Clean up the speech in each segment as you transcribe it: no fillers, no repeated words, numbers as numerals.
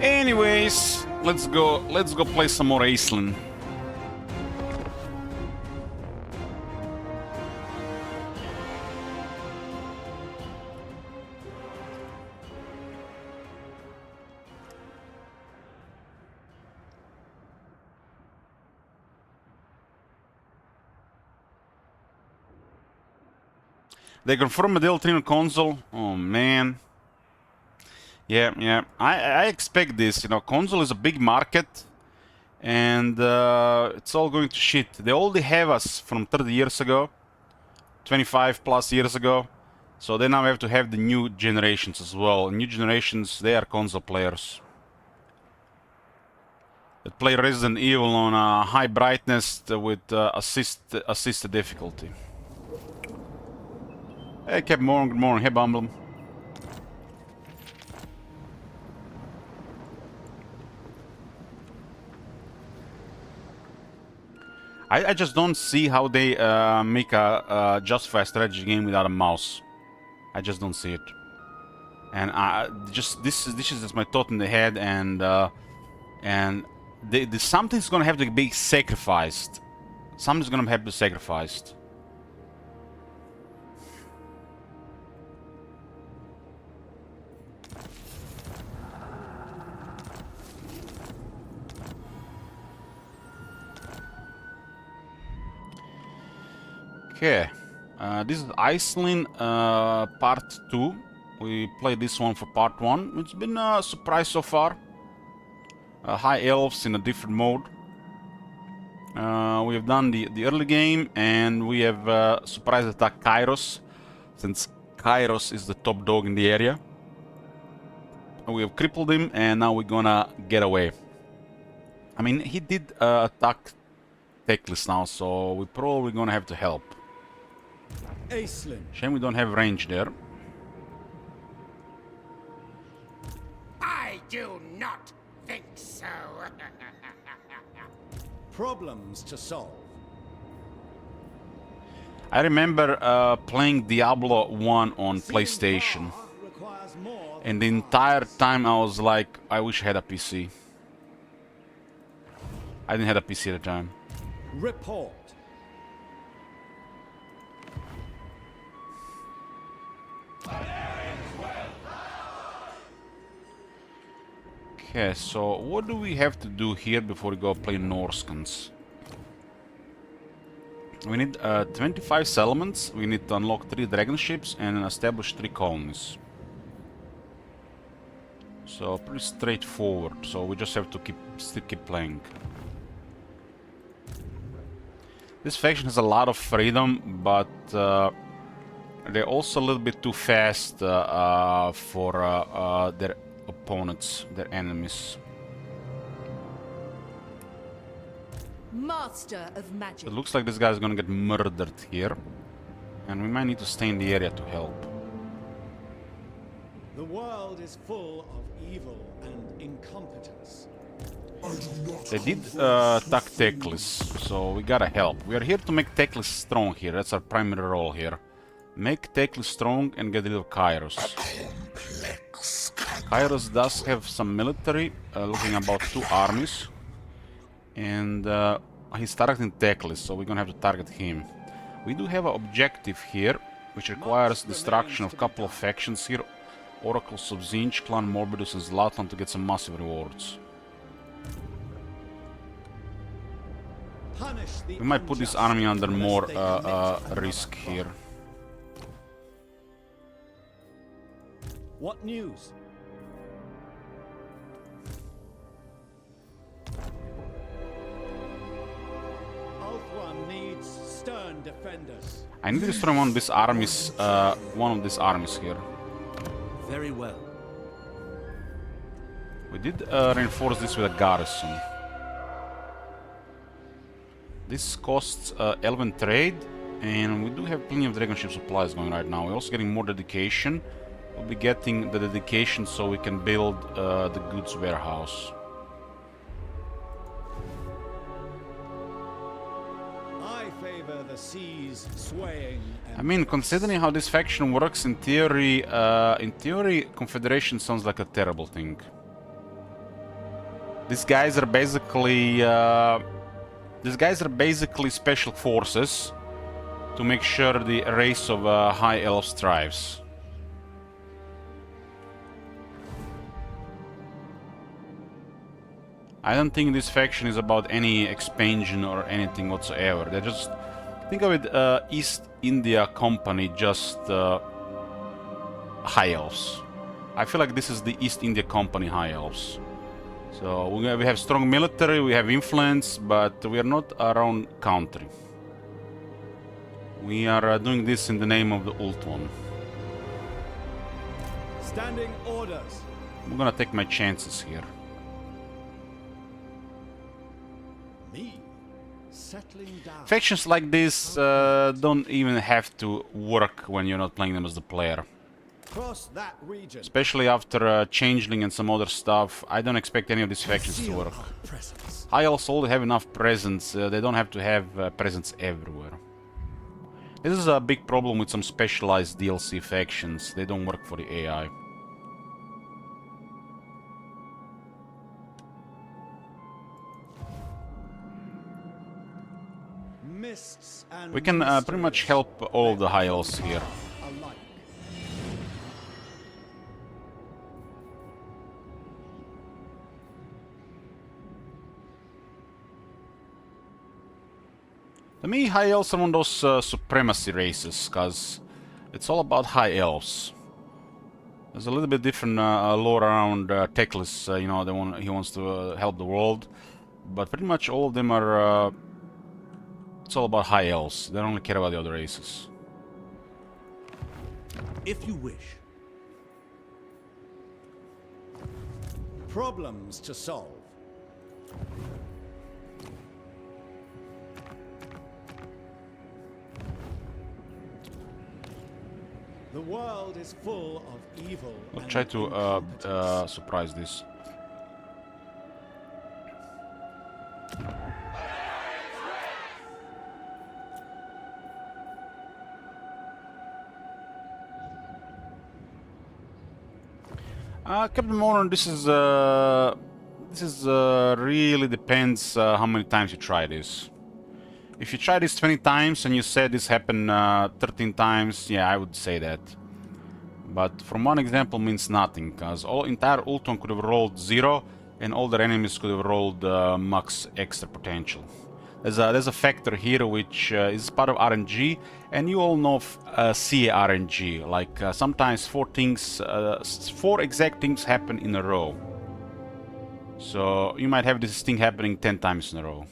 Anyways, let's go play some more Aisling. They confirmed the L3 console. Oh man. Yeah. I expect this. You know, console is a big market, and it's all going to shit. They already have us from 30 years ago, 25 plus years ago. So they now have to have the new generations as well. New generations, they are console players that play Resident Evil on a high brightness with assisted difficulty. Hey, Captain Morgan, good morning. Hey, Bumble. I just don't see how they make a justified strategy game without a mouse. I just don't see it. And this is just my thought in the head, and something's gonna have to be sacrificed. Something's gonna have to be sacrificed. Okay, this is Aisling part 2. We played this one for part 1. It's been a surprise so far. High elves in a different mode. We have done the early game, and we have surprise attack Kairos, since Kairos is the top dog in the area. We have crippled him, and now we're gonna get away. I mean, he did attack Teclis now, so we're probably gonna have to help. Aisling. Shame we don't have range there. I do not think so. Problems to solve. I remember playing Diablo 1 on PlayStation, and the entire time I was like, I wish I had a PC. I didn't have a PC at the time. Report. Okay, so what do we have to do here before we go play Norskans? We need 25 settlements, we need to unlock 3 dragon ships and establish 3 colonies. So pretty straightforward, so we just have to still keep playing. This faction has a lot of freedom, but they're also a little bit too fast for their opponents, their enemies. Master of magic. It looks like this guy's gonna get murdered here, and we might need to stay in the area to help. The world is full of evil and incompetence. They did attack Teclis, so we gotta help. We are here to make Teclis strong here, that's our primary role here. Make Teclis strong and get rid of Kairos. Kairos does have some military, looking about 2 armies. And he's targeting Teclis, so we're gonna have to target him. We do have an objective here, which requires destruction of a couple of factions here. Oracles of Tzeentch, Clan Morbidus and Zlatan to get some massive rewards. We might put this army under more risk here. What news? Ulthuan needs stern defenders. I need to destroy one of these armies here. Very well. We did reinforce this with a garrison. This costs Elven trade, and we do have plenty of dragon ship supplies going right now. We're also getting more dedication. We'll be getting the dedication so we can build the goods warehouse. I favor the seas swaying. I mean, considering how this faction works, in theory, Confederation sounds like a terrible thing. These guys are basically special forces to make sure the race of High Elves thrives. I don't think this faction is about any expansion or anything whatsoever. They just think of it East India Company, just High Elves. I feel like this is the East India Company High Elves. So we have strong military, we have influence, but we are not around country. We are doing this in the name of the Ultron. Standing orders. I'm gonna take my chances here. Me settling down. Factions like this don't even have to work when you're not playing them as the player. Cross that region. Especially after Changeling and some other stuff, I don't expect any of these factions to Seal work. our presence. High Elves already have enough presence, they don't have to have presence everywhere. This is a big problem with some specialized DLC factions, they don't work for the AI. Mists and We can pretty much help all of the High Elves here. alike. To me, High Elves are one of those supremacy races, cause it's all about High Elves. There's a little bit different lore around Teclis, you know, he wants to help the world, but pretty much all of them are. It's all about High Elves. They don't really care about the other races. If you wish. Problems to solve. The world is full of evil. I'll and try to incompetence. surprise this. Captain Moran, this is really depends how many times you try this. If you try this 20 times and you said this happened 13 times, yeah, I would say that. But from one example means nothing, because all entire Ultron could have rolled 0, and all their enemies could have rolled max extra potential. There's a factor here which is part of RNG, and you all know CRNG. Like sometimes 4 exact things happen in a row. So you might have this thing happening 10 times in a row.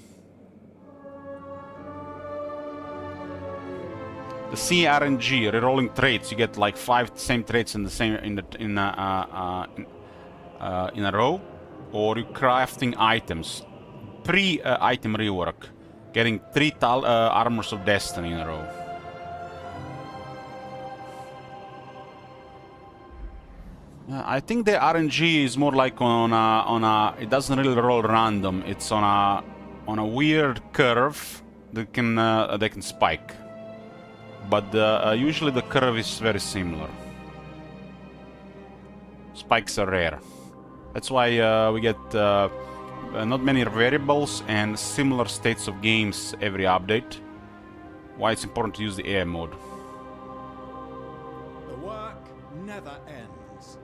The CRNG, rerolling traits, you get like 5 same traits in the same in a row, or you crafting items, pre-item rework, getting 3 armors of destiny in a row. I think the RNG is more like on a it doesn't really roll random. It's on a weird curve that can spike. But usually the curve is very similar. Spikes are rare. That's why we get not many variables and similar states of games every update. Why it's important to use the AI mode. The work never ends.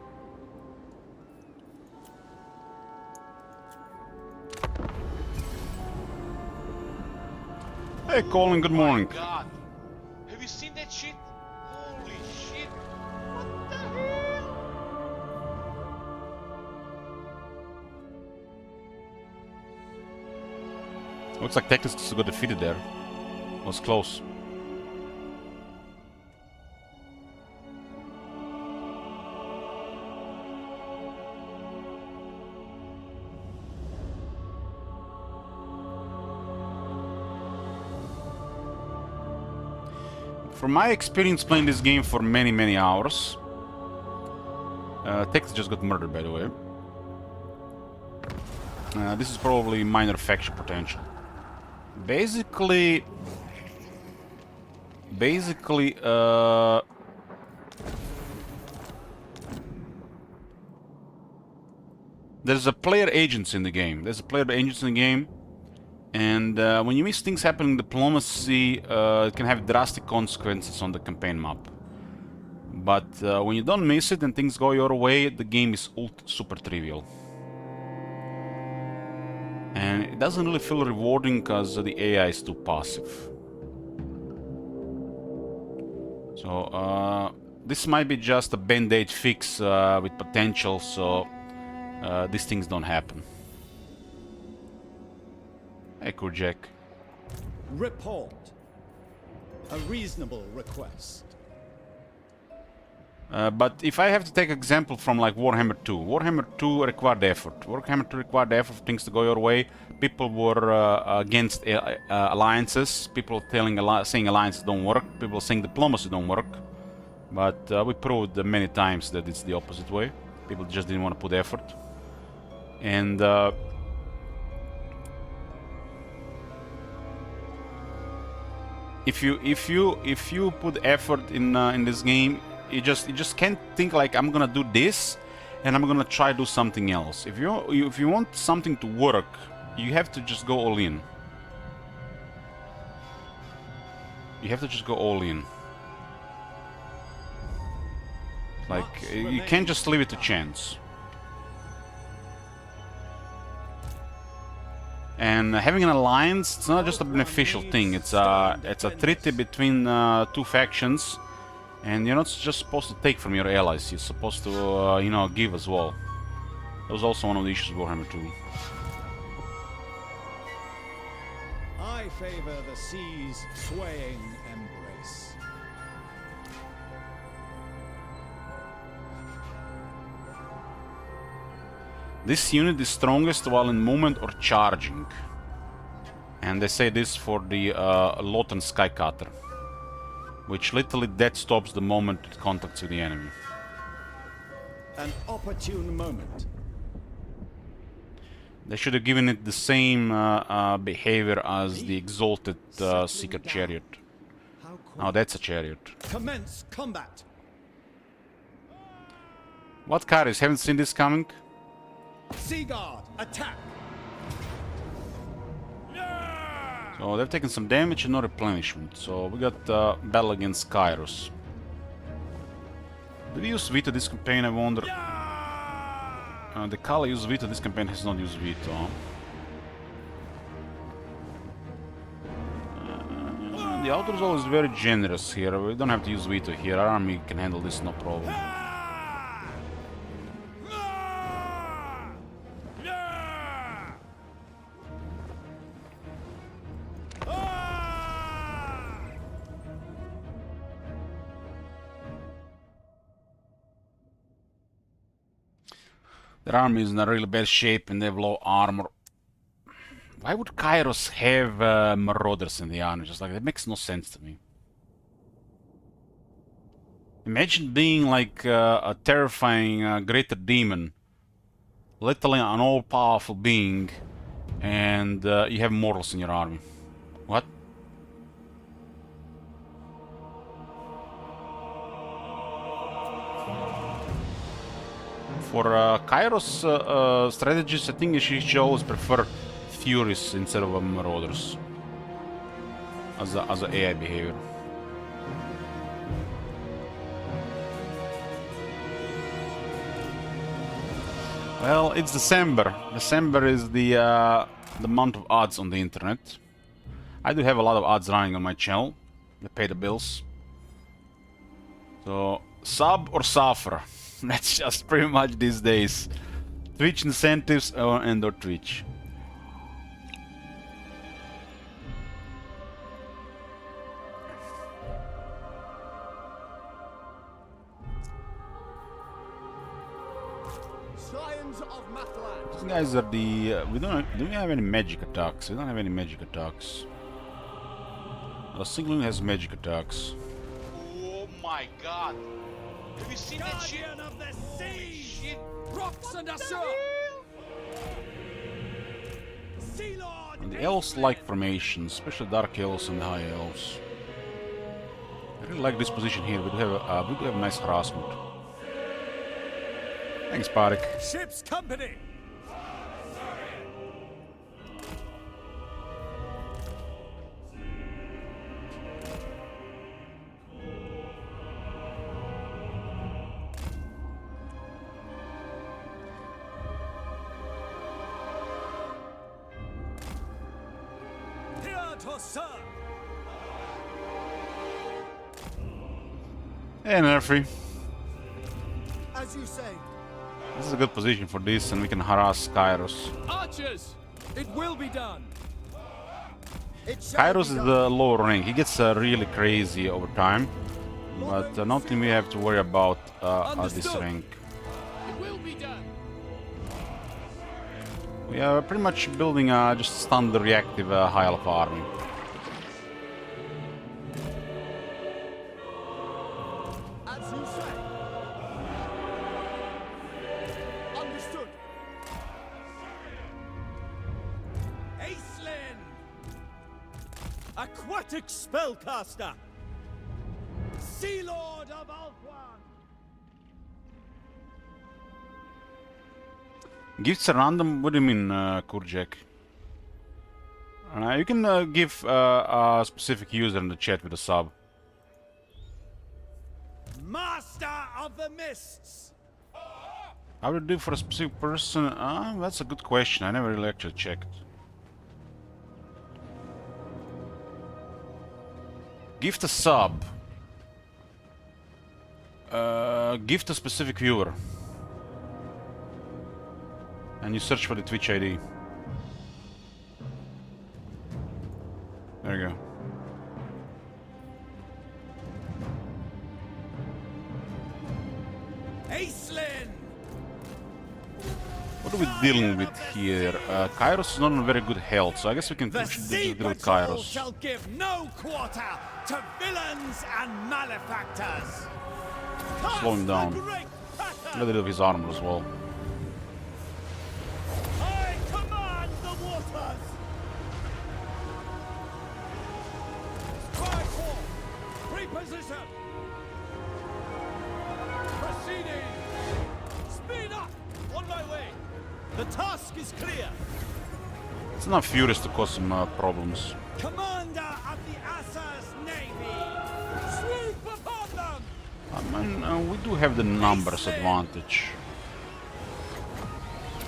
Hey Colin, good morning. God. Have you seen that shit? Holy shit. What the hell? Looks like Teclis got defeated there. Was close. From my experience playing this game for many hours, Teclis just got murdered, by the way. This is probably minor faction potential. Basically, there's a player agents in the game. There's a player agents in the game, and when you miss things happening in diplomacy, it can have drastic consequences on the campaign map. But when you don't miss it and things go your way, the game is super trivial. And it doesn't really feel rewarding because the AI is too passive. So this might be just a band-aid fix with potential, so these things don't happen. Hey, Kurjak. Report. A reasonable request. But if I have to take example from like Warhammer 2, Warhammer 2 required effort. Warhammer 2 required effort for things to go your way. People were against alliances. People saying alliances don't work. People saying diplomacy don't work. But we proved many times that it's the opposite way. People just didn't want to put effort. And if you put effort in this game, you just can't think like I'm gonna do this and I'm gonna try to do something else. If you want something to work, you have to just go all in. You have to just go all in. Like you can't just leave it to chance. And having an alliance, it's not just a beneficial thing. It's a treaty between two factions. And you're not just supposed to take from your allies, you're supposed to, you know, give as well. That was also one of the issues with Warhammer 2. I favor the sea's swaying embrace. This unit is strongest while in movement or charging. And they say this for the Lothern Skycutter, which literally dead stops the moment it contacts with the enemy. An opportune moment. They should have given it the same behavior as the Exalted Seeker Chariot. Now that's a chariot. Commence combat. What, Kairos? Haven't seen this coming? Sea Guard, attack! So they've taken some damage and no replenishment. So we got battle against Kairos. Did we use Veto this campaign, I wonder? The Kali used Veto, this campaign has not used Veto. The author is always very generous here. We don't have to use Veto here. Our army can handle this, no problem. Their army is in a really bad shape and they have low armor. Why would Kairos have Marauders in the army? Just like, that makes no sense to me. Imagine being like a terrifying greater demon, literally an all-powerful being, and you have mortals in your army. What? For Kairos strategies, I think she should always prefer Furies instead of Marauders as a AI behavior. Well, it's December. December is the month of odds on the internet. I do have a lot of odds running on my channel. They pay the bills. So, sub or suffer. That's just pretty much these days. Twitch incentives and or Twitch. Scions of Mathland. These guys are the... do we have any magic attacks? We don't have any magic attacks. A single unit has magic attacks. Oh my god! Have you seen that shit? Guardian of the Holy shit! Rocks and Assur! Sea Lord! And the elves like formations, especially dark elves and high elves. I really like this position here. We do have a nice harassment. Thanks, Parik. Ship's company! or serve. Hey, Nerfy. As you say. This is a good position for this, and we can harass Kairos. Archers, it will be done. Kairos is the lower rank. He gets really crazy over time, but nothing we have to worry about at this rank. It will be done. We are pretty much building just standard reactive high alpha army. As you say. Understood. Acelin! Aquatic spellcaster! Sea Lord of Alquan! Gifts are random? What do you mean, Kurjek? You can give a specific user in the chat with a sub. Master of the Mists! How would you do for a specific person? That's a good question. I never really actually checked. Gift a sub. Gift a specific viewer. And you search for the Twitch ID. There you go. Acelin! What are we dealing with here? Kairos is not on very good health, so I guess we can The push Sea deal with Patrol Kairos. shall give no quarter to villains and malefactors! Slow him down. Cast the great pattern! Get rid of his armor as well. I command the waters! Strike forth! Reposition! Proceeding! Speed up! On my way! The task is clear! It's enough Furious to cause some problems. Commander of the Assa's Navy! Swoop upon them! I mean, we do have the numbers advantage.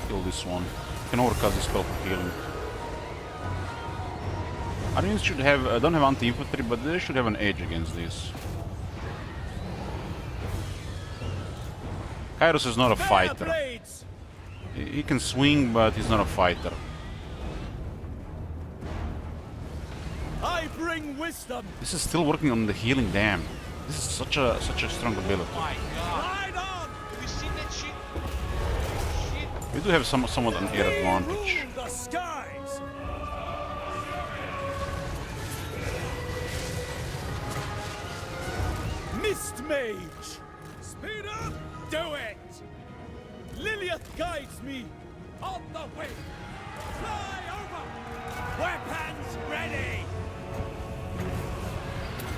Kill this one. Can overcast the spell for healing. Armies should have don't have anti-infantry, but they should have an edge against this. Kairos is not a fighter. Blades! He can swing, but he's not a fighter. I bring wisdom! This is still working on the healing. Damn, this is such a strong ability. My god. Ride on! Have you seen that shit? Shit. We do have somewhat an air advantage. Rule the skies! Mist Mage! Speed up! Do it! Lilith guides me! On the way! Fly over! Weapons ready!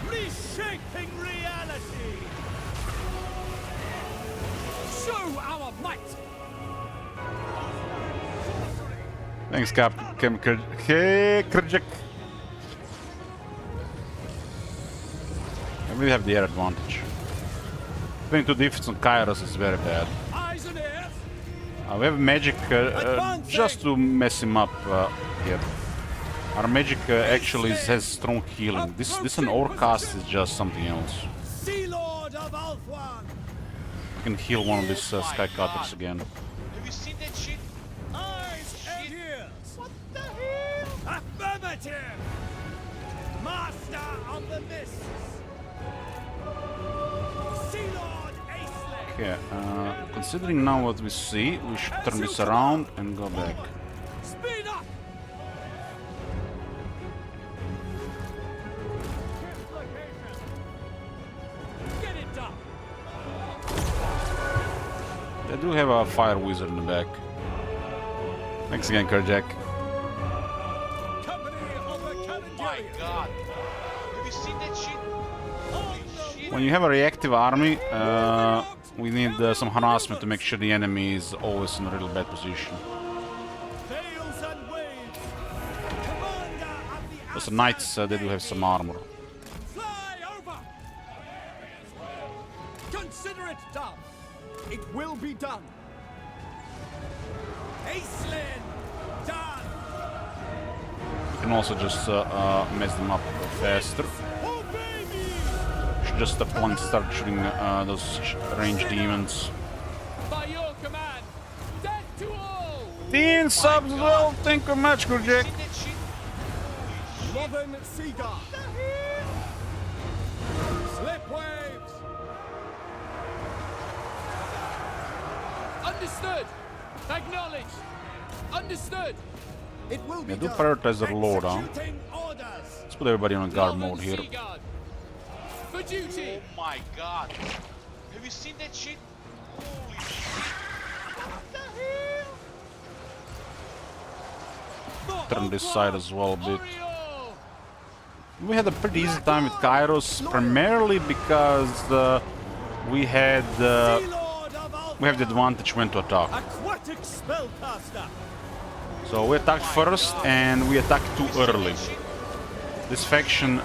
Reshaping reality! Show our might! Thanks, Captain Krjek. We have the air advantage. Playing two defense on Kairos is very bad. Eyes and ears! We have magic just to mess him up here. Our magic actually has strong healing. This an Orcast is just something else. Sea Lord of Alfwan! We can heal one of these Sky Cutters again. Have you seen that shit? Eyes and ears! What the hell? Affirmative! Master of the Mists! Sea Lord Acelin! Okay, considering now what we see, we should turn this around and go back. Speed up! Get it done! They do have a fire wizard in the back. Thanks again, Kerjak. Company of the My Calendarian! god. Have you seen that shit? Holy shit. When you have a reactive army, we need some harassment to make sure the enemy is always in a real bad position. Veils and waves! Commander of the Those knights, they do have some armor. Fly over! Consider it done! It will be done! Acelin! Done! We can can also just mess them up faster. Obey me! Should just plunk start shooting those ranged demons. By your command, death to all! 10 subs as well, thank you very much, Gurjek. Seen that shit? Robin Seagull! Slip waves! Understood! Acknowledged! Understood! It will be Yeah, do done. prioritize the lord, huh? Executing orders! Let's put everybody on guard Northern mode here. Sea Guard. For duty! Oh my god. Have you seen that shit? Holy shit. What the hell? Turn this side as well a bit. Oriole! We had a pretty easy time with Kairos, primarily because we had Sea Lord of Alpha! we have the advantage when to attack. Aquatic spellcaster! So we attacked first and we attacked too early. This faction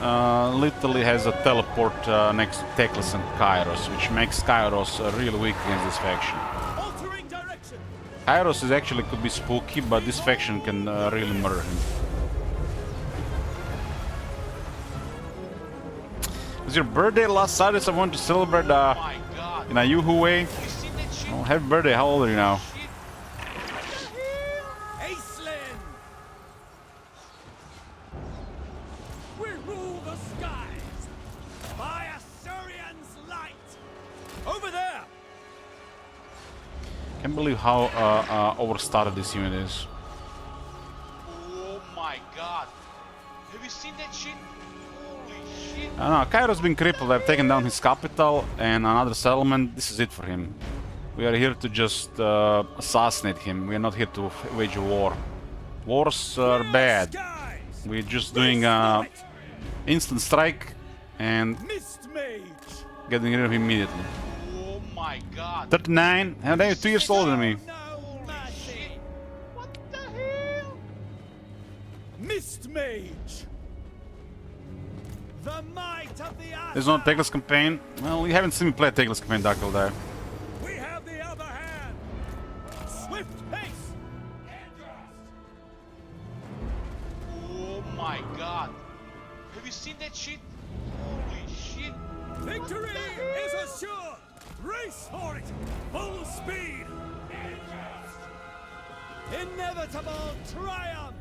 literally has a teleport next to Teclis and Kairos, which makes Kairos really weak against this faction. Altering direction! Kairos is actually could be spooky, but this faction can really murder him. It was your birthday last Saturday, so I wanted to celebrate Oh my god. in a Yuhu way. Have you seen that shit? Oh, happy birthday, how old are you now? Shit. Aislinn! We rule the skies by Assyrian's light! Over there! Can't believe how overstated this unit is. Oh my god. Have you seen that shit? Holy shit. I don't know, Kairos been crippled, I've taken down his capital and another settlement, this is it for him. We are here to just assassinate him, we are not here to wage a war. Wars are bad. Skies! We're just doing instant strike and Mist Mage! getting rid of him immediately. Oh my god. 39, and they're 2 years older than me. No mercy! What the hell? Mist Mage! The might of the Asa! There's no Teclis campaign. Well, you haven't seen me play a Teclis campaign, Dark Eldar. We have the other hand! Swift pace! Oh my god. Have you seen that shit? Holy shit. Victory is assured! Race for it! Full speed! Inevitable triumph!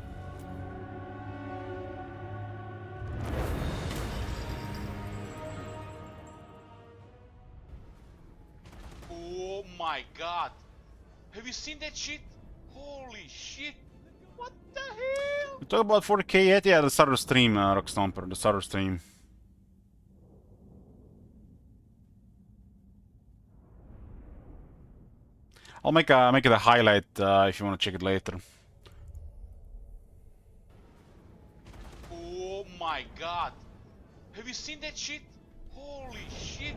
Oh my god. Have you seen that shit? Holy shit. What the hell? We talk about 40k yet? Yeah, the starter stream, Rockstomper, the starter stream. I'll make it a highlight if you want to check it later. Oh my god. Have you seen that shit? Holy shit.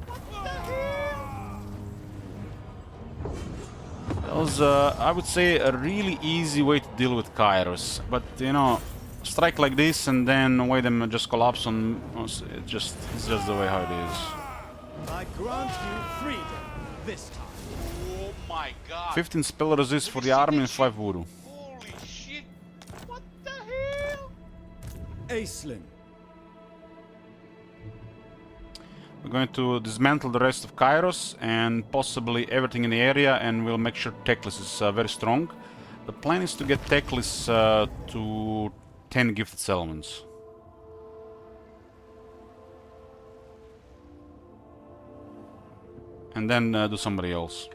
What the hell? That was, I would say, a really easy way to deal with Kairos. But, you know, strike like this and then wait them just collapse on... It's just the way how it is. I grant you freedom this time. Oh my god. 15 spell resist for the army and 5 voodoo. Holy shit. What the hell? Aislinn. We're going to dismantle the rest of Kairos and possibly everything in the area, and we'll make sure Teclis is very strong. The plan is to get Teclis to 10 gifted settlements. And then do somebody else.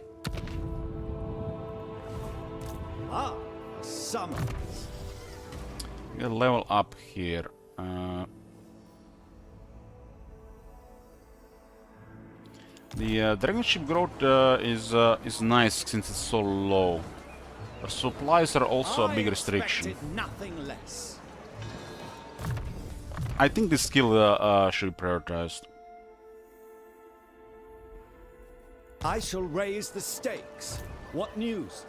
Ah, summons. We gotta level up here. The dragon ship growth is nice since it's so low. But supplies are also a big restriction. expected nothing less. I think this skill should be prioritized. I shall raise the stakes. What news?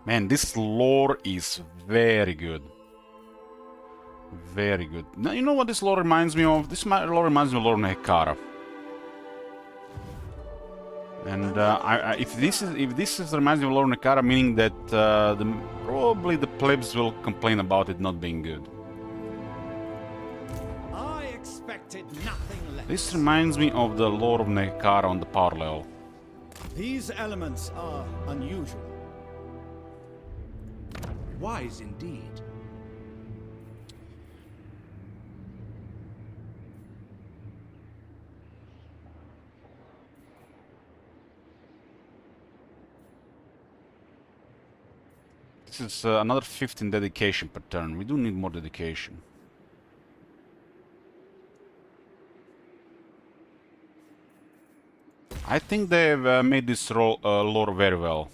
Man, this lore is very good. Very good. Now, you know what this lore reminds me of? This lore reminds me of Lore Hekara. And if this reminds me of Lord Nekara, meaning that probably the plebs will complain about it not being good. I expected nothing less. This reminds me of the Lord of Nekara on the power level. These elements are unusual. Wise indeed. This is another 15 dedication per turn. We do need more dedication. I think they've made this lore very well.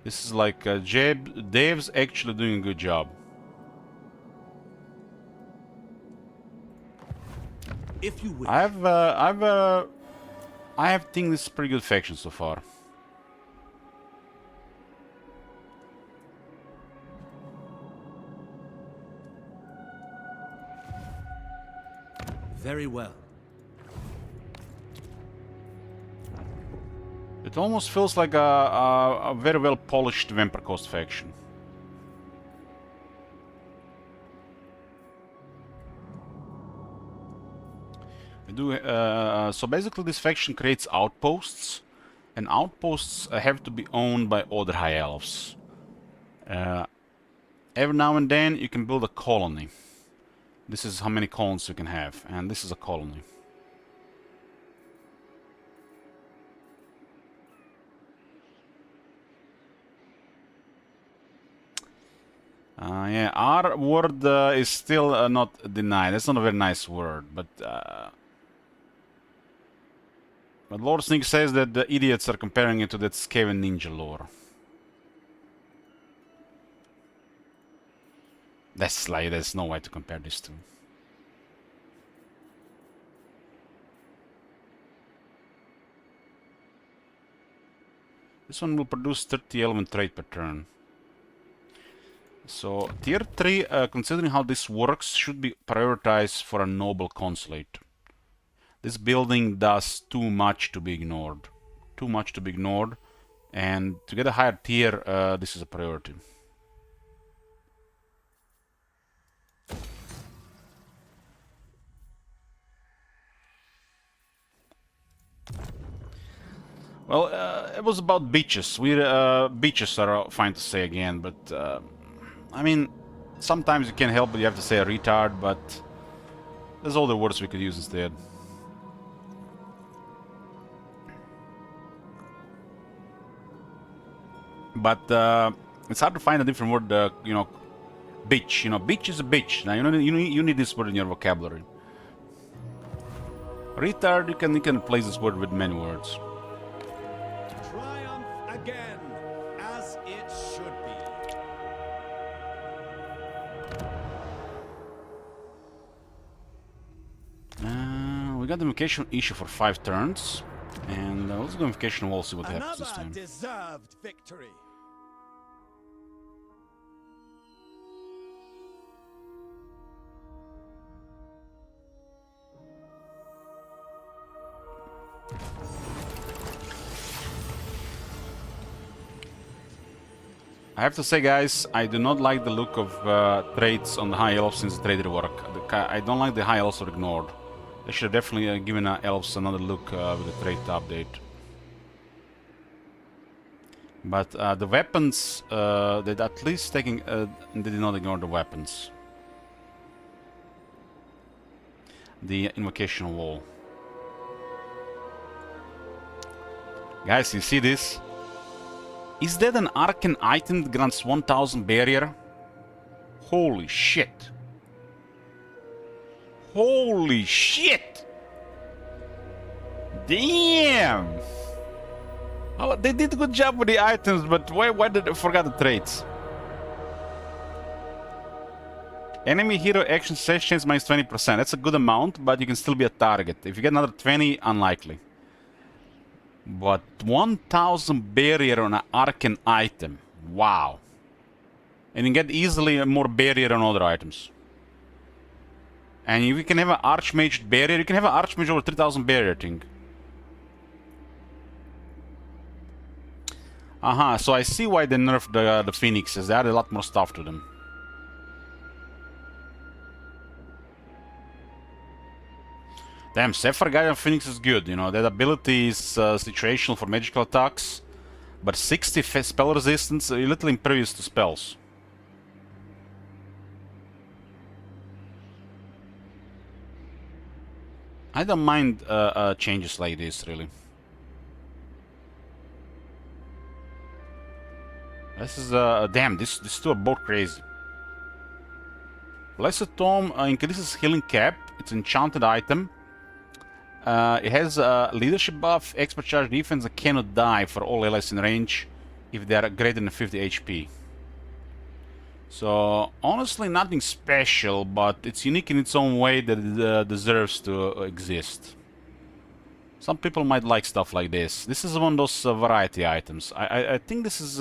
This is like Dave's actually doing a good job. If you wish. I have think this is a pretty good faction so far. Very well. It almost feels like a very well polished Vampire Coast faction. We do so basically this faction creates outposts, and outposts have to be owned by other High Elves. Every now and then you can build a colony. This is how many colonies you can have, and this is a colony. Yeah, our word is still not denied. That's not a very nice word, but Lord Sneak says that the idiots are comparing it to that Skaven ninja lore. That's like, there's no way to compare this to. This one will produce 30 element trade per turn. So tier 3, considering how this works, should be prioritized for a noble consulate. This building does too much to be ignored. Too much to be ignored. And to get a higher tier, this is a priority. Well, it was about beaches. Beaches are fine to say again, but I mean, sometimes you can't help but you have to say a retard, but there's other words we could use instead. But it's hard to find a different word, you know, bitch. You know, bitch is a bitch. Now, you need this word in your vocabulary. Retard, you can replace this word with many words. Triumph again, as it should be. We got the invocation issue for 5 turns. And let's go invocation wall, see what happens this Another time. deserved victory. I have to say, guys, I do not like the look of trades on the High Elves since the trade rework. I don't like the High Elves are ignored. They should have definitely given Elves another look with the trade update. But the weapons, they at least they did not ignore the weapons. The invocation wall. Guys, you see this? Is that an Arcane item that grants 1000 barrier? Holy shit! Holy shit! Damn! Oh, they did a good job with the items, but why did they forget the traits? Enemy hero action sessions minus 20%. That's a good amount, but you can still be a target. If you get another 20, unlikely. But 1000 barrier on an Arcane item. Wow. And you get easily more barrier on other items. And if you can have an Archmage barrier, you can have an Archmage over 3000 barrier, I think. So I see why they nerfed the Phoenixes. They added a lot more stuff to them. Damn, Sapphire Guardian Phoenix is good, you know. That ability is situational for magical attacks. But 60 spell resistance, a little impervious to spells. I don't mind changes like this, really. This is, damn, these two are both crazy. Blessed Tome increases healing cap. It's an enchanted item. It has a leadership buff, expert charge defense, and cannot die for all allies in range if they are greater than 50 HP. So, honestly, nothing special, but it's unique in its own way that it deserves to exist. Some people might like stuff like this. This is one of those variety items. I think this is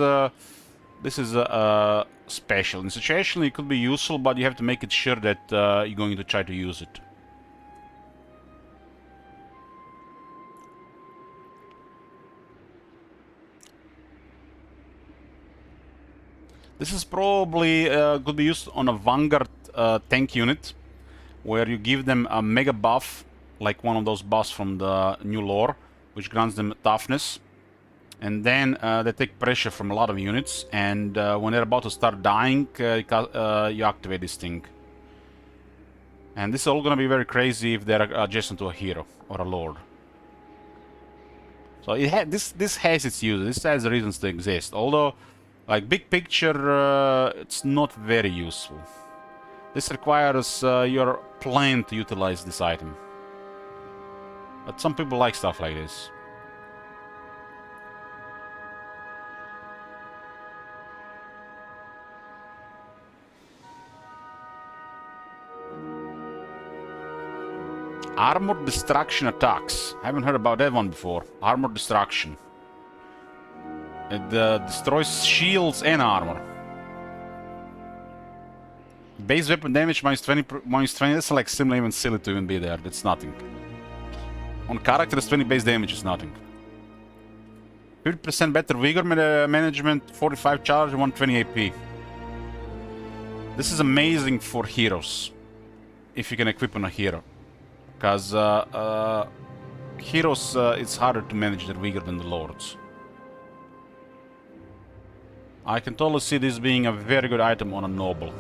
special. In situation, it could be useful, but you have to make it sure that you're going to try to use it. This is probably could be used on a Vanguard tank unit, where you give them a mega buff, like one of those buffs from the new lore, which grants them toughness. And then they take pressure from a lot of units, and when they're about to start dying, you activate this thing. And this is all gonna be very crazy if they're adjacent to a hero or a lord. So this has its use. This has reasons to exist. Although, like big picture, it's not very useful. This requires your plan to utilize this item. But some people like stuff like this. Armored Destruction attacks. I haven't heard about that one before. Armored Destruction. It destroys shields and armor. Base weapon damage minus 20. That's like simply even silly to even be there. That's nothing. On characters, 20 base damage is nothing. 50% better vigor management, 45 charge, 120 AP. This is amazing for heroes. If you can equip on a hero. Because heroes, it's harder to manage their vigor than the lords. I can totally see this being a very good item on a noble.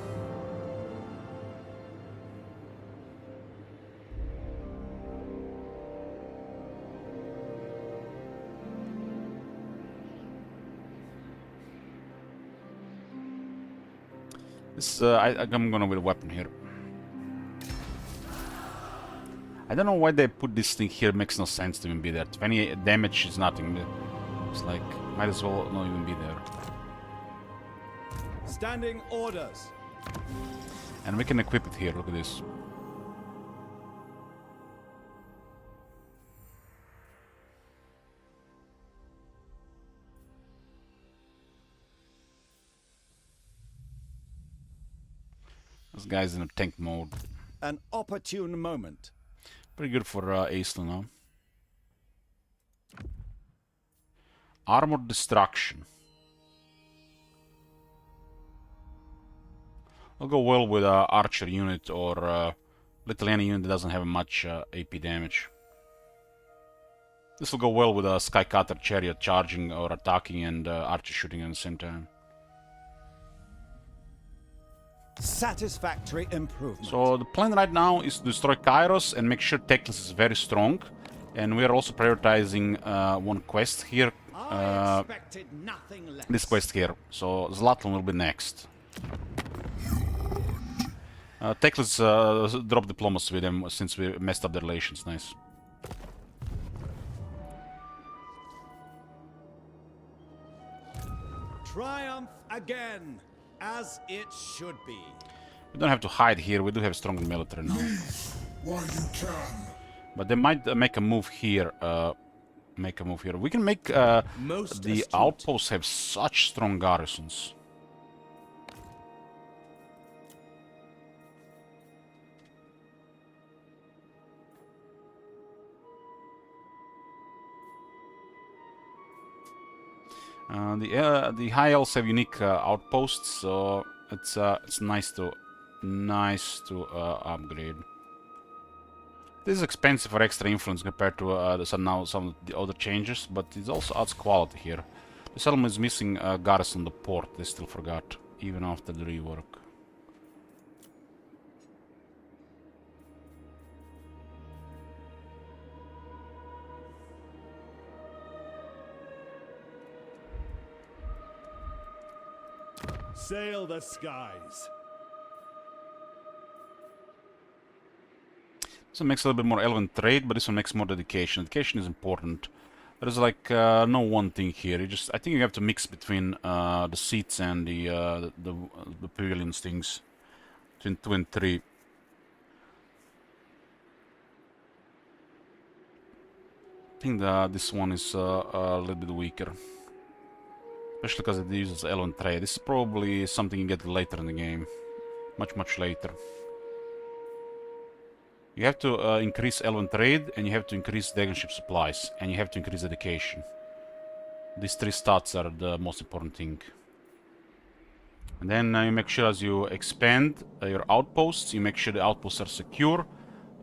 This, I'm gonna with a weapon here. I don't know why they put this thing here, it makes no sense to even be there. 20 damage is nothing. It's like, might as well not even be there. Standing orders. And we can equip it here, look at this. This guy's in a tank mode. An opportune moment. Pretty good for Aisling now. Armored Destruction. Will go well with an archer unit or literally any unit that doesn't have much AP damage. This will go well with a Skycutter chariot charging or attacking and archer shooting at the same time. Satisfactory improvement. So the plan right now is to destroy Kairos and make sure Teclis is very strong. And we are also prioritizing one quest here. I expected nothing less. This quest here. So Zlatan will be next. Teclis dropped diplomacy with them since we messed up the relations. Nice. Triumph again, as it should be. We don't have to hide here. We do have strong military now. While you can. But they might make a move here. We can make Most the astute. outposts have such strong garrisons. The high elves have unique outposts, so it's nice to upgrade. This is expensive for extra influence compared to some of the other changes, but it also adds quality here. The settlement is missing a garrison on the port. They still forgot, even after the rework. Sail the skies. This one makes a little bit more elven trade, but this one makes more dedication. Dedication is important. There's like no one thing here. I think you have to mix between the seats and the pavilions things, between 2 and 3. I think this one is a little bit weaker, especially because it uses elven trade. This is probably something you get later in the game, much later. You have to increase elven trade, and you have to increase dragon ship supplies, and you have to increase dedication. These 3 stats are the most important thing. And then you make sure as you expand your outposts, you make sure the outposts are secure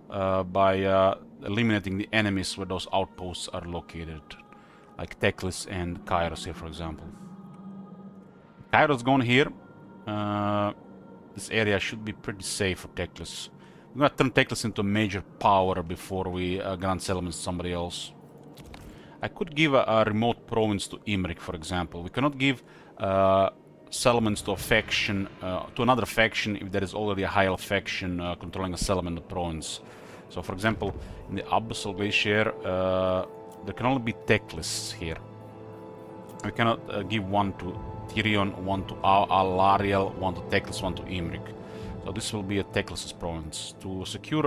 by eliminating the enemies where those outposts are located. Like Teclis and Kairos here, for example. Kairos gone here. This area should be pretty safe for Teclis. We're gonna turn Teclis into a major power before we grant settlements to somebody else. I could give a remote province to Imrik, for example. We cannot give settlements to a faction, to another faction if there is already a high elf faction controlling a settlement or province. So, for example, in the Abyssal Glacier, there can only be Teclis here. We cannot give one to Tyrion, one to Alariel, one to Teclis, one to Imrik. So this will be a Teclis' province. To secure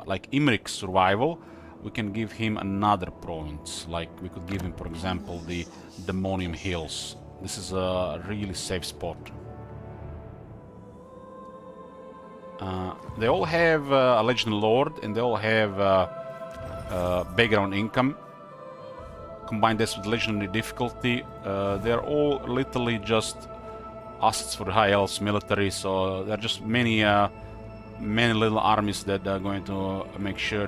like Imrik's survival, we can give him another province. Like we could give him, for example, the Demonium Hills. This is a really safe spot. They all have a Legendary Lord, and they all have background income. Combine this with legendary difficulty, they're all literally just assets for the High Elves military, so there are just many little armies that are going to make sure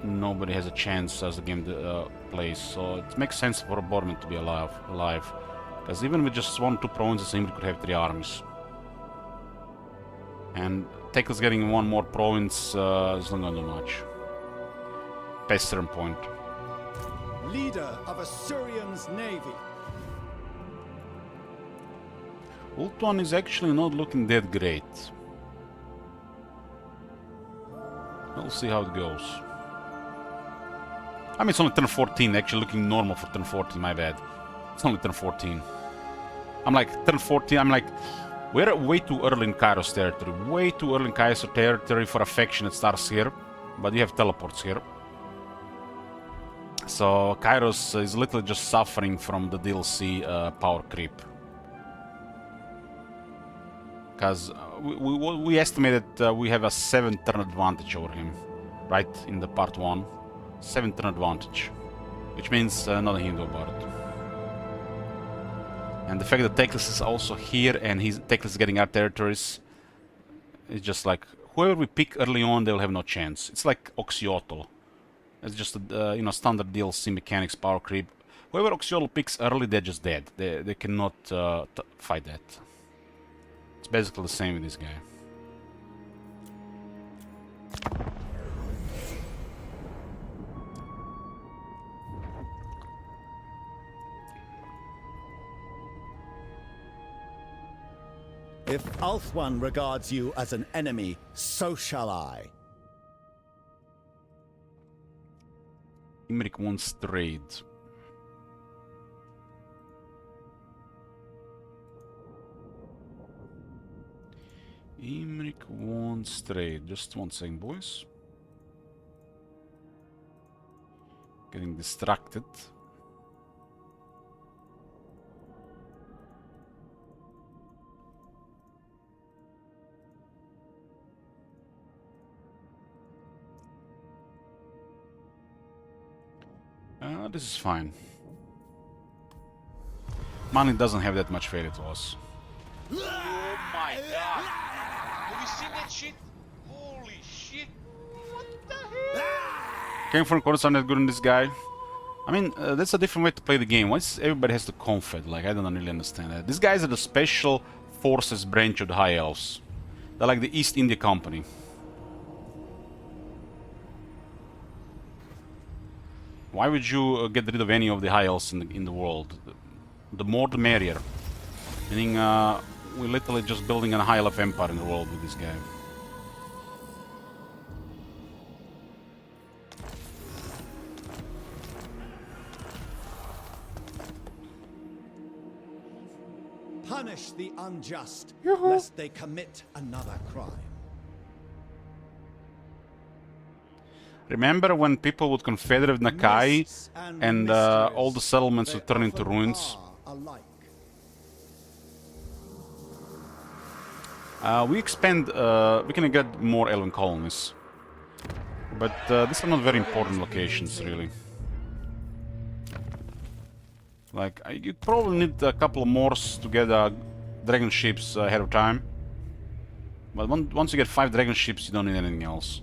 nobody has a chance as the game plays. So it makes sense for a Borman to be alive. Because even with just 1-2 provinces, Imri could have 3 armies. And Teclis getting 1 more province is not gonna do much. Past certain point. Leader of Asuryan's navy. Ultuan is actually not looking that great. We'll see how it goes. I mean, it's only turn 14, actually looking normal for turn 14, my bad. It's only turn 14. I'm like, turn 14, I'm like, we're way too early in Kairos territory. Way too early in Kairos territory for a faction that starts here. But you have teleports here. So Kairos is literally just suffering from the DLC power creep. Because we estimated we have a 7-turn advantage over him, right, in the part 1. 7-turn advantage, which means nothing he can do about it. And the fact that Teclis is also here and Teclis is getting our territories, it's just like, whoever we pick early on, they'll have no chance. It's like Oxyotl. It's just a standard DLC mechanics power creep. Whoever Oxyotl picks early, they're just dead. They cannot fight that. It's basically the same with this guy. If Ulthuan regards you as an enemy, so shall I. Imrik wants trade. Imrik wants trade. Just 1 second, boys. Getting distracted. This is fine. Mali doesn't have that much value to us. Oh my god! Have you seen that shit? Holy shit! What the hell? Came from corners are not good in this guy. I mean, that's a different way to play the game. Why everybody has to confed? Like, I don't really understand that. These guys are the special forces branch of the High Elves. They're like the East India Company. Why would you get rid of any of the High Elves in the world? The more the merrier. Meaning, we're literally just building a High Elf empire in the world with this guy. Punish the unjust, lest they commit another crime. Remember when people would confederate with Nakai Mists and mysteries, all the settlements they would turn into often ruins? are alike. We expand, we can get more elven colonies. But these are not very important locations, really. Like, you probably need a couple more to get dragon ships ahead of time. But once you get 5 dragon ships, you don't need anything else.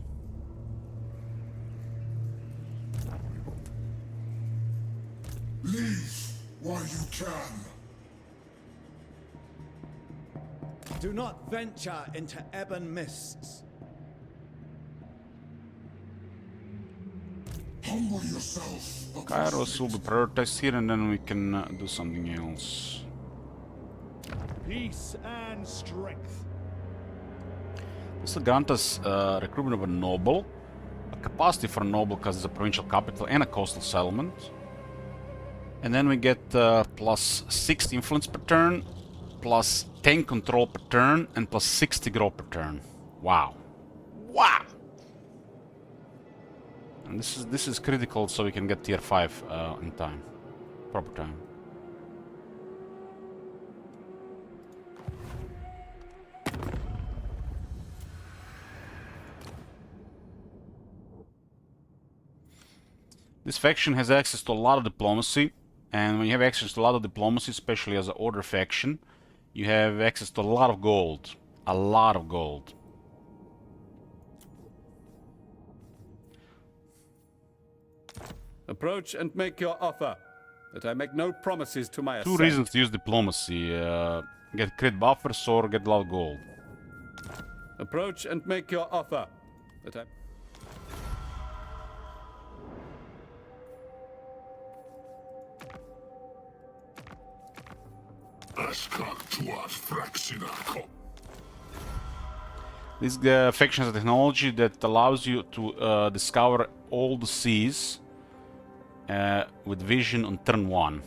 Leave while you can. Do not venture into ebon mists. Humble yourself. Kairos will be prioritized here, and then we can do something else. Peace and strength. This will grant us recruitment of a noble, a capacity for a noble because it's a provincial capital and a coastal settlement. And then we get plus 6 influence per turn, plus 10 control per turn, and plus 60 growth per turn. Wow. Wow! And this is critical so we can get tier 5 in time. Proper time. This faction has access to a lot of diplomacy, and when you have access to a lot of diplomacy, especially as an order faction, you have access to a lot of gold. A lot of gold. Approach and make your offer, that I make no promises to my Two assent. reasons to use diplomacy. Get crit buffers or get a lot of gold. Approach and make your offer, that I... This faction has a technology that allows you to discover all the seas with vision on turn 1.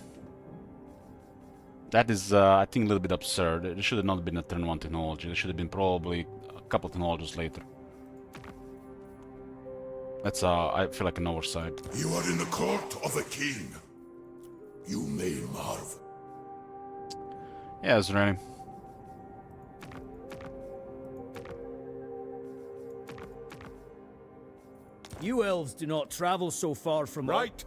That is, I think, a little bit absurd. It should have not been a turn 1 technology. It should have been probably a couple of technologies later. That's, I feel like an oversight. You are in the court of a king. You may marvel. Yeah, it's ready. You elves do not travel so far from... Right!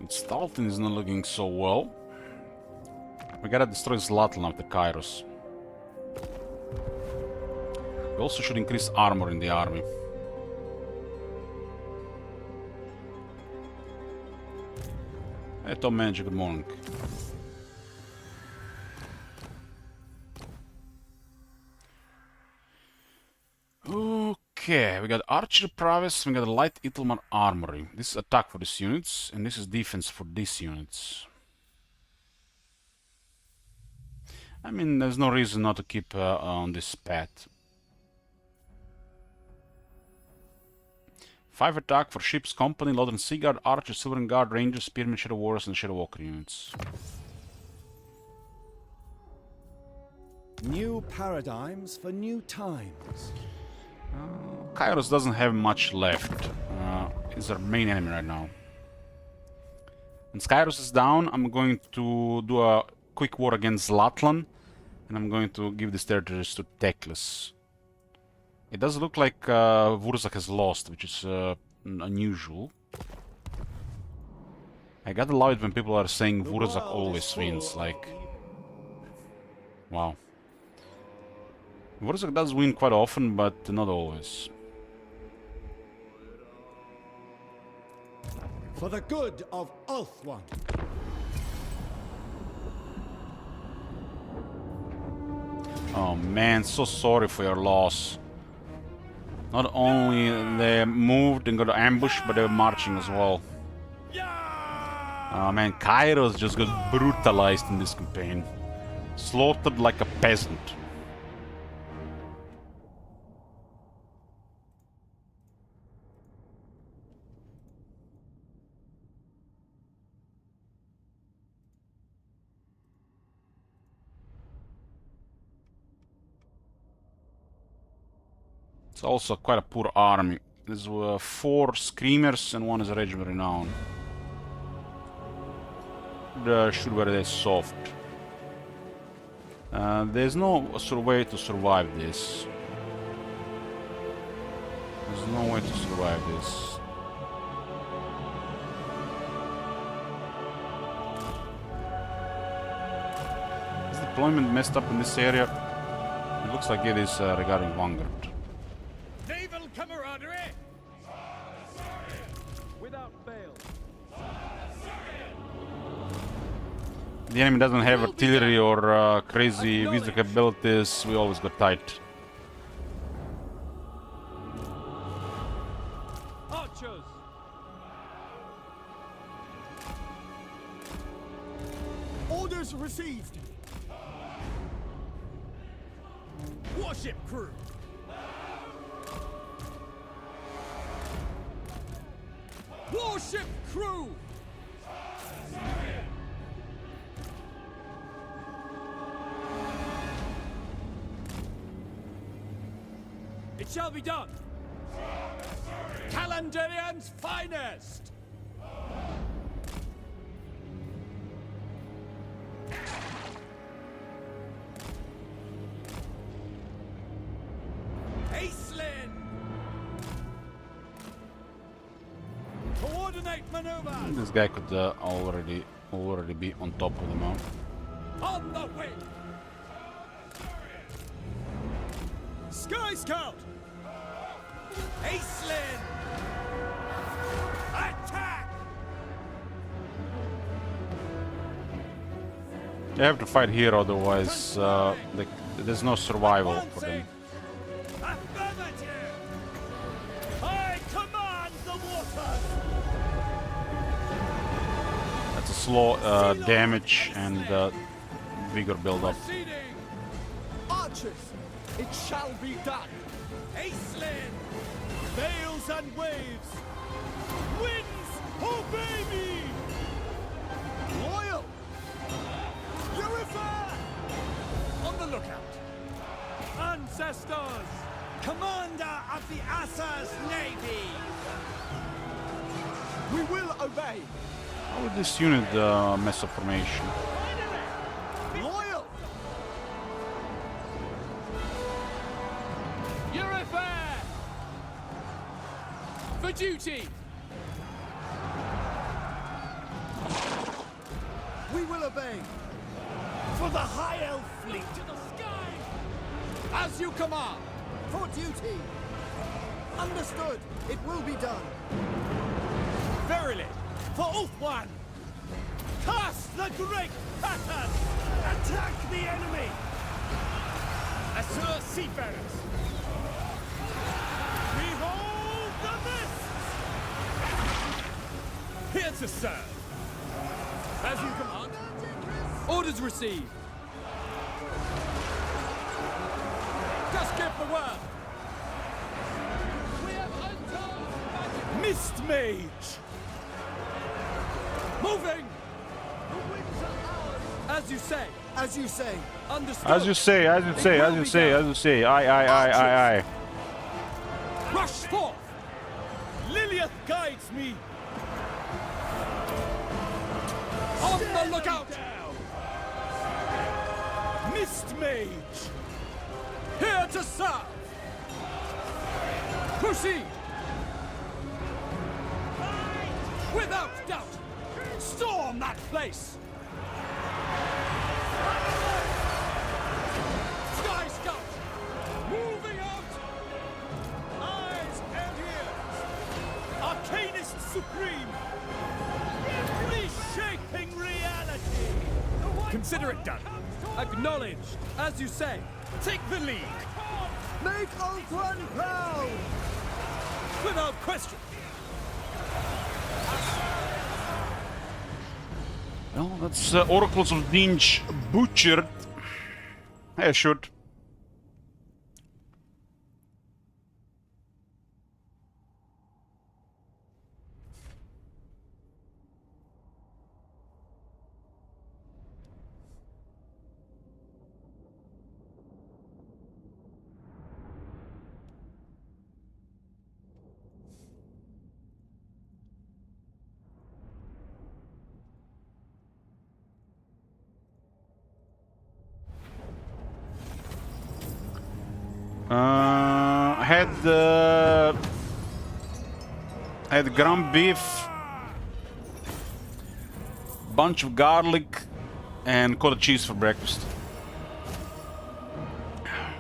Stalton is not looking so well. We gotta destroy Zlatan after Kairos. We also should increase armor in the army. Hey Tom Manager, good morning. Okay, we got archery prowess, we got a light Itlmar armory. This is attack for these units, and this is defense for these units. I mean, there's no reason not to keep on this path. 5 attack for ships, company, Lodran Sea Guard, Archer, Silvern Guard, Rangers, Spearmen, Shadow Warriors, and Shadow Walker units. New paradigms for new times. Kairos doesn't have much left. He's our main enemy right now. When Skyros is down, I'm going to do a quick war against Zlatlan, and I'm going to give these territories to Teclis. It does look like Vurzak has lost, which is unusual. I gotta love it when people are saying Vurzak always wins, like... Wow. Vurzak does win quite often, but not always. For the good of Ulthuan. Oh man, so sorry for your loss. Not only they moved and got ambushed, but they were marching as well. Oh man, Kairos just got brutalized in this campaign. Slaughtered like a peasant. It's also quite a poor army. There's 4 Screamers and 1 is a Regiment Renown. Should wear this soft. There's no way to survive this. There's no way to survive this. Is deployment messed up in this area? It looks like it is regarding Vanguard. Naval camaraderie! Without fail. The enemy doesn't have artillery or crazy visual capabilities, we always got tight. Archers! Orders received. Warship crew! Warship crew! It shall be done! Kalandarian's finest! Aislinn! Coordinate maneuvers! This guy could already be on top of the mountain. On the way! Sky Scout! Aislinn! Attack! They have to fight here, otherwise there's no survival for them. Affirmative! I command the waters! That's a slow damage and vigor build up. Proceeding! Archers, it shall be done. Aislinn! Veils and waves! Winds, obey me! Loyal. Eurifar! On the lookout! Ancestors! Commander of the Assa's Navy! We will obey. How would this unit mess up formation? Loyal. Eurifar! For duty! We will obey. For the High Elf fleet! To the sky! As you command! For duty. Understood. It will be done. Verily! For Ulthuan! Cast the great pattern! Attack the enemy! Assure seafarers! Behold the mists! Here to serve! As you command! Orders received! Just give the word! We have untold magic! Mist Mage! Moving! As you say. As you say. Understood. As you say, as you say, as you say, as you say. Aye. Rush forth! Liliath guides me! On the lookout! Mist Mage! Here to serve! Proceed! Without doubt! Storm that place! Sky Scout! Moving out! Eyes and ears! Arcanist Supreme! Reshaping reality! Consider it done. Acknowledged, as you say. Take the lead. Make Ultron proud! Without question! Well, that's Oracles of Dinch butchered. I should. I had ground beef, bunch of garlic, and cottage cheese for breakfast.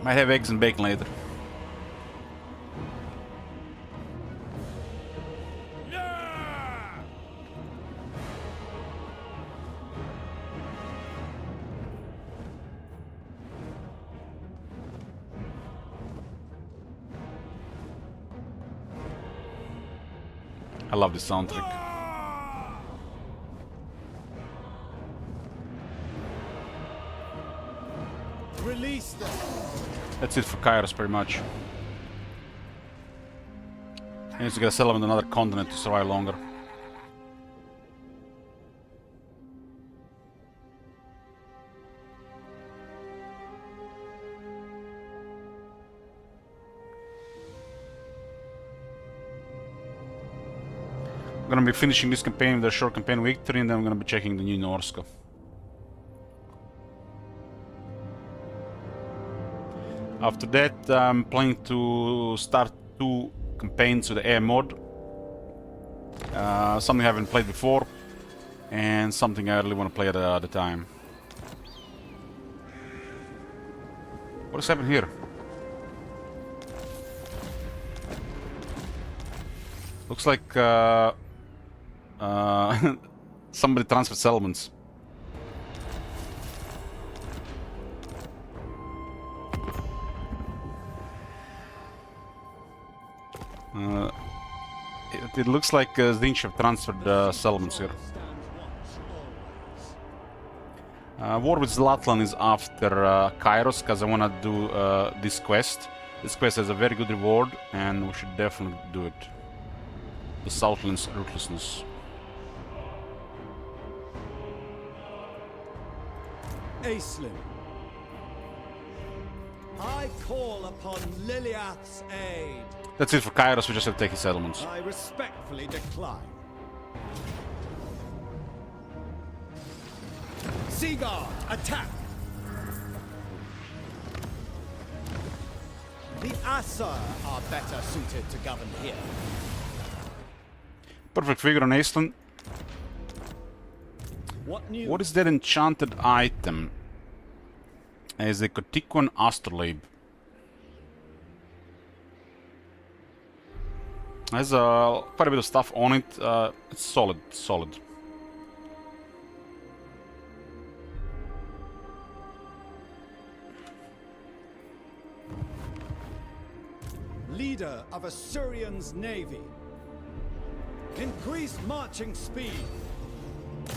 Might have eggs and bacon later. I love this soundtrack. Release them. That's it for Kairos, pretty much. He needs to get a settlement on another continent to survive longer. I'm gonna be finishing this campaign with a short campaign victory, and then I'm gonna be checking the new Norska. After that, I'm planning to start 2 campaigns with the air mod. Something I haven't played before, and something I really want to play at the time. What has happened here? Looks like somebody transferred settlements. It looks like Zinch have transferred settlements here. War with Zlatlan is after Kairos, because I want to do this quest. This quest has a very good reward, and we should definitely do it. The Southland's Ruthlessness. Aislinn. I call upon Liliath's aid. That's it for Kairos, we just have to take his settlements. I respectfully decline. Seaguard, attack! The Aesir are better suited to govern here. Perfect figure on Aislinn. What news? What is that enchanted item? Is a Kotikon Astrolabe. Has quite a bit of stuff on it. It's solid, solid. Leader of Assyrian's navy. Increase marching speed.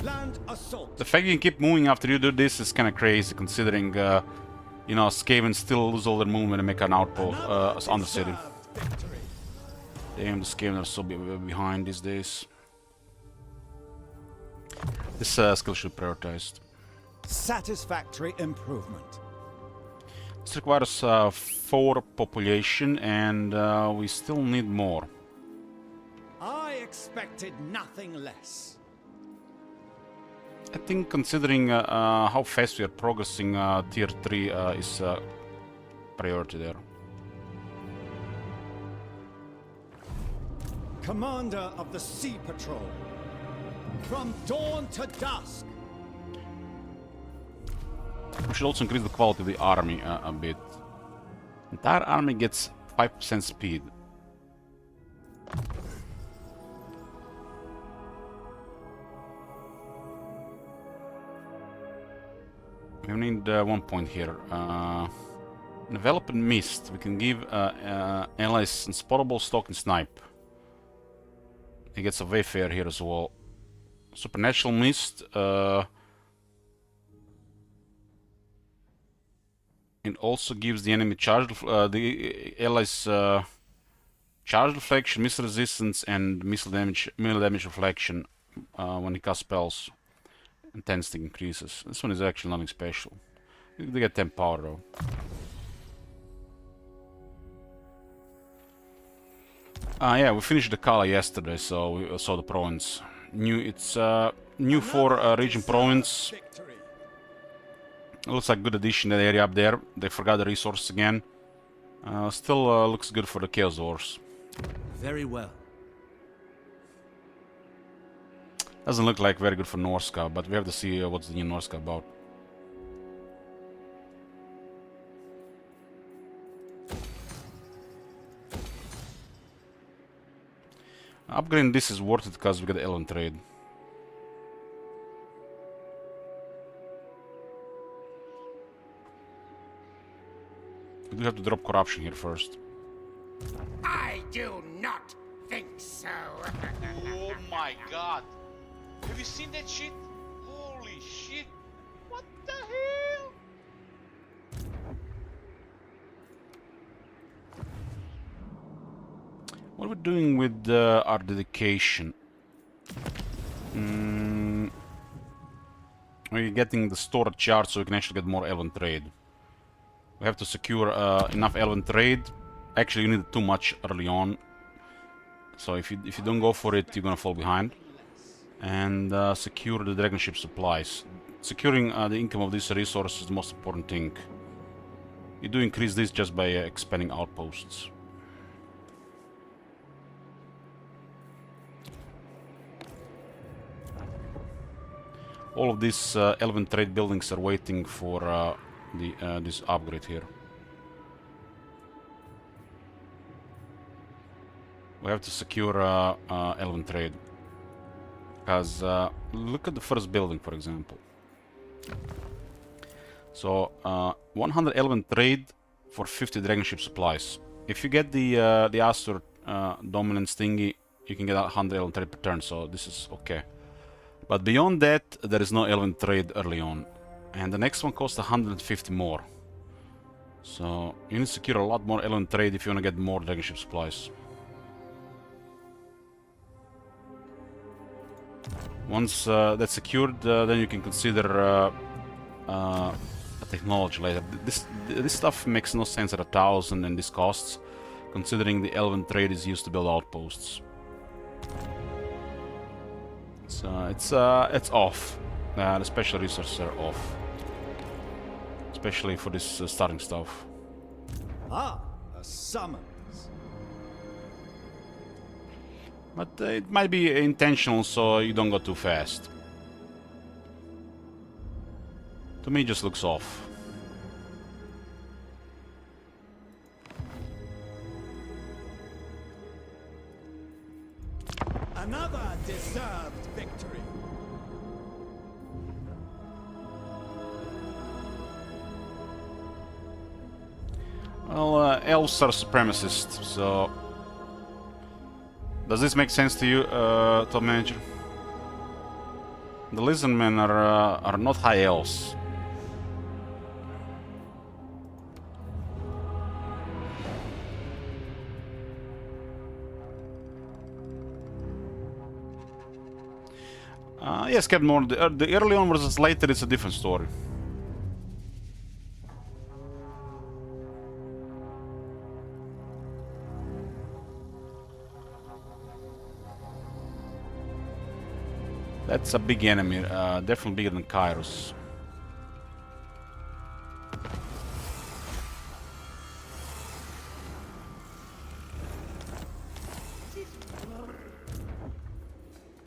Land assault. The fact you can keep moving after you do this is kind of crazy, considering, you know, Skaven still lose all their movement and make an outpost on the city. Victory. Damn, the Skaven are so behind these days. This skill should be prioritized. Satisfactory improvement. This requires 4 population, and we still need more. I expected nothing less. I think considering how fast we are progressing, tier 3 is priority there. Commander of the Sea Patrol. From dawn to dusk. We should also increase the quality of the army a bit. Entire army gets 5% speed. We need 1 point here. Envelop and Mist. We can give allies Unspottable, Stalk and Snipe. He gets a Wayfarer here as well. Supernatural Mist. It also gives the enemy charge, the allies charge deflection, missile resistance, and missile damage reflection when he casts spells. Intensity increases. This one is actually nothing special. They get 10 power though. Yeah, we finished the Kala yesterday, so we saw the province. It's new for region province. Victory. Looks like good addition to the area up there. They forgot the resources again. Still looks good for the Chaos Wars. Very well. Doesn't look like very good for Norska, but we have to see what's the new Norska about. Upgrading this is worth it because we got the Elven trade. We do have to drop corruption here first. I do not think so. Oh my god. Have you seen that shit? Holy shit. What the hell? What are we doing with our dedication? We're getting the storage chart so we can actually get more Elven trade. We have to secure enough Elven trade. Actually, you need too much early on. So if you don't go for it, you're gonna fall behind. And secure the dragon ship supplies. Securing the income of this resource is the most important thing. You do increase this just by expanding outposts. All of these Elven trade buildings are waiting for this upgrade here. We have to secure Elven trade. Because look at the first building, for example. So 100 Elven trade for 50 dragon ship supplies. If you get the Asur dominance thingy, you can get 100 Elven trade per turn. So this is okay. But beyond that, there is no Elven trade early on. And the next one costs 150 more. So you need to secure a lot more Elven trade if you want to get more dragon ship supplies. Once that's secured, then you can consider a technology later. This stuff makes no sense at 1,000 and this costs, considering the Elven trade is used to build outposts. So it's off. The special resources are off, especially for this starting stuff. Ah, a summons. But it might be intentional, so you don't go too fast. To me, it just looks off. Another deserved victory. Well, elves are supremacists, so... Does this make sense to you, Top Manager? The Lizardmen are not high elves. Yes, Captain Moore, the early on versus later is a different story. That's a big enemy, definitely bigger than Kairos.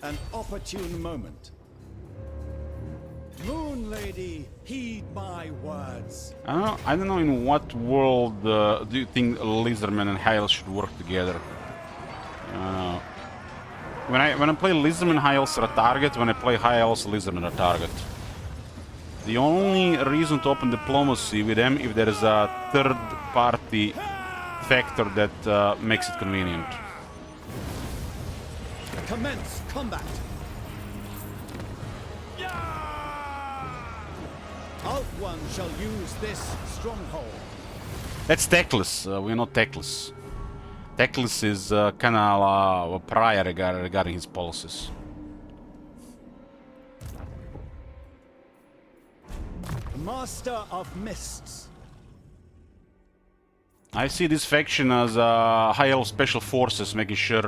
An opportune moment. Moon Lady, heed my words. I don't know in what world do you think Lizardman and Hyel should work together. When I play Lizardman, Hyel's are a target. When I play Hyel's, Lizardman are a target. The only reason to open diplomacy with them if there is a third-party factor that makes it convenient. Commence combat. Ulthuan shall use this stronghold. That's Teclis. We're not Teclis. Teclis is kind of a pariah regarding his policies. Master of Mists. I see this faction as High Elf Special Forces, making sure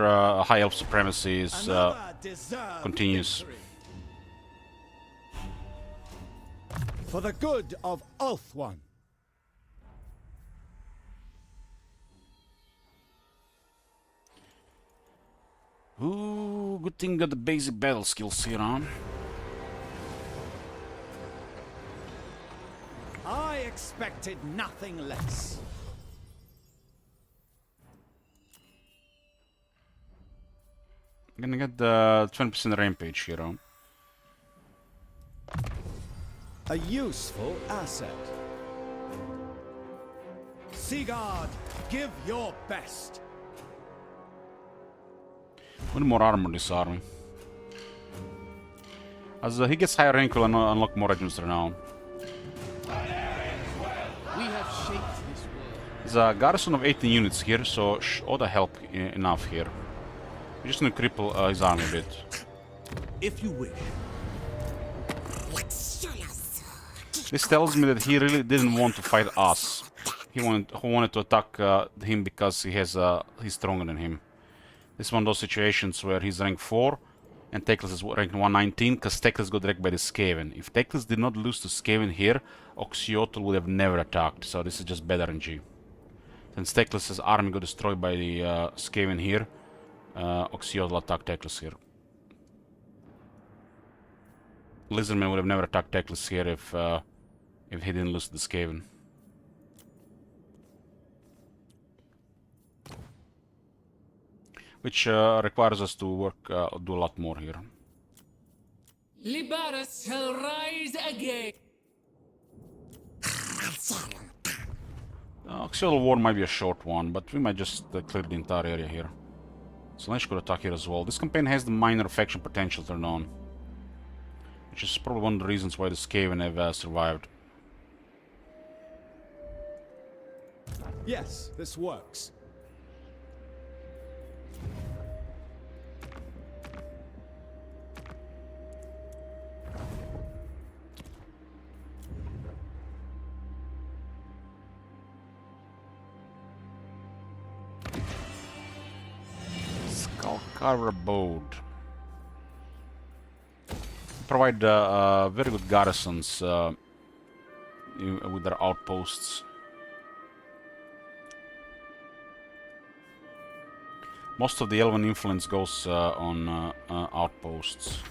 High Elf supremacy is continues. Victory. For the good of Ulthuan. Ooh, good thing got the basic battle skills here, huh? I expected nothing less. I'm gonna get the 20% rampage here, huh? A useful asset. Sigurd, give your best. One more armor this army. As he gets higher rank, we'll unlock more regiments renown. We have shaped this world. There's a garrison of 18 units here, so ought to help enough here. We're just gonna cripple his army a bit. If you wish. This tells me that he really didn't want to fight us. He wanted to attack him because he's stronger than him. This is one of those situations where he's rank 4 and Teclis is rank 119 because Teclis got wrecked by the Skaven. If Teclis did not lose to Skaven here, Oxyotl would have never attacked, so this is just bad RNG. Since Teclis' army got destroyed by the Skaven here, Oxyotl attacked Teclis here. Lizardman would have never attacked Teclis here if he didn't lose to the Skaven. Which requires us to work, do a lot more here. Libaris shall rise again. Axial War might be a short one, but we might just clear the entire area here. Slaanesh could attack here as well. This campaign has the minor faction potential turned on, which is probably one of the reasons why the Skaven have survived. Yes, this works. Skullcarver Abode. Provide very good garrisons with their outposts. Most of the Elven influence goes on outposts.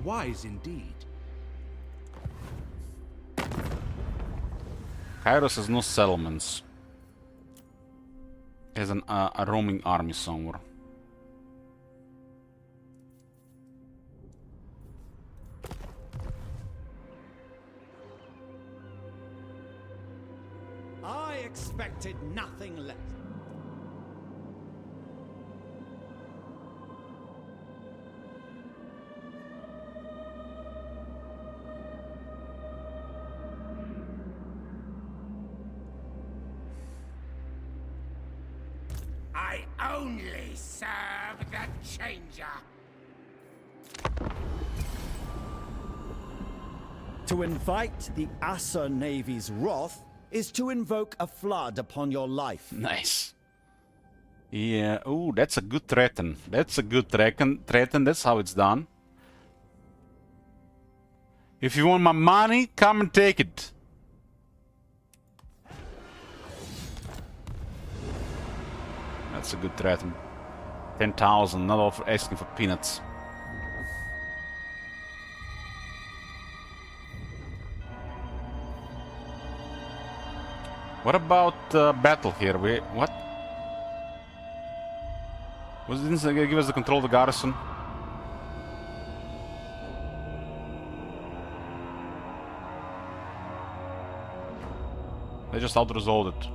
Wise indeed. Kairos has no settlements. He has a roaming army somewhere. I expected nothing less. I only serve the Changer. To invite the Assa Navy's wrath is to invoke a flood upon your life. Nice. Yeah, ooh, that's a good threaten. That's a good threaten. That's how it's done. If you want my money, come and take it. That's a good threaten. 10,000, not asking for peanuts. What about battle here? What? Didn't this give us the control of the garrison? They just out-resolved it.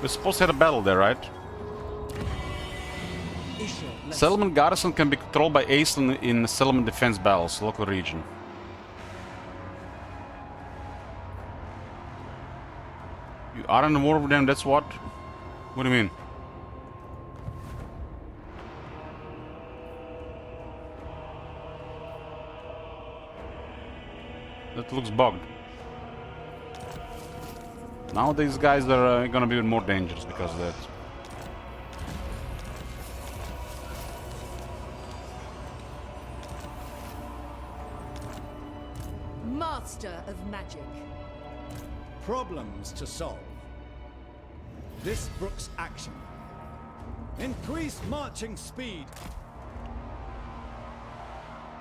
We're supposed to have a battle there, right? Settlement garrison can be controlled by Aeslan in settlement defense battles, local region. You are in the war with them, that's what? What do you mean? That looks bugged. Now these guys are gonna be even more dangerous because of that. Master of magic. Problems to solve. This brooks action. Increase marching speed.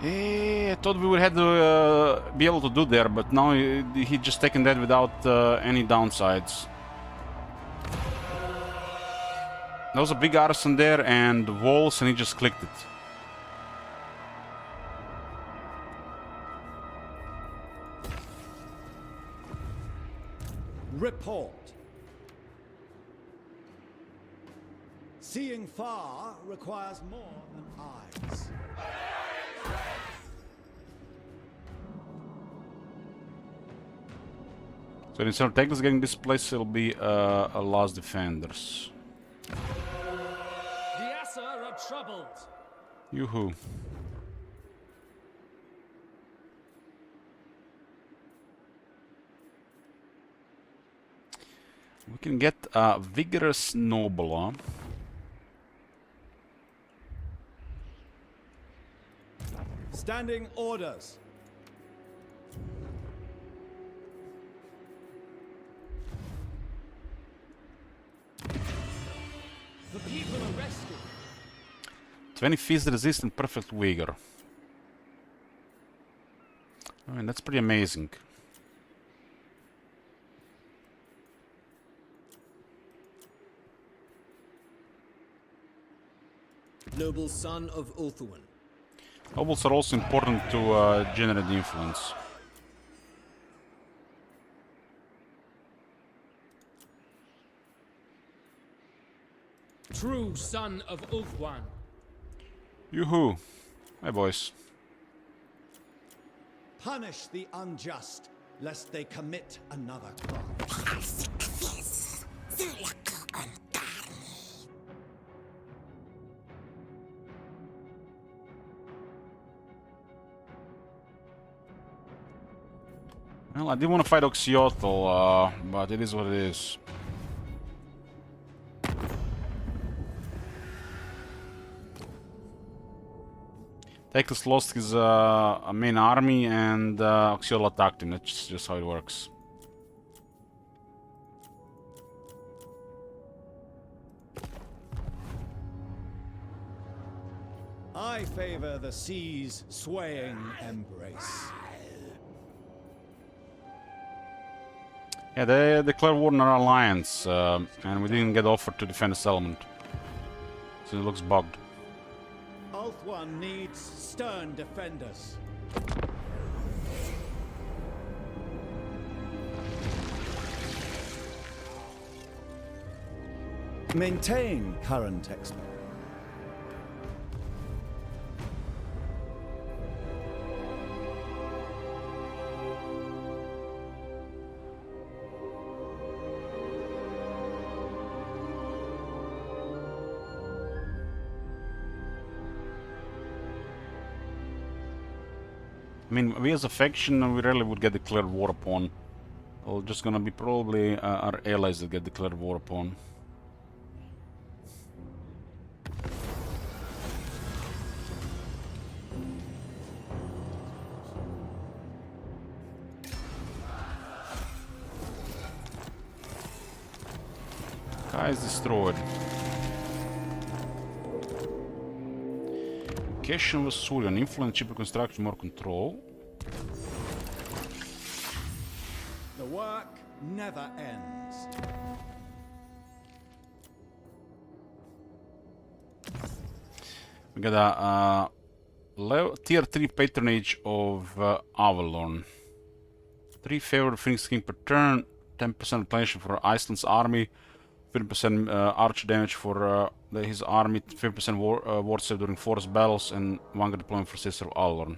I thought we would have to be able to do there, but now he just taken that without any downsides. There was a big artisan there and walls, and he just clicked it. Report. Seeing far requires more than eyes. So instead of Technos getting this place, it'll be a Last Defenders. The Assa are troubled. Yoo-hoo. We can get a Vigorous Noble, huh? Standing orders. The people are rested. 20 feast resist and perfect vigor. I mean, that's pretty amazing. Noble son of Ulthuan. Nobles are also important to generate influence. True son of Ulthuan. Yoo-hoo. Hi, boys. Punish the unjust, lest they commit another crime. Well, I did want to fight Oxiotl, but it is what it is. Teclis lost his main army and Oxiotl attacked him. That's just how it works. I favor the sea's swaying embrace. Yeah, they declared war on our alliance, and we didn't get offered to defend the settlement. So it looks bugged. Ulthuan needs stern defenders. Maintain current expert. I mean, we as a faction, we rarely would get declared war upon. Well, just gonna be probably our allies that get declared war upon. Kai is destroyed. Location was Surian. Influence, cheaper construction, more control. The work never ends. We got a tier 3 patronage of Avalon. 3 favored Phoenix King per turn, 10% replenishment for Iceland's army, 50% archer damage for his army, 50% ward save during forest battles, and 1 deployment for Sister of Avalon.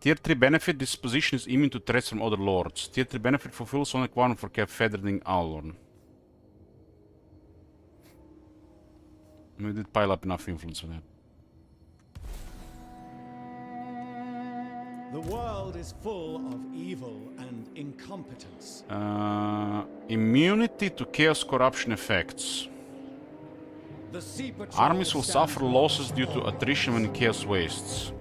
Tier 3 benefit, this position is immune to threats from other lords. Tier 3 benefit fulfills one requirement for Cap Feathering Avalon. We did pile up enough influence for that. The world is full of evil and incompetence. Immunity to chaos corruption effects. The Sea Patrol Armies will stands suffer losses due to attrition when chaos wastes.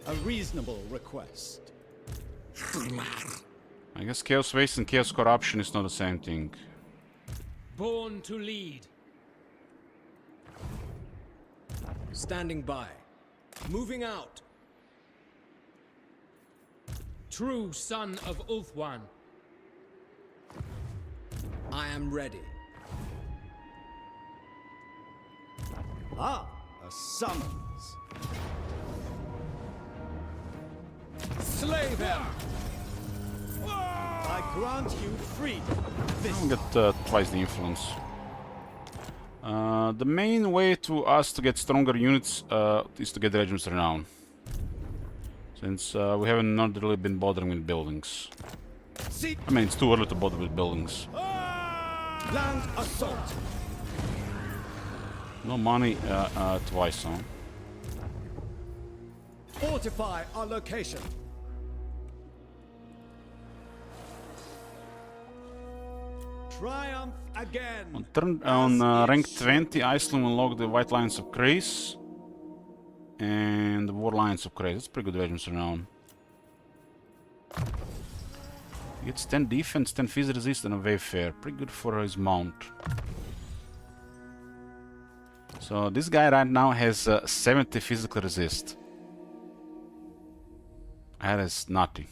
a reasonable request. I guess chaos waste and chaos corruption is not the same thing. Born to lead. Standing by. Moving out. True son of Ulthuan. I am ready. Ah, a summons. Slay them! I grant you freedom. I'll get twice the influence. The main way to us to get stronger units is to get Regiment's Renown. Since we haven't not really been bothering with buildings. I mean, it's too early to bother with buildings. Land assault. No money twice, huh? Fortify our location. Triumph again. On rank 20, Iceland will unlock the White Lions of Chrace and the War Lions of Chrace. That's pretty good Regiment's Renown. He gets 10 defense, 10 phys resist, and a Wayfarer. Pretty good for his mount. So this guy right now has 70 physical resist. That is nutty.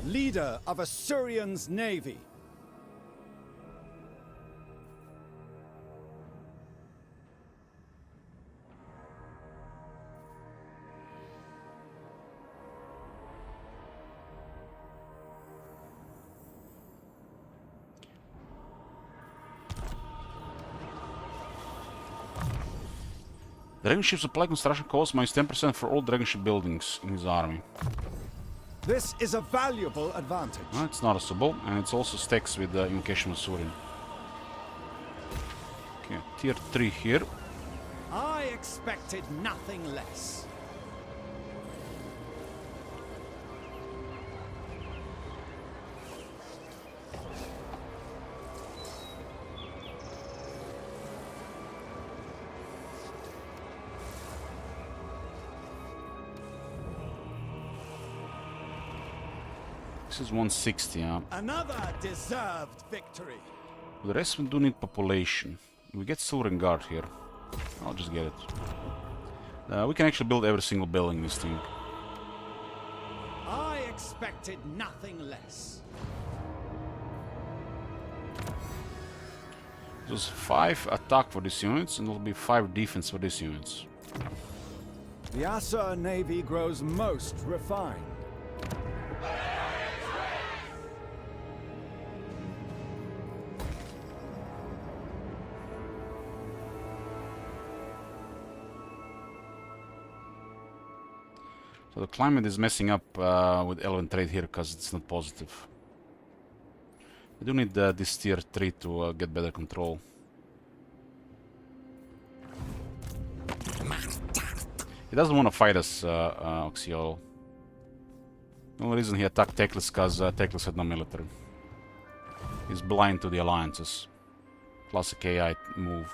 Leader of Assyrian's navy. Dragon ship supply construction cost minus 10% for all dragon ship buildings in his army. This is a valuable advantage. No, it's noticeable, and it's also stacks with the Invocation of Surin. Okay, tier 3 here. I expected nothing less. This is 160, yeah. Another deserved victory. The rest we do need population. We get Silver Guard here. I'll just get it. We can actually build every single building in this thing. I expected nothing less. There's 5 attack for these units, and there'll be 5 defense for these units. The Asur navy grows most refined. So the climate is messing up with Elven trade here because it's not positive. I do need this tier 3 to get better control. He doesn't want to fight us, Oxiolo. The only reason he attacked Teclis is because Teclis had no military. He's blind to the alliances. Classic AI move.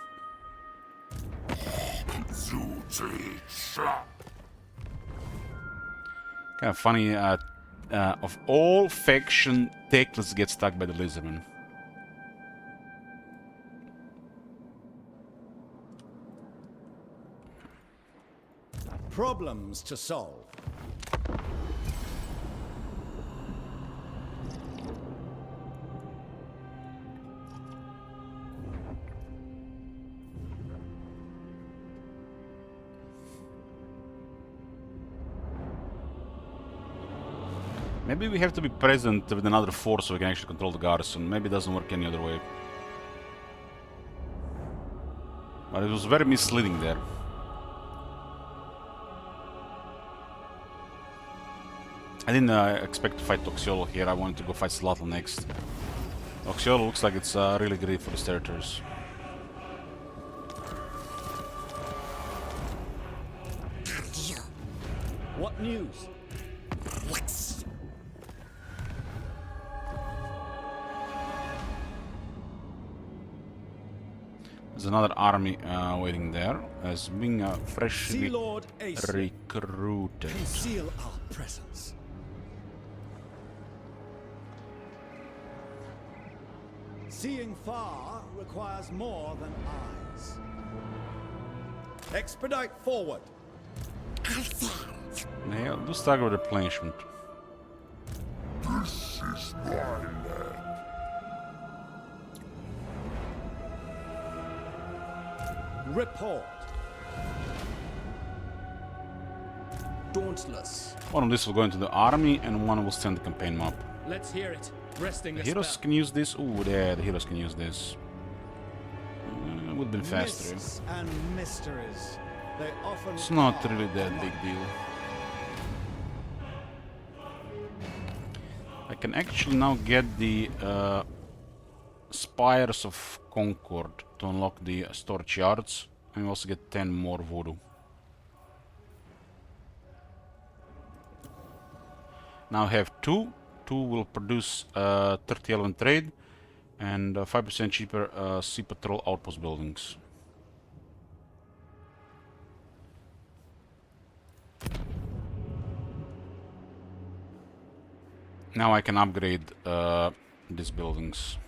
Kind of funny, of all faction, Teclis gets stuck by the Lizardman. Problems to solve. Maybe we have to be present with another force so we can actually control the garrison. Maybe it doesn't work any other way. But it was very misleading there. I didn't expect to fight Oxiolo here. I wanted to go fight Slattle next. Oxiolo looks like it's really great for his territories. What news? There's another army waiting there, as being freshly Sea Lord Ace, recruited. conceal our presence. Seeing far requires more than eyes. Expedite forward. Yeah, do start with replenishment. This is my land. Report. Dauntless. One of these will go into the army, and one will send the campaign map. Let's hear it. Resting The a heroes spell. can use this. Ooh, yeah, the heroes can use this. Would have been faster. Mists and mysteries. They often It's not are really that alike. big deal. I can actually now get the Spires of Concord to unlock the storage yards, and we also get 10 more voodoo. Now I have two. Two will produce 30 element trade and 5% cheaper Sea Patrol outpost buildings. Now I can upgrade these buildings,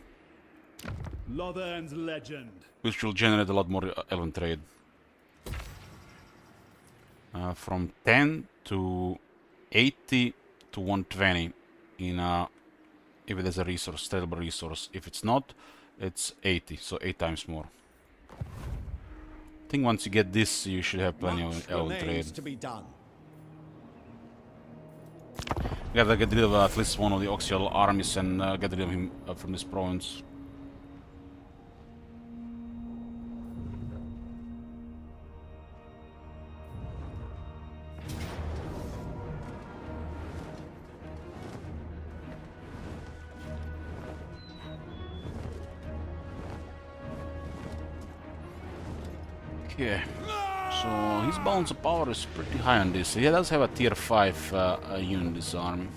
Lothern's legend. which will generate a lot more element trade. From 10 to 80 to 120 in if it is a resource, tradable resource. If it's not, it's 80, so 8 times more. I think once you get this, you should have plenty Much of element trade. remains to be done. We gotta get rid of at least one of the Oxial armies and get rid of him from this province. Okay, so his balance of power is pretty high on this. He does have a tier 5 unit in this army.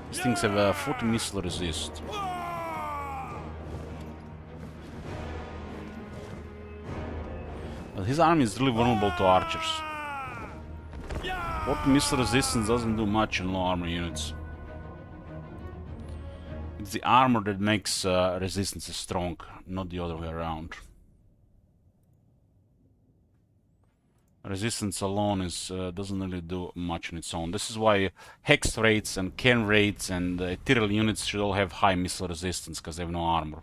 These things have a 40 missile resist. But his army is really vulnerable to archers. 40 missile resistance doesn't do much in low armor units. It's the armor that makes resistance strong, not the other way around. Resistance alone doesn't really do much on its own. This is why Hex rates and Cairn rates and Ethereal units should all have high missile resistance, because they have no armor.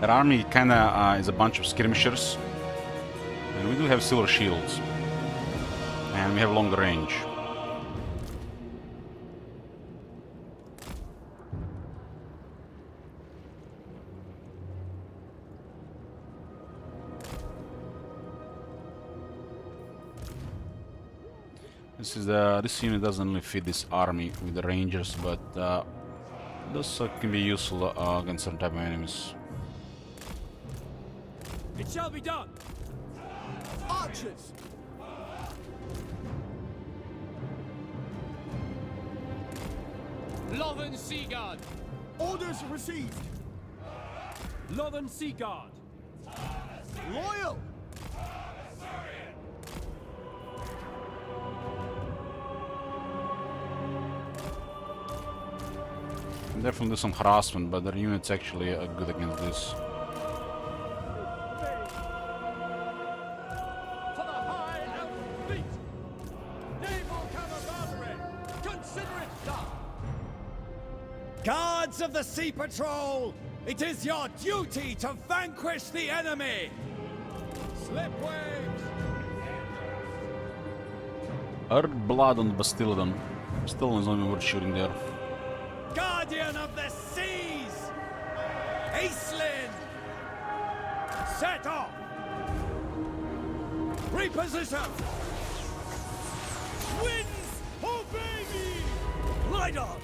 Their army kinda is a bunch of skirmishers. And we do have silver shields. And we have longer range. This unit doesn't really fit this army with the rangers, but this can be useful against certain type of enemies. It shall be done. Archers. Lothern Sea Guard. Orders received. Lothern Sea Guard. Loyal. Definitely do some harassment, but their unit's actually good against this. For the high elf fleet. Naval camaraderie. Consider it done. Guards of the Sea Patrol, it is your duty to vanquish the enemy. Slipwaves. Earth blood on Bastiladon. Still is only worth shooting there. Guardian of the Seas, Aislinn, set off. Reposition. Winds, obey me. Lydon,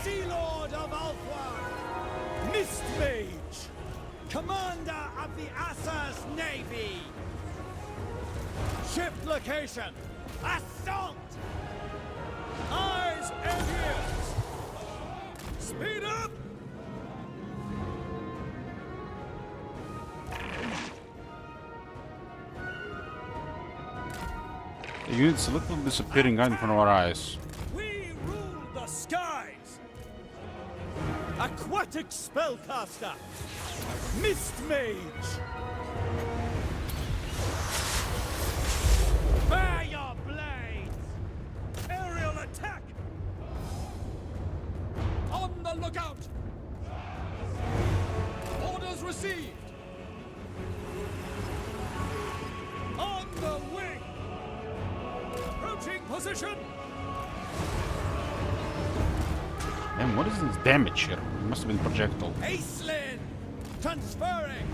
Sea Lord of Ulthuan, Mist Mage, Commander of the Assa's Navy. Shift location. Assault. Eyes and ears. Speed up! The unit's a little disappearing right in front of our eyes. We rule the skies! Aquatic spellcaster! Mist Mage! Bare your blades! Aerial attack! On the lookout. Orders received. On the wing! Approaching position. And what is this damage here? It must have been projectile. Aislinn! Transferring!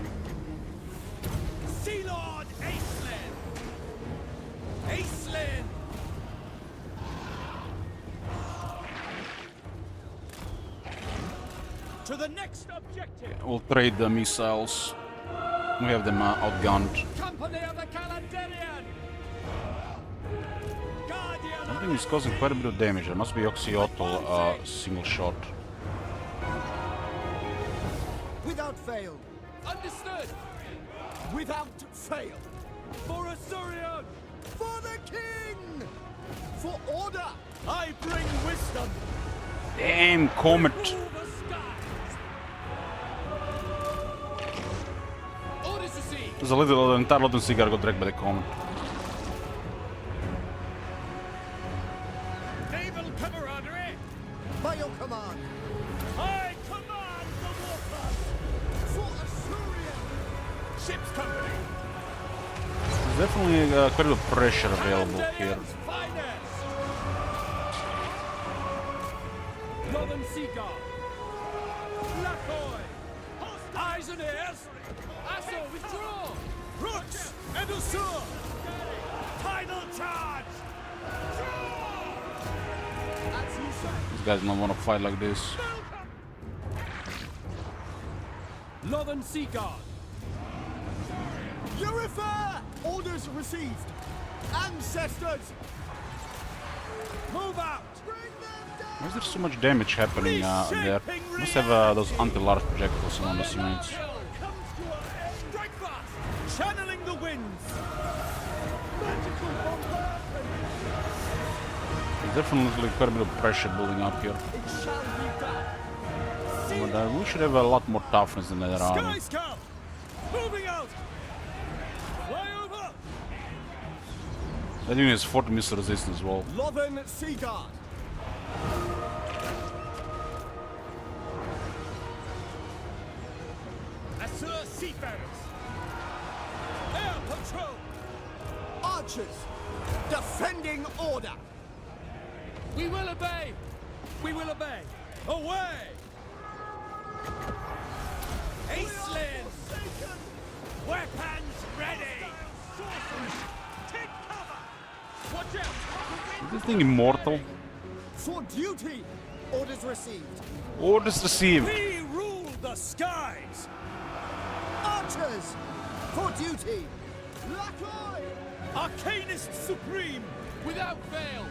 Sea Lord Aislinn! Aislinn! To the next objective! We'll trade the missiles. We have them outgunned. Company of the Calandarian. Guardian I think he's causing quite a bit of damage. There must be Oxyotl single shot. Without fail! Understood. Without fail! For Asurion. For the king! For order! I bring wisdom! Damn, Comet! Rule the skies. Orders received. There's a little entire Lothern Sea Guard got dragged by the Comet. Naval camaraderie! By your command! I command the warpath! For Asurion! Ship's company! There's definitely quite a bit of pressure available here. Calandarian's finest! Northern Sea Guard. Lacoy! Eyes and ears. Asso, withdraw. Rooks! And Usur! Final charge! As you say! These guys don't want to fight like this. Northern Sea Guard. Eurifar! Orders received! Ancestors! Move out! Why is there so much damage happening there? Must have those anti-large projectiles on those units. Comes to our air. Strike fast! Channeling the winds! Magical bombardment! There's definitely quite a bit of pressure building up here. It shall be done! But we should have a lot more toughness than that army. Sky Scout! Moving out! Fly over! That unit has 40 missile resistance as well. Lothern Sea Guard! Asur! seafarers. Air patrol. Archers, defending order. We will obey! We will obey. Away. Acelin. Weapons ready. Take cover. Watch out! Is this thing immortal? For duty. Orders received. Orders received. We rule the skies. Archers, for duty. Lacoy. Arcanist supreme. Without fail!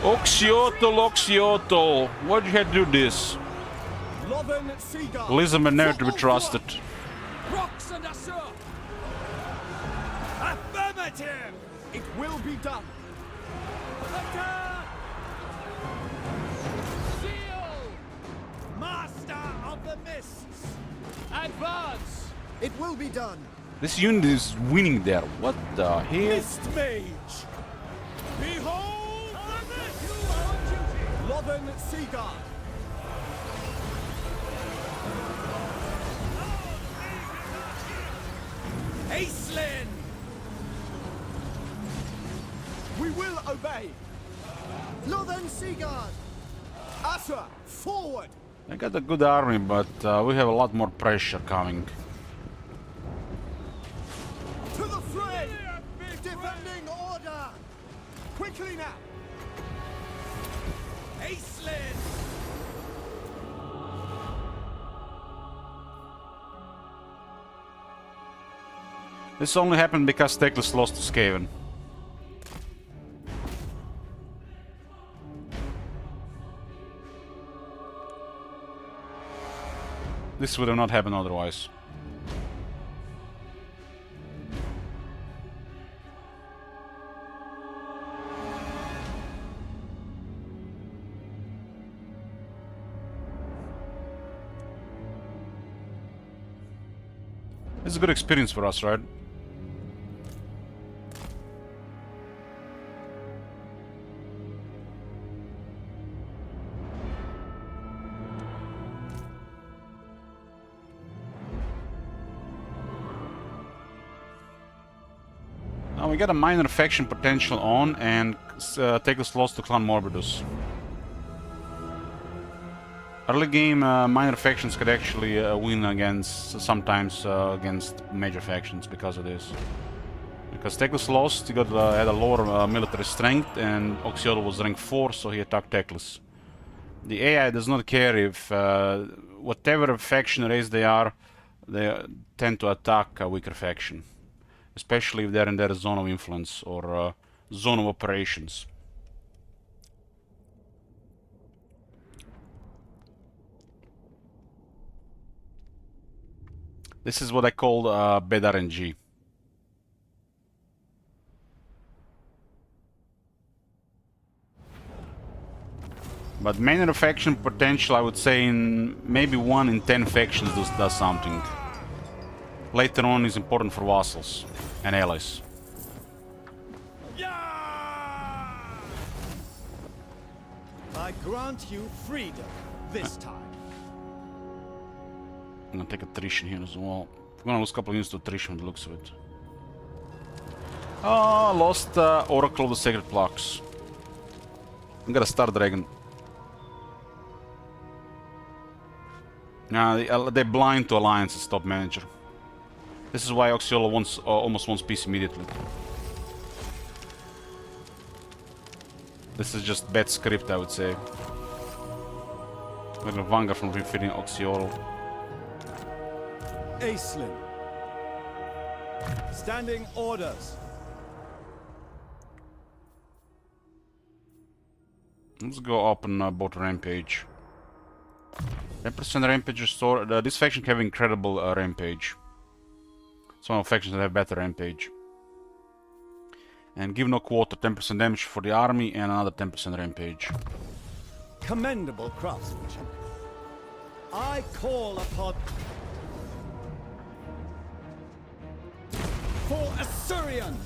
Oxiotl, Oxiotl. Why'd you have to do this? Lothern Seagull. Lizard are never to be trusted. Rocks and Assur! Affirmative. It will be done. Attack. Seal! Master of the mists. Advance! It will be done. This unit is winning there. What the hell? Mist mage. Behold the mist. To our duty. Lothern Seagull. Acelin. We will obey. Lothern Seagull. Assur, forward. I got a good army, but we have a lot more pressure coming. To the fray. Defending order. Quickly now. Acelin. This only happened because Teclis lost to Skaven. This would have not happened otherwise. This is a good experience for us, right? Now we got a minor faction potential on and take us lost to Clan Morbidus. Early game, minor factions could actually win against, sometimes against major factions because of this. Because Teclis lost, he got had a lower military strength, and Oxiotl was rank 4, so he attacked Teclis. The AI does not care if whatever faction race they are, they tend to attack a weaker faction. Especially if they're in their zone of influence or zone of operations. This is what I call bad RNG. But minor faction potential, I would say, in maybe 1 in 10 factions does something. Later on is important for vassals and allies. I grant you freedom this time. I'm gonna take attrition here as well. I'm gonna lose a couple units to attrition with the looks of it. Oh, lost Oracle of the Sacred Flux. I'm gonna Star Dragon. Nah, they're blind to alliances, top manager. This is why Oxiotl wants, almost wants peace immediately. This is just bad script, I would say. We're gonna Vanguard from defeating Oxiotl. Acelin. Standing orders. Let's go up on boat Rampage. 10% Rampage restore. This faction have incredible Rampage. Some factions that have better Rampage. And give no quarter, 10% damage for the army and another 10% Rampage. Commendable craftsmanship. I call upon... For Assyrian!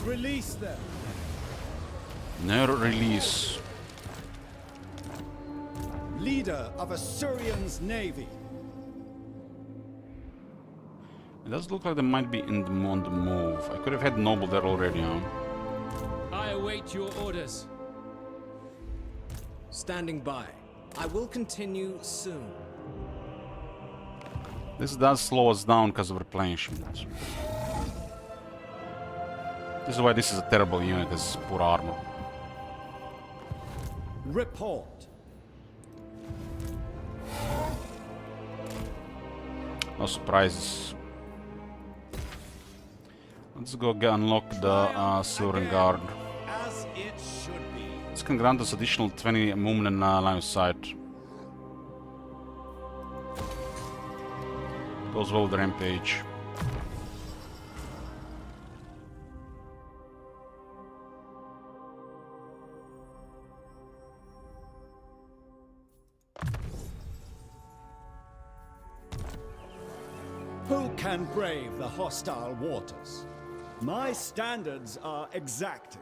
Release them. Never release. leader of Assyrian's navy. It does look like they might be on the move. I could have had Noble there already, huh? I await your orders. Standing by. I will continue soon. This does slow us down because of replenishment. This is why this is a terrible unit, this poor armor. Report. No surprises. Let's go unlock the Silver Guard. As it should be. This can grant us additional 20 movement and line of sight. Goes well with the Rampage. Who can brave the hostile waters? My standards are exacting.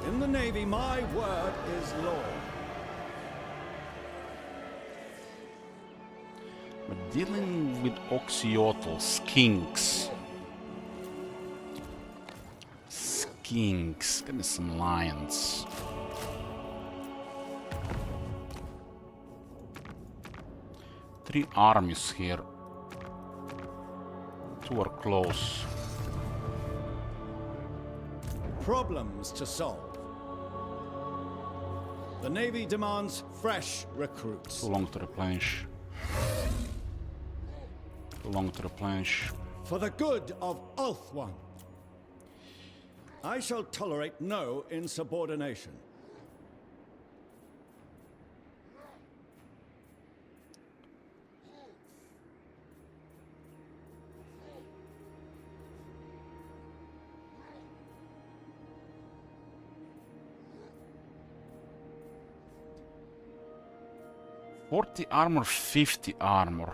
In the Navy, my word is law. But dealing with Oxyotl, skinks. Skinks, give me some lions. Three armies here. Two are close. Problems to solve. The Navy demands fresh recruits. Too long to replenish. Too long to replenish. For the good of Ulthuan, I shall tolerate no insubordination. $40 armor, 50 armor.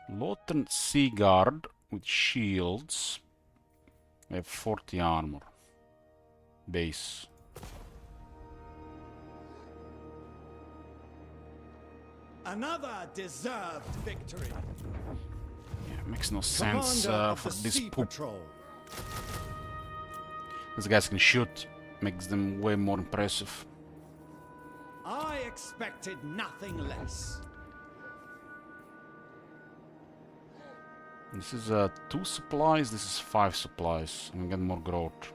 Lothern Sea Guard with shields. They have 40 armor. Base. Another deserved victory. Yeah, makes no sense for this poop. Patrol. These guys can shoot. Makes them way more impressive. I expected nothing less. This is 2 supplies, this is 5 supplies. And we get more growth.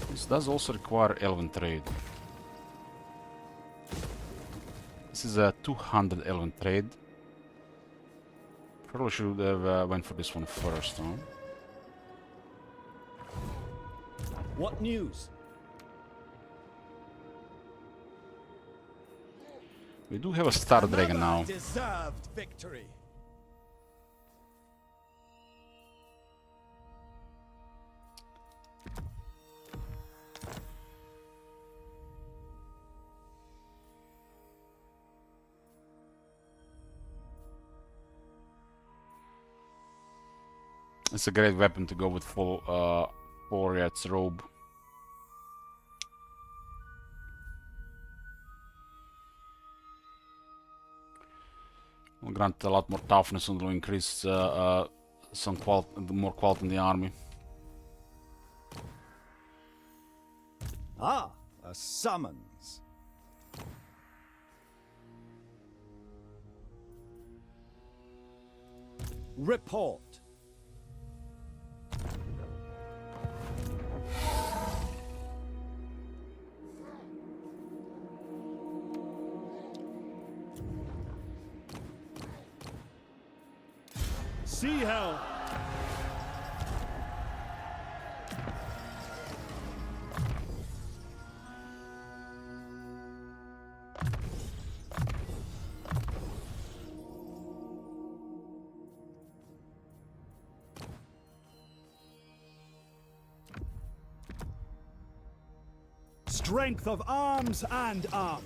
This does also require elven trade. This is a 200 elven trade. Probably should have went for this one first, huh? What news? We do have a Star Dragon now. Deserved victory. It's a great weapon to go with full Boreat's robe. Will grant a lot more toughness and will increase some more quality in the army. Ah, a summons. Report. Sea hell. Strength of arms and armor.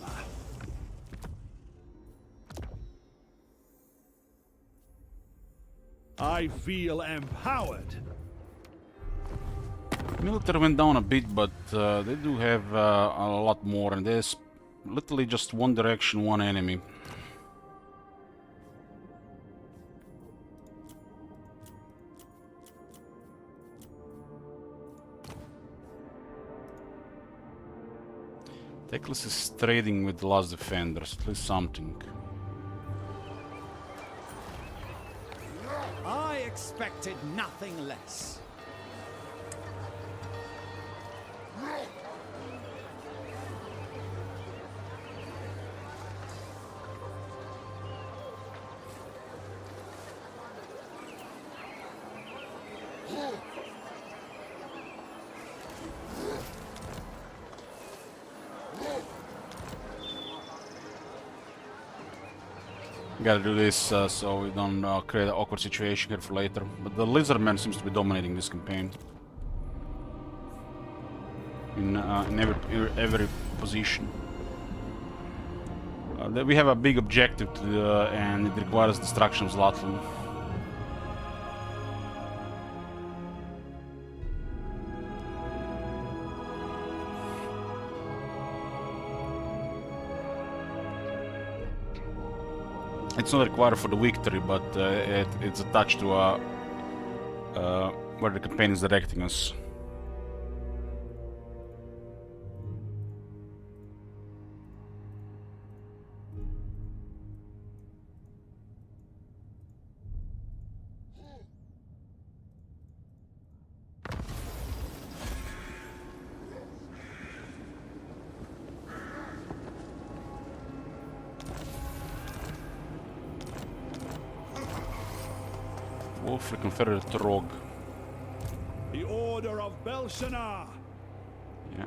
I feel empowered. Military went down a bit, but they do have a lot more, and there's literally just one direction, one enemy. Teclis is trading with the last defenders, at least something. I expected nothing less. Gotta do this so we don't create an awkward situation here for later. But the Lizardman seems to be dominating this campaign. In every position. We have a big objective to do, and it requires destruction of Zlatlan. It's not required for the victory, but it's attached to where the campaign is directing us. Wolf, the Confederate Rogue. The Order of Belshazzar. Yeah,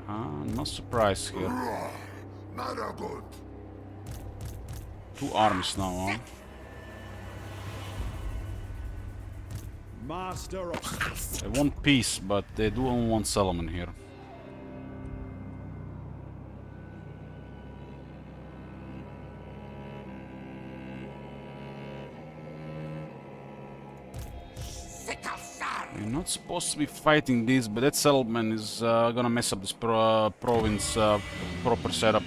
no surprise here. Not good. 2 armies now, huh? Master of... They want peace, but they do own 1 settlement here. We're not supposed to be fighting this, but that settlement is gonna mess up this province proper setup.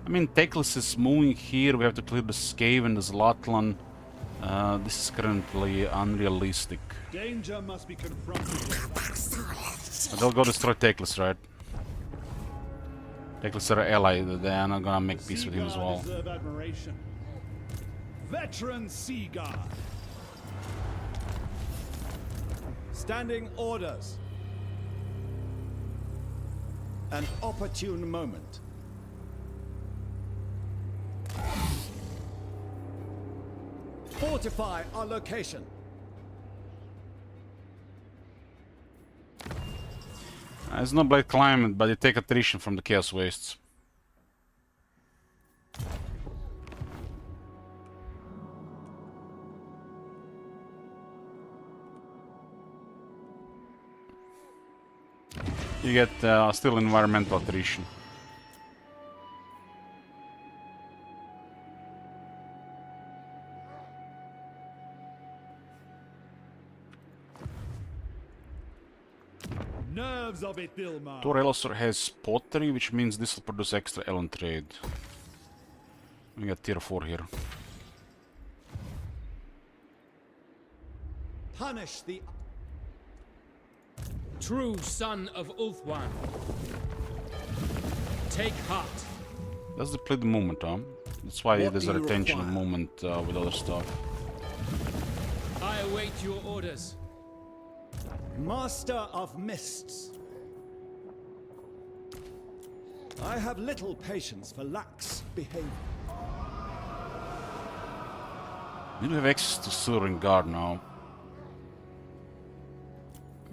I mean, Teclis is moving here. We have to clear the Skaven, the Zlatlan. This is currently unrealistic. Danger must be confronted. They'll go destroy Teclis, right? Teclis is our ally. They are not gonna make peace with him as well. Deserve admiration. Veteran Sea Guard. Standing orders. An opportune moment. Fortify our location. It's not Blade Climate, but they take attrition from the Chaos Wastes. You get still environmental attrition. Nerves of it, Dilmar. Tor Elosor has pottery, which means this will produce extra Ellen trade. We got tier 4 here. Punish the True son of Ulthuan. Take heart. Let's deplete the movement, huh? That's why What there's do a you retention of require? movement with other stuff. I await your orders. Master of Mists. I have little patience for lax behavior. We do have access to Silvering Guard now.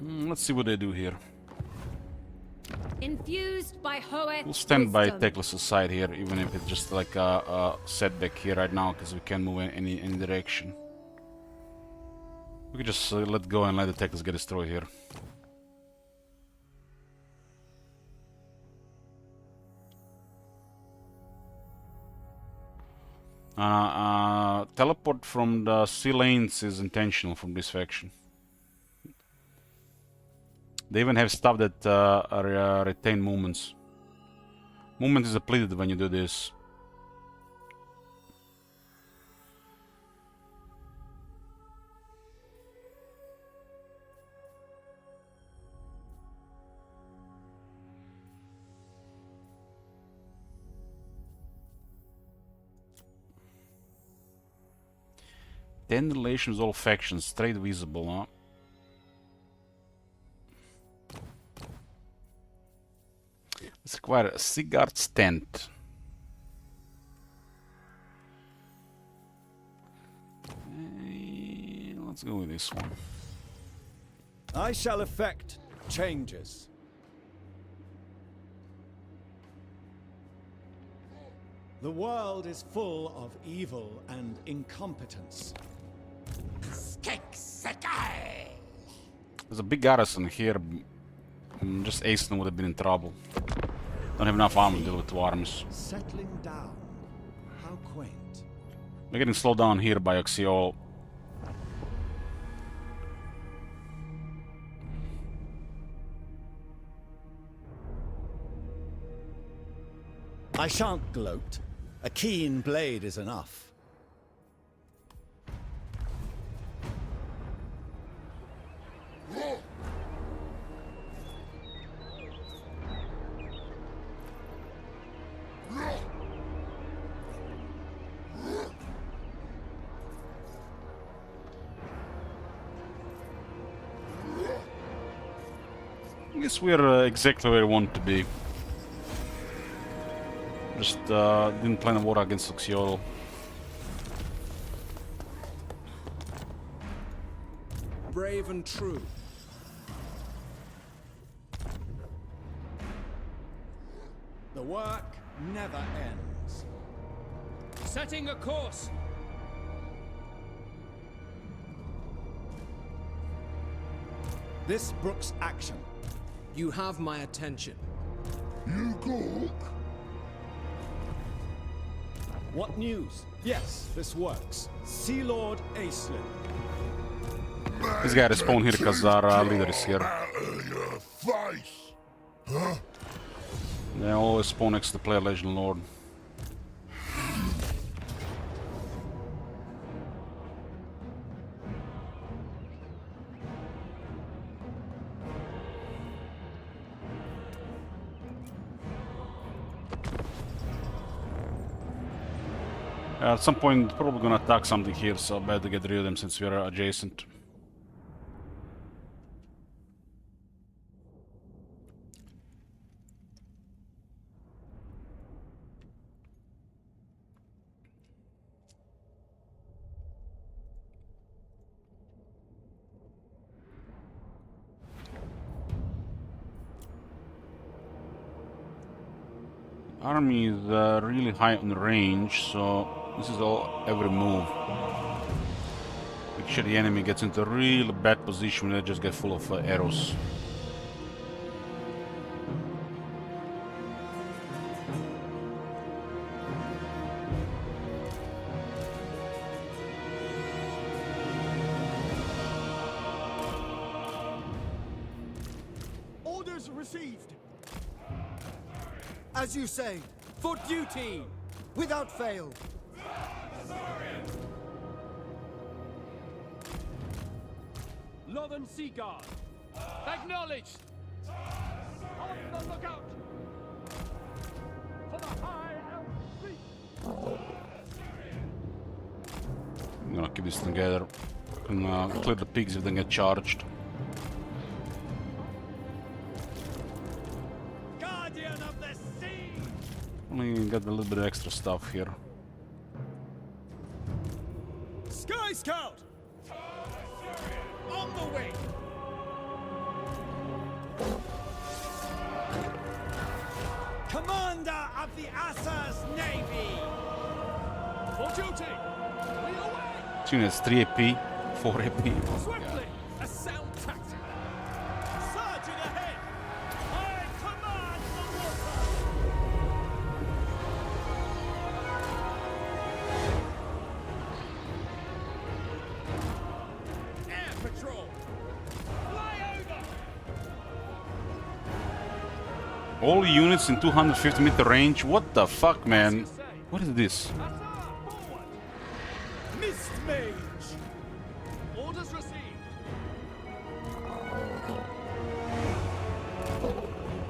Let's see what they do here. Infused by Hoeth We'll stand by wisdom. Teclis' side here, even if it's just like a setback here right now, because we can't move in any direction. We could just let go and let the Teclis get destroyed here. Teleport from the sea lanes is intentional from this faction. They even have stuff that retain movements. Movement is depleted when you do this. Then relations with all factions, trade visible, huh? Let's acquire a Sigurd's tent. Let's go with this one. I shall effect changes. The world is full of evil and incompetence. There's a big garrison here. Just Aeson would have been in trouble. Don't have enough armor to deal with 2 armies. Settling down. How quaint. We're getting slowed down here by Oxiol. I shan't gloat. A keen blade is enough. I guess we're exactly where we want to be. Just didn't plan a war against Oxiol. Brave and true. The work never ends. Setting a course. This brooks action. You have my attention. You go. What news? Yes, this works. Sea Lord Aeslin. This guy respawned here because our leader is here. They always spawn next to player Legend Lord. At some point, probably gonna attack something here, so better get rid of them since we are adjacent. Army is really high on range, so this is all every move. Make sure the enemy gets into a really bad position when they just get full of arrows. Orders received. As you say, for duty, without fail. Northern Sea Guard. Acknowledged. On the lookout. For the High Elf Fleet. I'm gonna keep this together and clear the pigs if they get charged. Guardian of the Sea! Only got a little bit of extra stuff here. Sky Scout! On the way! Commander of the Assa's Navy! For duty. We away. This unit has 3 AP, 4 AP. Swiftly. A sound tactic. Sergeant ahead! I command the water! All units in 250-meter range. What the fuck, man? What is this? Mist Mage! Orders received. A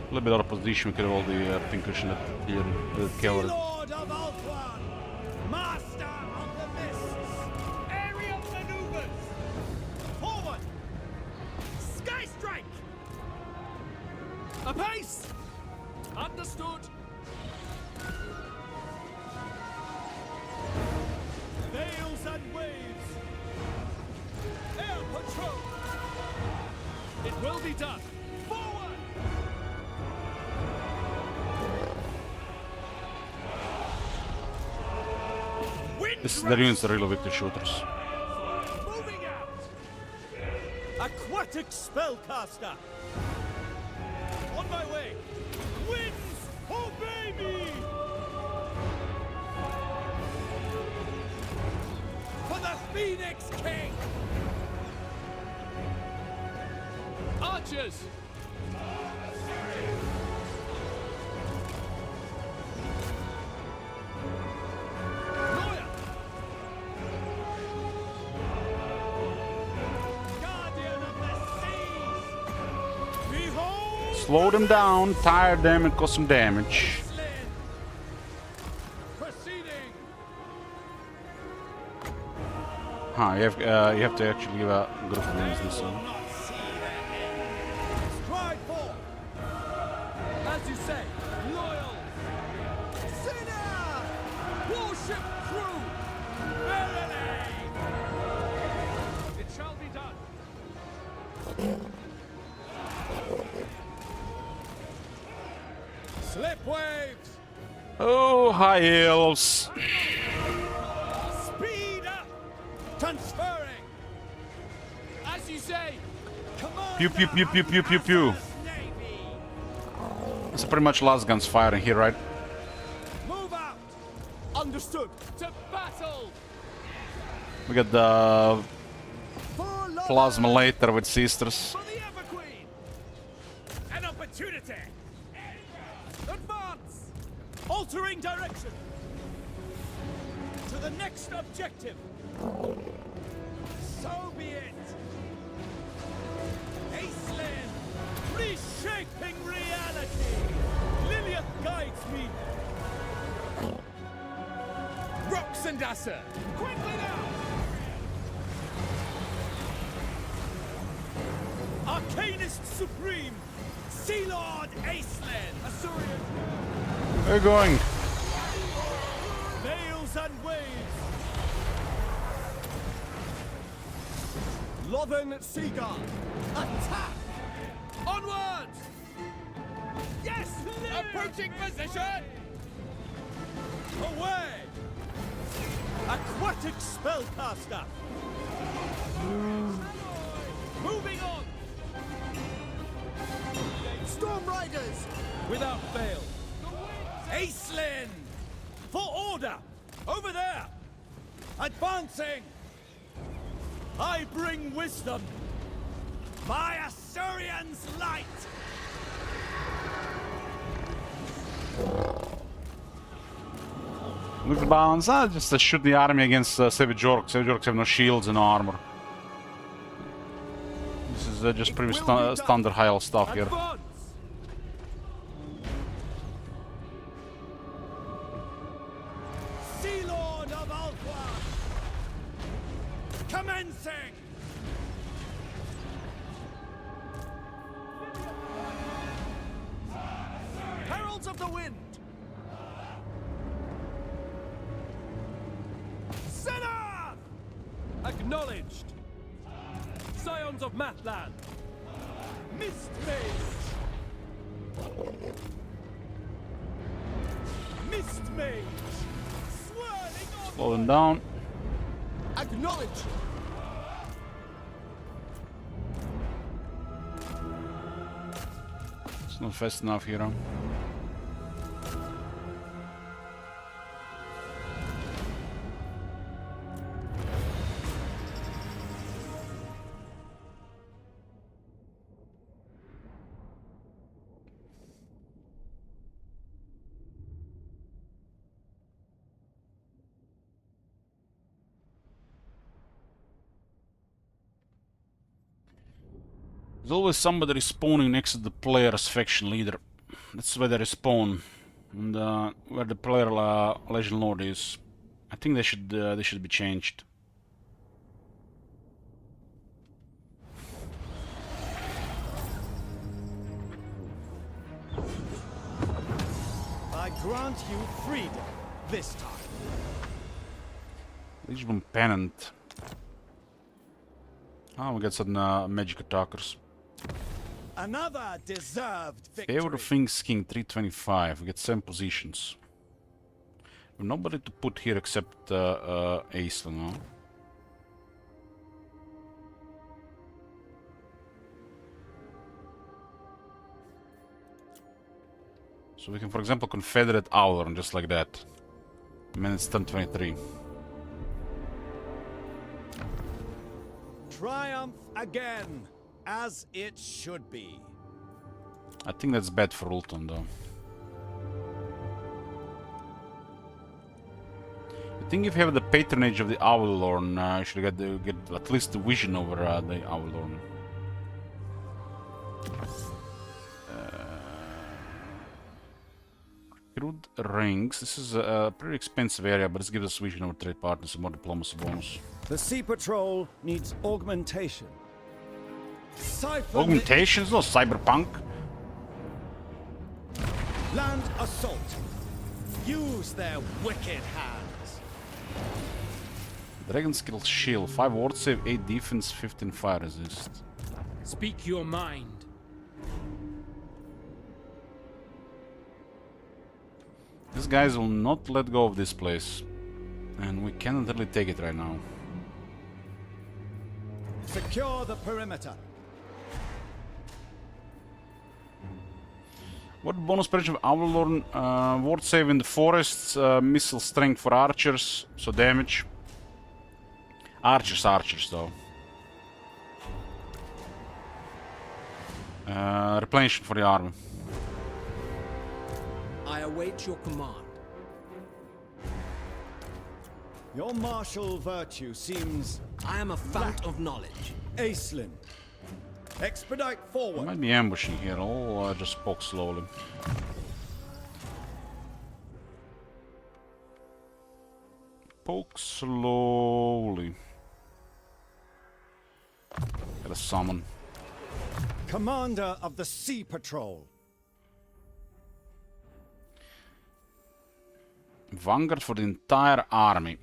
little bit out of position. We could have all the pincushion that here, the cavalry. Lord of Ulthuan! Master of the Mists! Aerial maneuvers. Forward! Sky Strike! Apace! Understood. Veils and waves! Air patrol. It will be done. Forward! Wind The units are really victory shooters. moving out! Aquatic Spellcaster! On my way! Winds, obey me! For the Phoenix King. Archers. Lawyer! Guardian of the seas! Behold! Slow them down, tire them, and cause some damage. Iceland! Proceeding. Huh, you have to actually give a group of names this one. Not see their end! Stride forth! As you say, loyal. Sinner! Warship crew. Verily! It shall be done. Slip waves! Oh, high elves. Speed up! Transferring! As you say. Commander Pew, pew, pew, pew, pew, pew, pew. of Navy! It's pretty much last guns firing here, right? Move out! Understood! To battle. We got the For Lord plasma later with sisters. For the Ever Queen! An opportunity! Advance! Altering direction! To the next objective! So be it! Aisling! Reshaping reality! Lilith guides me! Roxandasser. Quickly now! Arcanist Supreme! Sea Lord Aisling! Assyrian! We're going. Veils and waves! Lothern Seagull! Attack! Onwards. Yes! Approaching position. Away! Aquatic Spellcaster! Moving on! Storm Riders! Without fail! Aisling! For order! Over there! Advancing! I bring wisdom! My Assyrian's light! Look the balance. Just shoot the army against Savage Orcs. Savage Orcs have no shields and armor. This is just pretty standard high elf stuff here. Advance! Sea Lord of Ulthuan! Commencing! Heralds of the Wind! Sennath! Acknowledged. Scions of Mathland. Mist Mage! Mist Mage! Swirling on! Slow them down. Acknowledge! It's not fast enough here. Huh? There's always somebody respawning next to the player's faction leader. That's where they respawn. And where the player Legend Lord is. I think they should be changed. I grant you freedom this time. Legion Pennant. Oh, we got some magic attackers. Another deserved victory. Favor of Things King 325. We get 7 positions. We have nobody to put here except Aisling, no? So we can, for example, Confederate Owler, just like that. Minutes 10:23. Triumph again, as it should be. I think that's bad for Ulton, though. I think if you have the patronage of the Owlorn, you should get at least the vision over the Owlorn. Crude Rings. This is a pretty expensive area, but this gives us vision over trade partners and more diplomacy bonus. The Sea Patrol needs augmentation. Augmentation is not cyberpunk. Land assault. Use their wicked hands. Dragon Skill Shield. 5 ward save, 8 defense, 15 fire resist. Speak your mind. These guys will not let go of this place. And we cannot really take it right now. Secure the perimeter. What bonus percentage of Owlorn? Ward save in the forests, missile strength for archers, so damage. Archers though. Replenishment for the army. I await your command. Your martial virtue seems... I am a fount of knowledge. Aisling. Expedite forward. We might be ambushing here, I'll just poke slowly. Poke slowly. Gotta summon. Commander of the Sea Patrol. Vanguard for the entire army.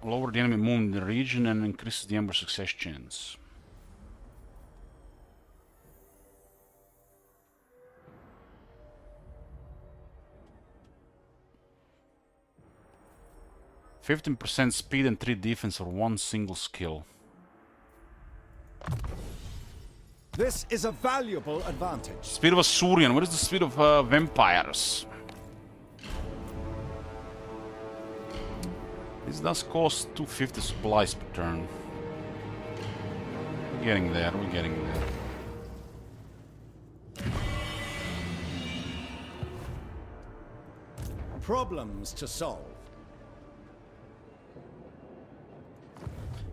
Lower the enemy movement in the region and increases the ambush success chance. %15% speed and 3 defense for 1 single skill. This is a valuable advantage. Speed of Asuryan. What is the speed of vampires? This does cost 250 supplies per turn. We're getting there, we're getting there. Problems to solve.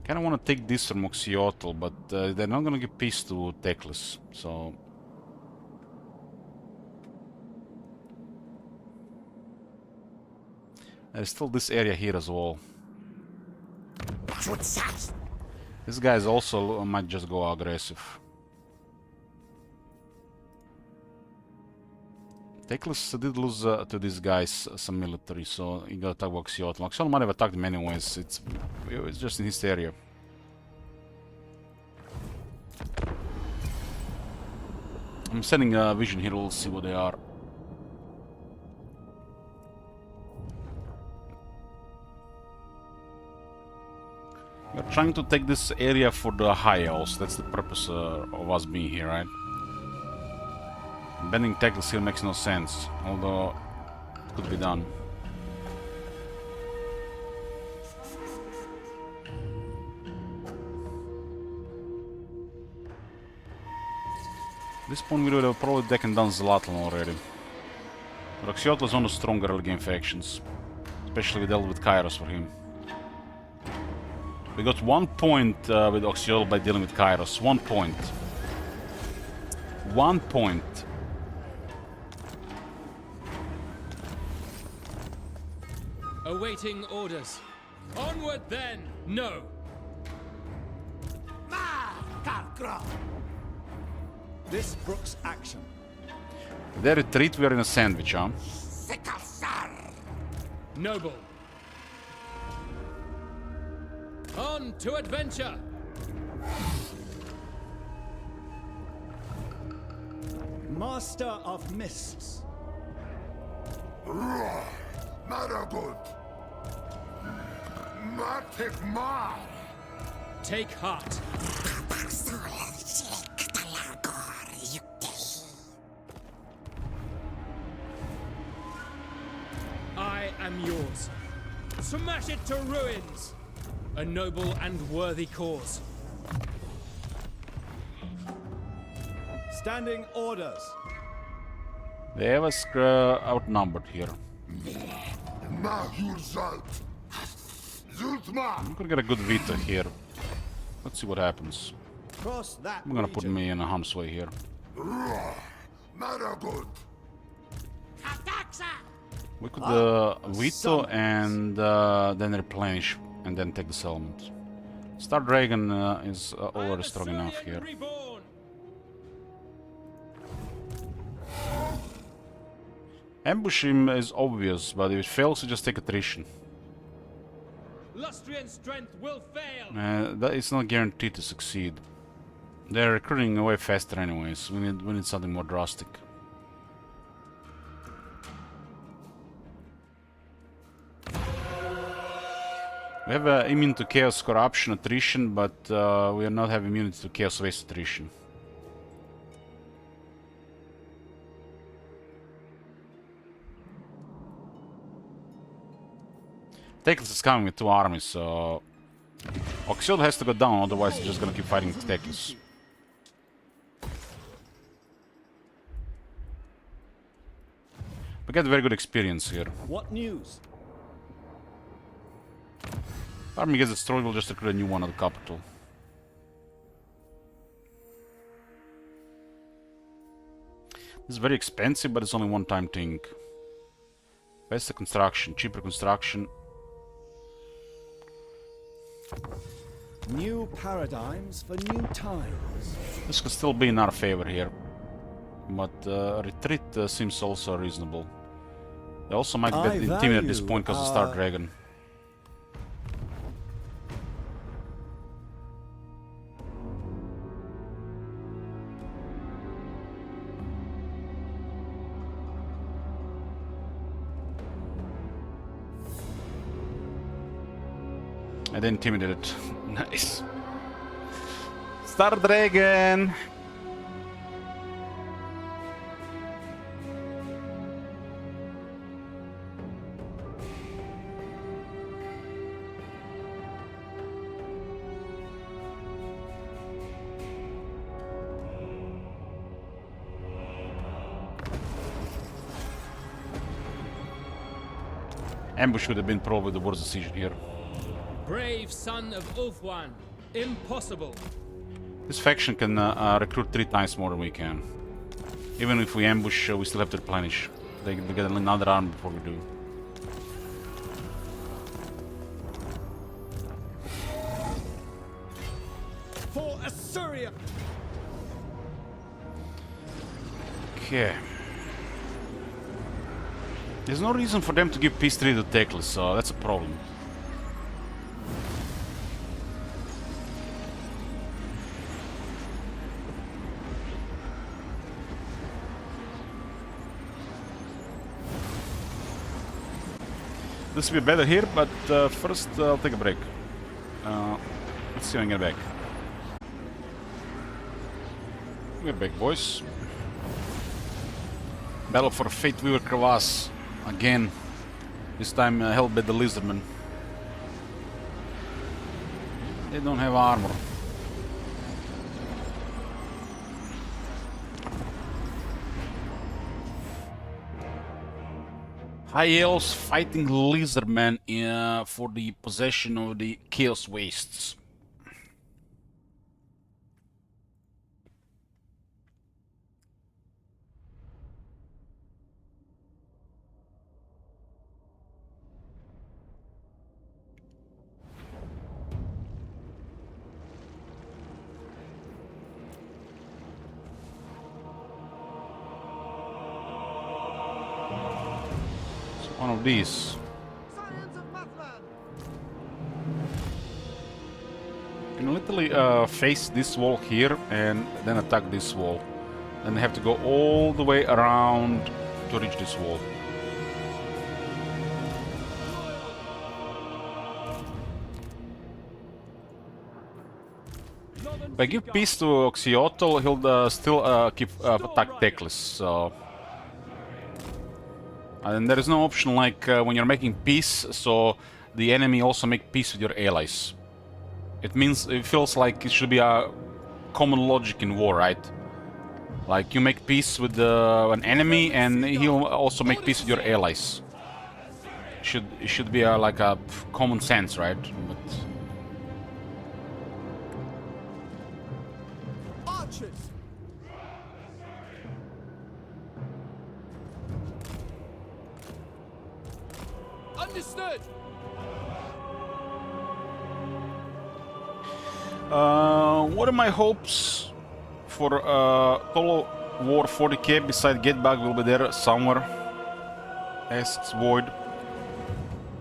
Kinda wanna take this from Oxyotl, but they're not gonna give peace to Teclis, so... There's still this area here as well. This guy also might just go aggressive. Teclis did lose to these guys some military, so he got attacked by Oxyotl. Oxyotl might have attacked him anyways, it's just in his area. I'm sending a vision here, we'll see what they are. We're trying to take this area for the High Elves, that's the purpose of us being here, right? Bending Teclis here makes no sense, although it could be done. At this point we would have probably deck and done Zlatan already. But Oxyotl is one of the stronger early game factions. Especially we dealt with Kairos for him. We got 1 point with Oxyotl by dealing with Kairos. 1 point. 1 point. Awaiting orders. Onward then! No! This brooks action. They retreat, we are in a sandwich, huh? Noble. On to adventure! Master of Mists. Maragut! Matic Mar! Take heart. I am yours. Smash it to ruins! A noble and worthy cause. Standing orders. They have us outnumbered here. Mahur Zultma! I'm gonna get a good Vita here. Let's see what happens. Cross that I'm gonna put region. me in a harm's way here. Maragut! We could Vito and then replenish and then take the settlement. Star Dragon is already strong enough here. Reborn. Ambush him is obvious, but if it fails, we just take attrition. Lustrian strength will fail. That is not guaranteed to succeed. They're recruiting way faster anyways. We need something more drastic. We have immune to chaos, corruption, attrition, but we are not have immunity to chaos waste attrition. Teclis is coming with 2 armies, so Oxiod has to go down, otherwise he's just gonna keep fighting Teclis. We get very good experience here. What news? Army gets destroyed, we'll just recruit a new one at the capital. This is very expensive, but it's only one-time thing. Better construction, cheaper construction. New paradigms for new times. This could still be in our favor here. But retreat seems also reasonable. They also might get intimidated at this point because of Star Dragon. I didn't intimidate it. Nice. Star Dragon! Ambush would have been probably the worst decision here. Brave son of Ulthuan. Impossible. This faction can recruit 3 times more than we can. Even if we ambush, we still have to replenish. They get another army before we do. For Assyria! Okay. There's no reason for them to give peace treaty to Teclis, so that's a problem. This will be better here, but first I'll take a break. Let's see when I get back. We're back, boys. Battle for Fate Weaver Crevasse. Again. This time held by the Lizardmen. They don't have armor. High Elves fighting Lizardmen for the possession of the Chaos Wastes. One of these. You can literally face this wall here and then attack this wall. Then they have to go all the way around to reach this wall. If I give peace to Oxyotl, he'll still keep attack Teclis. So, and there is no option like when you're making peace, so the enemy also make peace with your allies. It means it feels like it should be a common logic in war, right? Like you make peace with an enemy, and he'll also make peace with your allies. It should be like a common sense, right? But Archers! Understood! What are my hopes for Total War 40k beside Get Back will be there somewhere? Asks Void.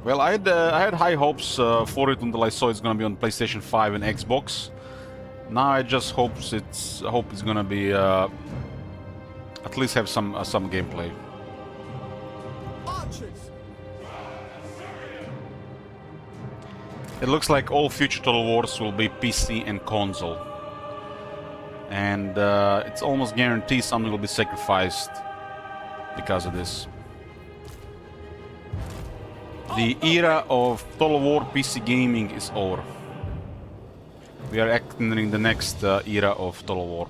Well, I had high hopes for it until I saw it's gonna be on PlayStation 5 and Xbox. Now I just hope it's gonna be at least have some gameplay. Archers! It looks like all future Total Wars will be PC and console. And it's almost guaranteed something will be sacrificed because of this. The era of Total War PC gaming is over. We are entering the next era of Total War.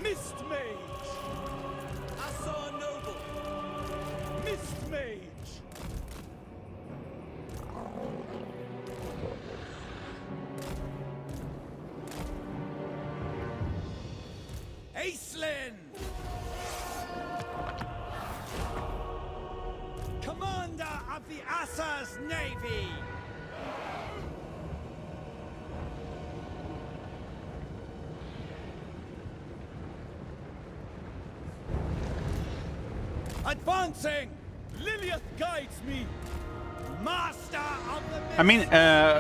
Mist Mage! Assar Noble! Mist Mage! Aislinn! Commander of the Assar's Navy! Advancing! Lilith guides me! Master of the... I mean,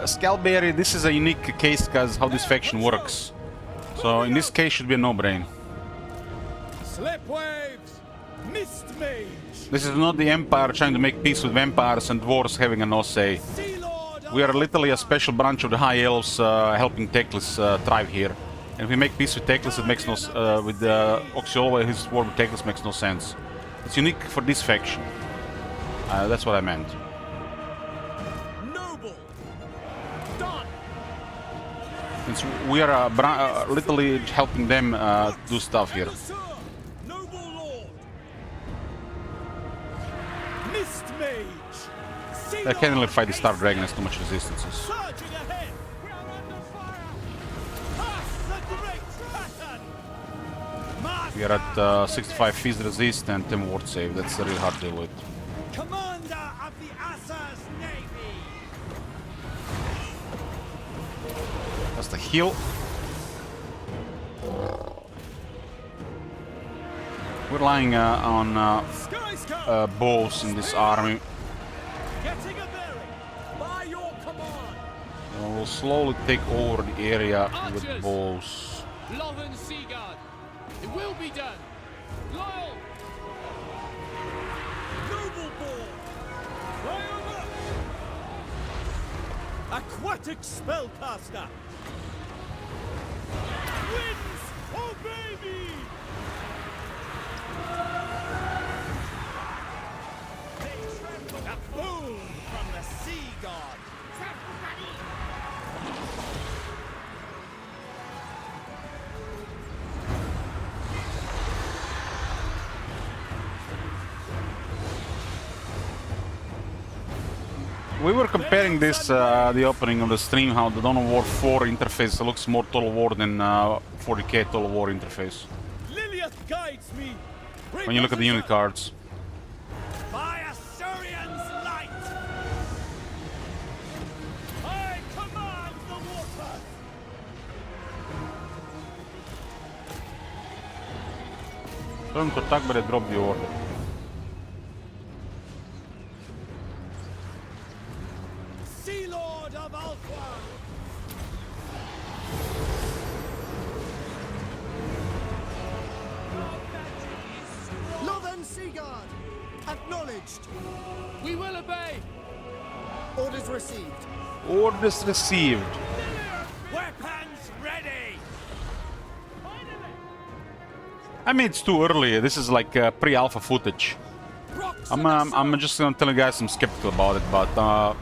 Scalberry, this is a unique case because how this faction works. So in this case should be a no-brain. Slip waves! Mist Mage! This is not the Empire trying to make peace with vampires and dwarves having a no say. Sea Lord of... We are literally a special branch of the High Elves helping Teclis thrive here. And if we make peace with Teclis, it makes no with Oxyolva, his war with Teclis makes no sense. It's unique for this faction. That's what I meant. Noble! Done! Since we are literally helping them do stuff here. Sir! Noble Lord! Mist Mage! Sea I can't really Lord fight the Star Aislinn! Dragon, has too much resistances. Surging ahead! We are under fire! Pass the great pattern! We are at 65 Fizz resist and 10 ward save. That's a really hard deal with. Commander of the Assar's Navy! That's the heal. We're relying on Sky Scout! bows in this army. Getting a bearing! By your command! We'll slowly take over the area with Archers! bows. Lothern Seaguard! It will be done! Loyal! Noble Ball! Fly over! Aquatic Spellcaster! Winds! Obey me! They tremble! A boon from the Sea God! We were comparing this, the opening of the stream, how the Dawn of War 4 interface looks more Total War than 40k Total War interface. Lilith guides me! When you look at the unit cards. By Assyrian's light! I command the waters! Turn to attack, but I drop the order. Summon Seaguard! Acknowledged! We will obey! Orders received. Orders received. Weapons ready! I mean, it's too early. This is like pre-alpha footage. I'm just gonna tell you guys I'm skeptical about it, but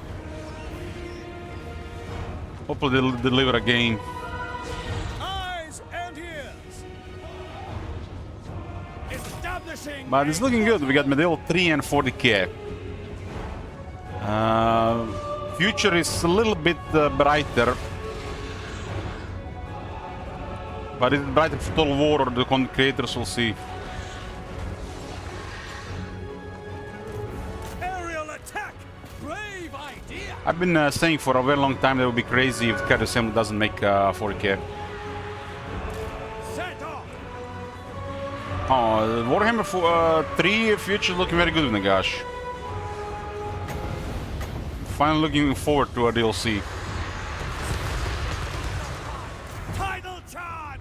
hopefully they'll deliver a game. Eyes and ears! Establishing... But it's looking good. We got Medieval 3 and 40k. Future is a little bit brighter. But is it brighter for Total War or the content creators? We'll see. Aerial attack! Brave idea! I've been saying for a very long time that it would be crazy if Character Assembly doesn't make 40k. Set off! Oh, Warhammer 3 Future is looking very good with Nagash. Finally looking forward to a DLC. Tidal charge!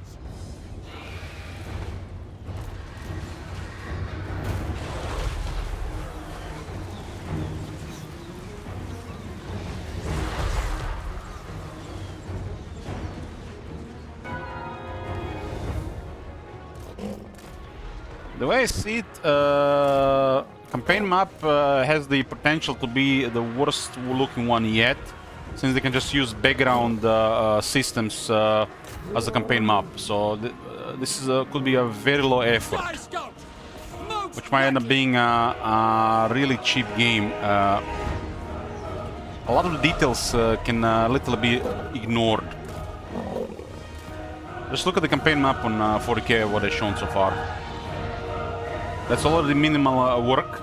The way I see it, campaign map has the potential to be the worst looking one yet, since they can just use background systems as a campaign map. So this is could be a very low effort, which might end up being a really cheap game. A lot of the details can literally be ignored. Just look at the campaign map on 40k, what they've shown so far. That's already minimal work.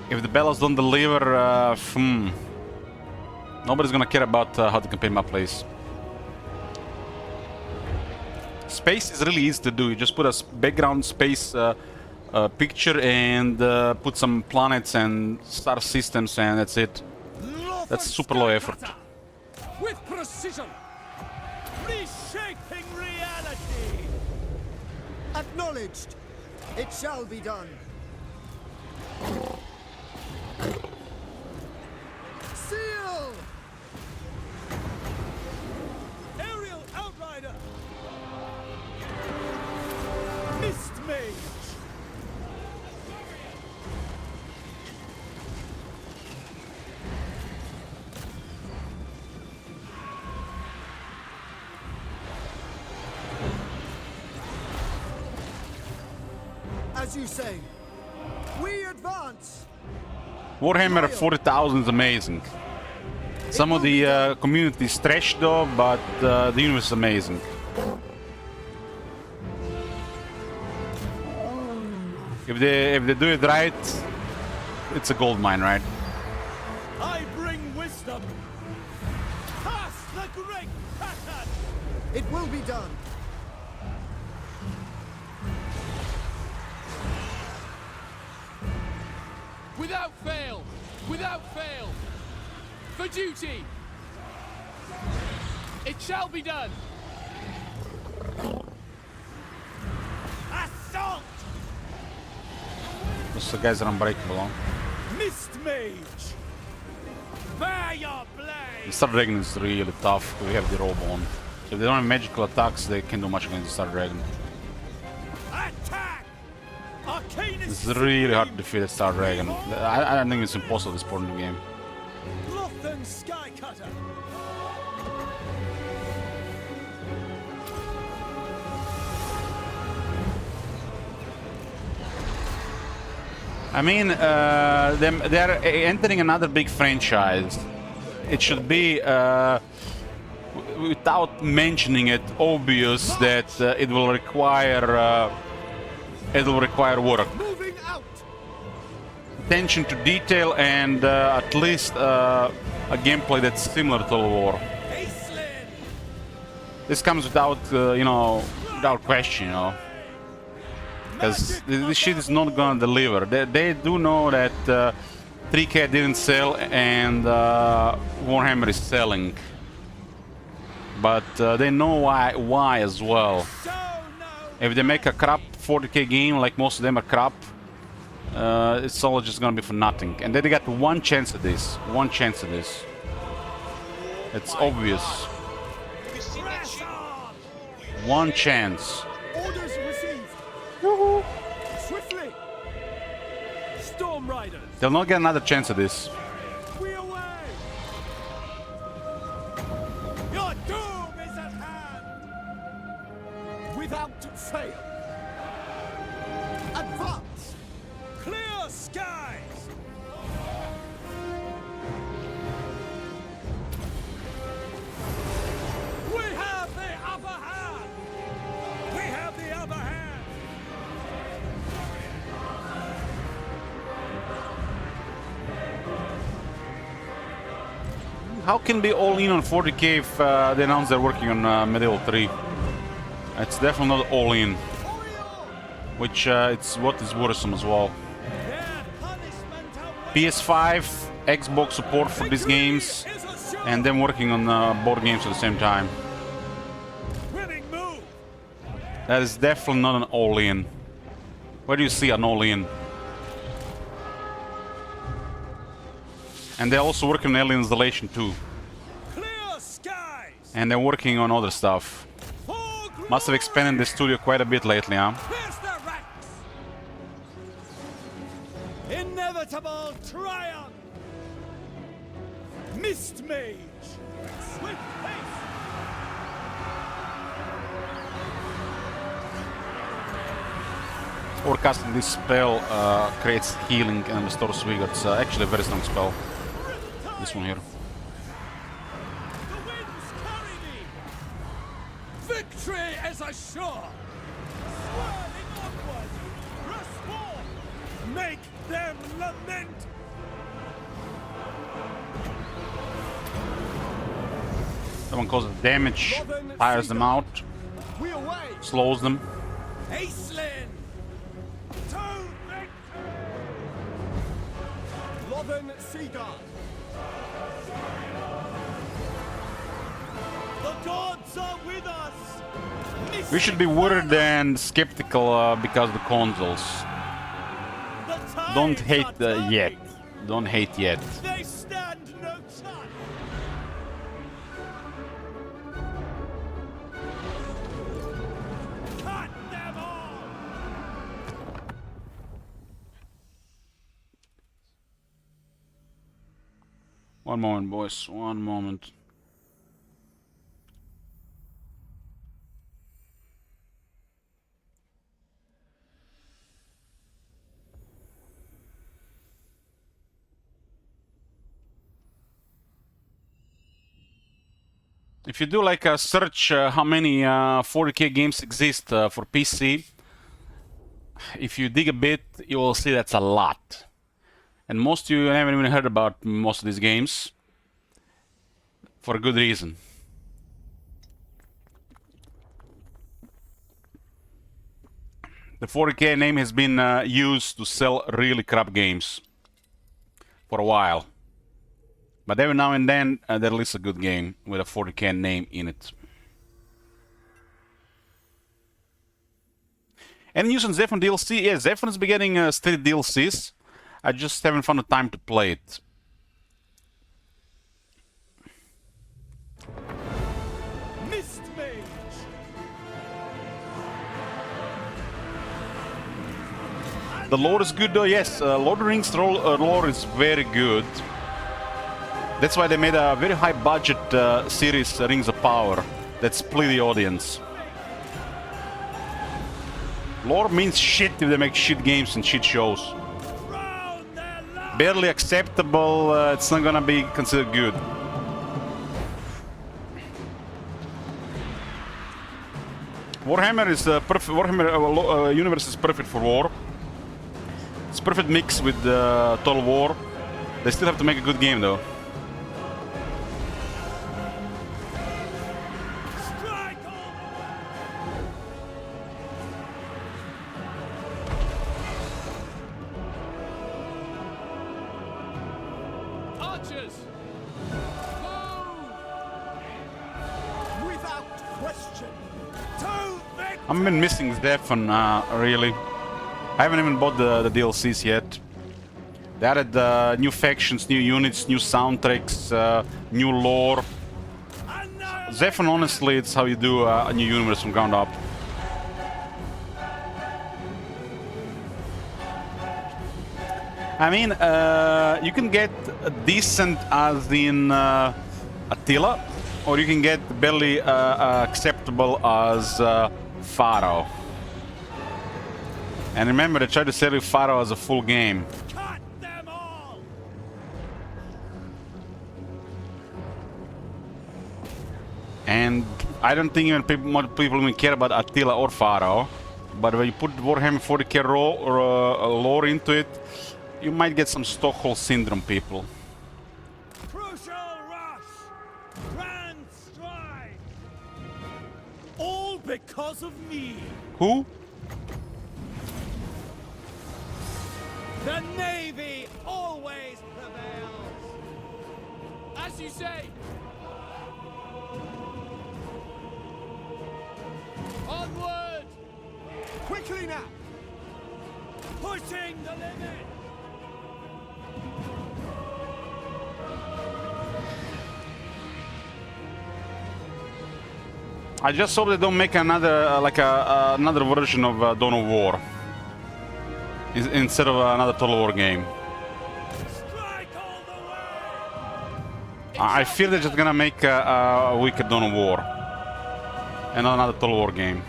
If the Bellas don't deliver, nobody's gonna care about how the campaign map plays. Space is really easy to do. You just put a background space picture and put some planets and star systems, and that's it. That's super low effort. With precision! Reshaping reality! Acknowledged! It shall be done. Seal! Aerial Outrider! Mist Mage! As you say, we advance! Warhammer 40,000 is amazing. Some of the community is trash though, but the universe is amazing. If they do it right, it's a gold mine, right? I bring wisdom! Past the great pattern! It will be done! Without fail! Without fail! For duty! It shall be done! Assault! Those guys are unbreakable, huh? Mist Mage! Bear your blade! The Star Dragon is really tough. We have the robe on. So if they don't have magical attacks, they can't do much against the Star Dragon. Attack! Arcanist! It's really hard to defeat a Star Dragon. I think it's impossible at this point in the game. Lothan Skycutter! I mean, they're entering another big franchise. It should be, without mentioning it, obvious that it will require work, Moving out! attention to detail, and at least a gameplay that's similar to Total War. Acelin! This comes without, without question, because this shit is not gonna deliver. They do know that 3K didn't sell and Warhammer is selling, but they know why as well. Show no If they make a crap 40k game, like most of them are crap, it's all just gonna be for nothing. And then they got one chance at this. One chance at this. It's obvious. Have you seen that shit? One chance. Orders received. Swiftly. Storm Riders. They'll not get another chance at this. We away. Your doom is at hand. Without fail. Advance. Clear skies! We have the upper hand! We have the upper hand! How can they all in on 40k if they announce they're working on Medieval 3? It's definitely not all in. Which it's what is worrisome as well. PS5, Xbox support for these games, and them working on board games at the same time. Winning move! That is definitely not an all-in. Where do you see an all-in? And they're also working on Alien Installation too. Clear skies! And they're working on other stuff. Must have expanded the studio quite a bit lately, huh? Pierce the ranks! Inevitable triumph! Mist Mage! Swift pace! Forecasting this spell creates healing and restores vigor. It's actually a very strong spell. This one here. The winds carry me! Victory is assured! Swirling upward! Press forward! Make them lament! That one causes damage, tires them out, We away. slows them. Aislinn! To victory! Lothern Seaguard. The gods are with us! We should be worried and skeptical because of the consoles. The tides Don't hate are yet. turning. Don't hate yet. They stand no chance! Cut them off! One moment, boys. One moment. If you do like a search how many 40k games exist for PC, if you dig a bit, you will see that's a lot. And most of you haven't even heard about most of these games, for a good reason. The 40k name has been used to sell really crap games for a while. But every now and then they release a good game with a 40k name in it. Any news on Zephyr DLC? Yeah, Zephyr's been getting steady DLCs. I just haven't found the time to play it. Mist Mage! The lore is good though, yes. Lord of the Rings lore is very good. That's why they made a very high budget series, Rings of Power, that split the audience. Lore means shit if they make shit games and shit shows. Barely acceptable, it's not gonna be considered good. Warhammer is perfect. Warhammer universe is perfect for war. It's perfect mix with Total War. They still have to make a good game though. Archers! Without question. To victory! I've been missing Zephan, really. I haven't even bought the DLCs yet. They added new factions, new units, new soundtracks, new lore. Zephan, honestly, it's how you do a new universe from ground up. I mean, you can get decent as in Attila, or you can get barely acceptable as Pharaoh. And remember, they tried to sell you Pharaoh as a full game. Cut them all! And I don't think even more people even care about Attila or Pharaoh. But when you put Warhammer 40k lore into it, you might get some Stockholm Syndrome people. Crucial rush! Grand strike! All because of me! Who? The Navy always prevails! As you say. Onward! Quickly now! Pushing the limit! I just hope they don't make another another version of Dawn of War instead of another Total War game. Strike all the way! I feel they're just gonna make a wicked Dawn of War and not another Total War game.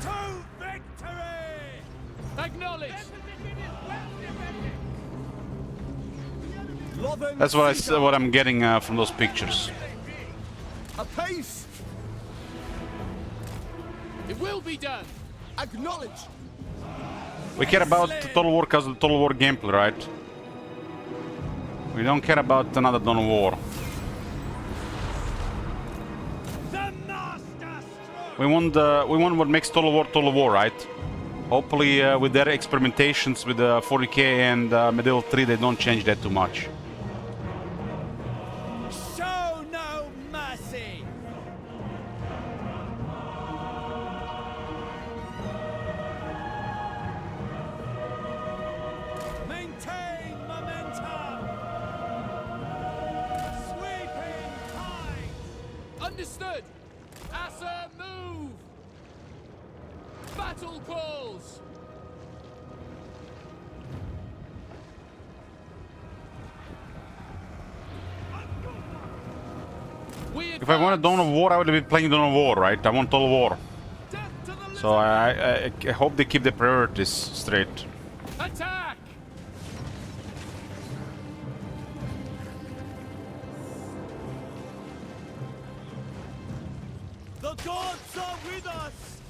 To victory! Acknowledge! That's what I'm getting from those pictures. Apace! It will be done! Acknowledge! We care about Total War because of the Total War gameplay, right? We don't care about another Dawn of War. The master stroke! We want what makes Total War, right? Hopefully, with their experimentations with 40k and Medieval 3, they don't change that too much. Show no mercy! Maintain momentum! Sweeping tide! Understood! Assa, move! Battle calls! We If I wanted Dawn of War, I would have been playing Dawn of War, right? I want Total War. Death to the So I hope they keep the priorities straight. attack! The gods are with us!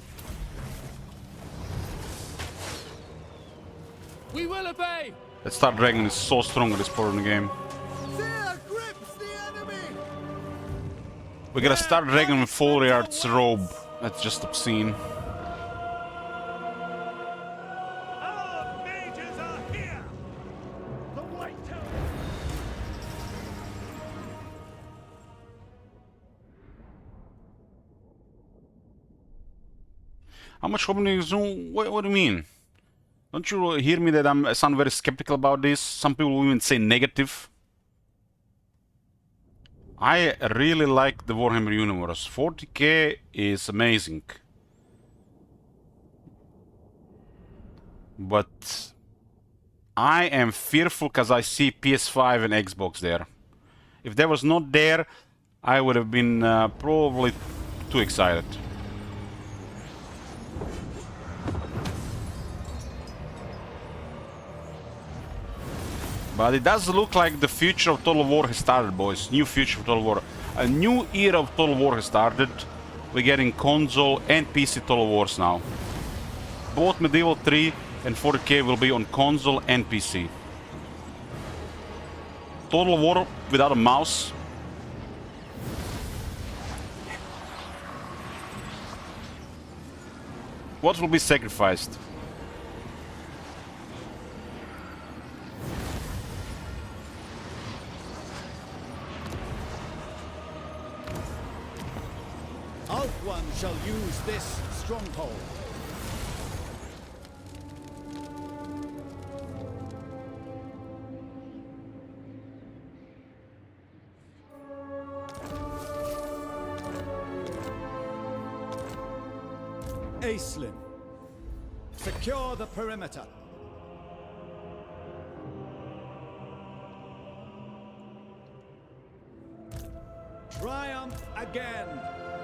We will obey! That Star Dragon is so strong at this point in the game. Fear grips the enemy! We got a Star Dragon with Foliard's robe. That's just obscene. Our mages are here! The White Tower! How much communism? What do you mean? Don't you hear me that I sound very skeptical about this? Some people will even say negative. I really like the Warhammer universe. 40k is amazing. But I am fearful because I see PS5 and Xbox there. If that was not there, I would have been probably too excited. But it does look like the future of Total War has started, boys. New future of Total War. A new era of Total War has started. We're getting console and PC Total Wars now. Both Medieval 3 and 40k will be on console and PC. Total War without a mouse. What will be sacrificed? I'll One shall use this stronghold. Aislinn, secure the perimeter. Triumph again,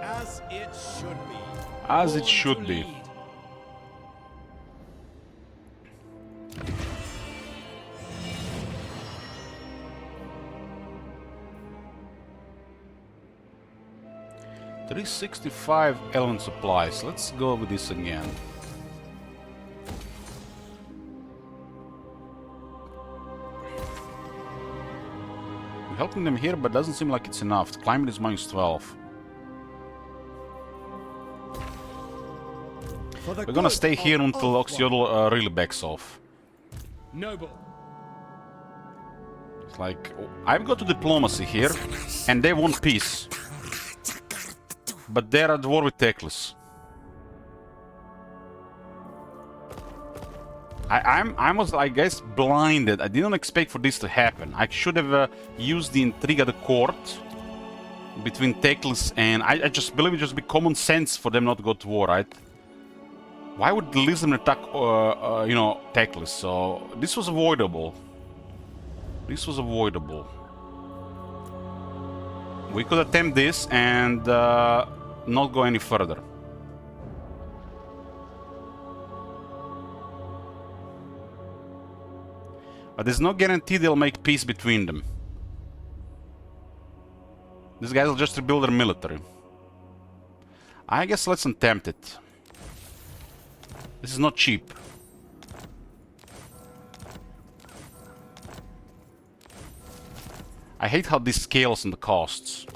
as it should be. As it Born should to be. lead. $365 element supplies. Let's go with this again. We're helping them here, but doesn't seem like it's enough. The climate is -12. We're gonna stay here until Oxiodal really backs off. Noble. It's like, I've got to diplomacy here, and they want peace. But they're at war with Teclis. I was, I guess, blinded. I didn't expect for this to happen. I should have used the intrigue at the court between Teclis and... I just believe it just be common sense for them not to go to war, right? Why would Lisbon attack, you know, Teclis? So this was avoidable. This was avoidable. We could attempt this and not go any further. But there's no guarantee they'll make peace between them. These guys will just rebuild their military. I guess let's attempt it. This is not cheap. I hate how this scales in the costs.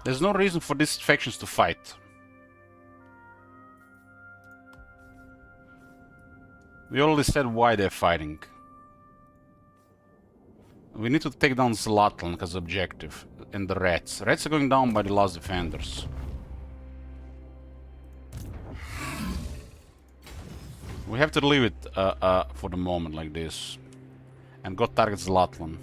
There's no reason for these factions to fight. We already said why they're fighting. We need to take down Zlatan as objective. And the Reds. Reds are going down by the last defenders. We have to leave it for the moment like this. And go target Zlatan.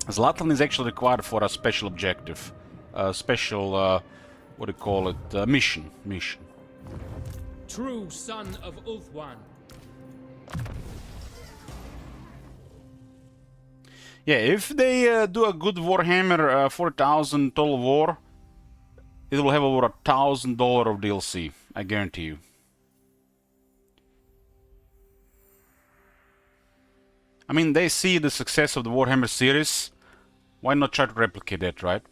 Zlatan is actually required for a special objective. Special, what do you call it? Mission. True son of Ulthuan. Yeah, if they do a good Warhammer 4000 Total War, it will have over $1,000 of DLC. I guarantee you. I mean, they see the success of the Warhammer series. Why not try to replicate that, right?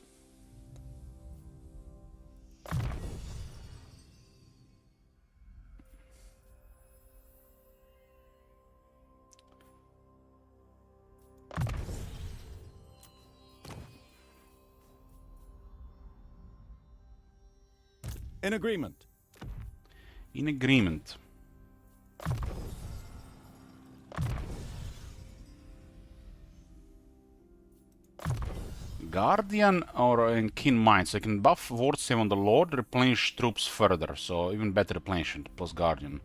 In agreement. In agreement. Guardian or in Keen Mind, so I can buff Ward Save on the Lord, replenish troops further, so even better replenishment plus Guardian.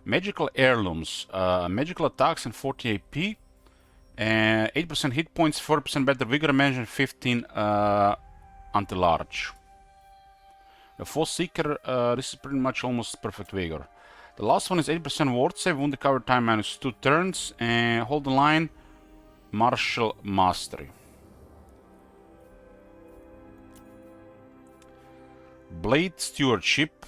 Magical Heirlooms, magical attacks and 40 AP, 8% hit points, 4% better vigor management, 15 anti-large. The Force Seeker, this is pretty much almost perfect vigor. The last one is 8% ward save, wound recovery time -2 turns, and hold the line, Martial Mastery. Blade Stewardship,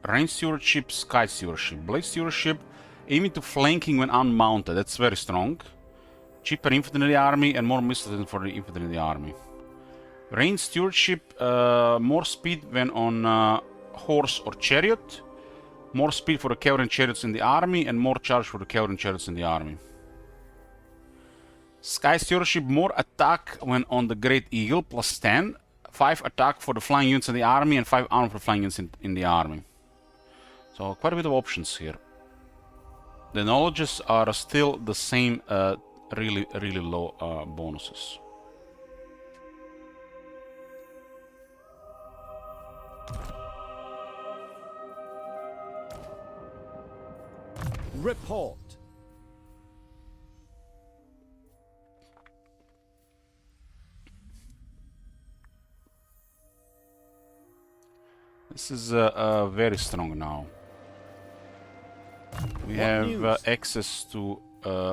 Range Stewardship, Sky Stewardship. Blade Stewardship, aiming to flanking when unmounted, that's very strong. Cheaper infantry in the army and more missiles for the infantry in the army. Range Stewardship, more speed when on horse or chariot. More speed for the cavalry and chariots in the army and more charge for the cavalry and chariots in the army. Sky Stewardship, more attack when on the Great Eagle, plus 10. 5 attack for the flying units in the army and 5 armor for flying units in the army. So quite a bit of options here. The knowledges are still the same, really low bonuses. Report. This is very strong now. We have access to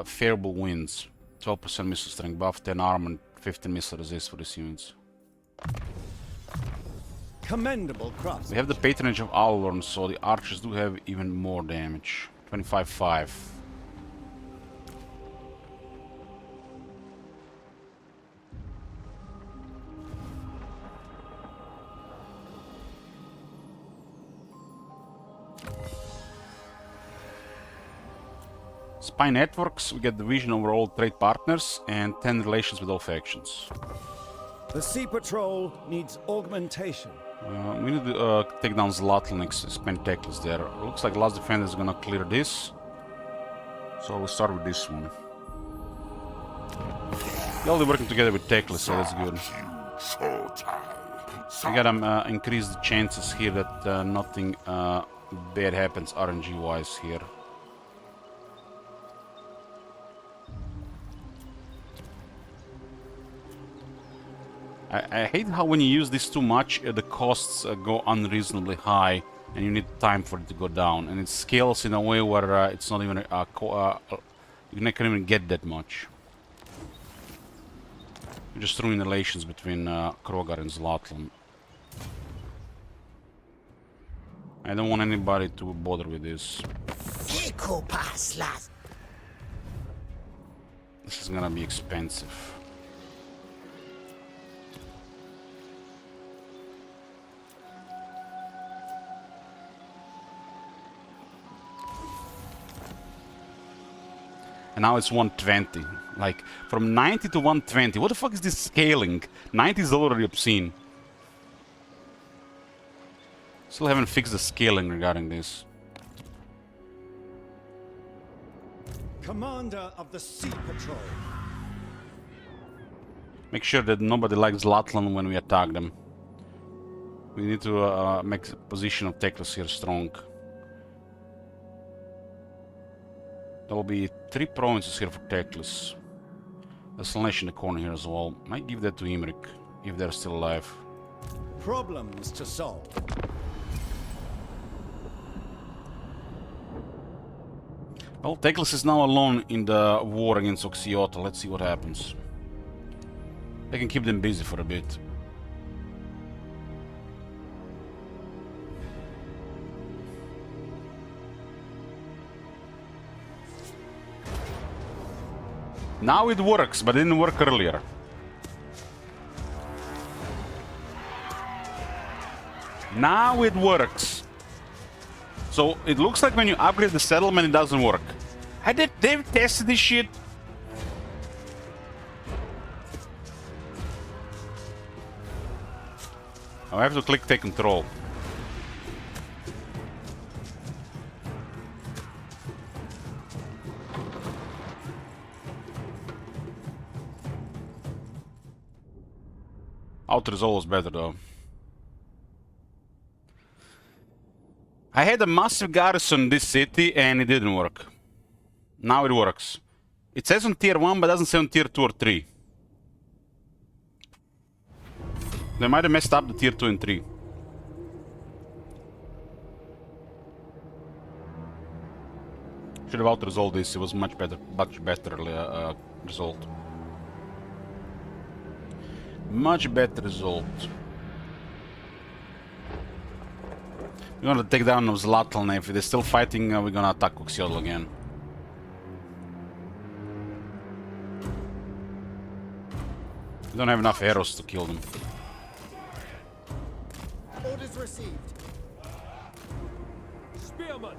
favorable winds, 12% missile strength buff, 10 armor, and 15 missile resist for these units. Commendable crafts. We have the patronage of Alorn, so the archers do have even more damage. 25-5. Spy networks, we get the vision over all trade partners and 10 relations with all factions. The Sea Patrol needs augmentation. We need to take down Zlatl and expand Teclis there. Looks like Last Defender is gonna clear this. So we'll start with this one. They're only working together with Teclis, so that's good. We gotta increase the chances here that nothing bad happens RNG-wise here. I hate how when you use this too much, the costs go unreasonably high, and you need time for it to go down. And it scales in a way where it's not even you can't even get that much. You're just ruining relations between Krogar and Zlatl. I don't want anybody to bother with this. This is gonna be expensive. And now it's 120. Like, from 90 to 120. What the fuck is this scaling? 90 is already obscene. Still haven't fixed the scaling regarding this. Commander of the Sea Patrol. Make sure that nobody likes Zlatlan when we attack them. We need to make the position of Teclis here strong. There will be 3 provinces here for Teclis. A Slaanesh in the corner here as well. Might give that to Imrik, if they're still alive. Problems to solve. Well, Teclis is now alone in the war against Oxiota. Let's see what happens. I can keep them busy for a bit. Now it works, but it didn't work earlier. Now it works. So it looks like when you upgrade the settlement, it doesn't work. They've tested this shit. I have to click take control. Outer is always better though. I had a massive garrison in this city and it didn't work. Now it works. It says on tier 1 but doesn't say on tier 2 or 3. They might have messed up the tier 2 and 3. Should have out-resolved this, it was much better result. Much better result. We're gonna take down Zlatl, and if they're still fighting, we're gonna attack Oxiotl again. We don't have enough arrows to kill them. Orders received. Spearman!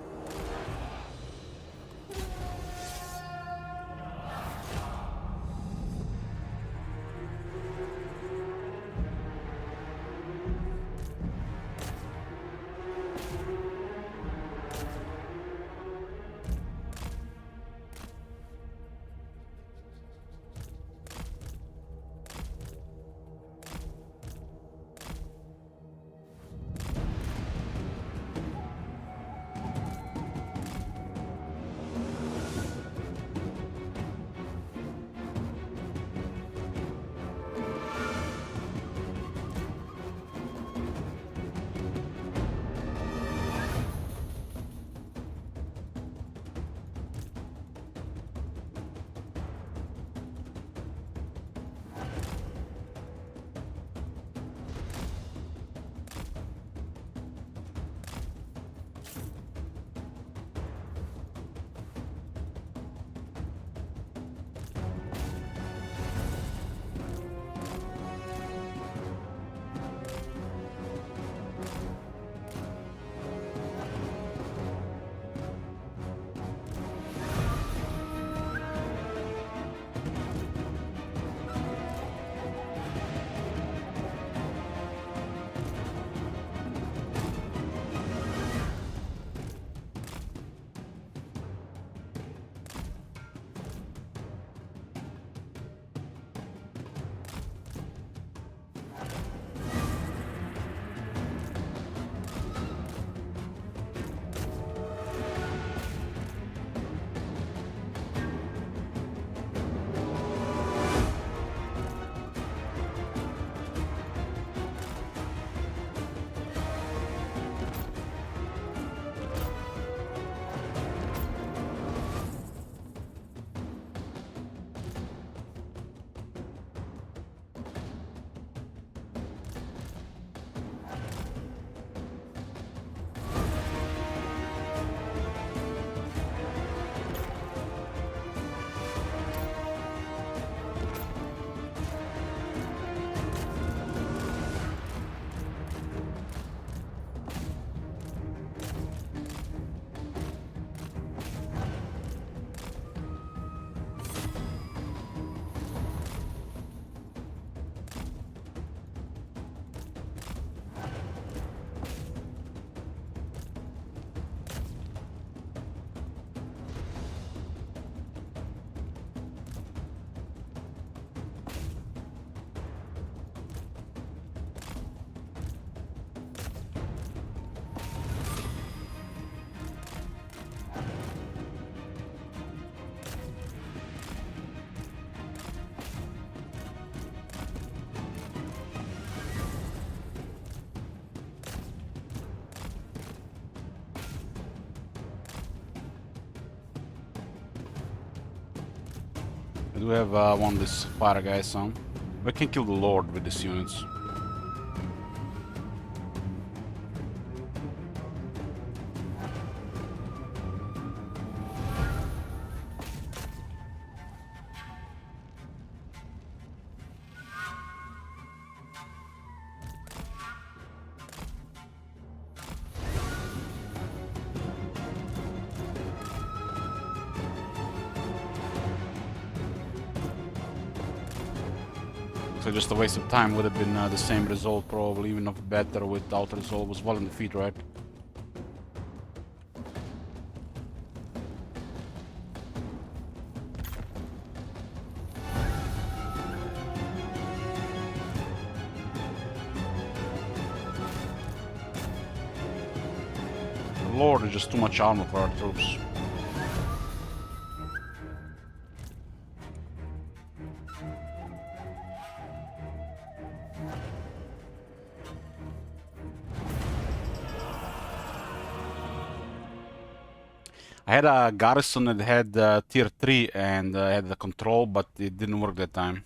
do have one of these fire guys on. We can kill the Lord with these units. So just a waste of time. Would have been the same result, probably, even if better without result. Was well in defeat, right? Lord, is just too much armor for our troops. I had a garrison that had tier 3 and had the control, but it didn't work that time.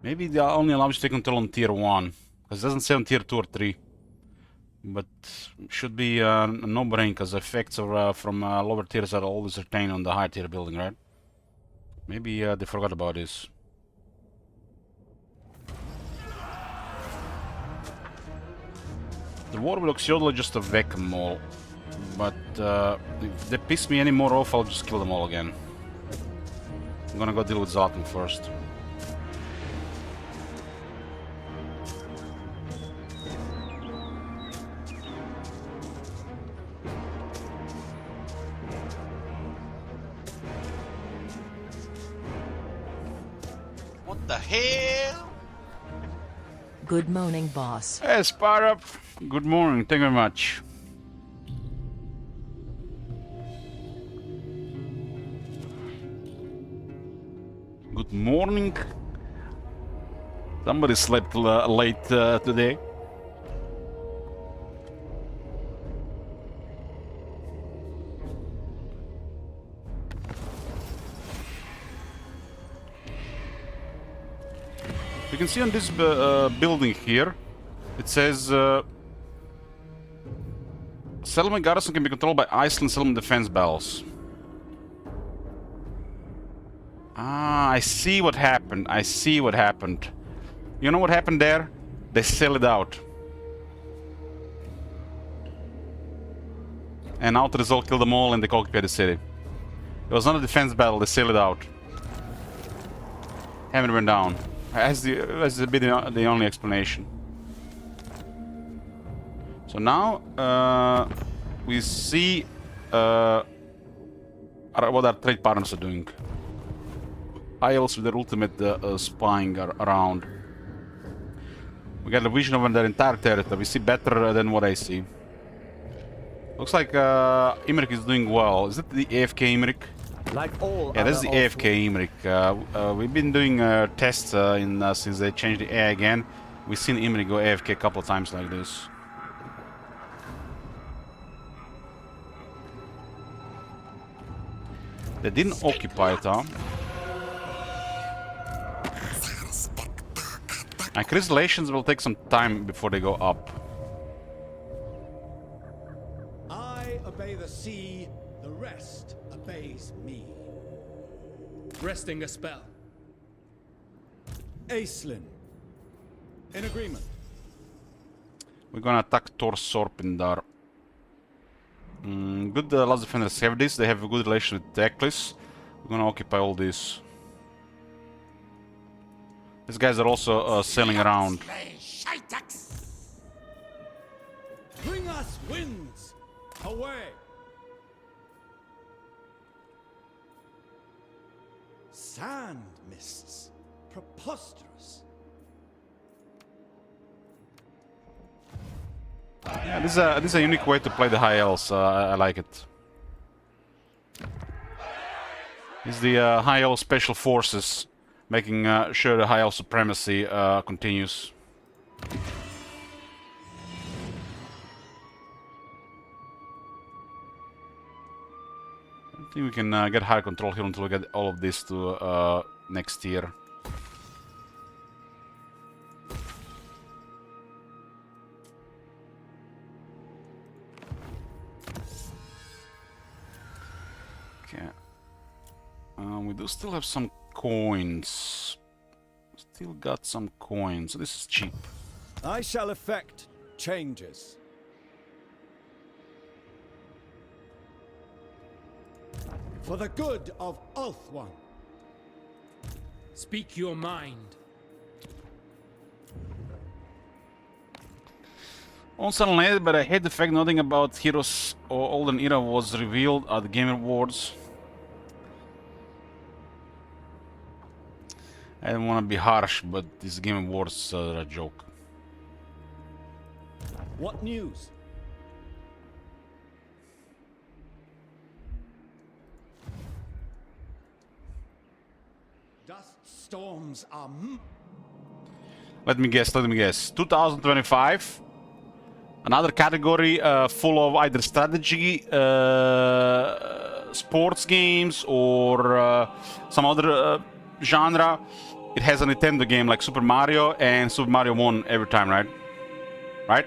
Maybe they only allow you to take control on tier 1, because it doesn't say on tier 2 or 3. But should be a no-brain, because effects of, from lower tiers are always retained on the high tier building, right? Maybe they forgot about this. The war with Oxiodla is just a whack-a-mole, but if they piss me any more off, I'll just kill them all again. I'm gonna go deal with Zalatan first. What the hell? Good morning, boss. Hey, Sparta. Good morning. Thank you very much. Good morning. Somebody slept late today. You can see on this building here, it says settlement garrison can be controlled by Iceland settlement defense battles. Ah, I see what happened. I see what happened. You know what happened there? They sell it out. And out result killed them all and they occupied the city. It was not a defense battle, they sell it out. Haven't went down. Has been the only explanation. So now we see what our trade partners are doing. Isles with their ultimate spying around. We got a vision over their entire territory. We see better than what I see. Looks like Imrik is doing well. Is it the AFK Imrik? Like all Yeah, that's the AFK Imrik. We've been doing tests since they changed the AI again. We've seen Imrik go AFK a couple of times like this. They didn't occupy it, huh? And crystallizations will take some time before they go up. I obey the sea, the rest obeys me. Resting a spell. Aislinn. In agreement. We're gonna attack Thor Sorpindar. Good last defenders have this. They have a good relation with Teklis. We're gonna occupy all this. These guys are also sailing around. Bring us winds! Away! Sand mists. Preposterous. Yeah, this is a unique way to play the high elves. I like it. It's the high elf special forces, making sure the high elf supremacy continues. think we can get higher control here until we get all of this to next tier. Okay. We do still have some coins. Still got some coins. So this is cheap. I shall effect changes. For the good of Ulthuan. Speak your mind. Also unless, but I hate the fact nothing about Heroes or Olden Era was revealed at the Game Awards. I don't want to be harsh, but this Game Awards are a joke. What news? Dust storms are... Let me guess. 2025. Another category full of either strategy, sports games, or some other genre. It has a Nintendo game like Super Mario, and Super Mario won every time, right? Right?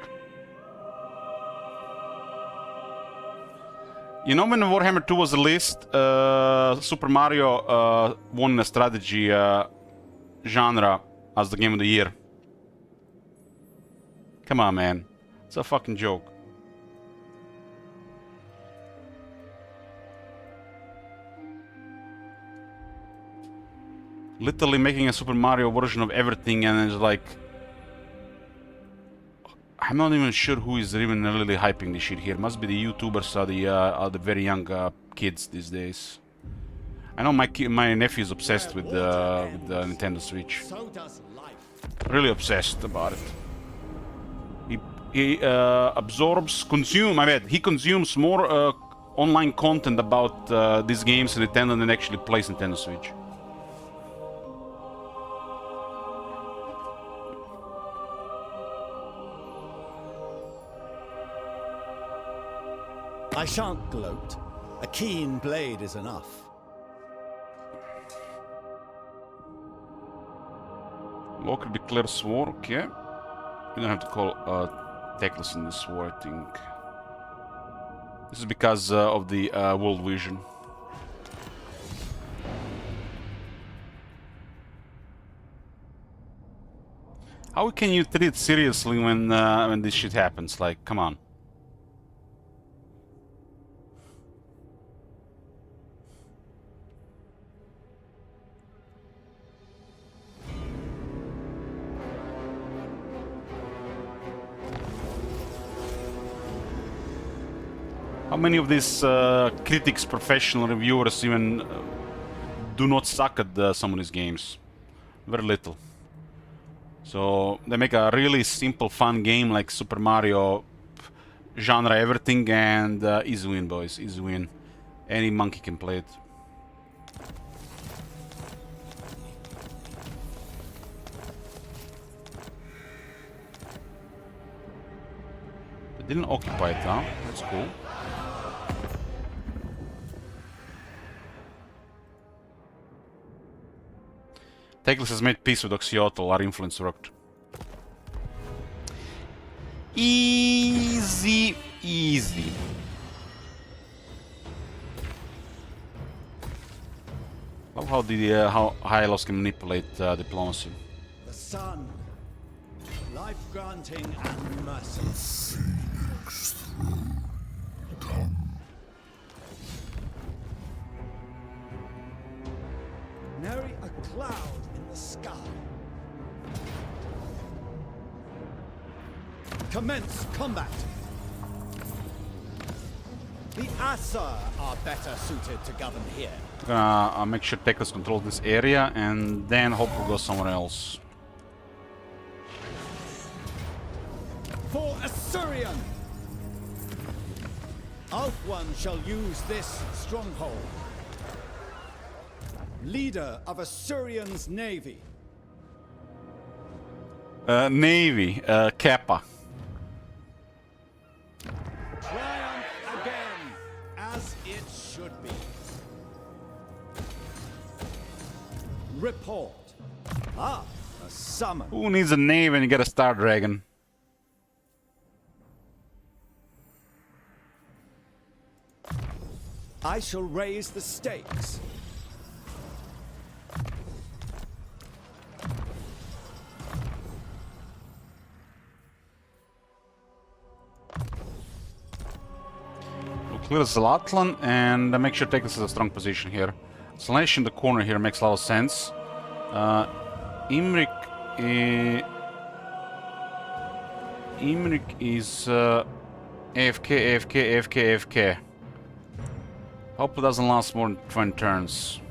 You know, when Warhammer 2 was released, Super Mario won the strategy genre as the game of the year. Come on, man. It's a fucking joke. Literally making a Super Mario version of everything, and it's like... I'm not even sure who is even really hyping this shit here. Must be the YouTubers or the very young kids these days. I know my nephew is obsessed with the Nintendo Switch. So does life. Really obsessed about it. He he consumes more online content about these games in Nintendo than actually plays Nintendo Switch. I shan't gloat. A keen blade is enough. Local declares war, okay. We don't have to call Teclis in this war, I think. This is because of the World Vision. How can you treat it seriously when this shit happens? Like, come on. How many of these critics, professional reviewers even do not suck at some of these games? Very little. So they make a really simple, fun game like Super Mario, genre everything, and easy win, boys, easy win. Any monkey can play it. They didn't occupy it, huh? That's cool. Teclis has made peace with Oxyotl, our influence worked. Easy, easy. Love how Hylos can manipulate diplomacy. The sun, life-granting and merciless. Nary a cloud in the sky. Commence combat. The Asa are better suited to govern here. I'm gonna make sure Teclis controls this area, and then hope we'll go somewhere else. For Assyrian! Ulthuan shall use this stronghold. Leader of Assyrian's navy. Navy, Kappa. Triumph again, as it should be. Report. Ah, a summon. Who needs a name when you get a Star Dragon? I shall raise the stakes. We'll clear Zlatlan and make sure Teklis is a strong position here. Slash in the corner here makes a lot of sense. Imrik is AFK, AFK, AFK, AFK. Hope it doesn't last more than 20 turns.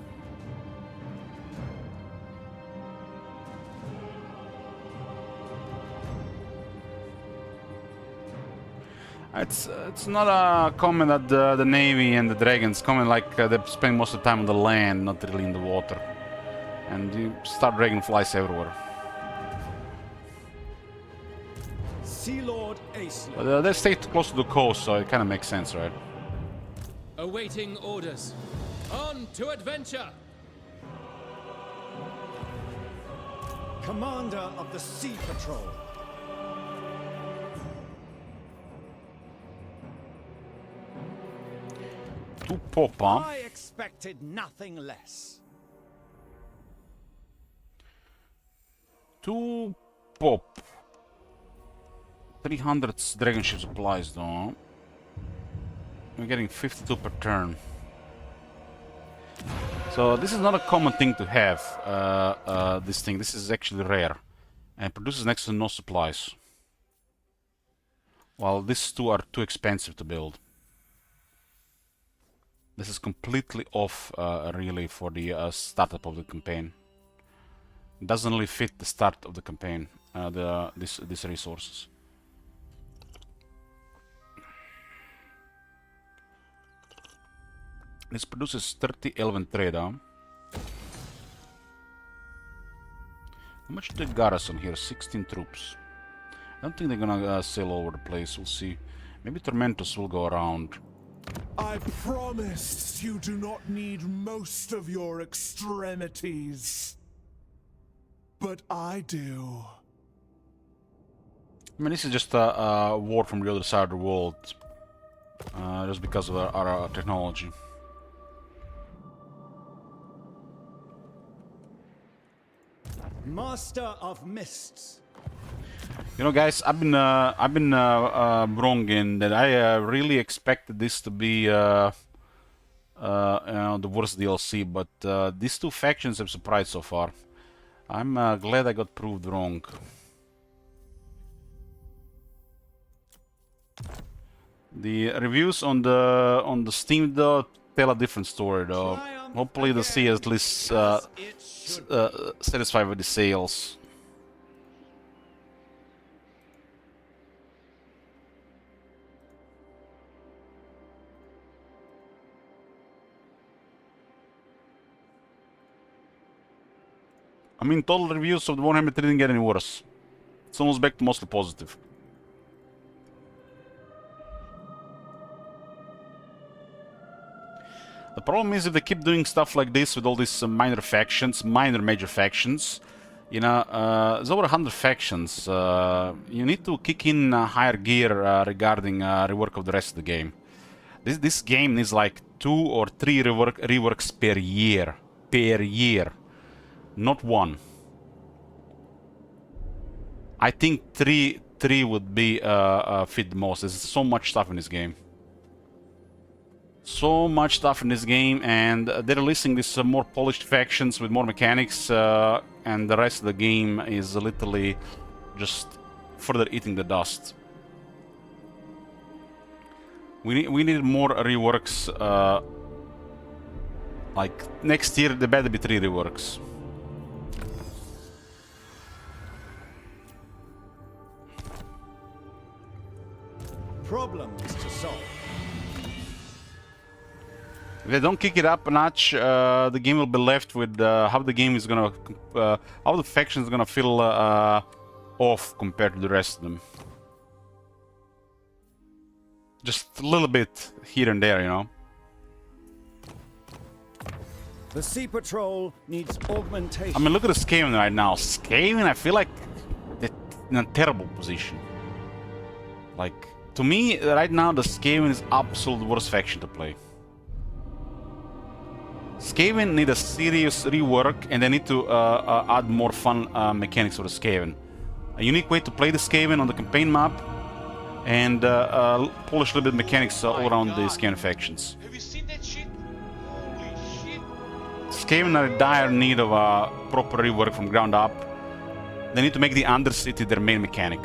It's not a common that the Navy and the Dragons comment like they spend most of the time on the land, not really in the water. And you start Dragon flies everywhere. Sea Lord Aesling. But they stay close to the coast, so it kind of makes sense, right? Awaiting orders. On to adventure! Commander of the Sea Patrol. Two pop, huh? I expected nothing less. Two pop. 300 dragon ship supplies though. We're getting 52 per turn. So this is not a common thing to have, this thing. This is actually rare. And produces next to no supplies. While these two are too expensive to build. This is completely off, really, for the startup of the campaign. It doesn't really fit the start of the campaign, these resources. This produces 30 elven trade, huh? How much the garrison here? 16 troops. I don't think they're gonna sail all over the place, we'll see. Maybe Tormentos will go around. I promised you do not need most of your extremities. But I do. I mean, this is just a war from the other side of the world. Just because of our technology. Master of Mists. You know, guys, I've been wrong in that. I really expected this to be you know, the worst DLC, but these two factions have surprised so far. I'm glad I got proved wrong. The reviews on the Steam though tell a different story though. Hopefully the sea is at least satisfied with the sales. I mean, total reviews of the Warhammer 3 didn't get any worse. It's almost back to mostly positive. The problem is if they keep doing stuff like this with all these minor factions, major factions, you know, there's over 100 factions. You need to kick in higher gear regarding rework of the rest of the game. This game needs like 2 or 3 reworks per year. Not 1. I think 3 would be fit the most. There's so much stuff in this game. So much stuff in this game, and they're releasing these more polished factions with more mechanics, and the rest of the game is literally just further eating the dust. We need more reworks. Like next year, there better be 3 reworks. Problems to solve. If they don't kick it up a notch, the game will be left with how the game is gonna, how the faction is gonna feel off compared to the rest of them. Just a little bit here and there, you know. The Sea Patrol needs augmentation. I mean, look at the Skaven right now. Skaven, I feel like they're in a terrible position. Like, to me, right now, the Skaven is absolute worst faction to play. Skaven need a serious rework, and they need to add more fun mechanics for the Skaven. A unique way to play the Skaven on the campaign map, and polish a little bit mechanics all around the Skaven factions. Have you seen that shit? Holy shit! Skaven are in dire need of a proper rework from ground up. They need to make the Undercity their main mechanic.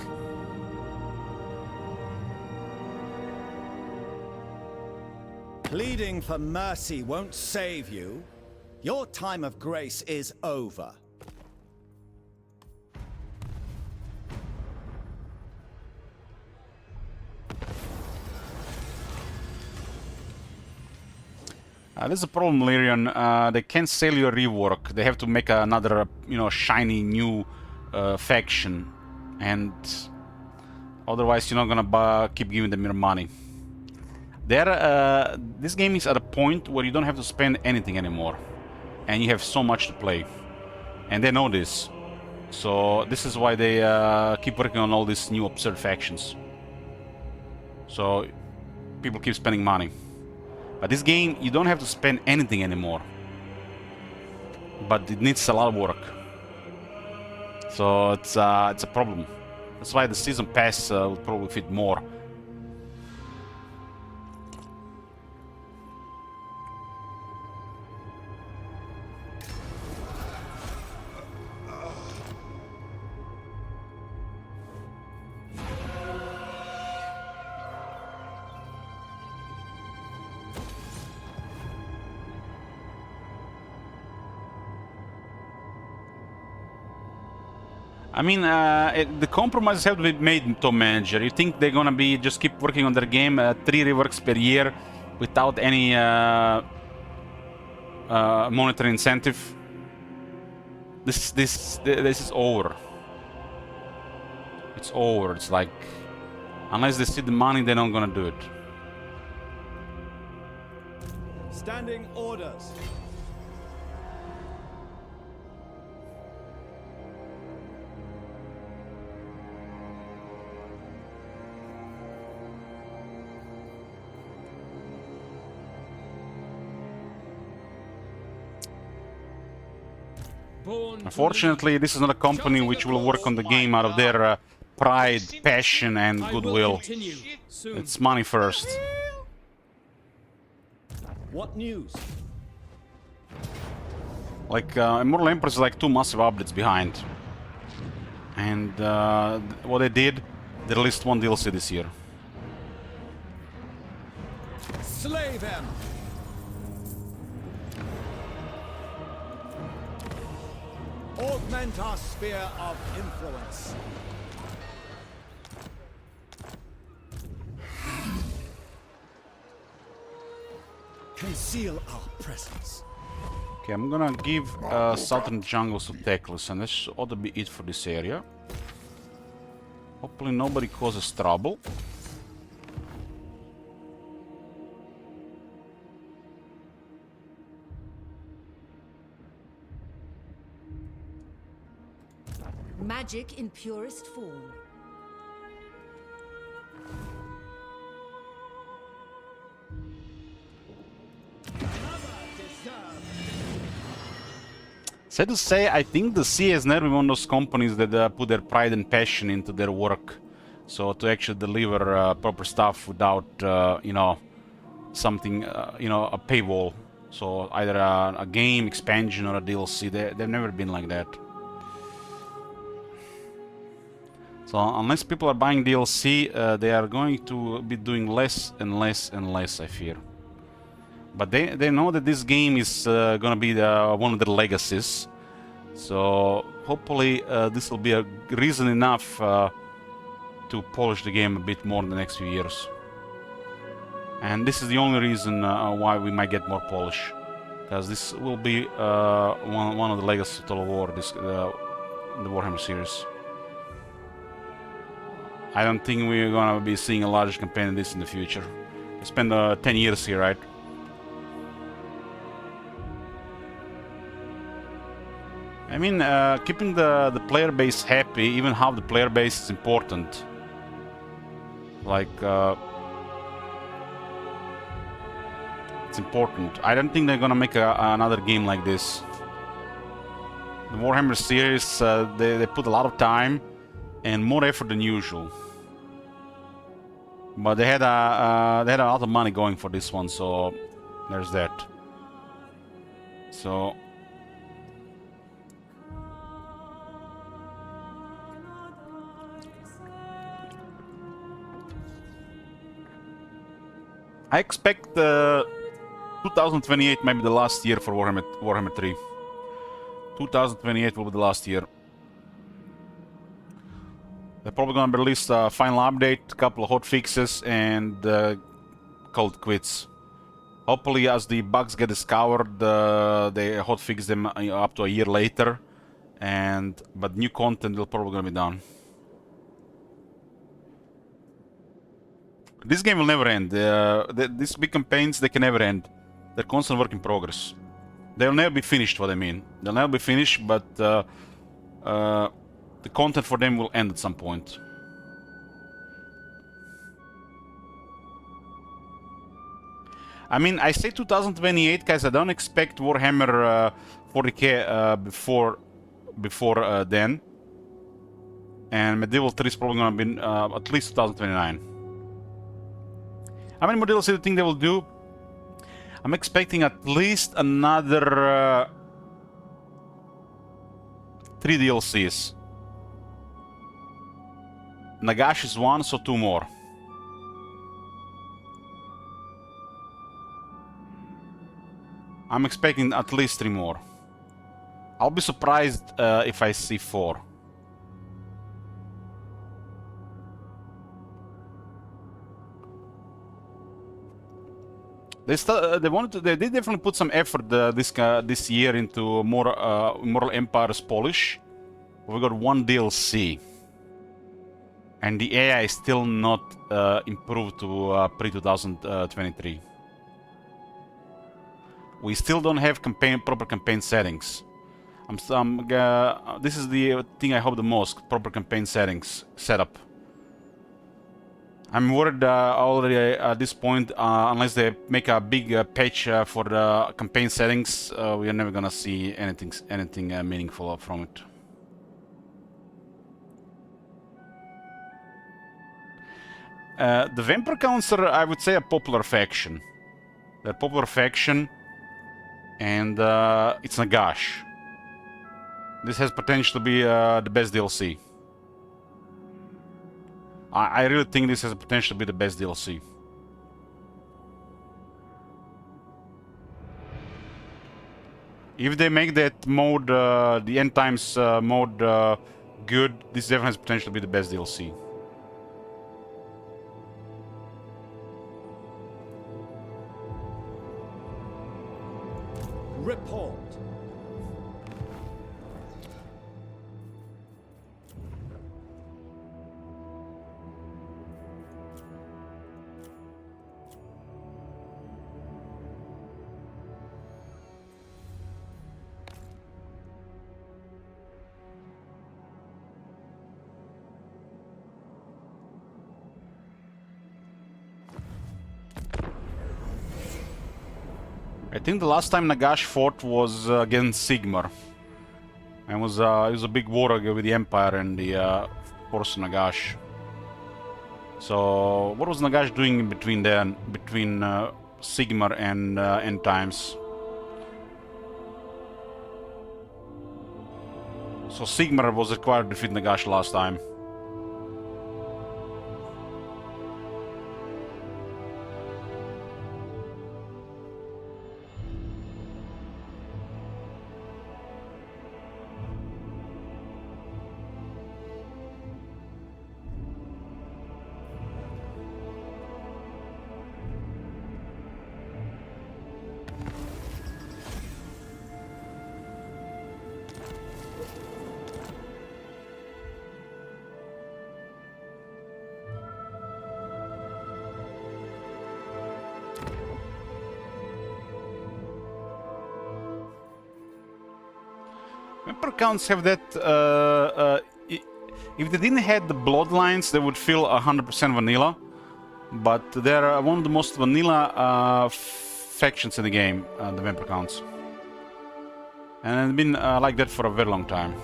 Pleading for mercy won't save you. Your time of grace is over. There's a problem, Lyrian. They can't sell you a rework. They have to make another, you know, shiny new faction, and otherwise you're not gonna keep giving them your money. This game is at a point where you don't have to spend anything anymore, and you have so much to play, and they know this. So this is why they keep working on all these new absurd factions. So people keep spending money. But this game, you don't have to spend anything anymore. But it needs a lot of work. So it's a problem. That's why the season pass will probably fit more. I mean, the compromises have to be made, Tom Manager. You think they're gonna be just keep working on their game 3 reworks per year without any monetary incentive? This is over. It's over. It's like, unless they see the money, they're not gonna do it. Standing orders. Unfortunately, this is not a company which will work on the game out of their pride, passion, and goodwill. It's money first. What news? Like, Immortal Empress is like 2 massive updates behind. And what they did, they released 1 DLC this year. Slay them! Augment our sphere of influence. Conceal our presence. Okay, I'm gonna give Southern Jungles to Teclis, and this ought to be it for this area. Hopefully nobody causes trouble. Magic in purest form. Sad to say, I think the sea has never been one of those companies that put their pride and passion into their work. So to actually deliver proper stuff without, you know, something, you know, a paywall. So either a game expansion or a DLC. They've never been like that. So unless people are buying DLC, they are going to be doing less and less and less, I fear. But they know that this game is gonna be one of their legacies. So hopefully this will be a reason enough to polish the game a bit more in the next few years. And this is the only reason why we might get more polish, because this will be one of the legacies of Total War, the Warhammer series. I don't think we're gonna be seeing a large campaign in this in the future. We spent 10 years here, right? I mean, keeping the player base happy, even half the player base, is important. Like, it's important. I don't think they're gonna make another game like this. The Warhammer series, they put a lot of time and more effort than usual. But they had a lot of money going for this one, so there's that. So. I expect 2028 might be the last year for Warhammer 3. 2028 will be the last year. They're probably gonna release a final update, a couple of hot fixes, and call it quits. Hopefully, as the bugs get discovered, they hot fix them up to a year later, but new content will probably gonna be done. This game will never end. These big campaigns, they can never end. They're constant work in progress. They'll never be finished, what I mean. They'll never be finished, but the content for them will end at some point. I mean, I say 2028, guys. I don't expect Warhammer 40k before then. And Medieval 3 is probably gonna be at least 2029. How many more DLCs do you think they will do? I'm expecting at least another 3 DLCs. Nagash is 1, so 2 more. I'm expecting at least 3 more. I'll be surprised if I see 4. They did definitely put some effort this year into more Immortal Empire's polish. We got 1 DLC, and the AI is still not improved to pre-2023. We still don't have proper campaign settings. This is the thing I hope the most: proper campaign settings setup. I'm worried already at this point, unless they make a big patch for the campaign settings, we are never gonna see anything meaningful from it. The Vampire Counts are, I would say, a popular faction. They're a popular faction, and it's Nagash. This has potential to be the best DLC. I really think this has the potential to be the best DLC. If they make that mode, the End Times mode, good, this definitely has potential to be the best DLC. Report. I think the last time Nagash fought was against Sigmar. And it was a big war with the Empire and the force of Nagash. So what was Nagash doing in between then, between Sigmar and End Times? So Sigmar was required to defeat Nagash last time. Vampire counts have that. If they didn't have the bloodlines, they would feel 100% vanilla. But they're one of the most vanilla factions in the game, the Vampire counts. And it's been like that for a very long time.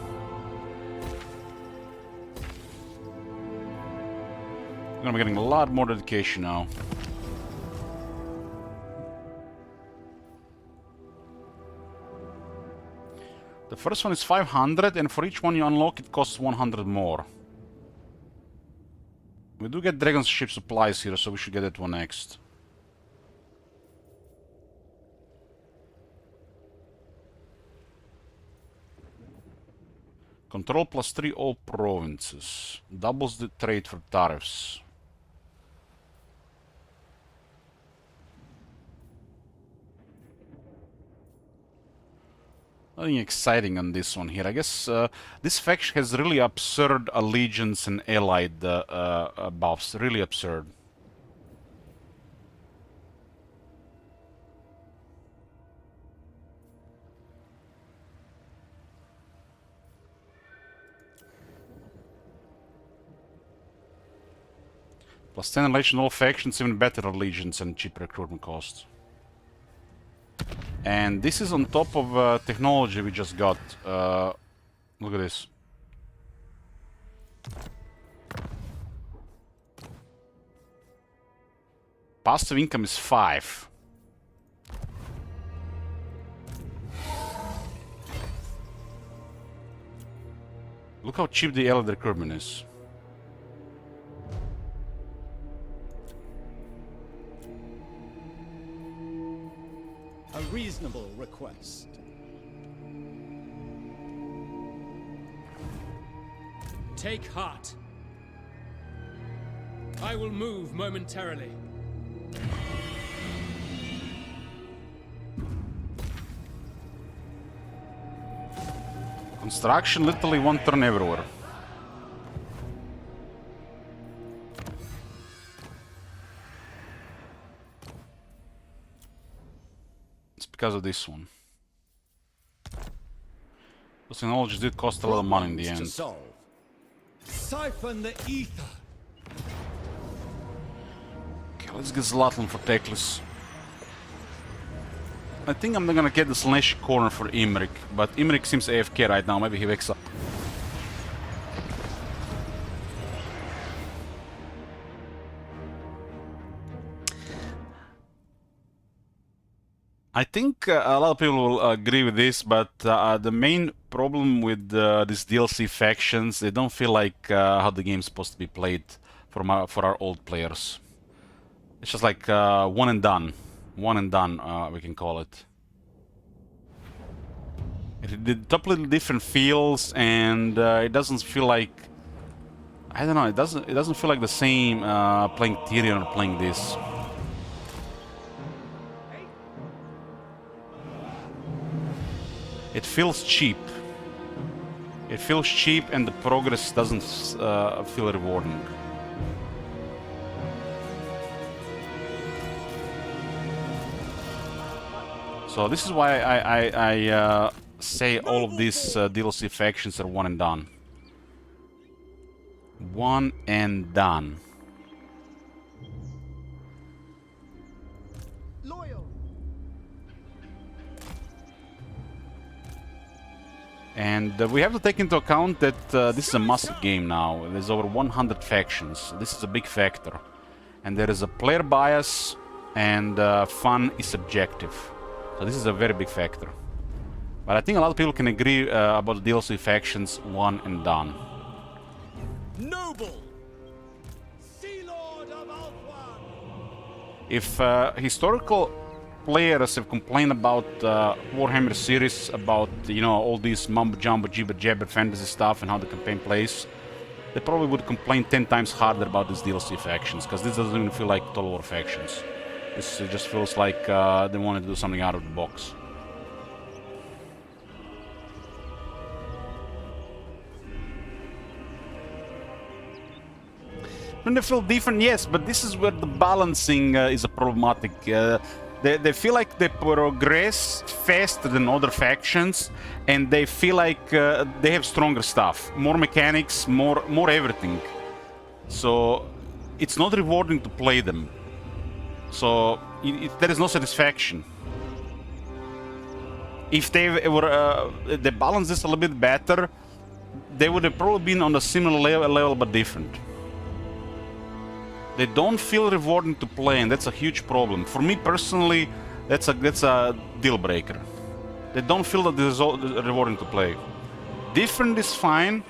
We're gonna be getting a lot more dedication now. The first one is 500, and for each one you unlock it costs 100 more. We do get Dragon's Ship supplies here, so we should get that one next. Control +3 all provinces. Doubles the trade for tariffs. Nothing exciting on this one here. I guess this faction has really absurd allegiance and allied buffs. Really absurd. +10 allegiance all factions, even better allegiance and cheap recruitment costs. And this is on top of technology we just got. Look at this. Passive income is 5. Look how cheap the allied recruitment is. A reasonable request. Take heart. I will move momentarily. Construction literally one turn everywhere. Because of this one. Those technologies did cost a lot of money in the end. Siphon the ether. Okay, let's get Zlatan for Teclis. I think I'm not gonna get the Slash corner for Imrik, but Imrik seems AFK right now, maybe he wakes up. I think a lot of people will agree with this, but the main problem with these DLC factions, they don't feel like how the game's supposed to be played for our old players. It's just like one and done. One and done, we can call it. It did totally different feels, and it doesn't feel like, I don't know, it doesn't feel like the same playing Tyrion or playing this. It feels cheap. It feels cheap, and the progress doesn't feel rewarding. So this is why I say all of these DLC factions are one and done. One and done. And we have to take into account that this is a massive game now. There's over 100 factions. This is a big factor. And there is a player bias, and fun is subjective. So this is a very big factor. But I think a lot of people can agree about the DLC factions, one and done. Noble! Sea Lord of Alfwan! If historical players have complained about Warhammer series, about, you know, all these mumbo-jumbo, jibber-jabber fantasy stuff and how the campaign plays, they probably would complain 10 times harder about these DLC factions, because this doesn't even feel like Total War factions. This just feels like they wanted to do something out of the box. When they feel different, yes, but this is where the balancing is a problematic. They feel like they progress faster than other factions, and they feel like they have stronger stuff, more mechanics, more everything. So it's not rewarding to play them. So there is no satisfaction. If they were they balanced this a little bit better, they would have probably been on a similar level but different. They don't feel rewarding to play, and that's a huge problem. For me personally, that's a deal breaker. They don't feel that this is rewarding to play. Different is fine.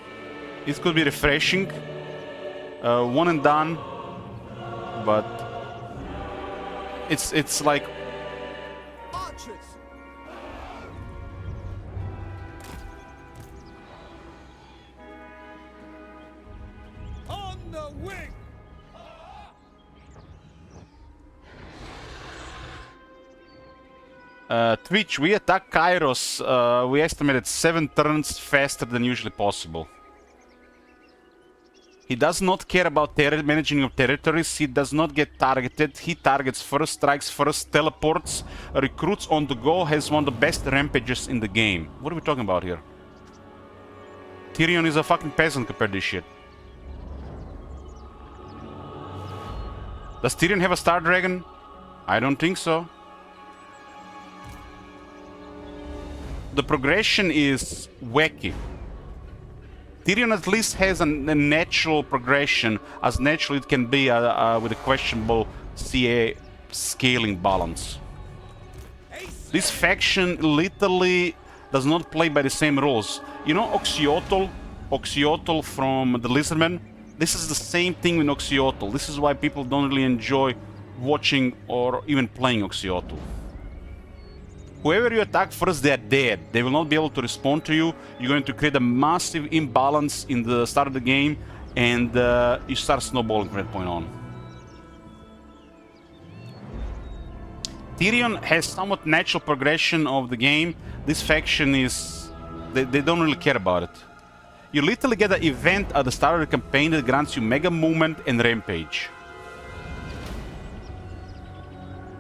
It could be refreshing. One and done. But it's like Archers. On the wing! Twitch, we attack Kairos, we estimated 7 turns faster than usually possible. He does not care about managing of territories, he does not get targeted, he targets first, strikes first, teleports, recruits on the go, has one of the best rampages in the game. What are we talking about here? Tyrion is a fucking peasant compared to this shit. Does Tyrion have a Star Dragon? I don't think so. The progression is wacky. Tyrion at least has a natural progression, as natural it can be with a questionable CA scaling balance. This faction literally does not play by the same rules. You know Oxyotl from the Lizardmen? This is the same thing with Oxyotl. This is why people don't really enjoy watching or even playing Oxyotl. Whoever you attack first, they are dead. They will not be able to respond to you. You're going to create a massive imbalance in the start of the game, and you start snowballing from that point on. Tyrion has somewhat natural progression of the game. This faction is... They don't really care about it. You literally get an event at the start of the campaign that grants you Mega Movement and Rampage.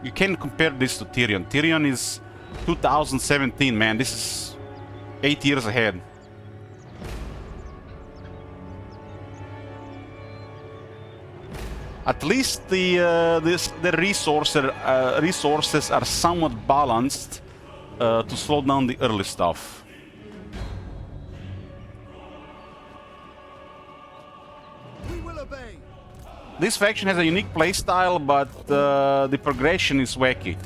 You can compare this to Tyrion. Tyrion is 2017, man. This is 8 years ahead. At least the resources are somewhat balanced to slow down the early stuff. We will obey. This faction has a unique playstyle, but the progression is wacky.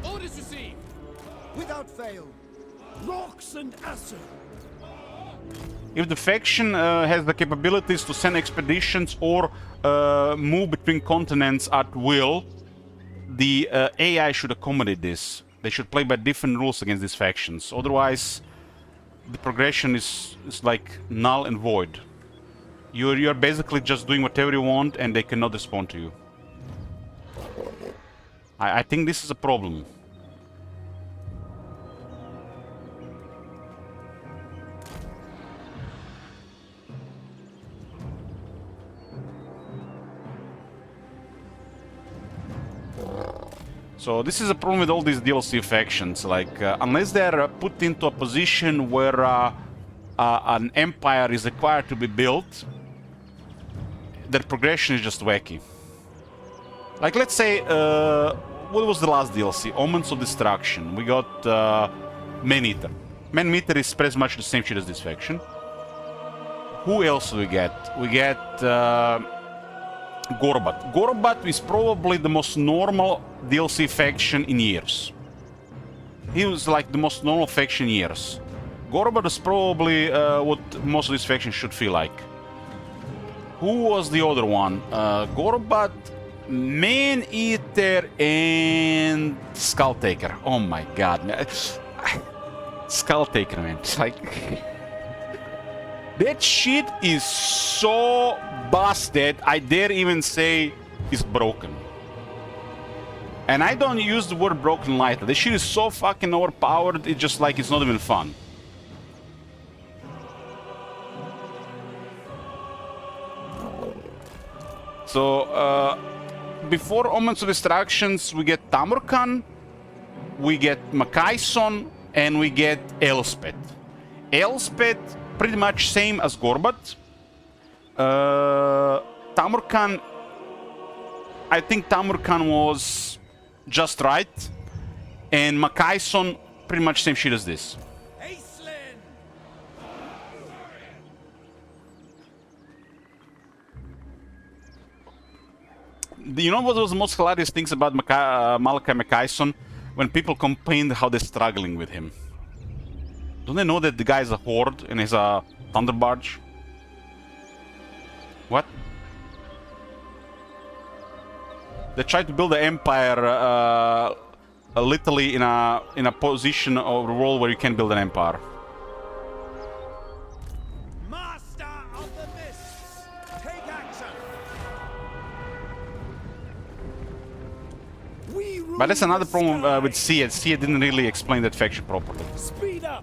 Orders received! Without fail. Rocks and acid. If the faction has the capabilities to send expeditions or move between continents at will, the AI should accommodate this. They should play by different rules against these factions. Otherwise, the progression is like null and void. You're basically just doing whatever you want, and they cannot respond to you. I think this is a problem. So this is a problem with all these DLC factions. Like, unless they're put into a position where an empire is required to be built, their progression is just wacky. Like, let's say, what was the last DLC? Omens of Destruction. We got Man-Eater. Man-Eater is pretty much the same shit as this faction. Who else do we get? We get Gorbat. Gorbat is probably the most normal DLC faction in years. He was like the most normal faction in years. Gorbat is probably what most of these factions should feel like. Who was the other one? Gorbat, Man-Eater, and Skulltaker. Oh my god, man. Skulltaker, man. It's like... that shit is so busted, I dare even say it's broken. And I don't use the word broken lightly. This shit is so fucking overpowered, it's just like it's not even fun. So, before Omens of Destructions, we get Tamurkhan, we get Makaison, and we get Elspeth. Elspeth, pretty much same as Gorbat. Tamurkhan, I think Tamurkhan was just right. And Makaison, pretty much same shit as this. You know what was the most hilarious things about Malachi Makaison? When people complained how they're struggling with him. Don't they know that the guy is a horde and is a thunder barge? What? They tried to build an empire literally in a position of the world where you can build an empire. Master of the Mists, take action. But that's another problem with Sia. Sia didn't really explain that faction properly. Speed up.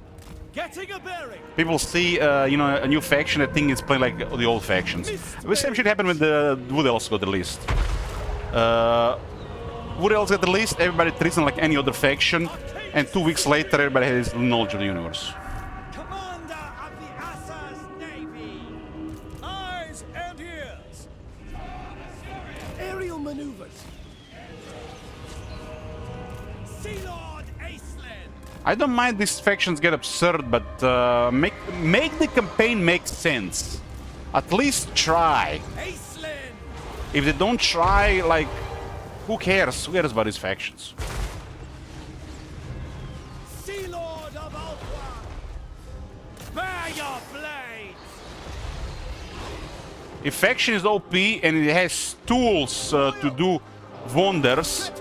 Getting a bearing. People see, you know, a new faction that think it's playing like the old factions. The same shit happened when the Wood Elves got released. Wood Elves got released, everybody treats them like any other faction, and 2 weeks later everybody has knowledge of the universe. Commander of the Assa's Navy. Eyes and ears. Aerial maneuvers. Sea Lord Acelin. I don't mind these factions get absurd, but make the campaign make sense. At least try. Acelin. If they don't try, like, who cares? Who cares about these factions? Sea Lord of Ulthuan. Bear your blades. If faction is OP and it has tools to do wonders,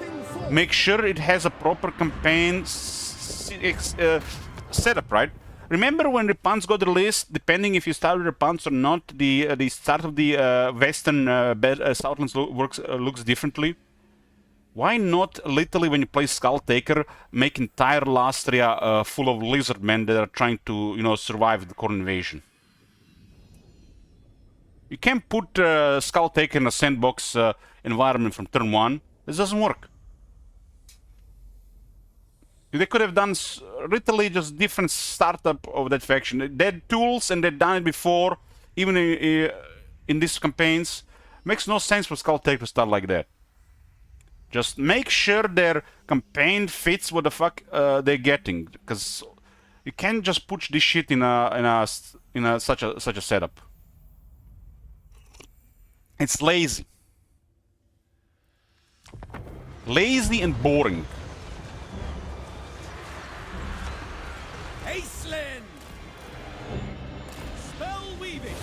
make sure it has a proper campaign setup, right? Remember when Repans got released, depending if you start with Repans or not, the start of the Western Southlands looks differently. Why not literally when you play Skulltaker, make entire Lastria full of lizard men that are trying to, you know, survive the core invasion? You can't put Skulltaker in a sandbox environment from turn 1. This doesn't work. They could have done literally just different startup of that faction. They had tools and they've done it before, even in these campaigns. Makes no sense for Skulltaker to start like that. Just make sure their campaign fits what the fuck they're getting, because you can't just push this shit in such a setup. It's lazy. Lazy and boring. Acelin. Spell weaving.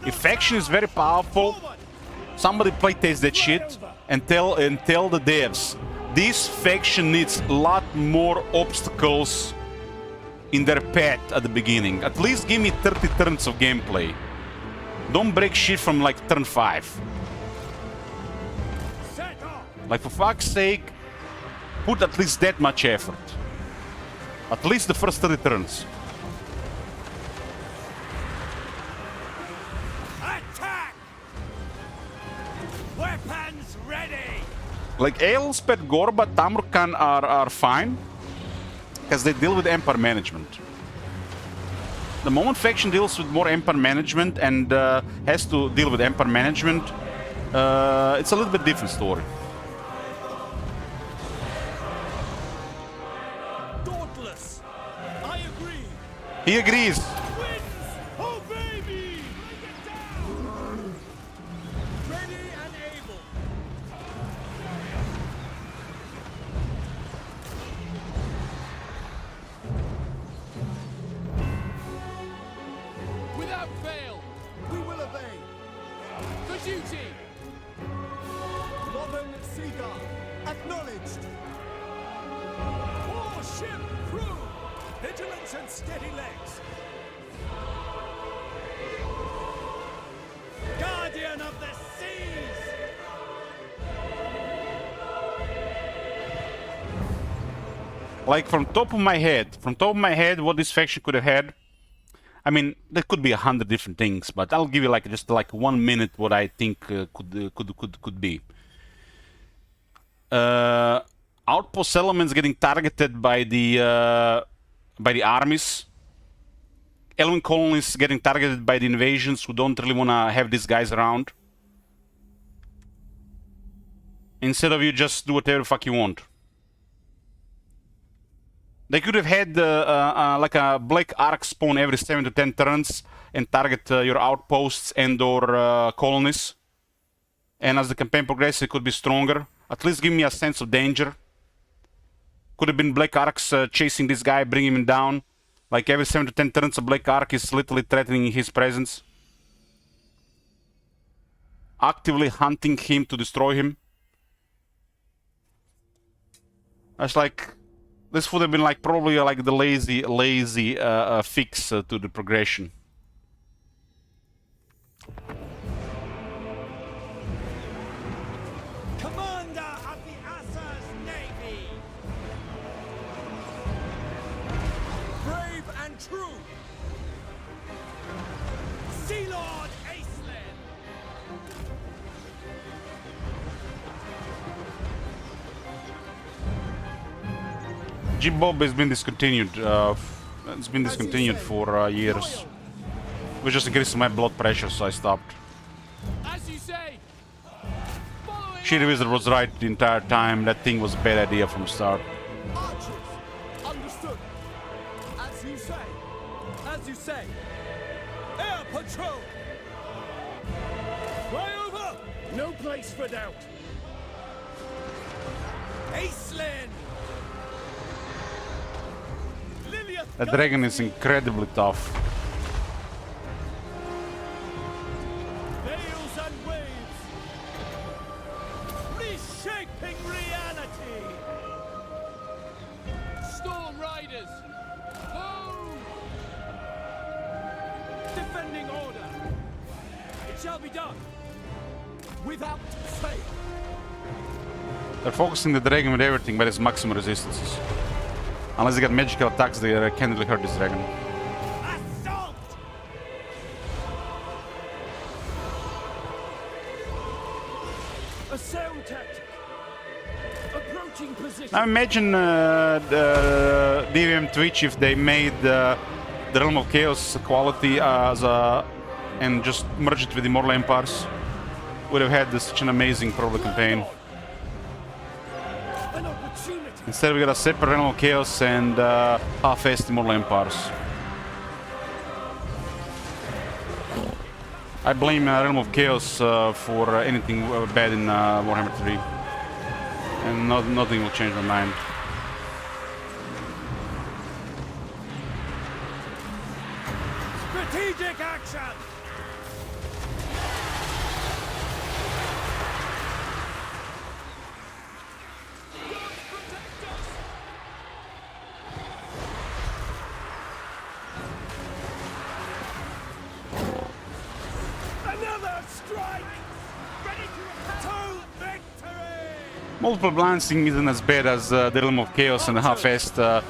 If faction is very powerful, somebody playtest that shit and tell the devs, this faction needs a lot more obstacles in their path at the beginning. At least give me 30 turns of gameplay. Don't break shit from like turn 5. Like, for fuck's sake, put at least that much effort. At least the first 30 turns. Attack! Weapons ready! Like, Elspeth, Gorba, Tamurkhan are fine, because they deal with Empire management. The moment faction deals with more Empire management and has to deal with Empire management, it's a little bit different story. Dauntless! I agree! He agrees. Wins! Obey me! Bring it down! Ready and able! Without fail, We will obey. for duty. Lothern Seagull, acknowledged. Warship crew! Vigilance and steady legs! Guardian of the seas! Like, from top of my head, what this faction could have had, I mean, there could be 100 different things, but I'll give you like just like 1 minute what I think could be. Outpost elements getting targeted by the armies. Elven colonies getting targeted by the invasions who don't really want to have these guys around. Instead of you just do whatever the fuck you want. They could have had like a Black Ark spawn every 7 to 10 turns and target your outposts and or colonies. And as the campaign progresses, it could be stronger. At least give me a sense of danger. Could have been Black Arks chasing this guy, bringing him down. Like every 7 to 10 turns, a Black Ark is literally threatening his presence. Actively hunting him to destroy him. That's like... This would have been like probably like the lazy fix to the progression. Commander of the Assa's Navy! Brave and true! Sea Lord Aisling! G-Bob has been discontinued. It's been discontinued for years. It was just increasing my blood pressure, so I stopped. As you say. Shitty Wizard was right the entire time. That thing was a bad idea from the start. Archers! Understood! As you say! As you say! Air Patrol! Fly over! No place for doubt. Aisling! That dragon is incredibly tough. Veils and waves! Reshaping reality! Storm Riders! Ho! Defending order! It shall be done! Without fail! They're focusing the dragon with everything, but it's maximum resistances. Unless they got magical attacks, they can't really hurt this dragon. Assault! A sound tactic. Approaching position. Now imagine the DVM Twitch if they made the Realm of Chaos quality as a... and just merged it with Immortal Empires. Would have had such an amazing probably campaign. An opportunity. Instead we got a separate Realm of Chaos and half-assed Immortal Empires. I blame Realm of Chaos for anything bad in Warhammer 3. And nothing will change my mind. Strategic action! Another strike. Ready to victory! Multiple Balancing isn't as bad as the Realm of Chaos and the half-assed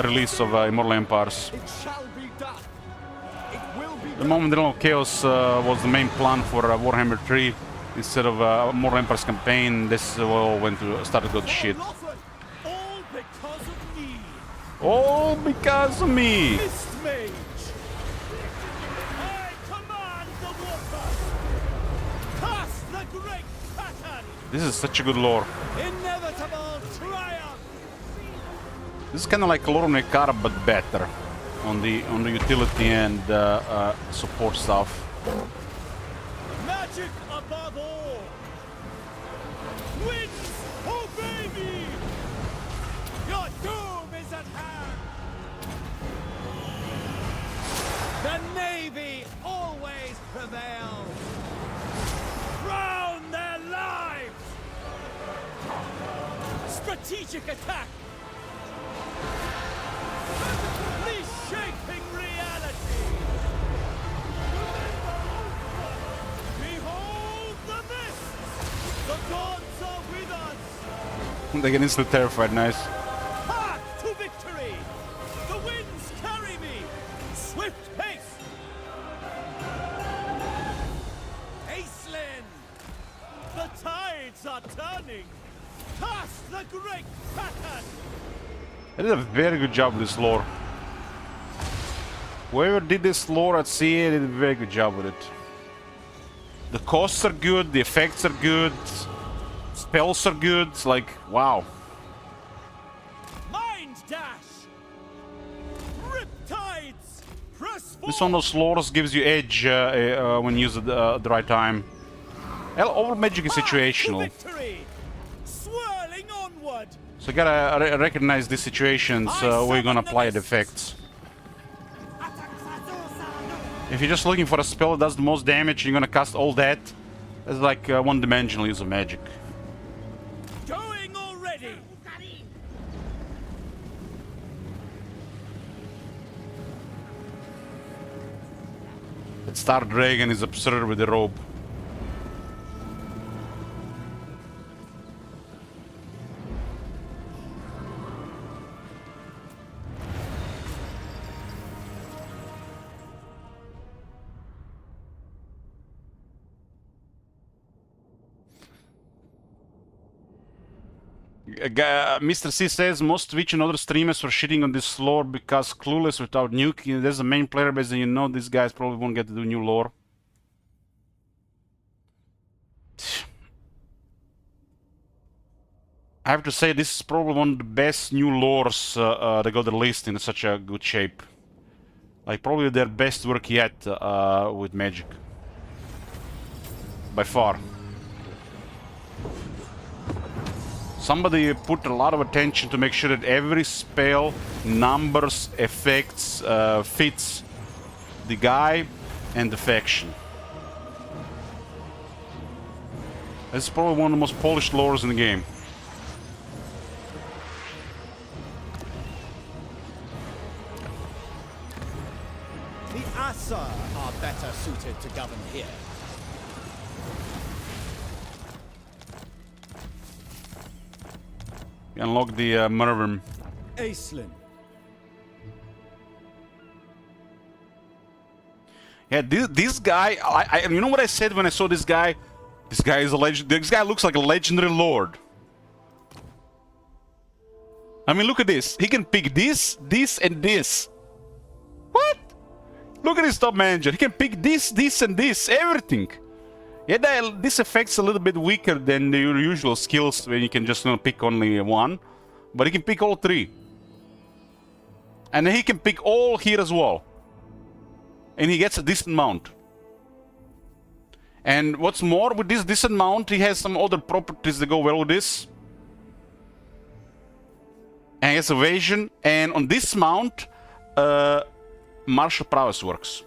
release of Immortal Empires. It shall be done! It will be The moment Realm of Chaos was the main plan for Warhammer 3 instead of Immortal Empires campaign, this all started to go to shit. all because of me! All because of me! Mist Mage! I command the water! Cast the great pattern! This is such a good lore. Inevitable triumph! This is kind of like Lore of Nekara, but better on the utility and support stuff. Magic above all! Winds, obey me! Your doom is at hand! The Navy always prevails! Drown their lives! Strategic attack! Reshaping reality! Behold the mists! The gods are with us! They get instantly terrified, nice. Path to victory! The winds carry me! Swift pace! the great Khatan! They did a very good job with this lore. Whoever did this lore at CA did a very good job with it. The costs are good, the effects are good, spells are good, it's like, wow. Mind dash! Riptides! Press This one of those lores gives you edge when you use it at the right time. All magic is situational. Victory! Swirling onward! So you gotta recognize these situations where you're gonna apply the effects. If you're just looking for a spell that does the most damage, you're gonna cast all that. It's like one-dimensional use of magic. Going already! That Star Dragon is absurd with the robe. Mr. C says most Twitch and other streamers were shitting on this lore because clueless without nuke. There's a main player base and you know these guys probably won't get to do new lore. I have to say this is probably one of the best new lores that got released in such a good shape. Like probably their best work yet with Magic. By far. Somebody put a lot of attention to make sure that every spell, numbers, effects, fits the guy and the faction. This is probably one of the most polished lores in the game. The Asa are better suited to govern here. Unlock the Mervyn. Aislinn. Yeah, this guy, you know what I said when I saw this guy? This guy is a legend. This guy looks like a legendary lord. I mean, look at this. He can pick this, this, and this. What? Look at his top manager. He can pick this, this, and this. Everything. Yeah, this effect's a little bit weaker than your usual skills when you can just pick only one. But he can pick all three. And then he can pick all here as well. And he gets a decent mount. And what's more, with this decent mount, he has some other properties that go well with this. And he has evasion. And on this mount, martial prowess works.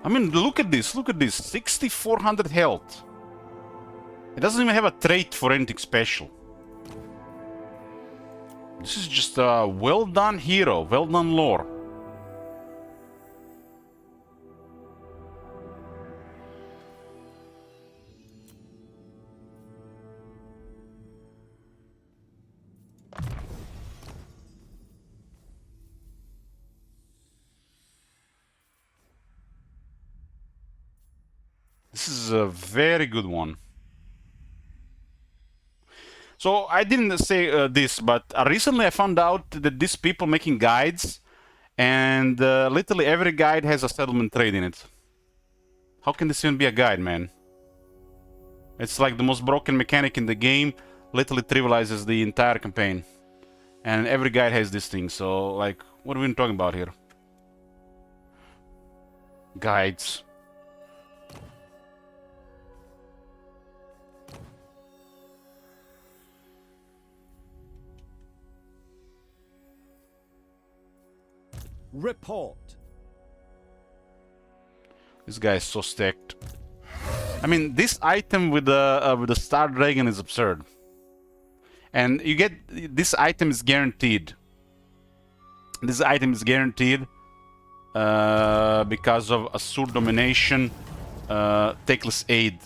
I mean, look at this, 6,400 health. It doesn't even have a trait for anything special. This is just a well done hero, well done lore. This is a very good one. So I didn't say this, but recently I found out that these people making guides, and literally every guide has a settlement trade in it. How can this even be a guide, man? It's like the most broken mechanic in the game, literally trivializes the entire campaign. And every guide has this thing, so like, what are we talking about here? Guides. Report. This guy is so stacked. I mean, this item with the Star Dragon is absurd. And you get this item is guaranteed. This item is guaranteed. because of Asur domination, Teclis aid.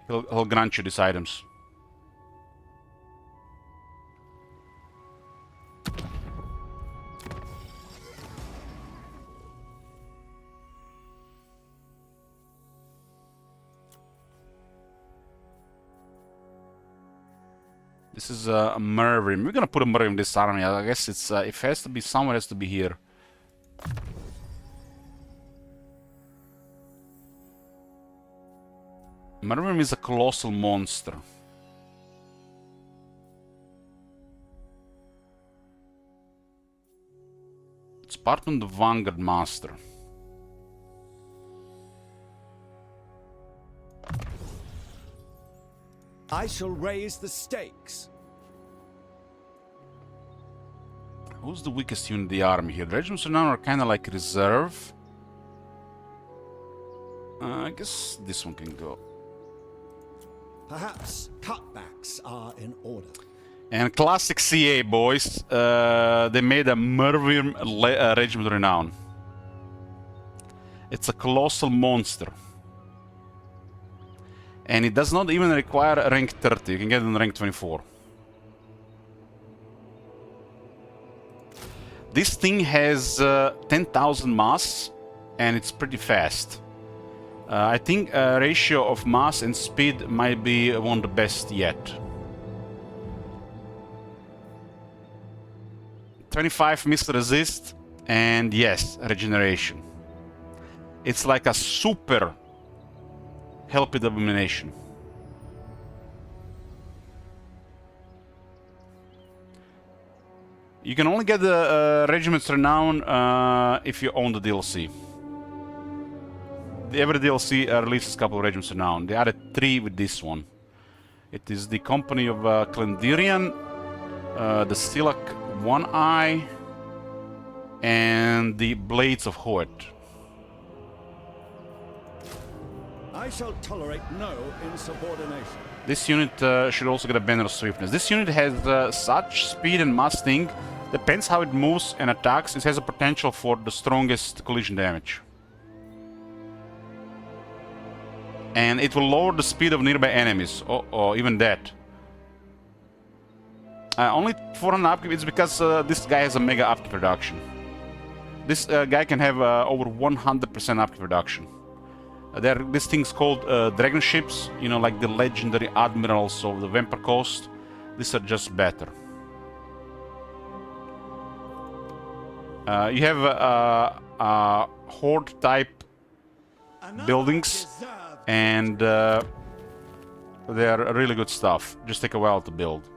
He'll grant you these items. This is a Mervim. We're gonna put a Mervim in this army. I guess it's if it has to be somewhere, it has to be here. Mervim is a colossal monster. Spartan the Vanguard Master. I shall raise the stakes. Who's the weakest unit in the army here? The regiments now are kind of like reserve. I guess this one can go. Perhaps cutbacks are in order. And classic CA, boys. They made a Mervim Regiment Renown. It's a colossal monster. And it does not even require rank 30. You can get it in rank 24. This thing has 10,000 mass, and it's pretty fast. I think ratio of mass and speed might be one of the best yet. 25 missile resist, and yes, regeneration. It's like a super Helpy Abomination. You can only get the Regiment's Renown if you own the DLC. Every DLC releases a couple of Regiments Renown. They added 3 with this one. It is the Company of Clendirian, the Silak One Eye, and the Blades of Hoet. I shall tolerate no insubordination. This unit should also get a banner of swiftness. This unit has such speed and mass thing. Depends how it moves and attacks. It has a potential for the strongest collision damage. And it will lower the speed of nearby enemies. Oh, even that. Only 400 upkeep. It's because this guy has a mega upkeep reduction. This guy can have over 100% upkeep reduction. There are these things called dragon ships, you know, like the legendary admirals of the Vampire Coast. These are just better. You have horde type buildings, and they are really good stuff. Just take a while to build.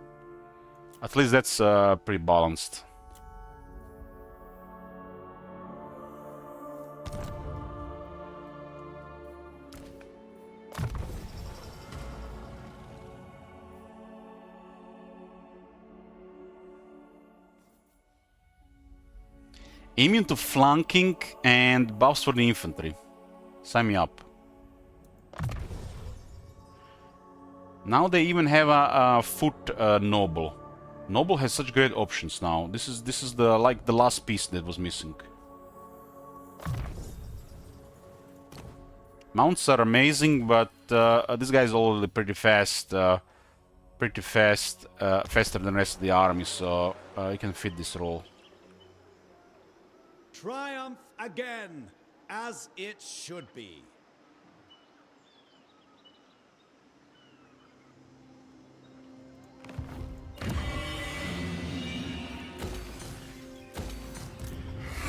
At least that's pretty balanced. Immune to flanking and buffs for the infantry. Sign me up. Now they even have a foot noble. Noble has such great options now. This is the like the last piece that was missing. Mounts are amazing, but this guy is already pretty fast. Faster than the rest of the army, so he can fit this role. Triumph again, as it should be.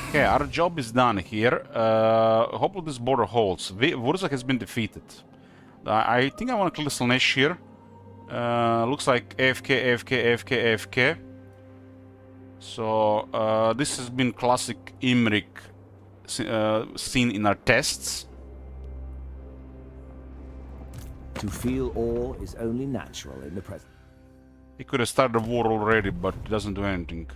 Okay, our job is done here. Hopefully this border holds. Wurza has been defeated. I think I want to kill the Slaanesh here. Looks like AFK, AFK, AFK, AFK. So this has been classic Imrik seen in our tests. To feel awe is only natural in the present. He could have started a war already, but it doesn't do anything.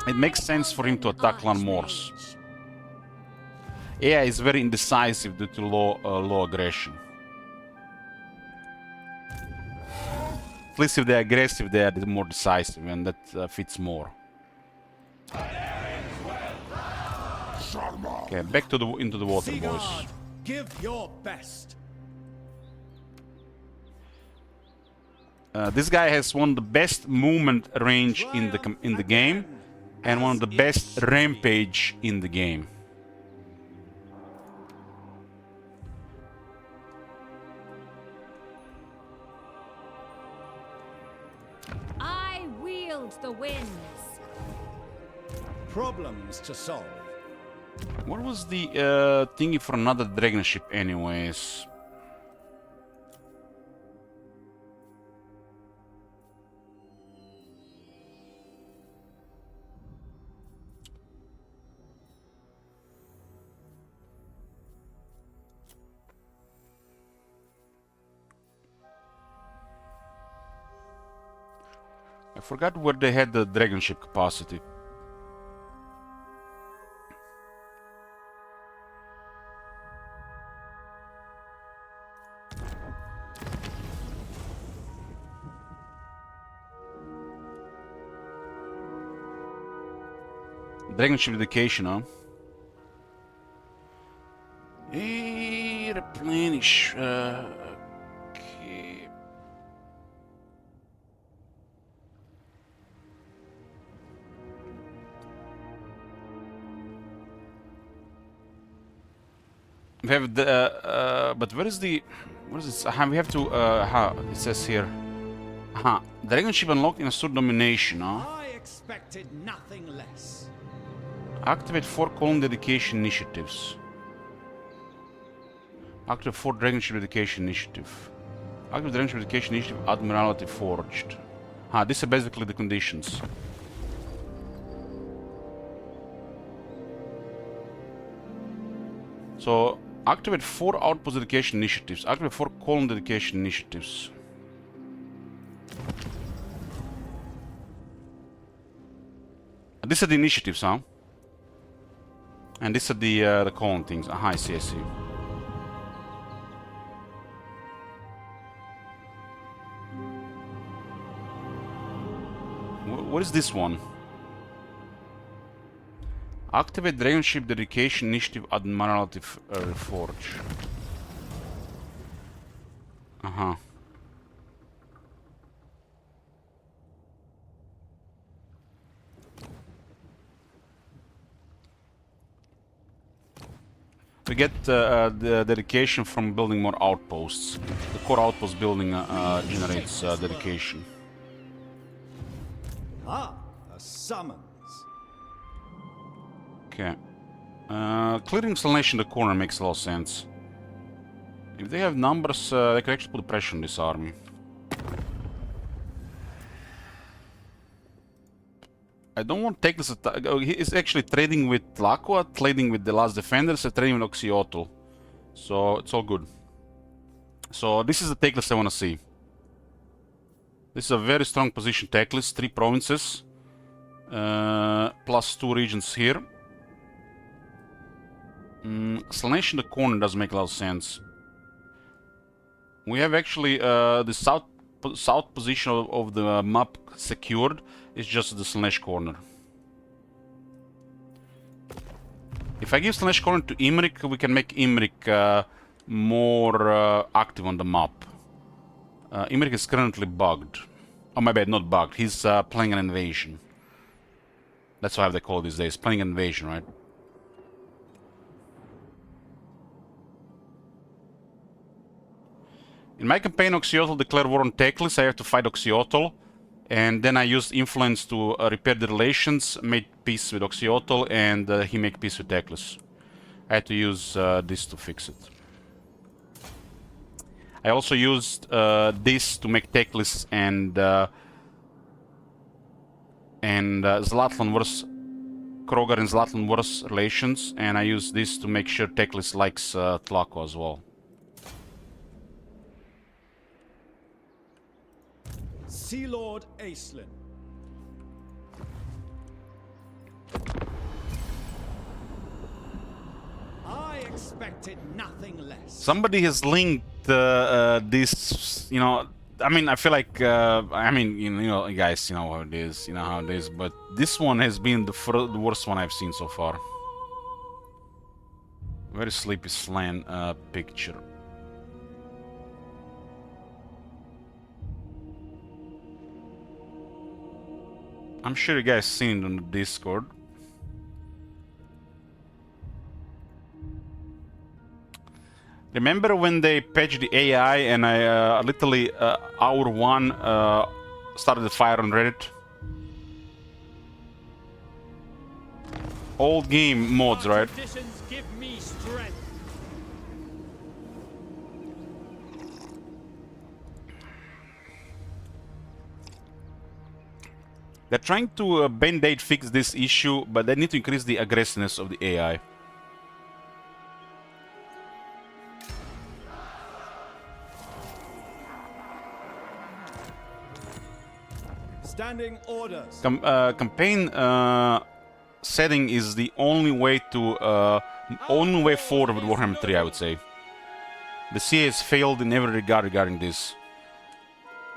It makes sense for him to attack Clan Morse. AI is very indecisive due to low aggression. At least if they're aggressive, they are more decisive, and that fits more. Okay, back to the into the water, boys. Sigurd, give your best. This guy has one of the best movement range in the game, and one of the best rampage in the game. I wield the winds. Problems to solve. What was the thingy for another dragon ship, anyways? I forgot where they had the dragon ship capacity. Dragon ship dedication, huh? Replenish. Okay. We have the but where is the what is this? We have to it says here. Dragon ship unlocked in a sword domination, huh? I expected nothing less. Activate 4 column dedication initiatives. Activate 4 dragon ship dedication initiative. Activate dragon ship dedication initiative Admiralty Forged. These are basically the conditions. So activate 4 outpost dedication initiatives. Activate 4 column dedication initiatives. These are the initiatives, huh? And these are the column things. I see, I see. What is this one? Activate Dragon Ship Dedication Initiative Admiralty Forge. We get the dedication from building more outposts. The core outpost building generates dedication. A summons. Okay. Clearing installation in the corner makes a lot of sense. If they have numbers, they can actually put pressure on this army. I don't want to take this attack. He is actually trading with Tlaqua, trading with the last defenders, and trading with Oxyotl. So it's all good. So this is the take list I want to see. This is a very strong position take list. 3 provinces. Plus 2 regions here. Slanesh in the corner does make a lot of sense. We have actually the south position of the map secured. It's just the Slanesh corner. If I give Slanesh corner to Imrik, we can make Imrik more active on the map. Imrik is currently bugged. Oh, my bad, not bugged. He's playing an invasion. That's how they call it these days. Playing an invasion, right? In my campaign, Oxyotl declared war on Teclis. I have to fight Oxyotl. And then I used influence to repair the relations, made peace with Oxyotl, and he made peace with Teclis. I had to use this to fix it. I also used this to make Teclis and Zlatlan worse, Krogar and Zlatlan worse relations, and I used this to make sure Teclis likes Tlaqua as well. Sea Lord Aeslin. I expected nothing less. Somebody has linked this, you know, I mean, I feel like, I mean, you know, guys, you know how it is, but this one has been the worst one I've seen so far. Very sleepy slan picture. I'm sure you guys seen it on the Discord. Remember when they patched the AI and I literally hour 1 started the fire on Reddit? Old game mods, right? Traditions give me strength. They're trying to band-aid fix this issue, but they need to increase the aggressiveness of the AI. Standing orders. Campaign setting is the only way to only way forward with Warhammer 3, I would say. The CA has failed in every regard regarding this.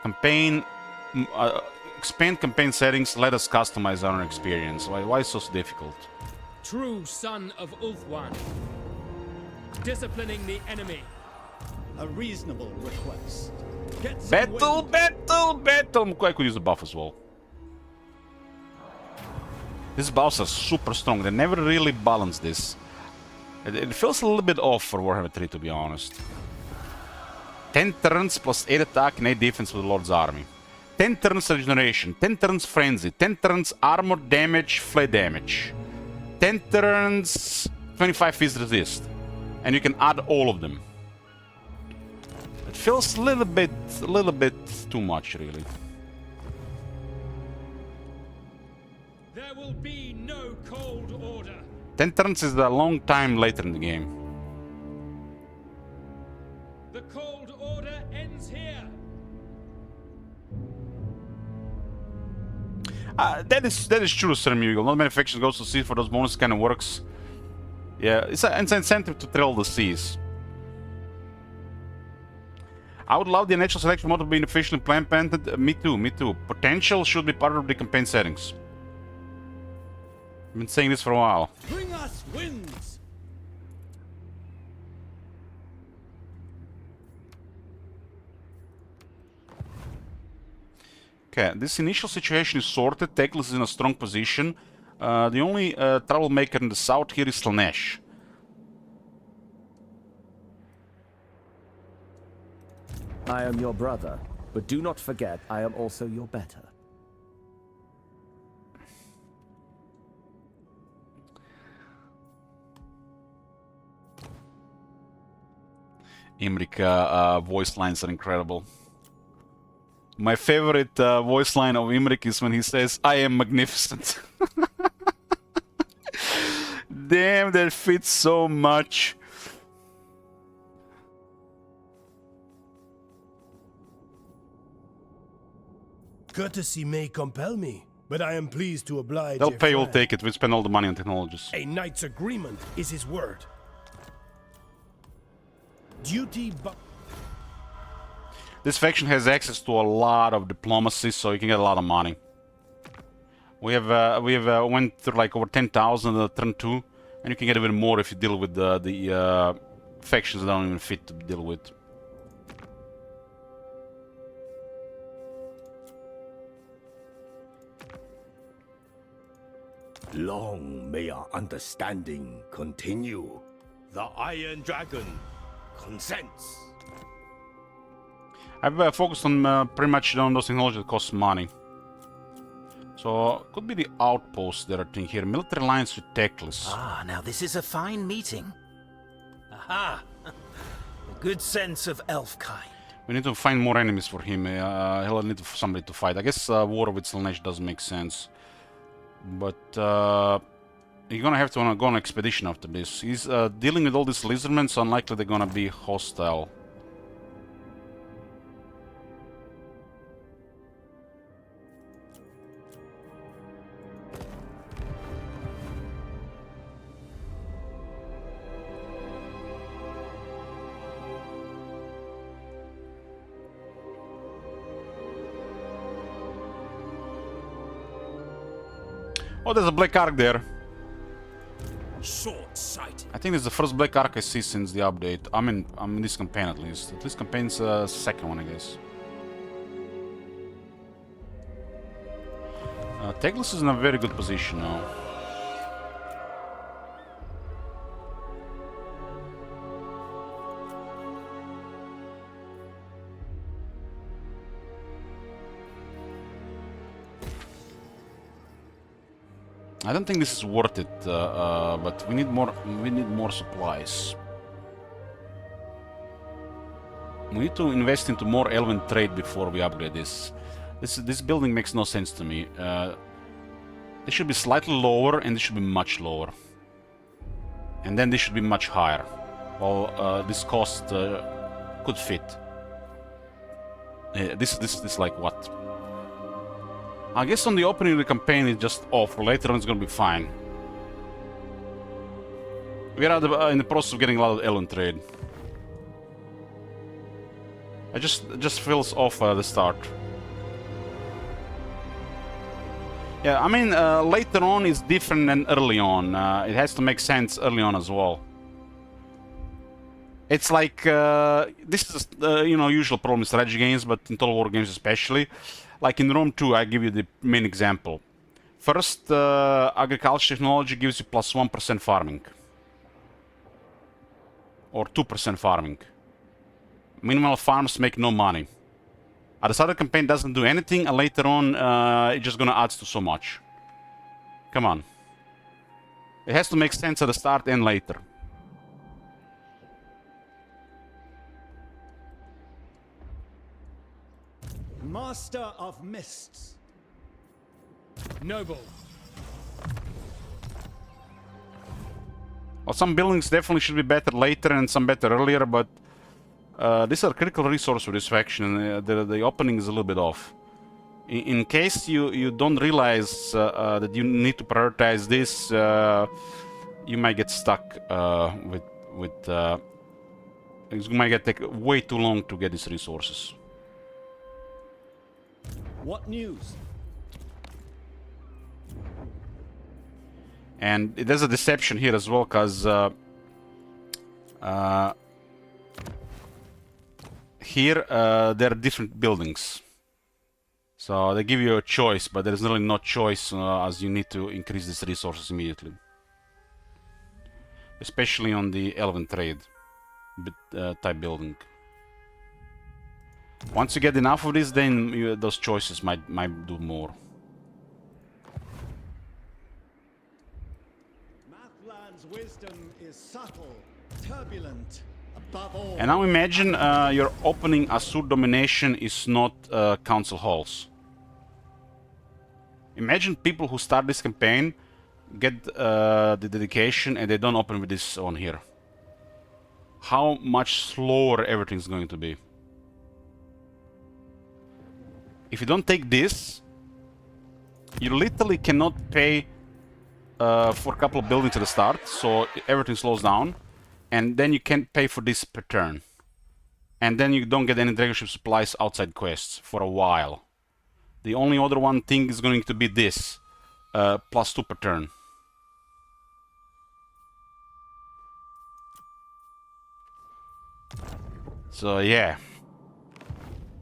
Campaign expand campaign settings, let us customize our experience. Why is it so difficult? True son of Ulthuan. Disciplining the enemy. A reasonable request. Battle! I could use a buff as well. These buffs are super strong. They never really balance this. It feels a little bit off for Warhammer 3, to be honest. 10 turns plus 8 attack and 8 defense with the Lord's Army. 10 turns regeneration, 10 turns frenzy, 10 turns armor damage, flay damage. 10 turns 25 phys resist. And you can add all of them. It feels a little bit too much, really. There will be no cold order. 10 turns is a long time later in the game. The cold order ends here. That is true, Sir Mugel. Not many factions goes to sea for those bonuses, kind of works. Yeah, it's an incentive to trail the seas. I would love the natural selection mode to be officially implemented. Me too. Potential should be part of the campaign settings. I've been saying this for a while. Bring us winds. Okay, this initial situation is sorted. Teclis is in a strong position. The only troublemaker in the south here is Slaanesh. I am your brother, but do not forget I am also your better. Imrik voice lines are incredible. My favorite voice line of Imrik is when he says, "I am magnificent." Damn, that fits so much. Courtesy may compel me, but I am pleased to oblige. They'll pay, we'll take it. We spend all the money on technologies. A knight's agreement is his word. Duty but This faction has access to a lot of diplomacy, so you can get a lot of money. We have went through like over 10,000 turn 2, and you can get even more if you deal with the factions that don't even fit to deal with. Long may our understanding continue. The Iron Dragon consents. I've focused on pretty much on those technologies that cost money. So, could be the outpost that are thing here. Military alliance with Teclis. Ah, now this is a fine meeting. Aha! A good sense of elf kind. We need to find more enemies for him. He'll need somebody to fight. I guess war with Slaanesh doesn't make sense. But you're gonna have to go on an expedition after this. He's dealing with all these lizardmen, so unlikely they're gonna be hostile. Oh, there's a black arc there. Short-sighted. I think it's the first Black Ark I see since the update. I mean this campaign at least. At least campaign's second one, I guess. Teclis is in a very good position now. I don't think this is worth it, but we need more. We need more supplies. We need to invest into more elven trade before we upgrade this. This building makes no sense to me. This should be slightly lower, and this should be much lower, and then this should be much higher. Well, this cost could fit. This like what? I guess on the opening of the campaign it's just awful. Later on it's gonna be fine. We are in the process of getting a lot of elven trade. It just feels off at the start. Yeah, I mean later on is different than early on. It has to make sense early on as well. It's like this is you know, usual problem in strategy games, but in Total War games especially. Like in Rome 2, I give you the main example. First, agriculture technology gives you +1% farming. Or 2% farming. Minimal farms make no money. At the start of the campaign doesn't do anything, and later on it's just gonna add to so much. Come on. It has to make sense at the start and later. Master of Mists. Noble. Well, some buildings definitely should be better later and some better earlier, but these are critical resource for this faction, and the opening is a little bit off. In case you don't realize that you need to prioritize this, you might get stuck with it might take way too long to get these resources. What news? And there's a deception here as well, because here there are different buildings. So they give you a choice, but there's really no choice as you need to increase these resources immediately. Especially on the elven trade type building. Once you get enough of this, then those choices might do more. Mathland's wisdom is subtle, turbulent, above all. And now imagine you're opening Asur domination is not council halls. Imagine people who start this campaign, get the dedication, and they don't open with this on here. How much slower everything's going to be. If you don't take this, you literally cannot pay for a couple of buildings at the start, so everything slows down, and then you can't pay for this per turn. And then you don't get any dragonship supplies outside quests for a while. The only other one thing is going to be this, +2 per turn. So yeah.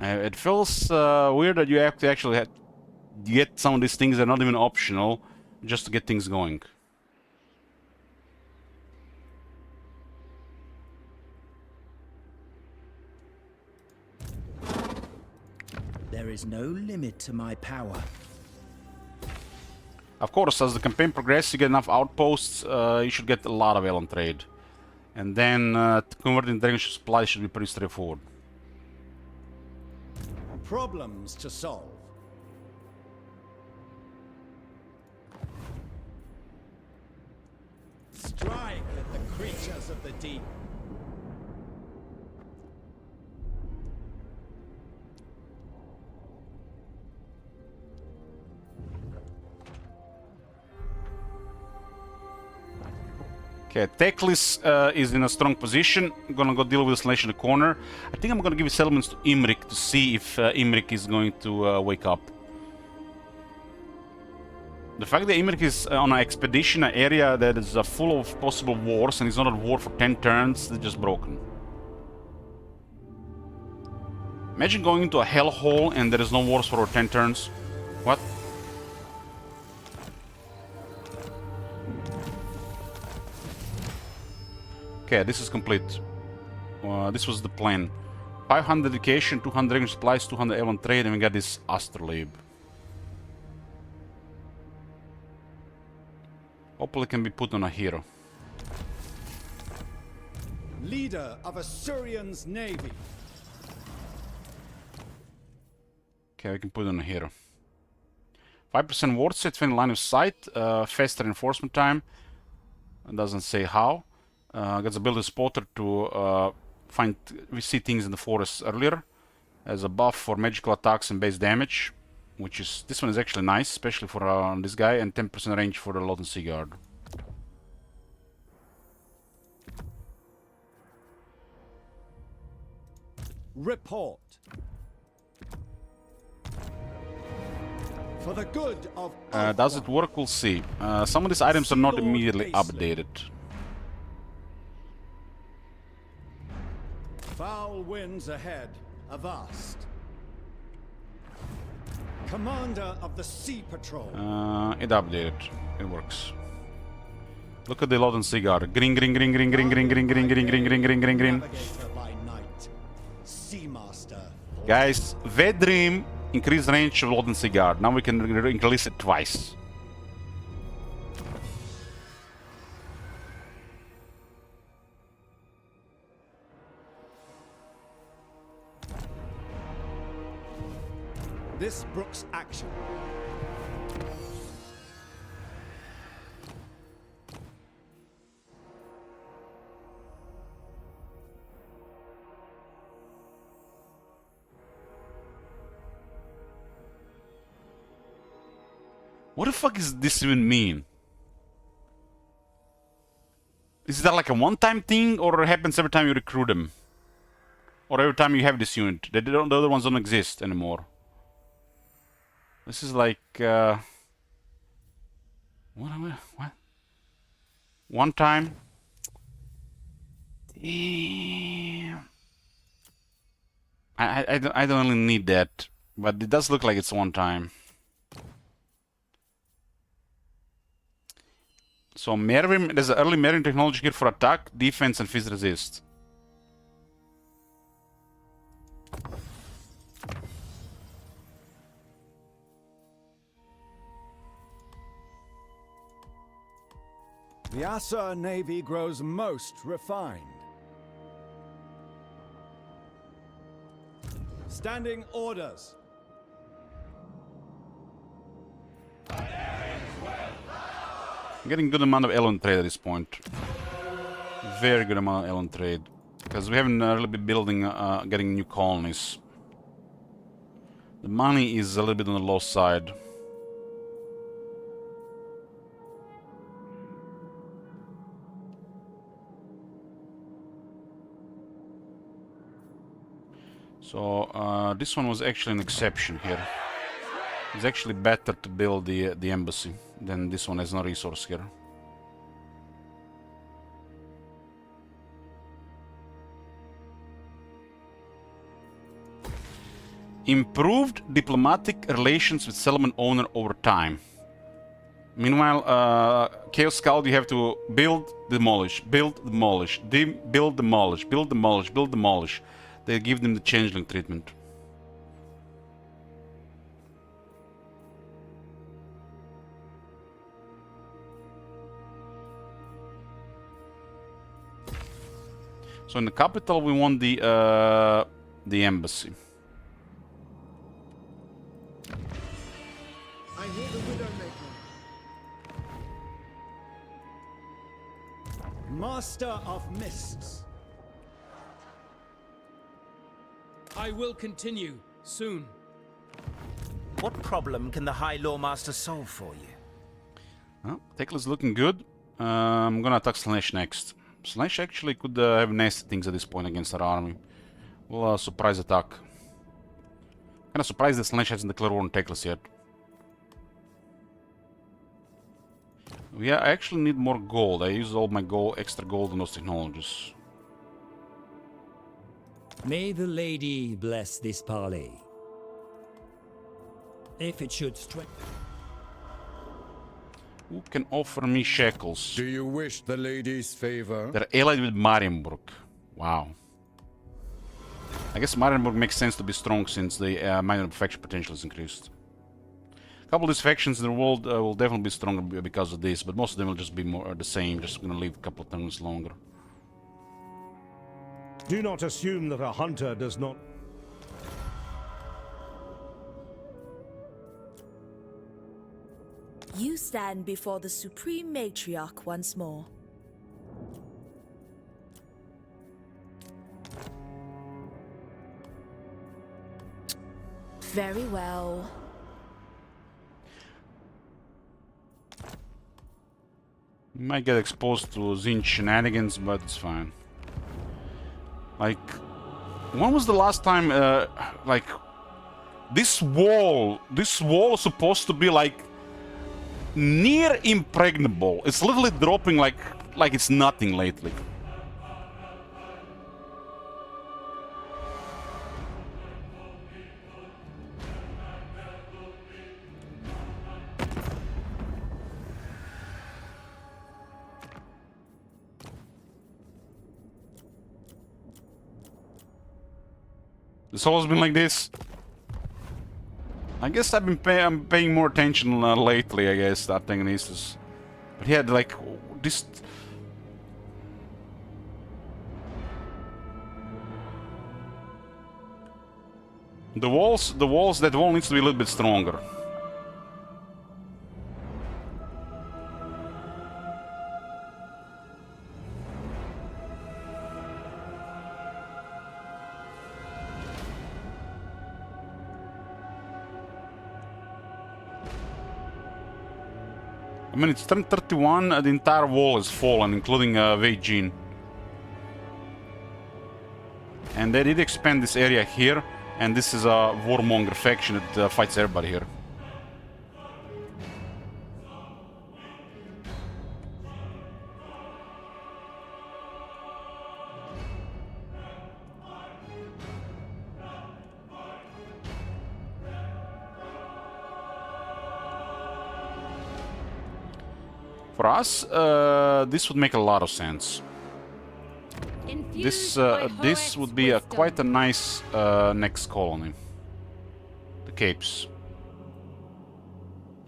It feels weird that you have to actually get some of these things that are not even optional just to get things going. There is no limit to my power. Of course, as the campaign progresses, you get enough outposts, you should get a lot of elven trade. And then converting dragonship supplies should be pretty straightforward. Problems to solve. Strike at the creatures of the deep. Okay, Teclis is in a strong position. I'm gonna go deal with this nation in the corner. I think I'm gonna give settlements to Imrik to see if Imrik is going to wake up. The fact that Imrik is on an expedition, an area that is full of possible wars, and he's not at war for 10 turns, is just broken. Imagine going into a hellhole and there is no wars for 10 turns. What? Okay, this is complete. This was the plan. 500 education, 200 regular supplies, 200 Elven trade, and we got this Astrolabe. Hopefully it can be put on a hero. Leader of Assyrian's navy. Okay, we can put it on a hero. 5% ward set, 20 line of sight, faster reinforcement time. It doesn't say how. Gets a builder spotter to we see things in the forest earlier. As a buff for magical attacks and base damage, which is, this one is actually nice, especially for this guy, and 10% range for the Lothern Sea Guard. Report. For the good of does it work? We'll see. Some of these items are not immediately updated. Foul winds ahead, Avast. Commander of the Sea Patrol. It updated. It works. Look at the Lothern Sea Guard. Green, green, green, green, green, green, green, green, green, green, green, green, green, green. Guys, Vedrim increased range of Lothern Sea Guard. Now we can increase it twice. This brooks action. What the fuck does this even mean? Is that like a one-time thing, or it happens every time you recruit them? Or every time you have this unit? The other ones don't exist anymore. This is like... What? One time? Damn. I don't really need that. But it does look like it's one time. So Mervin, there's an early Mervin technology here for attack, defense, and fizz resist. The Assa navy grows most refined. Standing orders. I'm getting good amount of Elven trade at this point. Very good amount of Elven trade. Because we haven't really been building, getting new colonies. The money is a little bit on the low side. So, this one was actually an exception here. It's actually better to build the embassy than this one has no resource here. Improved diplomatic relations with settlement owner over time. Meanwhile, Chaos Scout, you have to build, demolish, build, demolish, build, demolish, build, demolish, build, demolish. They give them the changeling treatment. So in the capital, we want the embassy. I hear the Widowmaker. Master of Mists. I will continue soon. What problem can the High Lawmaster solve for you? Well, Tekla's looking good. I'm gonna attack Slanesh next. Slanesh actually could have nasty things at this point against our army. Well, surprise attack. Kinda surprised that Slanesh hasn't declared war on Tekla yet. I actually need more gold. I used all my extra gold on those technologies. May the lady bless this parley. If it should strengthen. Who can offer me shekels? Do you wish the lady's favor? They're allied with Marienburg. Wow. I guess Marienburg makes sense to be strong since the minor faction potential is increased. A couple of these factions in the world will definitely be stronger because of this, but most of them will just be more the same, just gonna live a couple of turns longer. Do not assume that a hunter does not... You stand before the Supreme Matriarch once more. Very well. You might get exposed to Zinj shenanigans, but it's fine. Like, when was the last time, like, this wall is supposed to be, like, near impregnable. It's literally dropping like it's nothing lately. It's always been like this. I guess I'm paying more attention lately, I guess, to Antagonistas. But yeah, like, this... That wall needs to be a little bit stronger. I mean, it's turn 31, the entire wall has fallen, including Wei Jin. And they did expand this area here, and this is a warmonger faction that fights everybody here. For us, this would make a lot of sense. This would be quite a nice next colony. The Capes.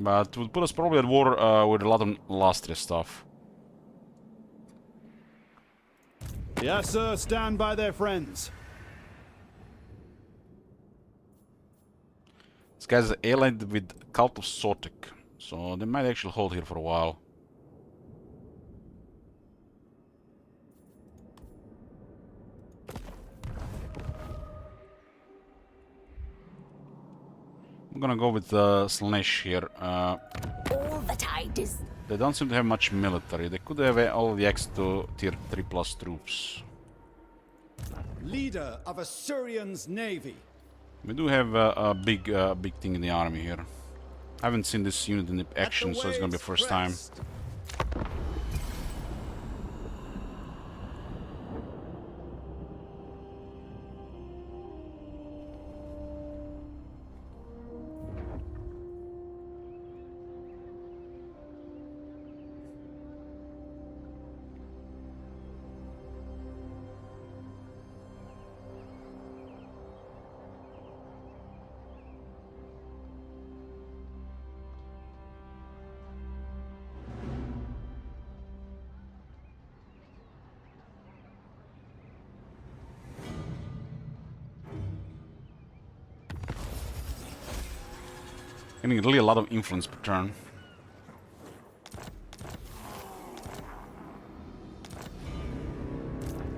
But it would put us probably at war with a lot of Lastria stuff. Yes, sir, stand by their friends. This guy's allied with Cult of Sotek, so they might actually hold here for a while. I'm gonna go with Slaanesh here. All that I desire. They don't seem to have much military. They could have all the access to tier 3+ troops. Leader of Assyrian's navy. We do have a big thing in the army here. I haven't seen this unit in action, so it's gonna be the first time. Getting really a lot of influence per turn.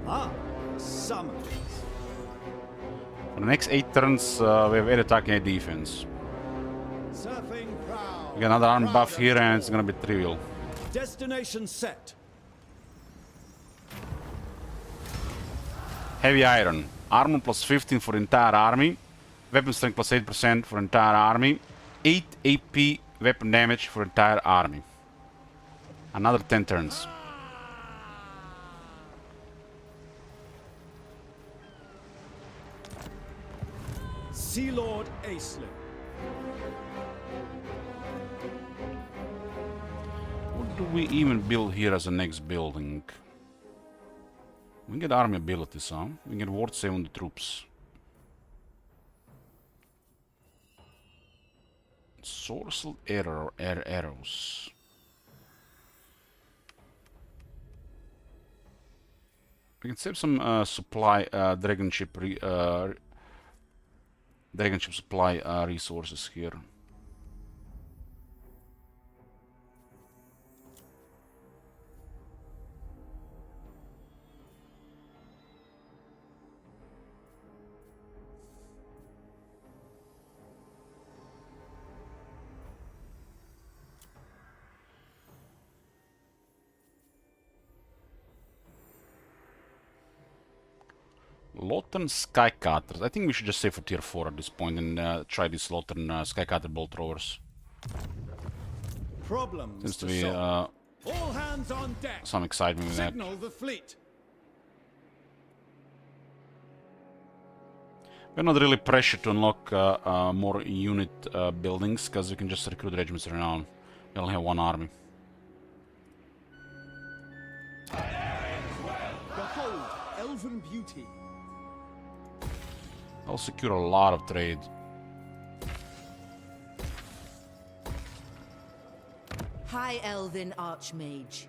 Ah, summons. For the next 8 turns, we have 8 attack and 8 defense. Surfing proud. We got another arm buff here, and it's gonna be trivial. Destination set. Heavy iron. Armor plus 15 for entire army. Weapon strength plus 8% for entire army. 8 AP weapon damage for entire army. Another 10 turns. Sea Lord Aisling. What do we even build here as a next building? We get army abilities, huh? We get ward save on the troops. Sorcel arrows. We can save some supply dragon ship supply resources here. Lothern Skycutters. I think we should just save for tier 4 at this point and try these Lothern Skycutter bolt throwers. Seems to be All hands on deck. some excitement with that. Signal the fleet. We're not really pressured to unlock more unit buildings because we can just recruit regiments right now. We only have one army. Behold, elven beauty. I'll secure a lot of trade. High Elven Archmage.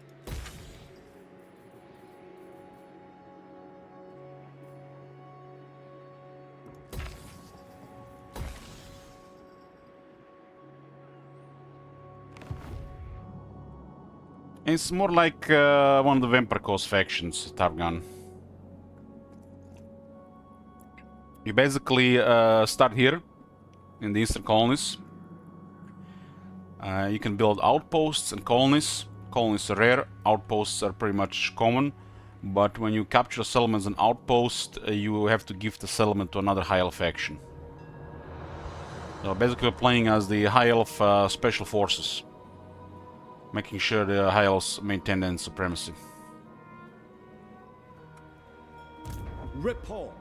It's more like one of the Vampire Coast factions, Targon. You basically start here in the eastern colonies. You can build outposts and colonies. Colonies are rare, outposts are pretty much common. But when you capture a settlement as an outpost, you have to give the settlement to another High Elf faction. So basically we're playing as the High Elf Special Forces, making sure the High Elves maintain their supremacy. Report.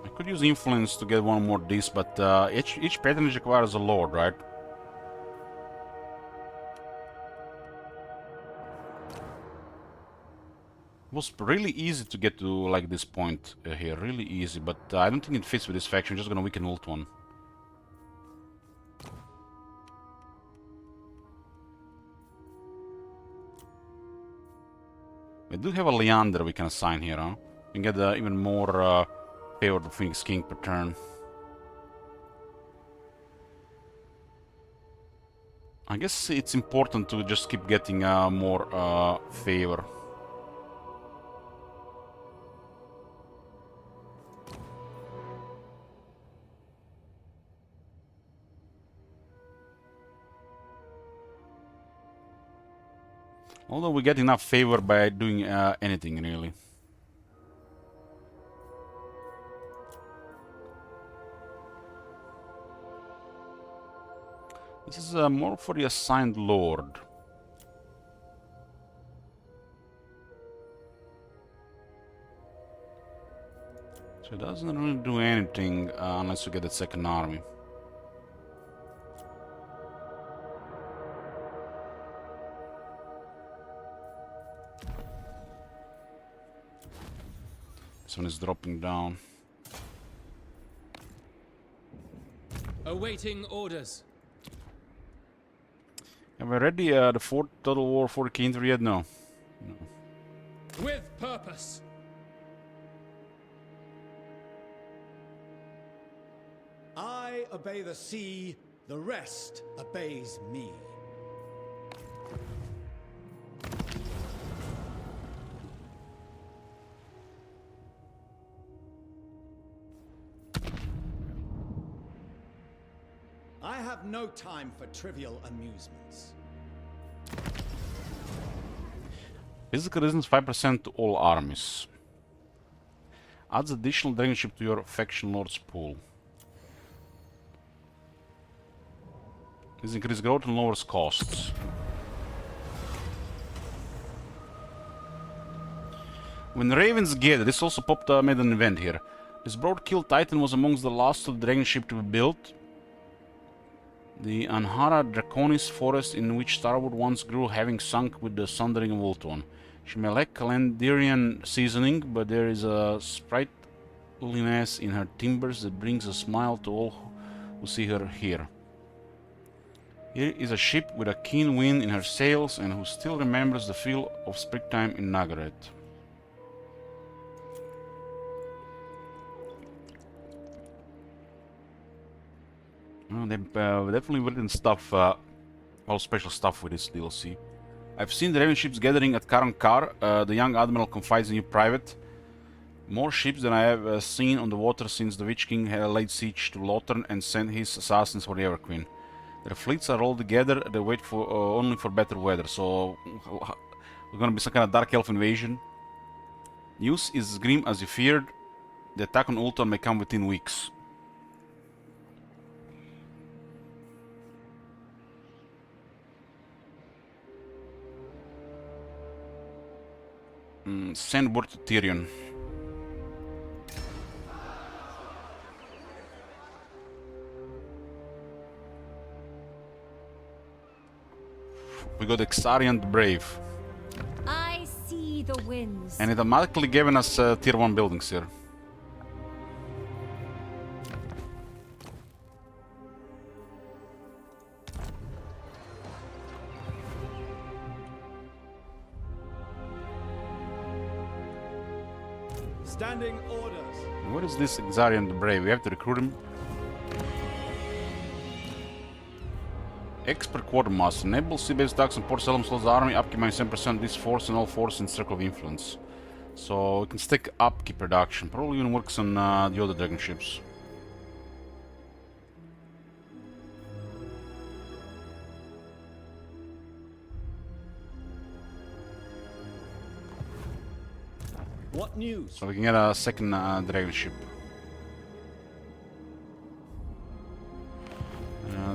I could use influence to get one more this, but each patronage requires a lord, right? It was really easy to get to like this point here, really easy, but I don't think it fits with this faction. I'm just gonna weaken ult one. We do have a Leander we can assign here, huh? We can get even more favor to Phoenix King per turn. I guess it's important to just keep getting more favor. Although we get enough favor by doing anything, really. This is more for the assigned lord. So it doesn't really do anything unless you get that second army. This one is dropping down. Awaiting orders. Have we ready the Total War for the King yet? No. No. With purpose. I obey the sea, the rest obeys me. I have no time for trivial amusements. Physical resistance 5% to all armies. Adds additional dragon ship to your faction lord's pool. This increases growth and lowers costs. When ravens gather, this also popped made an event here. This broad-killed titan was amongst the last of the dragon ship to be built. The Anhara Draconis forest in which Starwood once grew, having sunk with the Sundering of Ultuan. She may lack Kalandirian seasoning, but there is a sprightliness in her timbers that brings a smile to all who see her here. Here is a ship with a keen wind in her sails and who still remembers the feel of springtime in Nagaret. Well, they've definitely written stuff, all special stuff with this DLC. I've seen the Raven ships gathering at Karankar. The young admiral confides in you private. More ships than I have seen on the water since the Witch King had laid siege to Lothern and sent his assassins for the Everqueen. Their fleets are all together, they wait for only for better weather, so we're gonna be some kind of dark elf invasion. News is as grim as you feared. The attack on Ultuan may come within weeks. Send word to Tyrion. We got Exarian the Brave. I see the winds. And it automatically given us tier 1 buildings here. Standing orders. What is this Exarian the Brave? We have to recruit him. Expert Quartermaster. Enable sea-based attacks on Port Salem slows the army. Upkeep minus 10% this force and all force in Circle of Influence. So we can stick upkeep reduction. Probably even works on the other dragon ships. What news? So we can get a second dragon ship.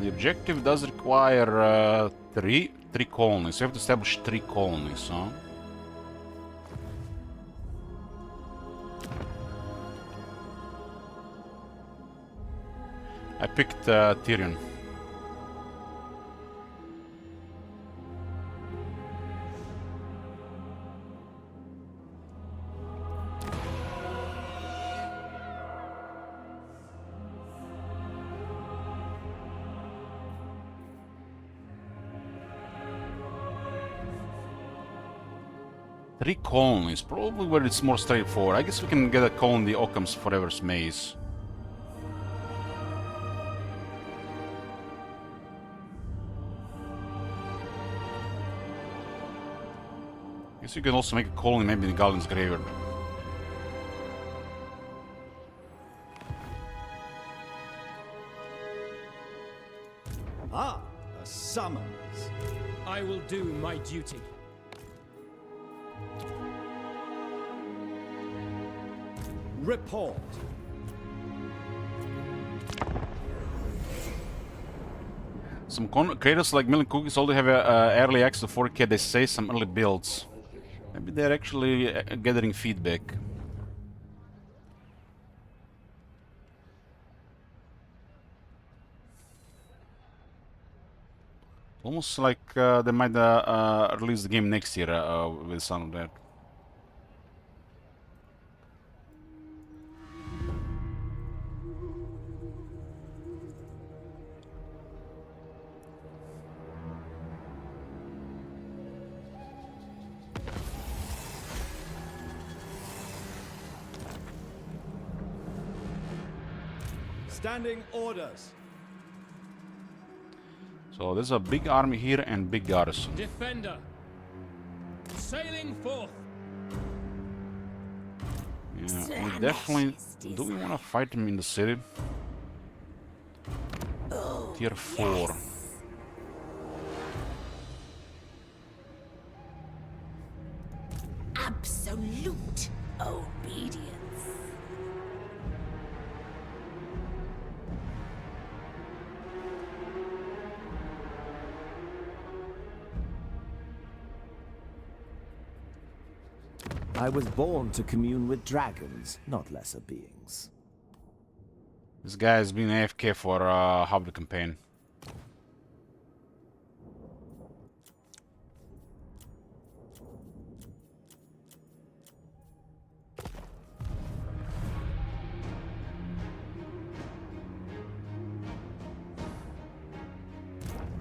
The objective does require three colonies. We have to establish 3 colonies, huh? I picked Tyrion. Three colonies, probably where it's more straightforward. I guess we can get a colony, Occam's Forever's Maze. I guess you can also make a colony maybe in the Galen's Graveyard. Ah, a summons. I will do my duty. Report. Some creators like Millen Cookies already have early access to 4K. They say some early builds. Maybe they're actually gathering feedback. Almost like they might release the game next year with some of that. Standing orders. So there's a big army here and big garrison. Defender, sailing forth. Yeah, we definitely. Do we want to fight him in the city? Tier 4. Yes. Absolute obedience. I was born to commune with dragons, not lesser beings. This guy has been AFK for half the campaign.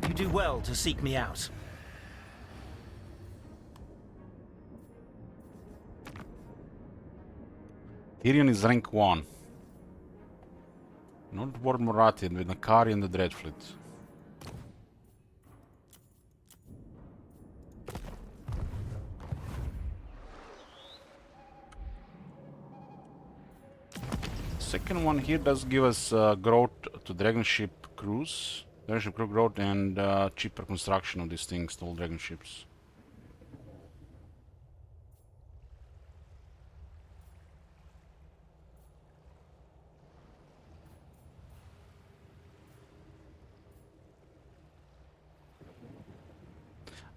You do well to seek me out. Tyrion is rank 1. Northward Morathian with Nakari and the Dreadfleet. Second one here does give us growth to Dragon Ship crews. Dragon Ship crew growth and cheaper construction of these things, the old Dragon ships.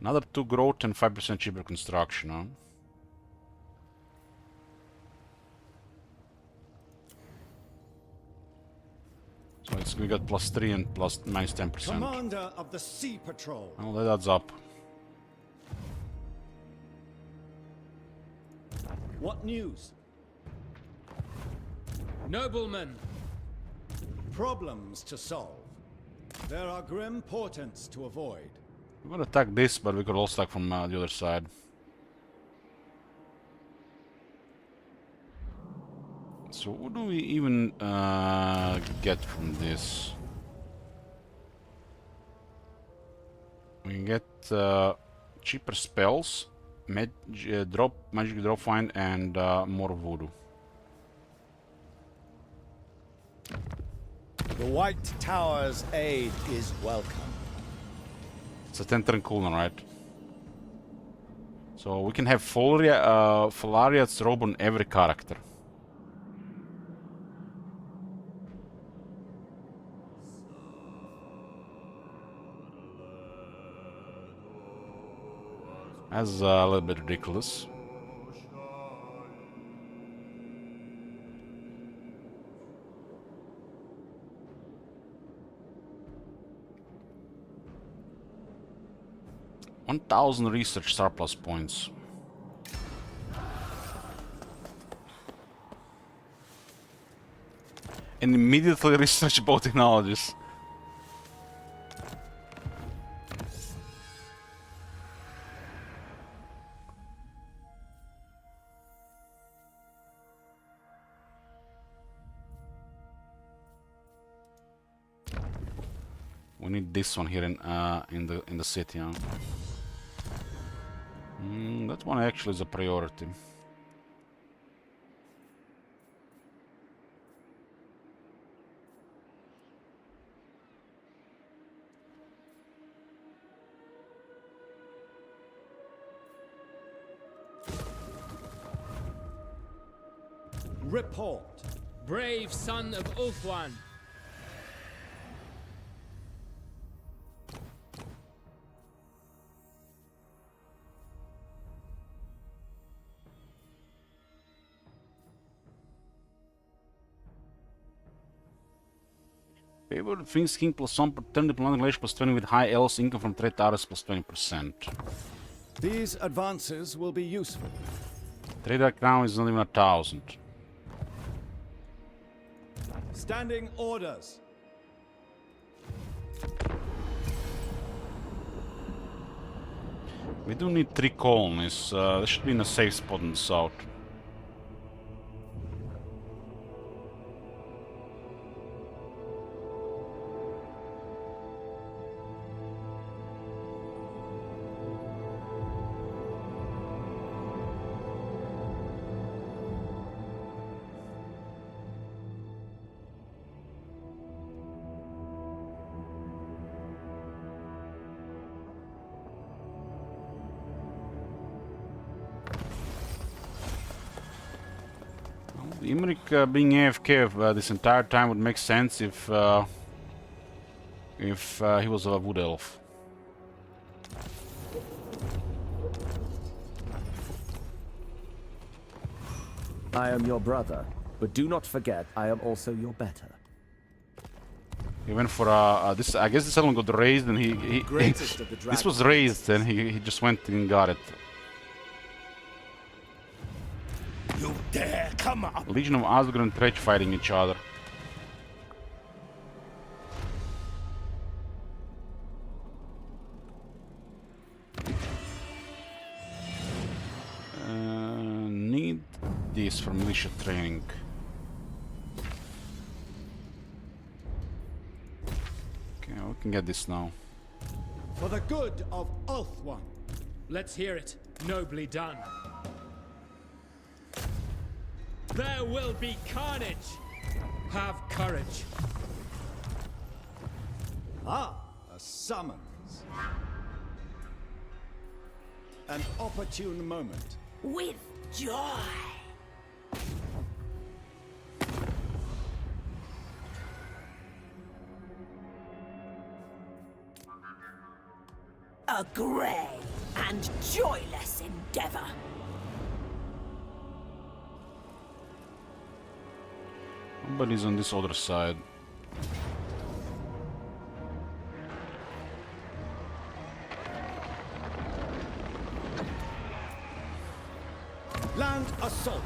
Another 2 growth and 5% cheaper construction, huh? So it's, we got +3 and minus 10%. Commander of the Sea Patrol. Oh, that adds up. What news? Noblemen. Problems to solve. There are grim portents to avoid. We could attack this, but we could also attack from the other side. So what do we even get from this? We can get cheaper spells, magic drop find, and more voodoo. The White Tower's aid is welcome. It's a 10 turn cooldown, right? So we can have Falariat's robe on every character. That's a little bit ridiculous. $1,000 research surplus points. And immediately research both technologies. We need this one here in the city, huh? That one actually is a priority. Report. Brave son of Ulthuan. Favorite Finns King +1 per turn, diplomatic relation +20 with high elves, income from trade tariffs +20%. These advances will be useful. Trade right now is not even 1,000. Standing orders. We do need 3 colonies. They should be in a safe spot in the south. Imrik being AFK this entire time would make sense if he was a wood elf. I am your brother, but do not forget I am also your better. He went for this. I guess this settlement got raised, and he this was raised, and he just went and got it. You dare come up! Legion of Asgard and Tretch fighting each other. Need this for militia training. Okay, we can get this now. For the good of Ulthuan. Let's hear it. Nobly done. There will be carnage. Have courage. Ah, a summons. An opportune moment. With joy. A grey and joyless endeavor. Somebody's on this other side. Land assault.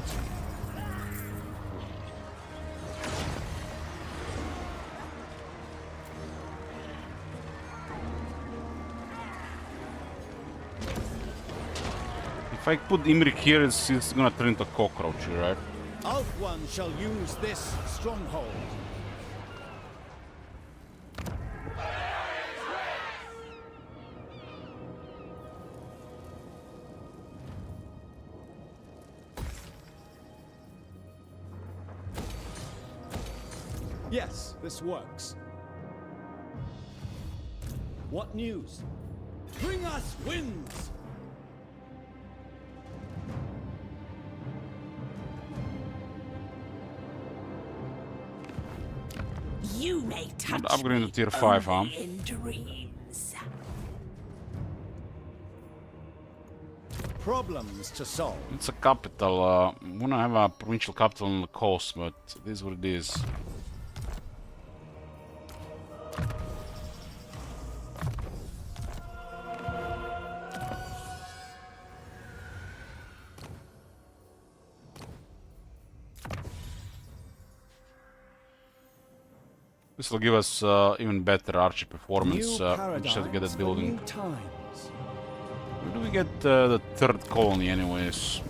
If I put Imrik here, it's gonna turn into a cockroach, right? Ulthuan shall use this stronghold. Yes, this works. What news? Bring us winds! You may touch upgrading to tier 5, huh? in dreams. Problems to solve. It's a capital. We wanna have a provincial capital on the coast, but it is what it is. This will give us even better archer performance. We just have to get that building. Where do we get the third colony, anyways?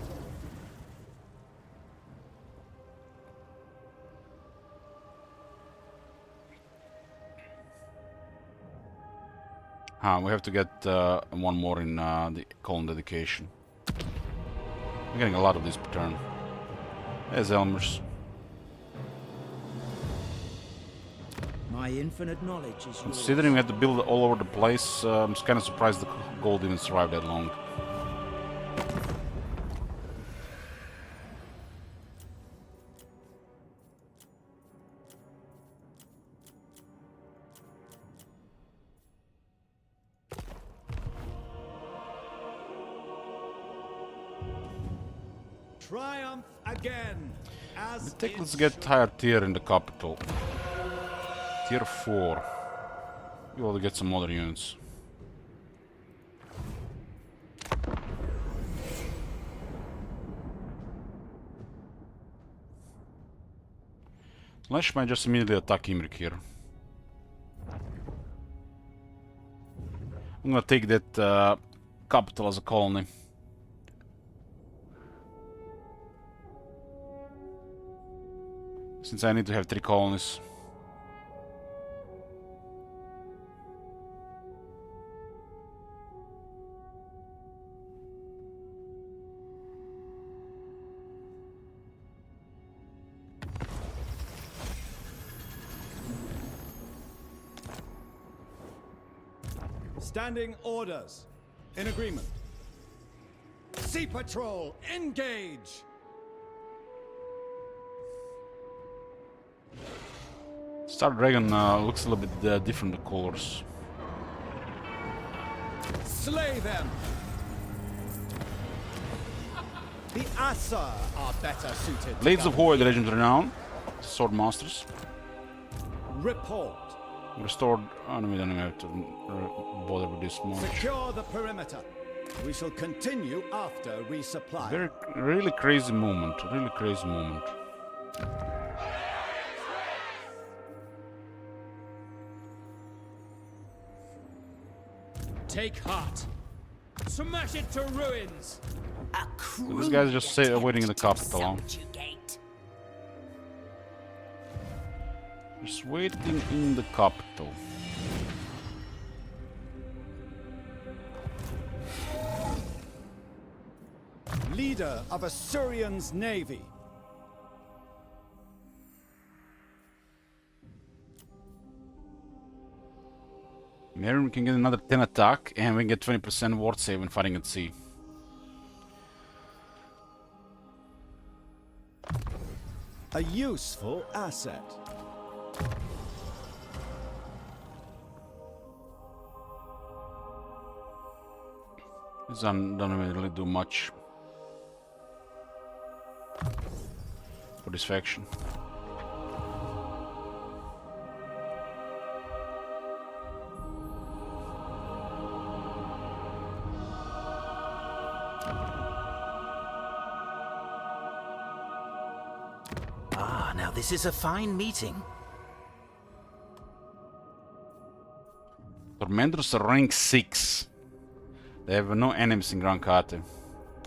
We have to get one more in the colony dedication. We're getting a lot of this per turn. There's Elmer's. My infinite knowledge is yours. Considering we had to build all over the place, I'm kind of surprised the gold didn't survive that long. Triumph again. As I think let's get higher tier in the capital. Tier 4. You ought to get some other units. Lash might just immediately attack Imrik here. I'm gonna take that capital as a colony. Since I need to have 3 colonies. Standing orders. In agreement. Sea Patrol, engage! Star Dragon looks a little bit different, the colors. Slay them! The Assa are better suited. Blades of Horde, Legend Renown. Sword Masters. Report. Restored. Oh, no, we don't even have to bother with this more. Secure the perimeter. We shall continue after resupply. Very, really crazy moment. Really crazy moment. Take heart. Smash it to ruins. This guy's just waiting in the capital. Just waiting in the capital. Leader of Assyrian's navy. Maybe we can get another 10 attack and we can get 20% ward save when fighting at sea. A useful asset. This don't really do much for this faction. Ah, now this is a fine meeting. Tormentors are rank 6. They have no enemies in Gran Kate.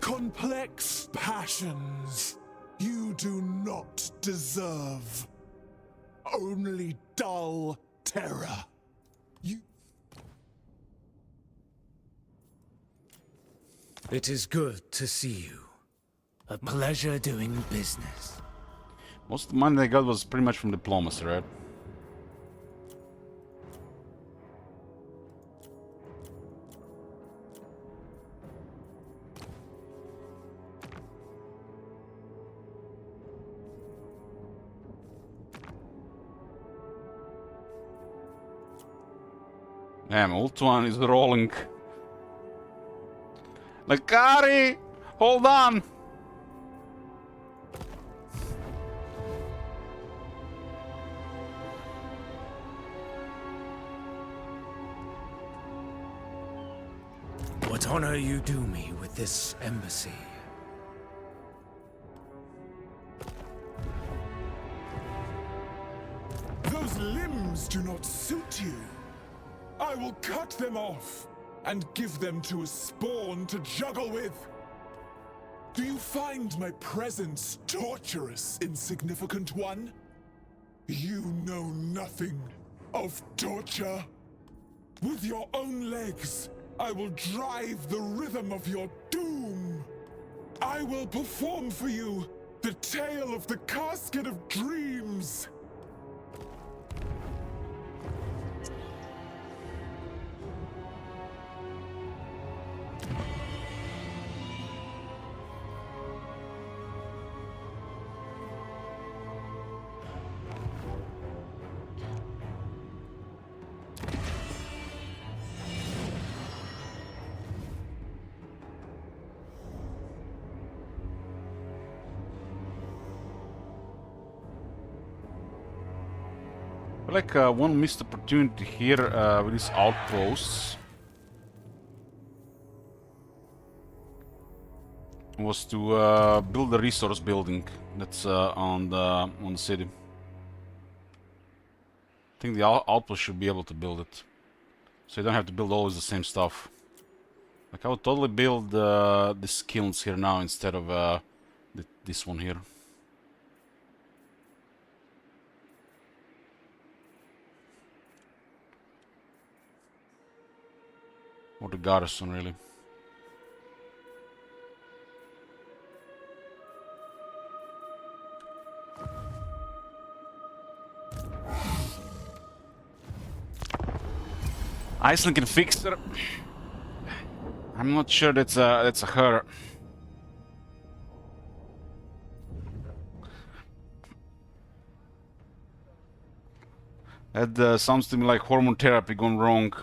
Complex passions you do not deserve. Only dull terror. It is good to see you. A pleasure doing business. Most of the money they got was pretty much from diplomacy, right? Damn, Ultuan is rolling. Lakari! Hold on! What honor you do me with this embassy. Those limbs do not suit you. I will cut them off and give them to a spawn to juggle with. Do you find my presence torturous, insignificant one? You know nothing of torture. With your own legs, I will drive the rhythm of your doom. I will perform for you the tale of the casket of dreams. Like one missed opportunity here with these outposts was to build the resource building that's on the city. I think the outpost should be able to build it, so you don't have to build always the same stuff. Like I would totally build these kilns here now instead of this one here. Or the garrison, really. Iceland can fix her. I'm not sure that's a her. That sounds to me like hormone therapy gone wrong.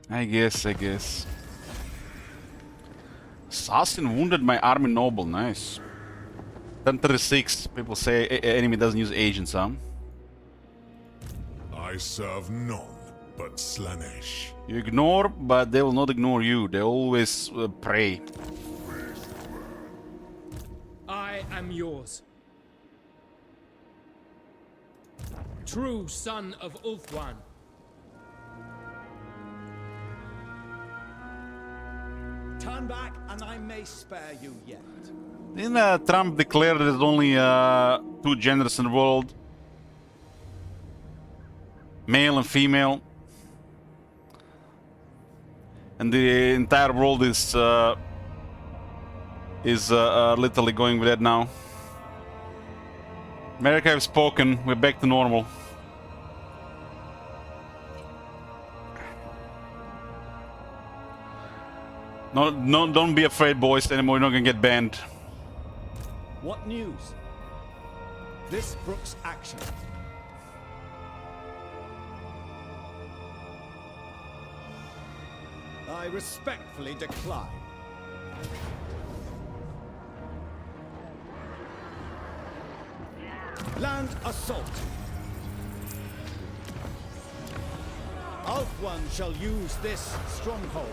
I guess. Assassin wounded my army noble, nice. 1036, people say enemy doesn't use agents, huh? I serve none but Slanesh. You ignore, but they will not ignore you. They always pray. I am yours. True son of Ulthuan. Turn back, and I may spare you yet. Didn't Trump declare that there's only 2 genders in the world? Male and female. And the entire world is literally going with that now. America have spoken, we're back to normal. No, don't be afraid, boys, anymore, you're not gonna get banned. What news? This brooks action. I respectfully decline. Land assault. Ulthuan shall use this stronghold.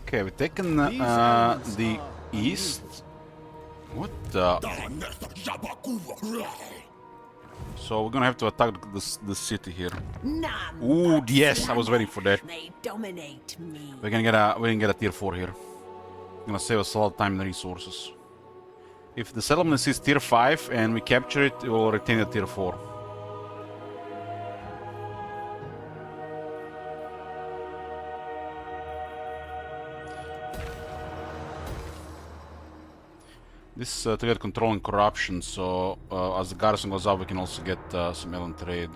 Okay, we've taken the east. What the? So we're gonna have to attack the city here. Ooh, yes, I was waiting for that. They dominate me. We're gonna get a tier 4 here. Gonna save us a lot of time and resources. If the settlement is tier 5 and we capture it, it will retain the tier 4. This to get control and corruption, so as the garrison goes up we can also get some alien trade.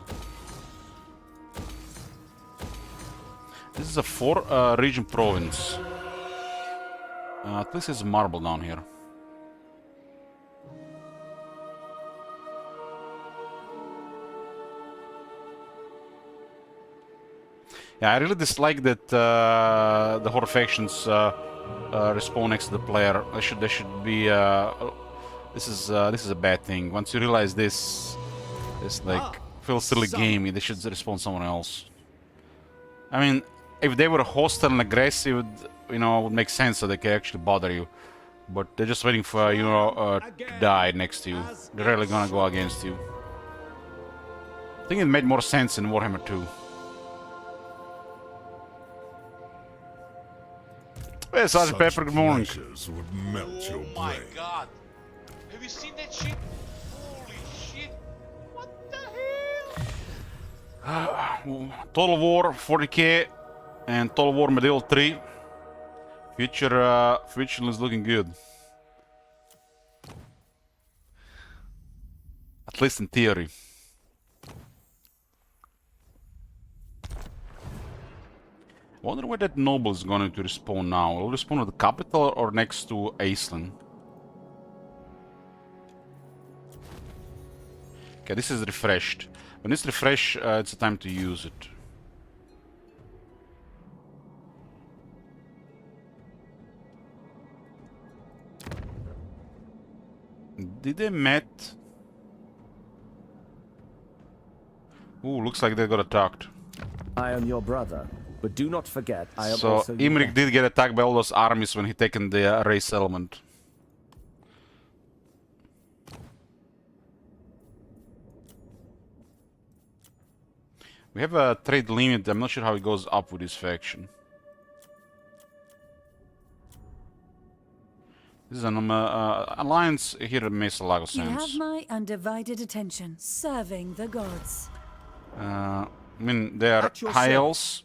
This is a 4 region province. At least it's marble down here. Yeah, I really dislike that the Horde factions respawn next to the player. There should be. This is a bad thing. Once you realize this, it's like feels silly gamey. They should respawn someone else. I mean, if they were hostile and aggressive, you know, it would make sense so they can actually bother you. But they're just waiting for you know to die next to you. They're really gonna go against you. I think it made more sense in Warhammer 2. Hey, Sergeant Pepper, good morning. Would melt your my god! Have you seen that shit? Holy shit! What the hell? Total War 40k and Total War Medieval 3. Future is looking good. At least in theory. I wonder where that noble is going to respawn now. Will it respawn at the capital or next to Aislinn? Okay, this is refreshed. When it's refreshed, it's a time to use it. Did they met? Ooh, looks like they got attacked. I am your brother, but do not forget I am so also your Imrik did get attacked by all those armies when he taken the Ray settlement. We have a trade limit. I'm not sure how it goes up with this faction. This is an alliance here makes a lot of You sense. have my undivided attention, serving the gods. I mean, they are high elves.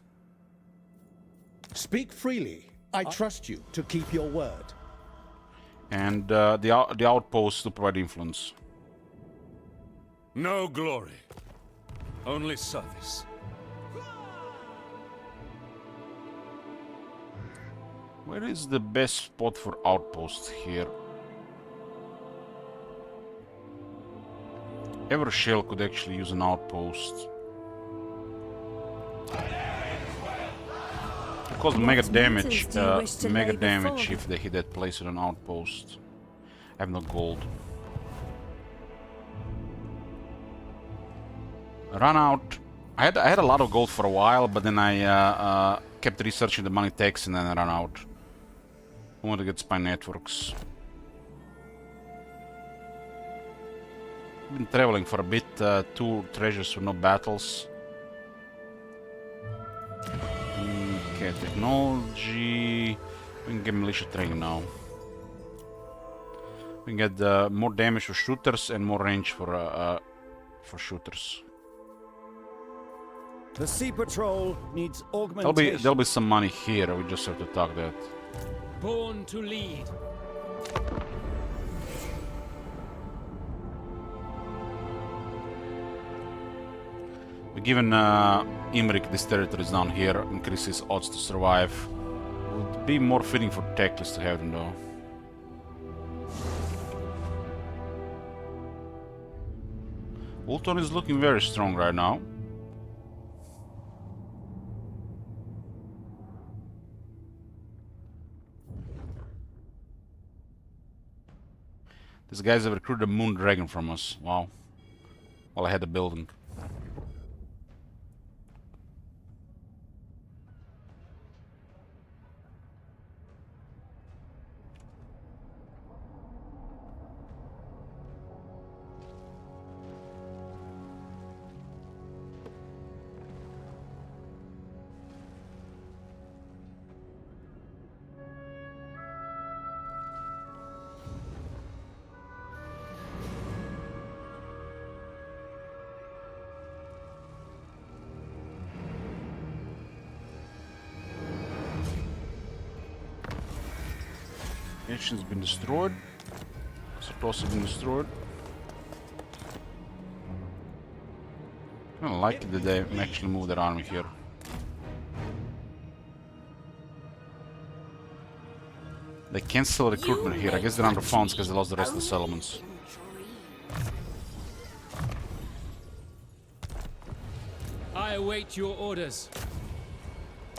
Speak freely. I trust you to keep your word. And the outposts to provide influence. No glory, only service. Where is the best spot for outposts here? Evershell could actually use an outpost. cause mega What damage. matters do you wish to Mega lay damage before if they hit that place with an outpost. I have no gold. Run out. I had a lot of gold for a while, but then I kept researching the money tax and then I ran out. I want to get spy networks. Been traveling for a bit. 2 treasures with no battles. Okay, technology. We can get militia training now. We can get more damage for shooters and more range for shooters. The Sea Patrol needs augmentation. There'll be some money here. We just have to talk that. Born to lead. We're giving Imrik this territories down here, increases odds to survive. Would be more fitting for Teclis to have them though. Ulton is looking very strong right now. These guys have recruited a Moon Dragon from us. Wow. While I had the building. Nation's been destroyed. Supposed to have been destroyed. I don't like it that they actually moved their army here. They cancel recruitment here. I guess they're under funds because they lost the rest of the settlements. I await your orders.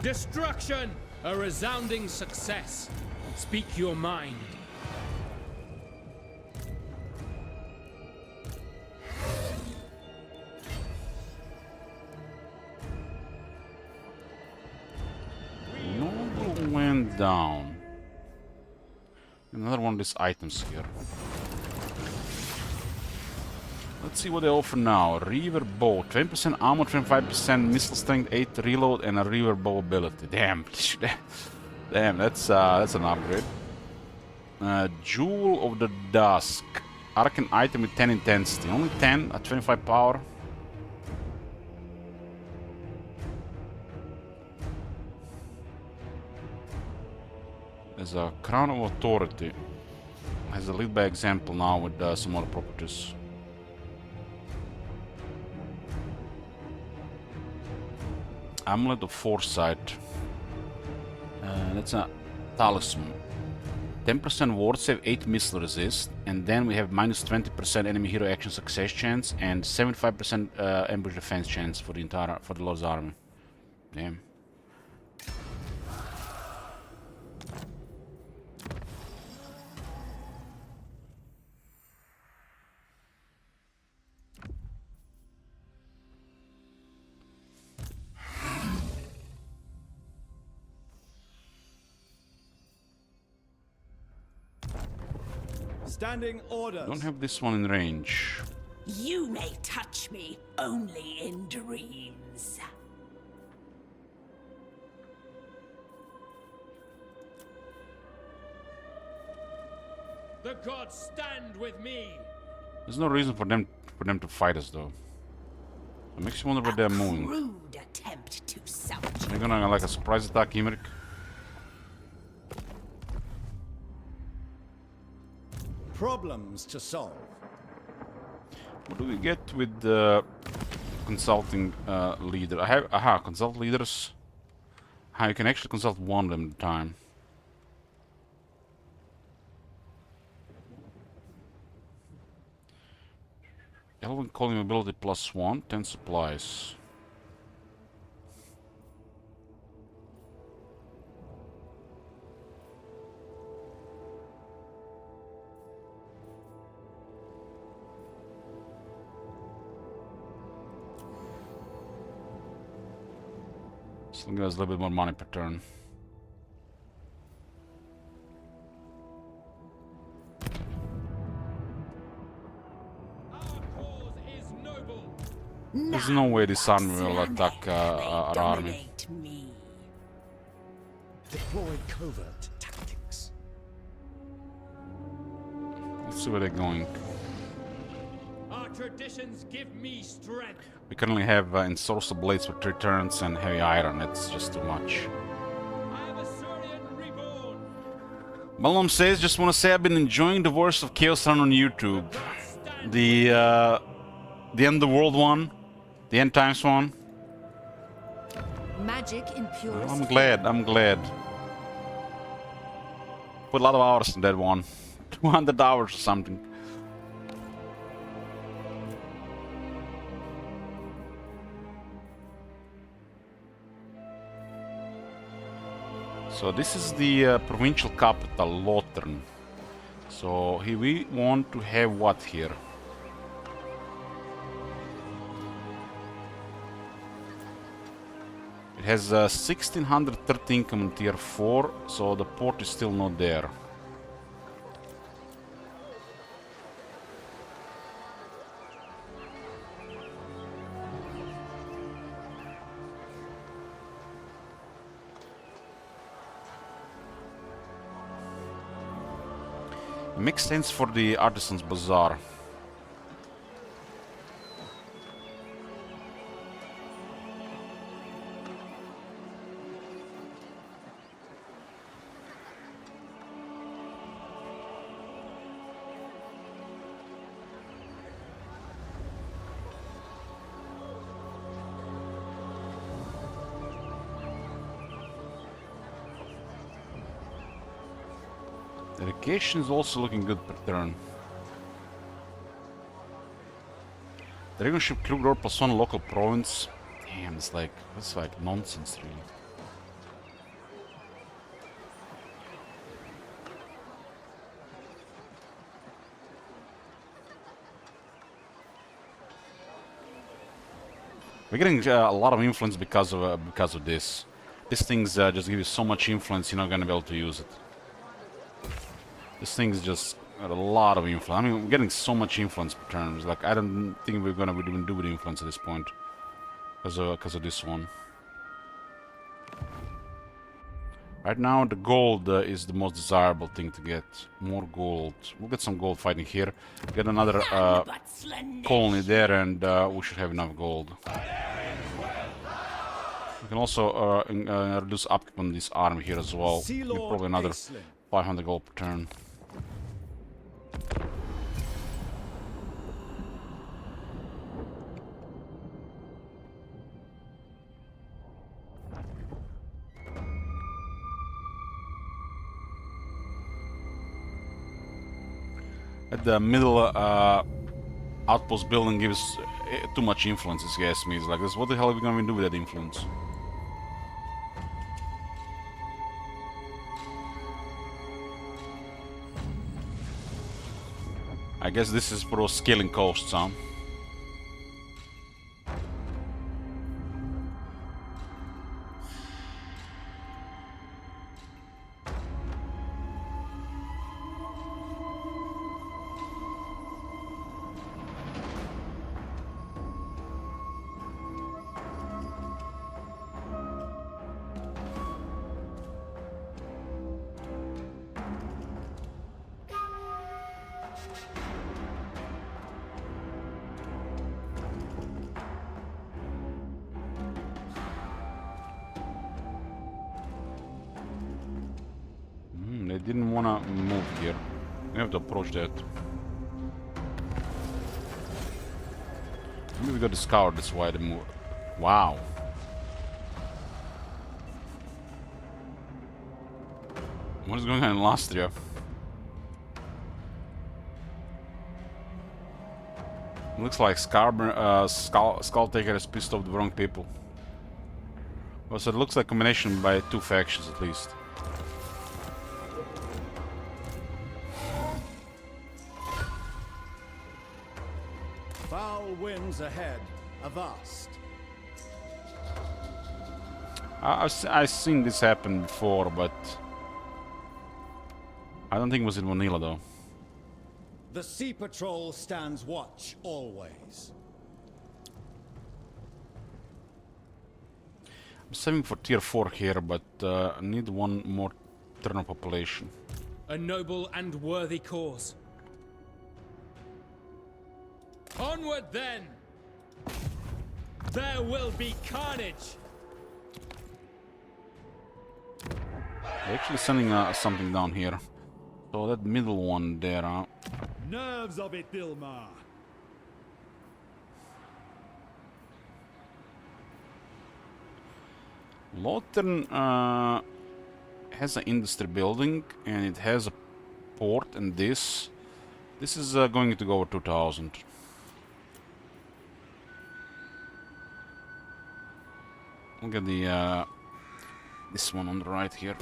Destruction! A resounding success. Speak your mind. Noble went down. Another one of these items here. Let's see what they offer now. Reaver bow, 20% armor, 25% missile strength, 8 reload, and a reaver bow ability. Damn. Damn, that's an upgrade. Jewel of the Dusk. Arcane item with 10 intensity. Only 10 at 25 power. There's a Crown of Authority. Has a lead by example now with some other properties. Amulet of Foresight. That's a talisman. 10% ward save, 8 missile resist, and then we have minus 20% enemy hero action success chance and 75% ambush defense chance for the Lord's army. Damn. Standing orders. Don't have this one in range. You may touch me only in dreams. The gods stand with me. There's no reason for them to fight us though. It makes you wonder where they're moving. Rude attempt to subject. They're gonna like a surprise attack, Imrik. Problems to solve. What do we get with the consulting leader? I have consult leaders. You can actually consult one of them at a time. Elven calling ability +1, 10 supplies. So give us a little bit more money per turn. There's no way this army will attack our army. Deploy covert tactics. Let's see where they're going. Our traditions give me strength. We currently have ensorcel blades for 3 turns and heavy iron. It's just too much. I am a Surian reborn. Malum says, just want to say I've been enjoying the Voice of Chaos run on YouTube. The End of the World one, the End Times one. Magic in purest. I'm glad. Put a lot of hours in that one. 200 hours or something. So this is the provincial capital, Lothern. So here we want to have what here? It has 1613 income in tier 4, so the port is still not there. It makes sense for the Artisans Bazaar. Irrigation is also looking good per turn. Dragon ship crew growth +1 local province. Damn, that's like nonsense, really. We're getting a lot of influence because of this. These things just give you so much influence, you're not gonna be able to use it. This thing's just got a lot of influence. I mean, we're getting so much influence per turn. Like, I don't think we're gonna even do with influence at this point, because of this one. Right now, the gold is the most desirable thing to get. More gold. We'll get some gold fighting here. Get another colony there, and we should have enough gold. We can also reduce upkeep on this army here as well. Probably another 500 gold per turn. At the middle outpost building gives too much influence, if you ask me. It's like this. What the hell are we going to do with that influence? I guess this is for scaling costs, huh? They didn't want to move here. We have to approach that. Maybe we got discovered, that's why they moved. Wow. What is going on in Lastria? Looks like Skulltaker has pissed off the wrong people. Well, so it looks like a combination by 2 factions at least. Foul winds ahead, avast. I've seen this happen before, but I don't think it was in vanilla though. The Sea Patrol stands watch always. I'm saving for tier 4 here, but I need one more turn of population. A noble and worthy cause. Onward then! There will be carnage! They're actually sending something down here. So that middle one there, Nerves of it, Dilmar. Lothern has an industry building and it has a port, and this is going to go over 2000. Look at the this one on the right here.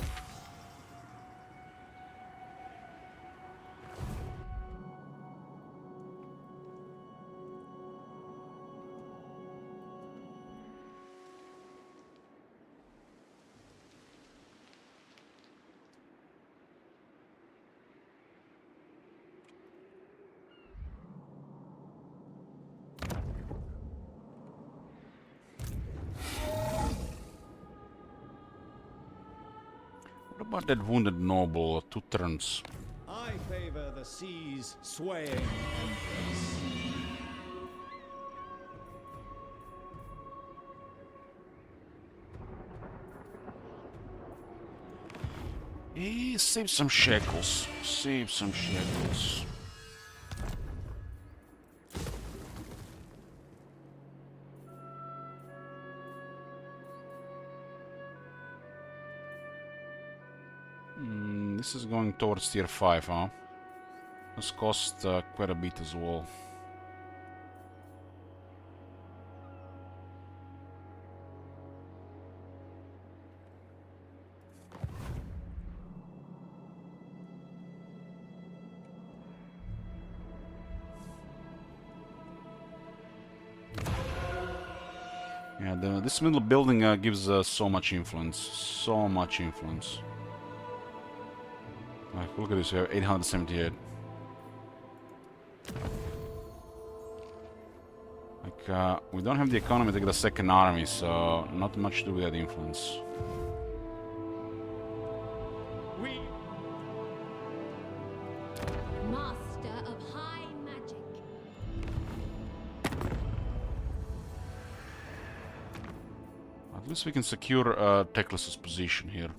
What about that wounded noble? 2 turns. I favor the sea's swaying empress. Save some shekels. Save some shekels. This is going towards tier 5, huh? This cost quite a bit as well. Yeah, this middle building gives so much influence. So much influence. Like, look at this, we have 878. Like, we don't have the economy to get a second army, so not much do we have influence. Master of high magic. At least we can secure Teclis's position here.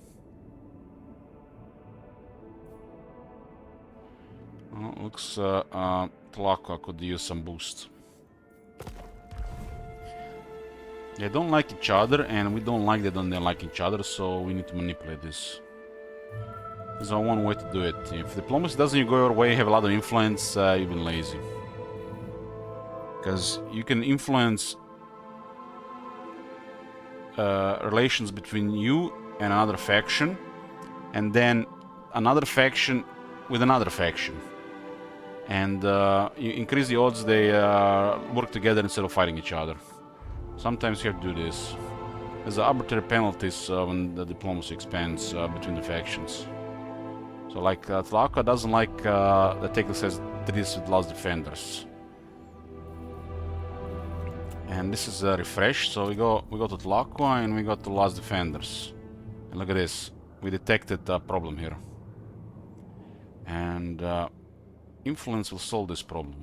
Well, looks Tlaqua could use some boost. They don't like each other, and we don't like they don't like each other, so we need to manipulate this. There's only one way to do it. If diplomacy doesn't go your way, have a lot of influence, you've been lazy. Because you can influence relations between you and another faction, and then another faction with another faction. And you increase the odds they work together instead of fighting each other. Sometimes you have to do this. There's arbitrary penalties when the diplomacy expands between the factions. So like Tlaqua doesn't like that Teclis has treaties with Last Defenders. And this is refreshed, so we go to Tlaqua and we go to Last Defenders. And look at this, we detected a problem here. And influence will solve this problem.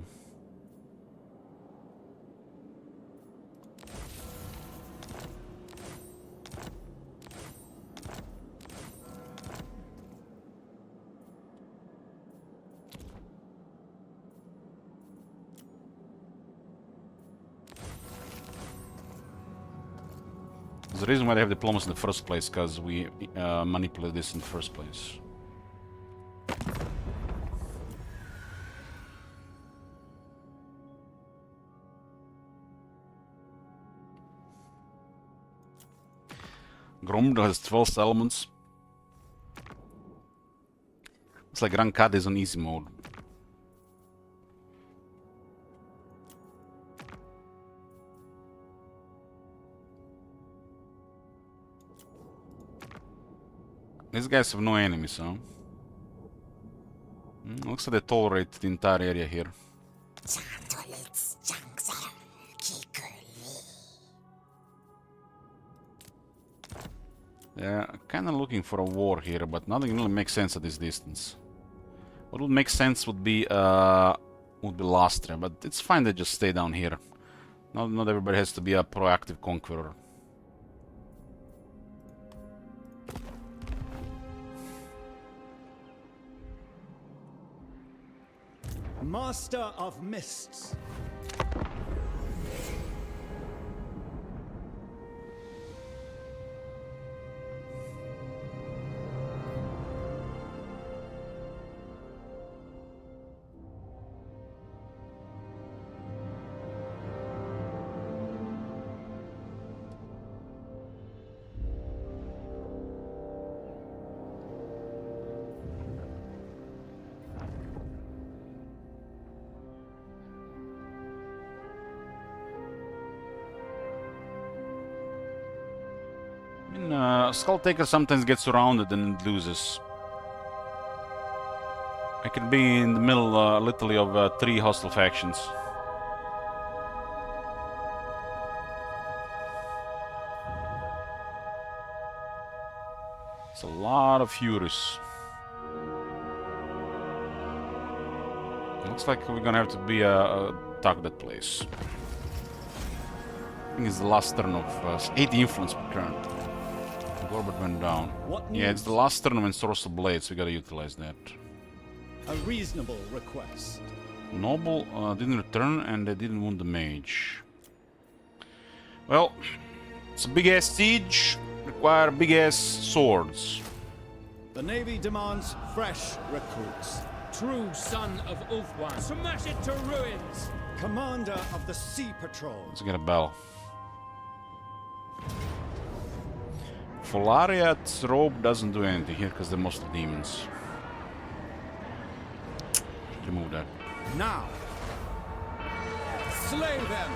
There's a reason why they have diplomacy in the first place, because we manipulate this in the first place. Gromdal has 12 settlements. It's like Rankad is on easy mode. These guys have no enemies, huh? Looks like they tolerate the entire area here. Yeah, kinda looking for a war here, but nothing really makes sense at this distance. What would make sense would be Lastria, but it's fine they just stay down here. Not everybody has to be a proactive conqueror. Master of Mists. Skulltaker sometimes gets surrounded and loses. I could be in the middle, literally, of 3 hostile factions. It's a lot of Furies. Looks like we're gonna have to be attack that place. I think it's the last turn of 80 influence per turn. Gorbert went down. Yeah, it's the last turn of Ensorcel Blades, we gotta utilize that. A reasonable request. Noble didn't return and they didn't wound the mage. Well, it's a big ass siege, require big ass swords. The Navy demands fresh recruits. True son of Ulfwan, smash it to ruins! Commander of the Sea Patrol. Let's get a bell. Folariat's robe doesn't do anything here because they're mostly demons. Remove that. Now! Slay them!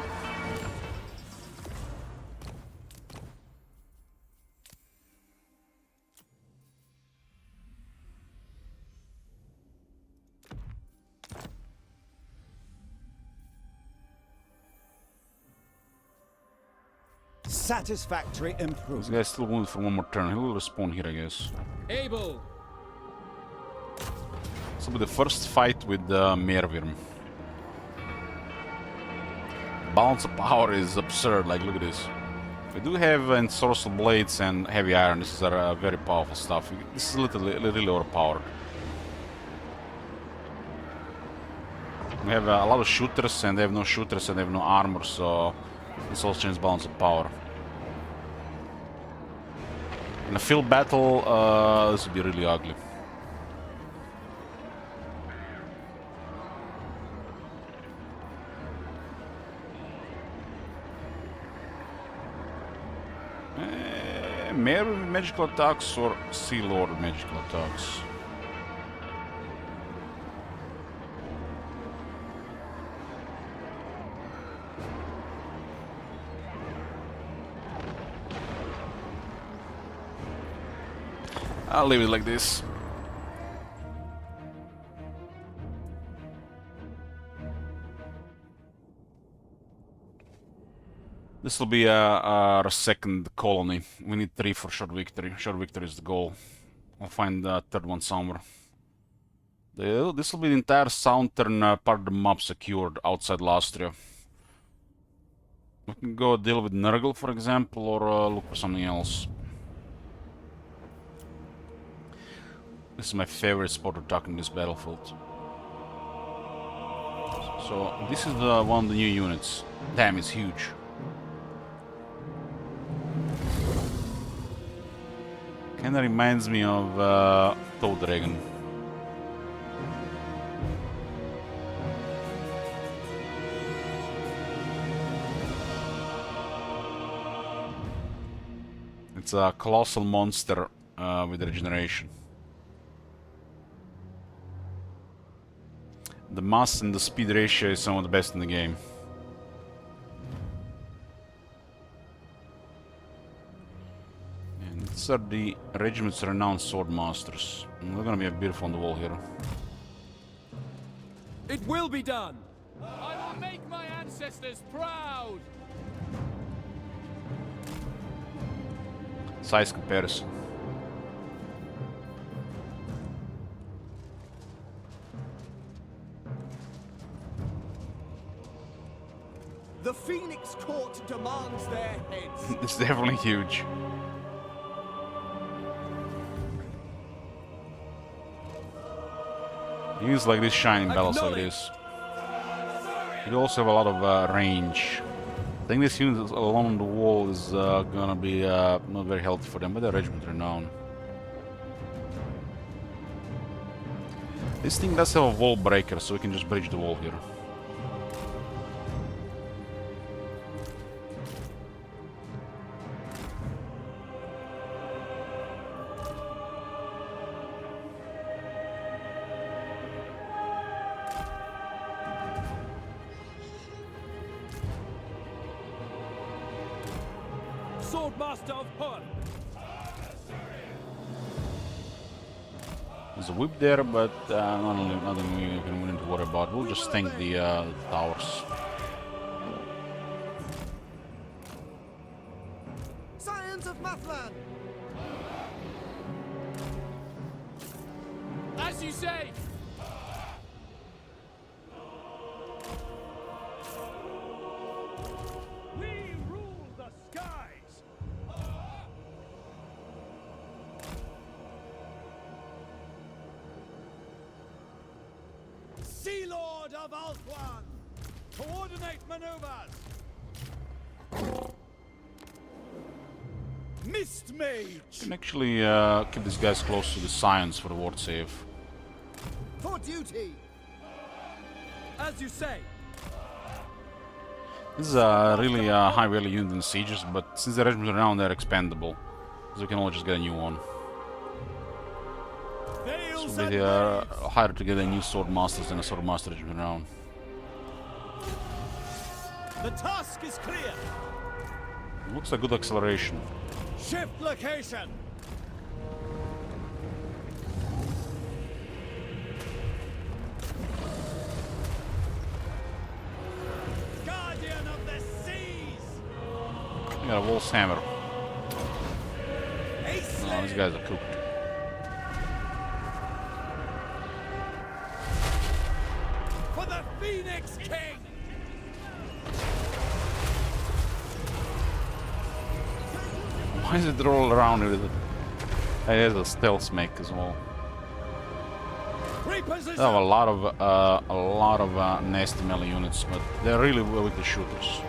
Satisfactory improvement. This guy's still wounded for one more turn. He'll respawn here, I guess. Able. This will be the first fight with Merwyrm. Balance of power is absurd. Like, look at this. We do have Ensorcel Blades and Heavy Iron. This is very powerful stuff. This is literally overpowered. We have a lot of shooters, and they have no shooters, and they have no armor, so this also changes balance of power. In a field battle, this would be really ugly. Merwyrm magical attacks or Sea Lord magical attacks? I'll leave it like this. This will be our second colony. We need 3 for short victory. Short victory is the goal. I'll find the third one somewhere. This will be the entire southern part of the map secured outside Lastria. We can go deal with Nurgle, for example, or look for something else. This is my favorite spot to attack in this battlefield. So this is one of the new units. Damn, it's huge. Kinda reminds me of Toad Dragon. It's a colossal monster with regeneration. The mass and the speed ratio is some of the best in the game. And it's These are the regiment's renowned sword masters. They're gonna be beautiful on the wall here. It will be done. I will make my ancestors proud. Size comparison. The Phoenix Court demands their heads. It's definitely huge. Use like this shining bells like this. You also have a lot of range. I think this unit along the wall is gonna be not very healthy for them, but the regiment renown. This thing does have a wall breaker, so we can just bridge the wall here. Swordmaster of Horn. There's a whip there, but nothing we need to worry about. We'll just tank the towers. Scions of Mathlan! As you say. We rule the skies. Sea Lord of Althwan! Coordinate maneuvers. Mist Mage! Can actually keep these guys close to the science for the ward save. For duty! As you say. This is a really high value unit in sieges, but since the regiments are around, they're expendable. So we can all just get a new one. So we harder to get a new sword masters than a sword master regiment around. The task is clear! Looks like good acceleration. Shift location! Guardian of the Seas! We got a Wolf's Hammer. Oh, these guys are cooked. For the Phoenix King! Why is it roll around with it? It has a stealth make as well. They have a lot of nasty melee units, but they're really weak to shooters.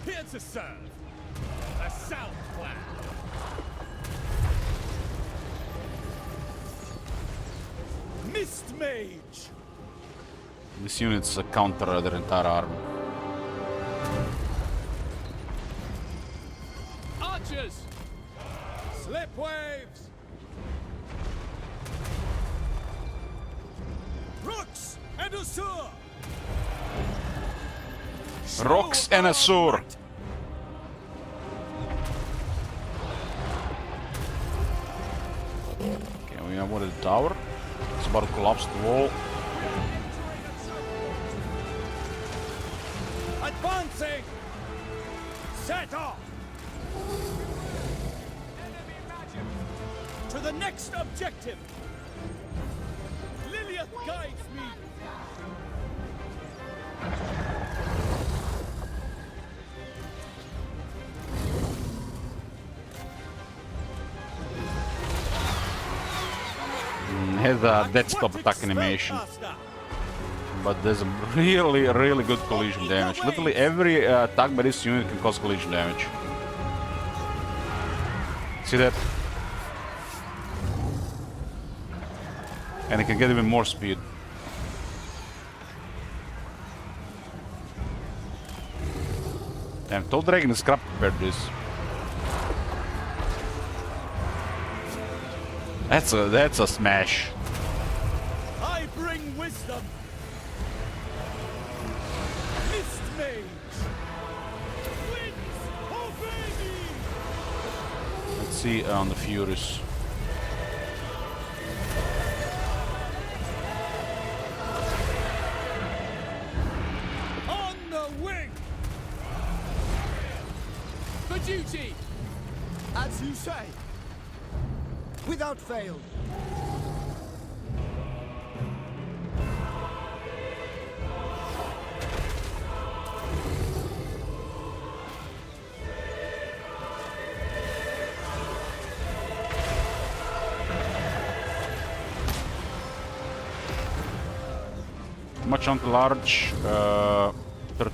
Here to serve. A south plan. Mist Mage! These units counter their entire army. Archers! Slip waves! Rooks and Usur! Rocks and Asur! Okay, we have one at the tower. It's about to collapse the wall. Advancing! Set off! To the next objective! Lilith guides me! Has a dead stop attack animation, but there's a really good collision damage. Literally every attack by this unit can cause collision damage. See that? And it can get even more speed. Damn, Toad Dragon is crap compared to this. That's a smash. I bring wisdom. Mist Mage. Winds obey me. Let's see on the Furies. On the wing! For duty! As you say. Without fail. Much on the large, 30.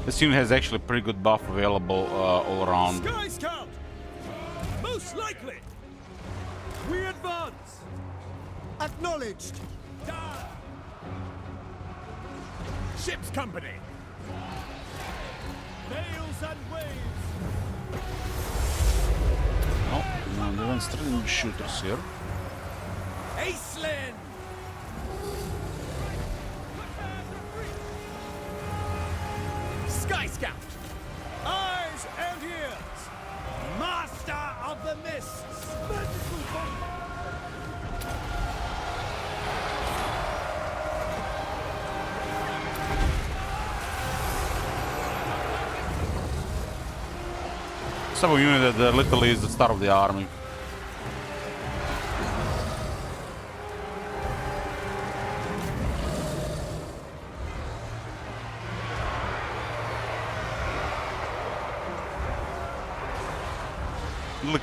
This unit has actually pretty good buff available all around. Sky Scout! Most likely! We advance! Acknowledged! Ship's company! Nails and waves! Oh, no, even string shooters here. Aislinn! Sky Scout! Eyes and ears! Master of the Mists! Magical combat! Some unit that literally is the start of the army.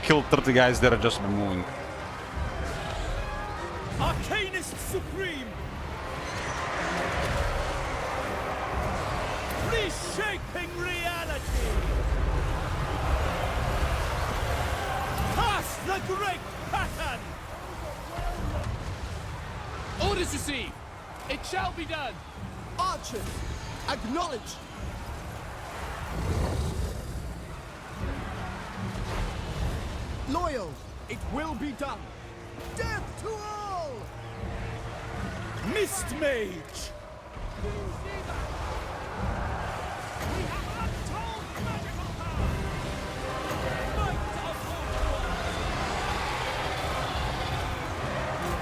Killed 30 guys that are just moving. Arcanist Supreme! Reshaping reality! Past the great pattern! Orders received! It shall be done! Archers, acknowledge! Loyal, it will be done! Death to all! Mist Mage!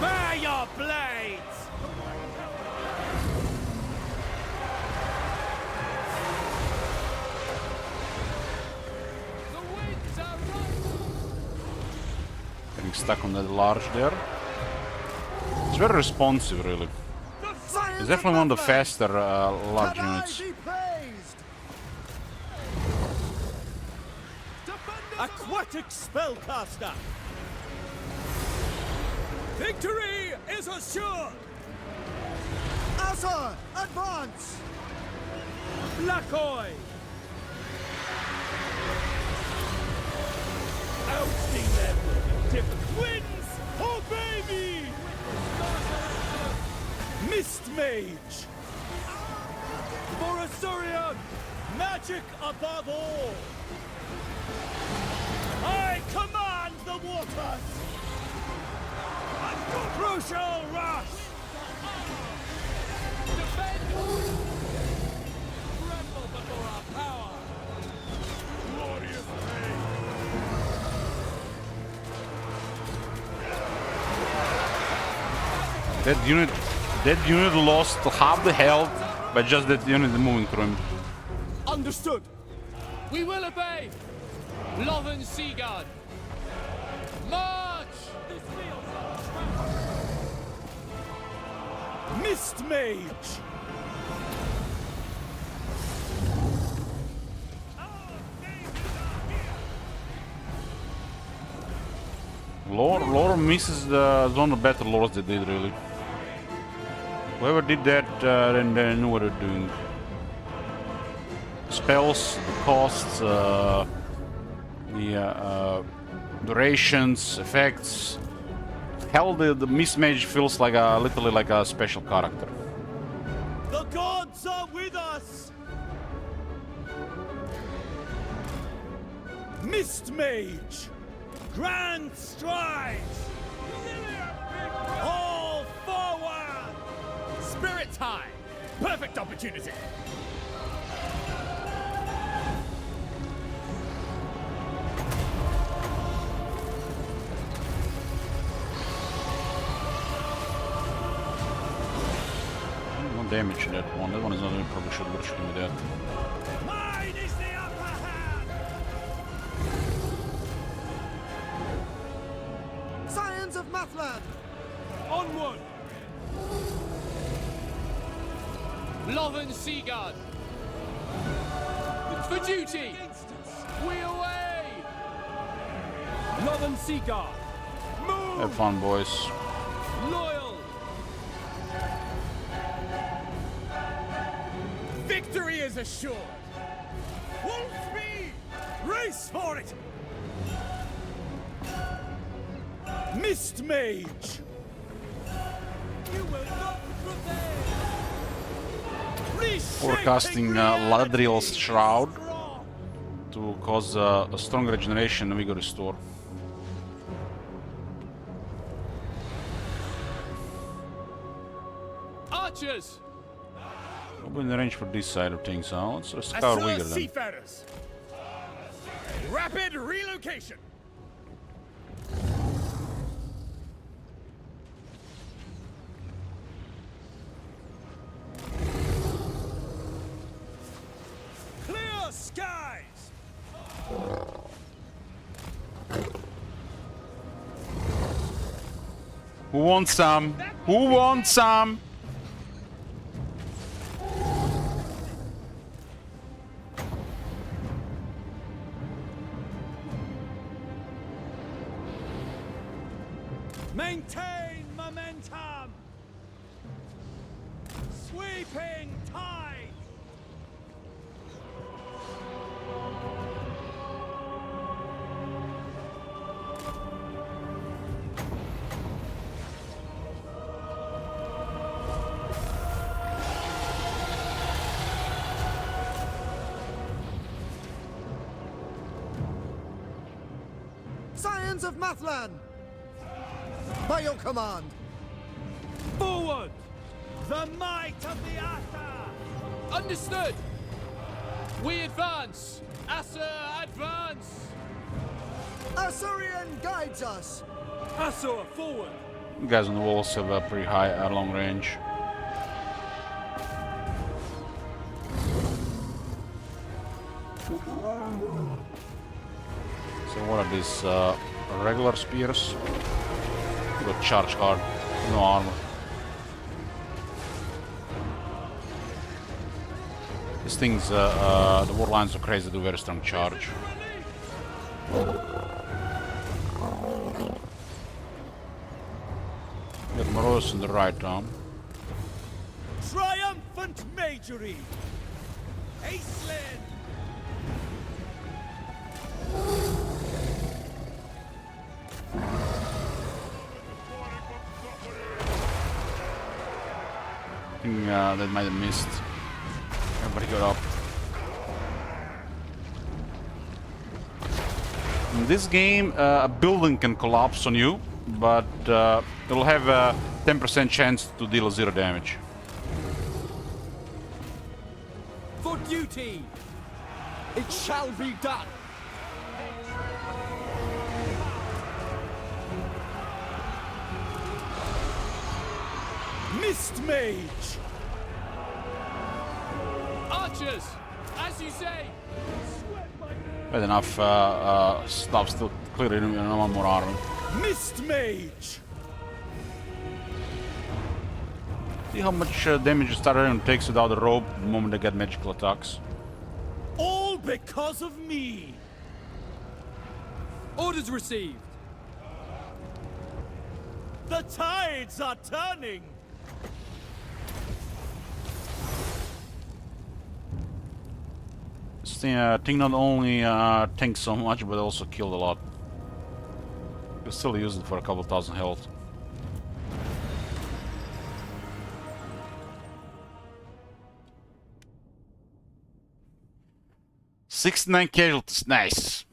Bare your blades! Getting stuck on that large there. It's very responsive, really. It's definitely one of the faster large units. Aquatic Spellcaster! Victory is assured! Azor, advance! Blackoi! Ousting them! Different winds! Obey me! Mist Mage! For Azorion! Magic above all! I command the waters! Crucial rush! Defend! Tremble before our power! Glorious That unit lost half the health by just that unit moving through him. Understood! We will obey! Lothern Seaguard! March! Mist Mage! Lore misses the zone of battle lords they did, really. Whoever did that, then they knew what they're doing. Spells, the costs, the durations, effects. Hell, the Mist Mage feels like literally like a special character. The gods are with us! Mist Mage! Grand strides! All forward! Spirits high! Perfect opportunity! damage that one. That one is not even probably should be dead. Mine is the upper hand! Scions of Mathland! Onward! Lothern Seaguard! For duty! We away! Lothern Seaguard! Move! Have fun, boys. Loyal! Victory is assured! Wolfspeed! Race for it! Mist Mage! You will not prevail! Forecasting Ladriel's Shroud to cause a strong regeneration and vigor restore. Archers! We're in the range for this side of things, huh? Let's scour vigor then. Seafarers! Rapid relocation! Clear skies! Who wants some? Who wants some? Maintain momentum! Sweeping tide! Scions of Mathland! By your command! Forward! The might of the Asa! Understood! We advance! Asa, advance! Assyrian guides us! Asa, forward! You guys on the walls have a pretty high long range. So what are these regular spears? You got charge card, no armor. These things, the war lines are crazy, do very strong charge. Got Moroz in the right arm. Triumphant Majory! Acelin! I think that might have missed. Everybody got up. In this game, a building can collapse on you, but it'll have a 10% chance to deal 0 damage. For duty! It shall be done! Mist Mage! Archers! As you say! Bad enough stuff still clearly no one more armor. Mist Mage! See how much damage a Stardarian takes without a rope the moment they get magical attacks. All because of me! Orders received! The tides are turning! This thing not only tanks so much, but also killed a lot. You still use it for a couple thousand health. "69 casualties, nice.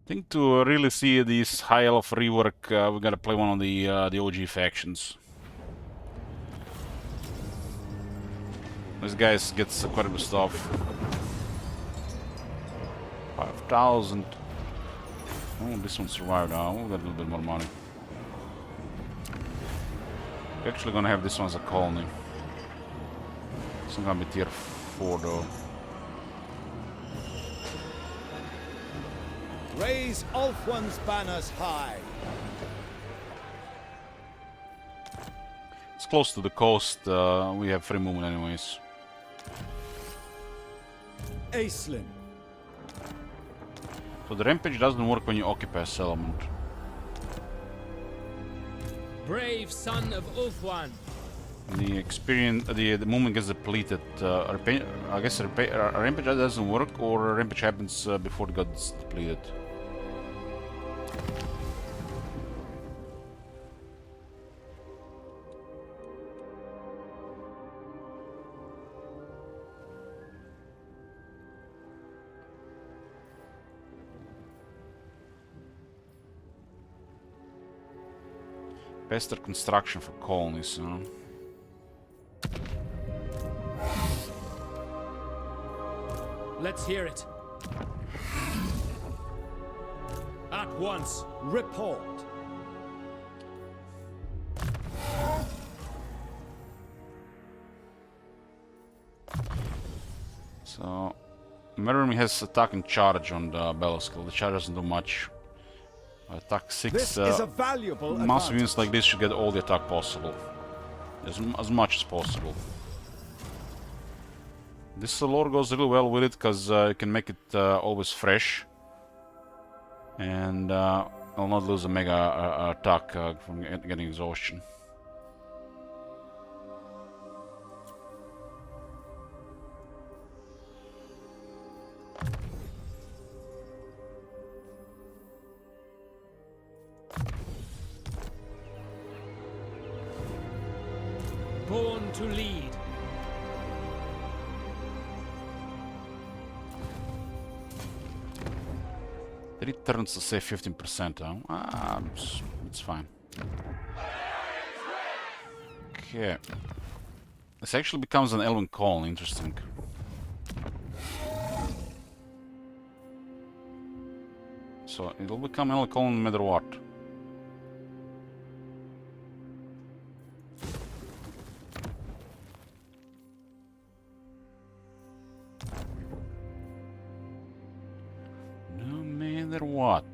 I think to really see this High Elf rework, we gotta play one of the OG factions. This guy gets quite a bit of stuff. 5,000. Oh, this one survived now. We'll get a little bit more money. We're actually gonna have this one as a colony. It's not gonna be tier 4 though. Raise Ulthuan's banners high. It's close to the coast. We have free movement anyways. Aislinn. So the rampage doesn't work when you occupy a settlement. Brave son of Ulthuan. The experience, the movement gets depleted. I guess a rampage doesn't work, or a rampage happens before it gets depleted. Faster construction for colonies, huh? Let's hear it. At once. Report. So, Meruem has attack and charge on the Bellaskill. The charge doesn't do much. Attack 6. This is a valuable massive units like this should get all the attack possible. As much as possible. This lore goes really well with it because you can make it always fresh. And I'll not lose a mega attack from getting exhaustion. Born to lead. It returns to say 15%, huh? It's fine. Okay. This actually becomes an Elven colony, interesting. So it'll become an Elven colony no matter what. What?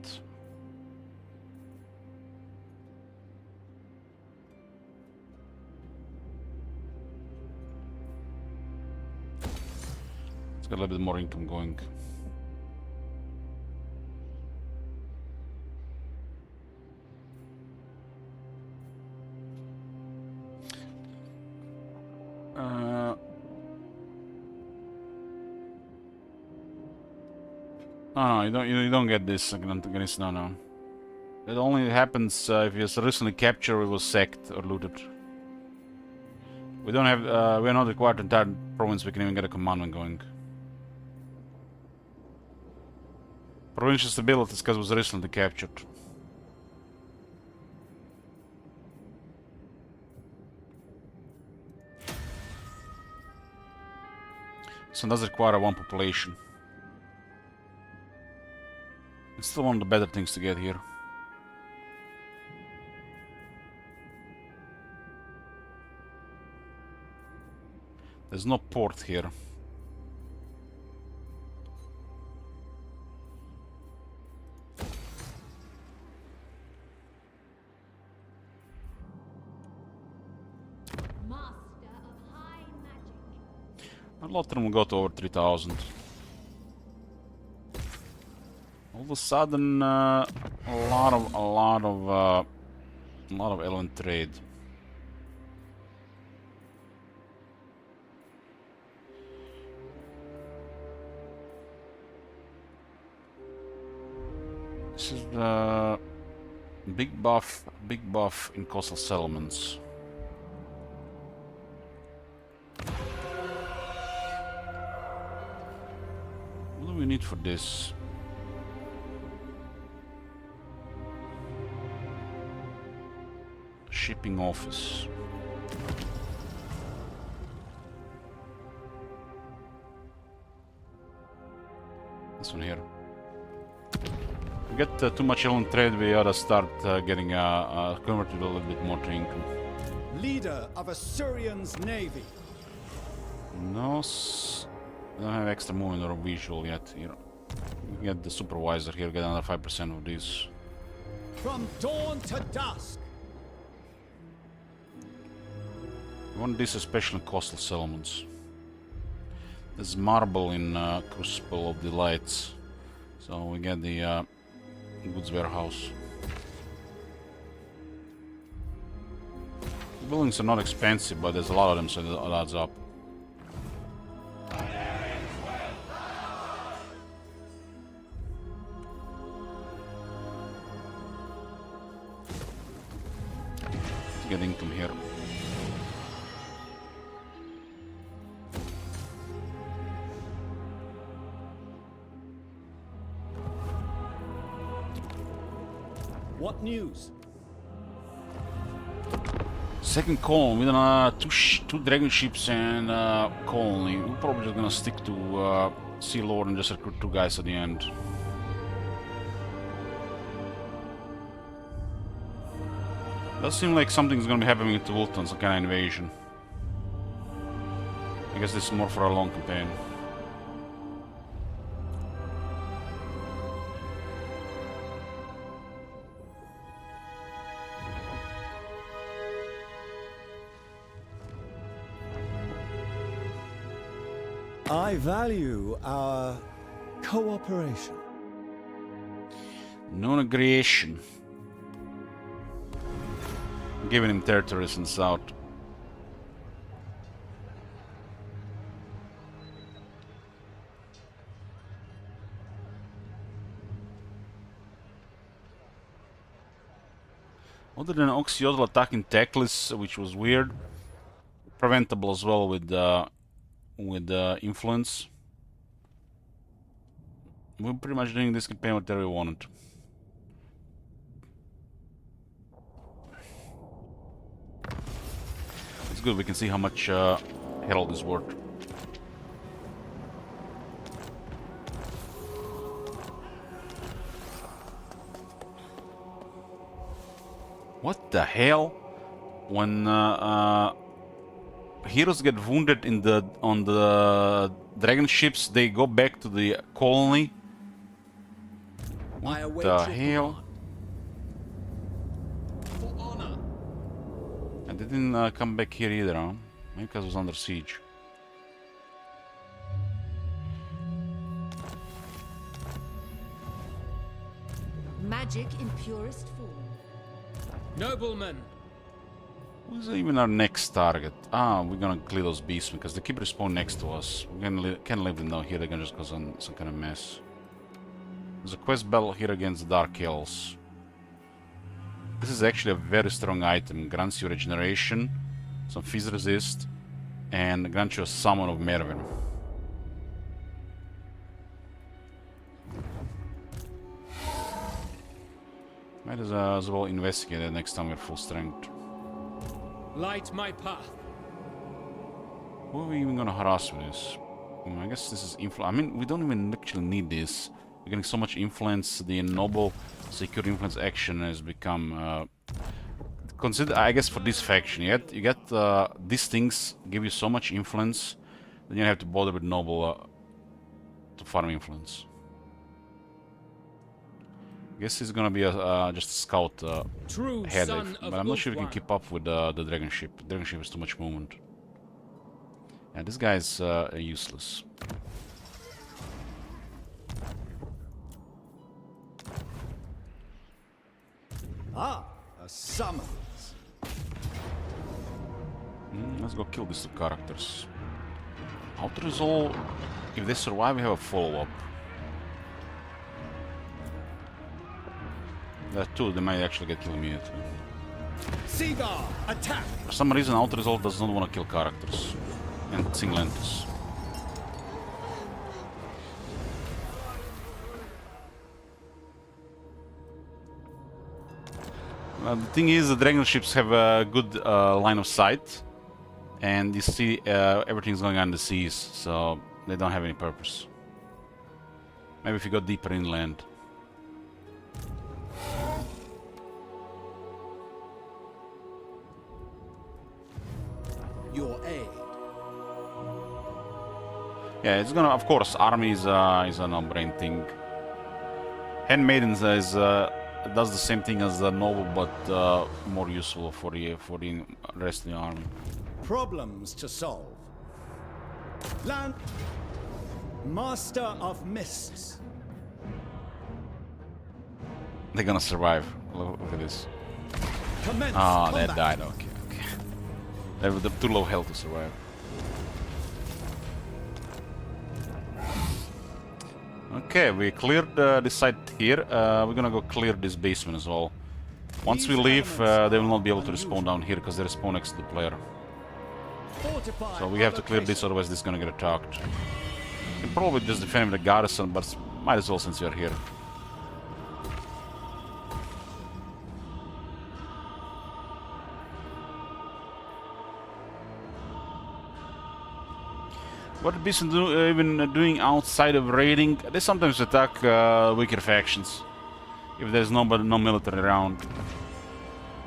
Let's get a little bit more income going. No, you don't get this. No. It only happens if he was recently captured, or was sacked or looted. We don't have. We are not required to entire province. We can even get a commandment going. Provincial stability is because it was recently captured. So it does require one population. It's still one of the better things to get here. There's no port here. Master of high magic. A lot of them will go to over 3,000. All of a sudden, a lot of Elven trade. This is the big buff in coastal settlements. What do we need for this? shipping office. This one here. We get too much in trade, we ought to start getting converted a little bit more to income. Leader of Assyrian's navy. No, don't have extra movement or visual yet. Here, we get the supervisor here, get another 5% of this. From dawn to dusk. We want this especially in coastal settlements. There's marble in Crucible of Delights, so we get the goods warehouse. The buildings are not expensive, but there's a lot of them, so it adds up. Let's get income here. What news? Second colony, we don't two dragon ships and colony. We're probably just gonna stick to Sea Lord and just recruit 2 guys at the end. Does seem like something's gonna be happening to Ultan, some kind of invasion. I guess this is more for a long campaign. I value our cooperation. Non-aggression. Giving him territories in the south. Other than Oxyotl attacking Teclis, which was weird, preventable as well with influence. We're pretty much doing this campaign whatever we wanted. It's good, we can see how much Herald is worth. What the hell? When heroes get wounded on the dragon ships, they go back to the colony. What the hell? And they didn't come back here either, huh? Maybe because it was under siege. Magic in purest form. Noblemen! Who's even our next target? Ah, we're gonna clear those beasts because they keep respawning next to us. We can't leave them down here, they're gonna just cause some kind of mess. There's a quest battle here against the Dark Elves. This is actually a very strong item. Grants you regeneration, some fizz resist, and grants you a summon of Mervyn. Might as well investigate it next time we're full strength. Light my path. Who are we even gonna harass with this? I guess this is influence. I mean, we don't even actually need this. We're getting so much influence. The noble secure influence action has become consider. I guess for this faction, you get these things give you so much influence, then you have to bother with noble to farm influence. I guess he's gonna be just a scout headache, but I'm not sure we can keep up with the dragon ship. The dragon ship has too much movement. Yeah, this guy's useless. Ah, a summons. Let's go kill these 2 characters. Auto resolve. If they survive, we have a follow-up. That too, they might actually get killed immediately. Seagull, attack! For some reason, Auto resolve does not want to kill characters and single entities. The thing is, the dragon ships have a good line of sight, and you see everything's going on in the seas, so they don't have any purpose. Maybe if you go deeper inland. Your aid. Yeah, it's gonna, of course, army is a no-brain thing. Handmaidens does the same thing as the noble, but more useful for the rest of the army. Problems to solve. Land. Master of Mists. They're gonna survive. Look at this. Commence Ah, they combat. died. Okay. They were too low health to survive. Okay, we cleared this side here. We're gonna go clear this basement as well. Once we leave, they will not be able to respawn down here because they respawn next to the player. So we have to clear this, otherwise this is gonna get attacked. We can probably just defend with the garrison, but might as well since we are here. What the Beast even doing outside of raiding? They sometimes attack weaker factions if there's no military around.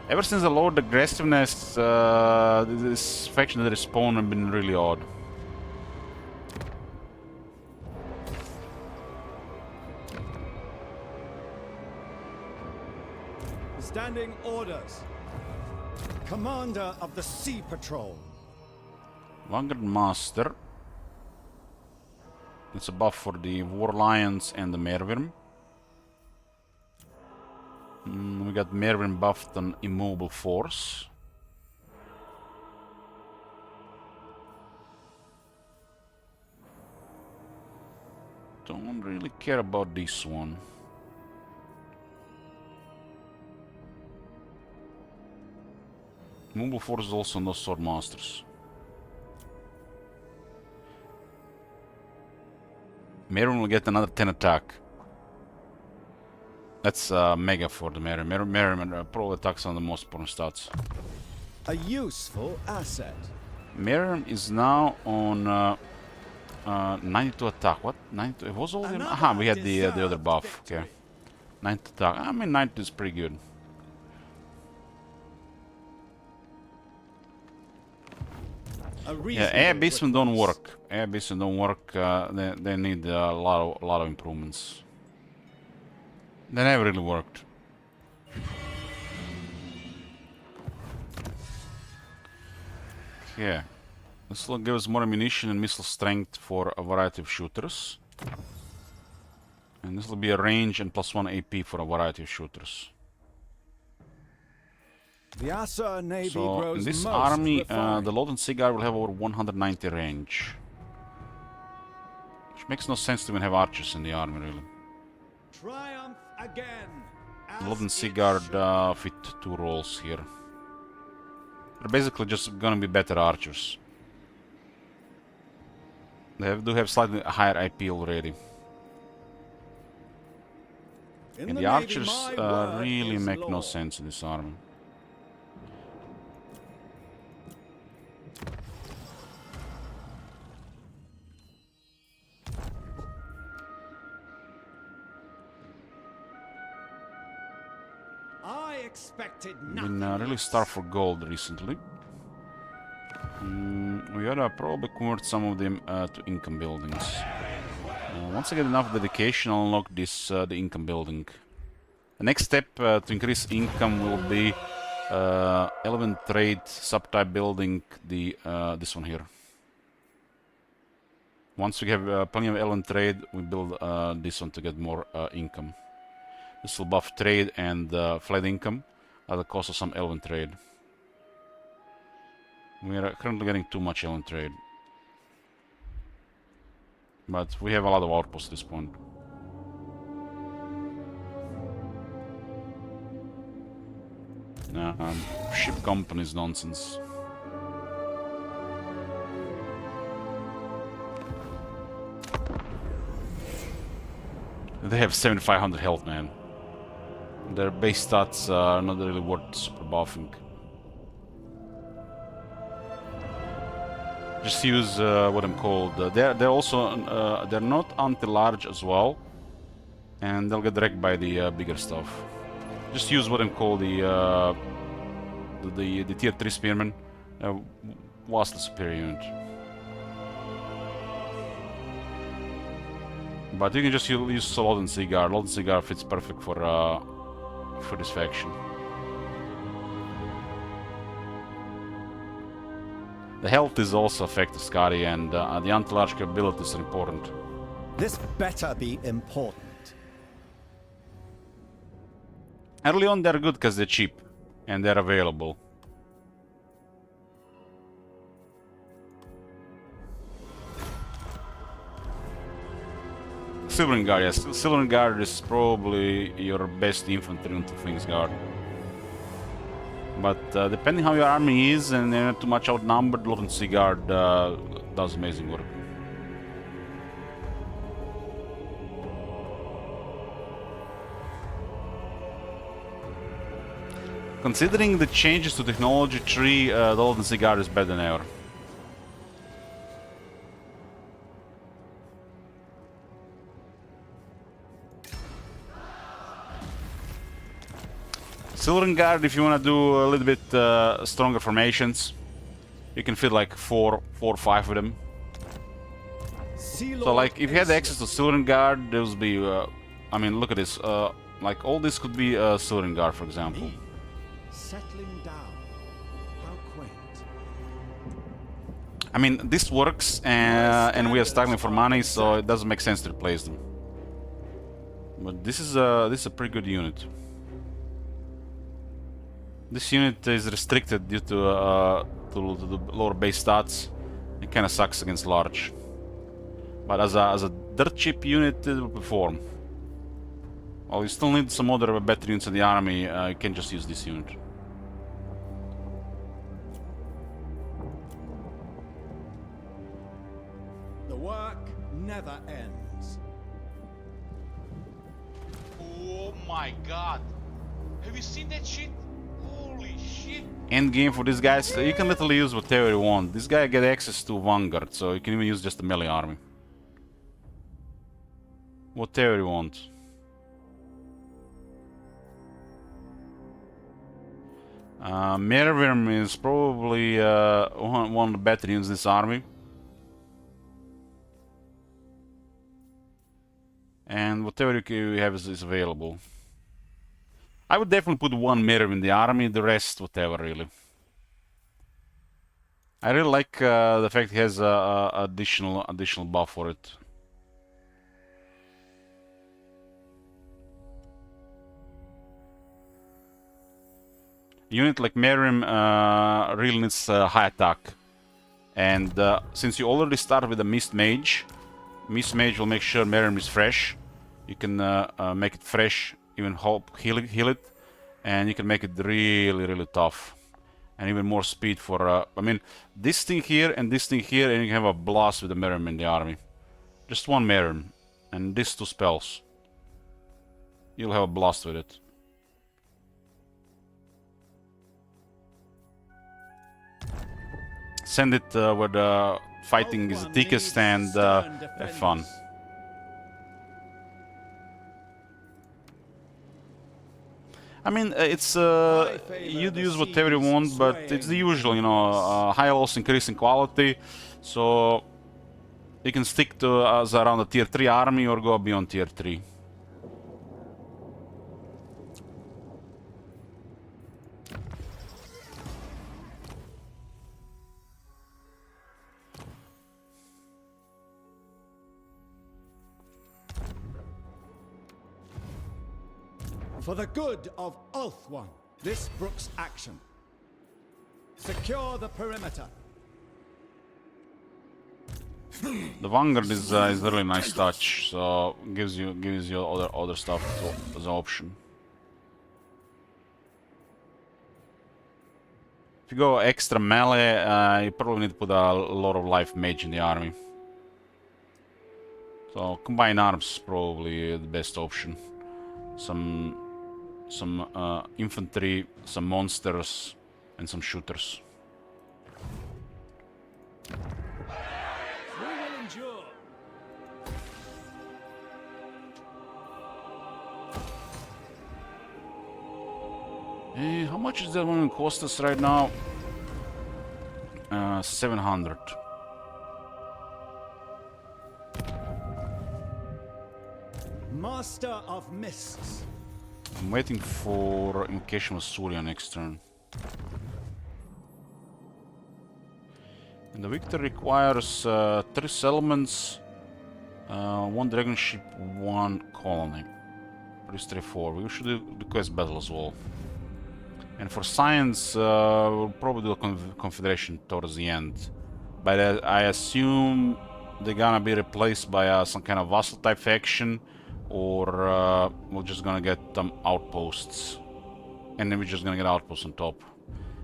Ever since the lowered aggressiveness, this faction that respawn have been really odd. Standing orders. Commander of the Sea Patrol. Vanguard Master. It's a buff for the War Lions and the Merwyrm. We got Merwyrm buffed on Immobile Force. Don't really care about this one. Immobile Force is also no Sword Masters. Merwyrm will get another 10 attack. That's mega for the Merwyrm. Merwyrm probably attacks on the most important stats. A useful asset. Merwyrm is now on 92 attack. What? 92? It was all in. Aha, we had the other buff. Okay. 90 attack. I mean, 90 is pretty good. Yeah, air basement don't work. Air basement don't work. They need a lot of improvements. They never really worked. Yeah, this will give us more ammunition and missile strength for a variety of shooters. And this will be a range and +1 AP for a variety of shooters. The Asa Navy So grows in this most army, refined. the Loden Seaguard will have over 190 range. Which makes no sense to even have archers in the army, really. Triumph again. The Loden Seaguard fit 2 roles here. They're basically just gonna be better archers. They do have slightly higher IP already. And the archers really make no sense in this army. Been really starved for gold recently. We gotta probably convert some of them to income buildings. Once I get enough dedication, I'll unlock this the income building. The next step to increase income will be Elven Trade subtype building, the this one here. Once we have plenty of Elven Trade, we build this one to get more income. This will buff trade and flat income at the cost of some Elven Trade. We are currently getting too much Elven Trade. But we have a lot of outposts at this point. Ship companies nonsense. They have 7,500 health, man. Their base stats are not really worth super buffing. Just use what I'm called. They're also they're not anti-large as well, and they'll get wrecked by the bigger stuff. Just use what I'm called the tier 3 spearmen. Vastly superior unit. But you can just use Loden Seaguard. Loden Seaguard fits perfect for this faction. The health is also affected, Scotty, and the anti-large capabilities are important. This better be important. Early on they're good because they're cheap and they're available. Silvering Guard, yes. Silvering Guard is probably your best infantry until Things Guard. But depending how your army is and they're not too much outnumbered, Loden Seaguard does amazing work. Considering the changes to technology tree, the Loden Seaguard is better than ever. Silvering Guard, if you want to do a little bit stronger formations, you can fit like 4 or 5 of them. So like, if you had access to Silvering Guard, there would be, I mean, look at this, like all this could be Silvering Guard, for example. Settling down. How quaint. I mean, this works, and we are struggling for money, so it doesn't make sense to replace them. But this is a pretty good unit. This unit is restricted due to the lower base stats. It kind of sucks against large. But as a dirt cheap unit, it will perform. Well, you still need some other better units in the army. You can just use this unit. The work never ends. Oh my god! Have you seen that shit? Holy shit! End game for these guys, you can literally use whatever you want. This guy gets access to Vanguard, so you can even use just a melee army. Whatever you want. Merwyrm is probably one of the better units in this army. And whatever you have is available. I would definitely put one Merwyrm in the army, the rest whatever really. I really like the fact he has additional buff for it. Unit like Merwyrm really needs high attack, and since you already start with a Mist Mage will make sure Merwyrm is fresh. You can make it fresh, even heal it, and you can make it really tough, and even more speed for. I mean, this thing here and this thing here, and you can have a blast with the Merwyrm in the army. Just one Merwyrm, and these 2 spells. You'll have a blast with it. Send it where the fighting is the thickest and have fun. I mean, it's you'd use whatever you want, but it's the usual, you know, high loss increasing quality, so you can stick to as around a tier 3 army or go beyond tier 3. For the good of Ulthuan, this brooks action. Secure the perimeter. The Vanguard is a really nice touch, so gives you other stuff as an option. If you go extra melee, you probably need to put a lot of life mage in the army. So combine arms is probably the best option. Some some infantry, some monsters, and some shooters. We will endure. How much is that one cost us right now? 700. Master of Mists. I'm waiting for Invocation of Surya next turn. And the victory requires 3 settlements, 1 dragon ship, 1 colony. Pretty straightforward. We should do the quest battle as well. And for science, we'll probably do a confederation towards the end. But I assume they're gonna be replaced by some kind of vassal type faction, or we're just gonna get outposts, and then we're just gonna get outposts on top.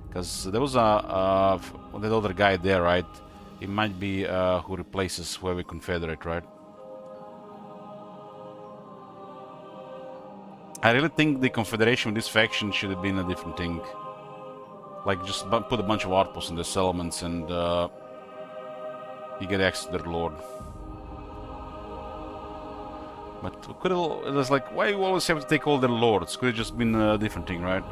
Because there was that other guy there, right? It might be who replaces whoever we confederate, right? I really think the confederation with this faction should have been a different thing. Like, just put a bunch of outposts in the settlements and you get access to their lord. But it was like, why you always have to take all their lords? Could have just been a different thing, right?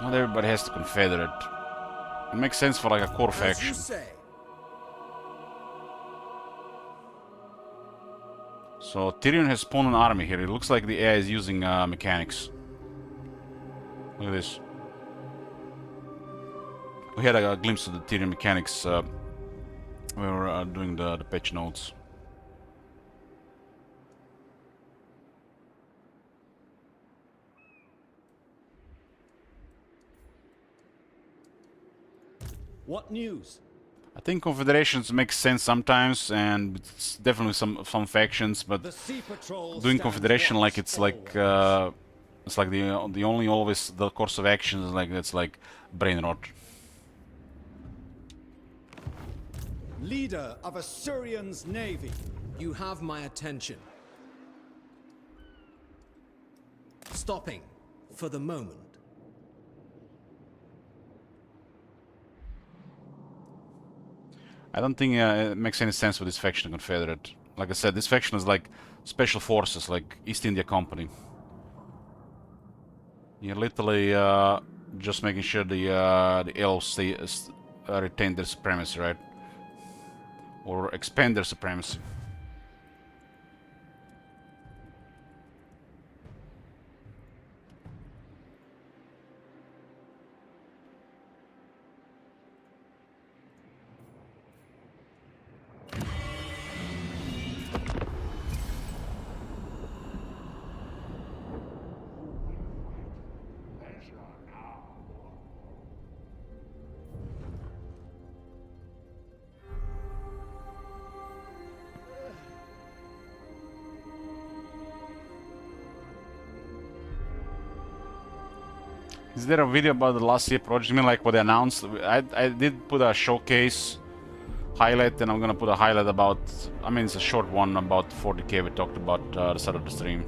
Not everybody has to confederate. It makes sense for like a core faction. So Tyrion has spawned an army here. It looks like the AI is using mechanics. Look at this. We had a glimpse of the Tyrion mechanics when we were doing the patch notes. What news? I think confederations make sense sometimes, and it's definitely some factions, but doing confederation like it's like the only always the course of action is like that's like brain rot. Leader of Asuryan's navy. You have my attention. Stopping for the moment. I don't think it makes any sense for this faction to confederate. Like I said, this faction is like special forces, like East India Company. You're literally just making sure the elves retain their supremacy, right? Or expand their supremacy. Is there a video about the last year project? You mean like what they announced? I did put a showcase highlight, and I'm gonna put a highlight about, I mean it's a short one about 40k we talked about the start of the stream.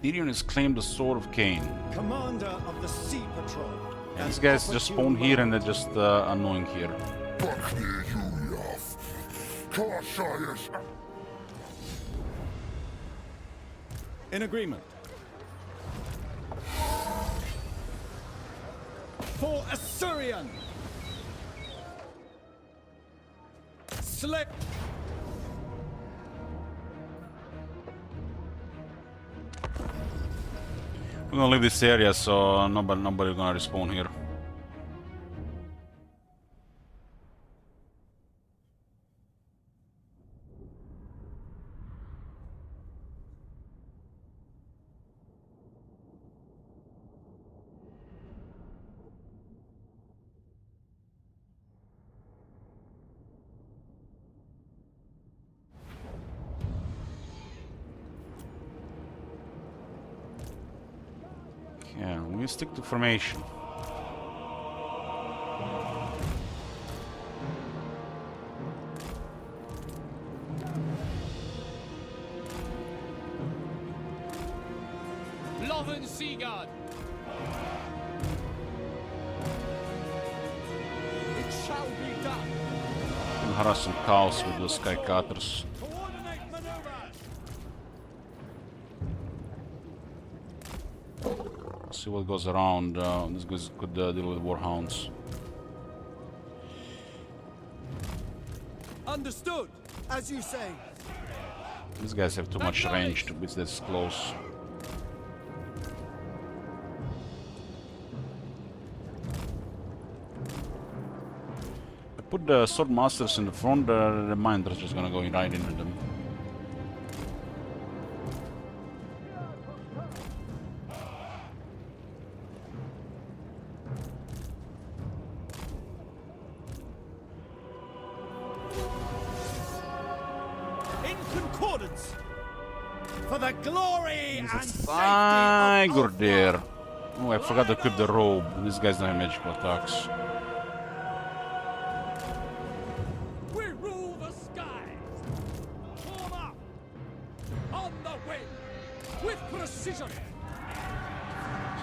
Tyrion has claimed the Sword of Cain. Commander of the Sea Patrol. And these guys just spawn here and they're just annoying here. In agreement. for Assyrian! Slip! We're gonna leave this area so nobody gonna respawn here. Yeah, we stick to formation. Lothern Seaguard! It shall be done! And harass some cows with the sky cutters. Coordinate maneuvers! See what goes around. This guy could deal with warhounds. Understood, as you say. These guys have too much range to be this close. I put the sword masters in the front. The minders just gonna go right into them. For the glory and safety Tiger there. Oh, I forgot to equip the robe. These guys don't have magical attacks. We rule the skies! Form up! On the wing! With precision!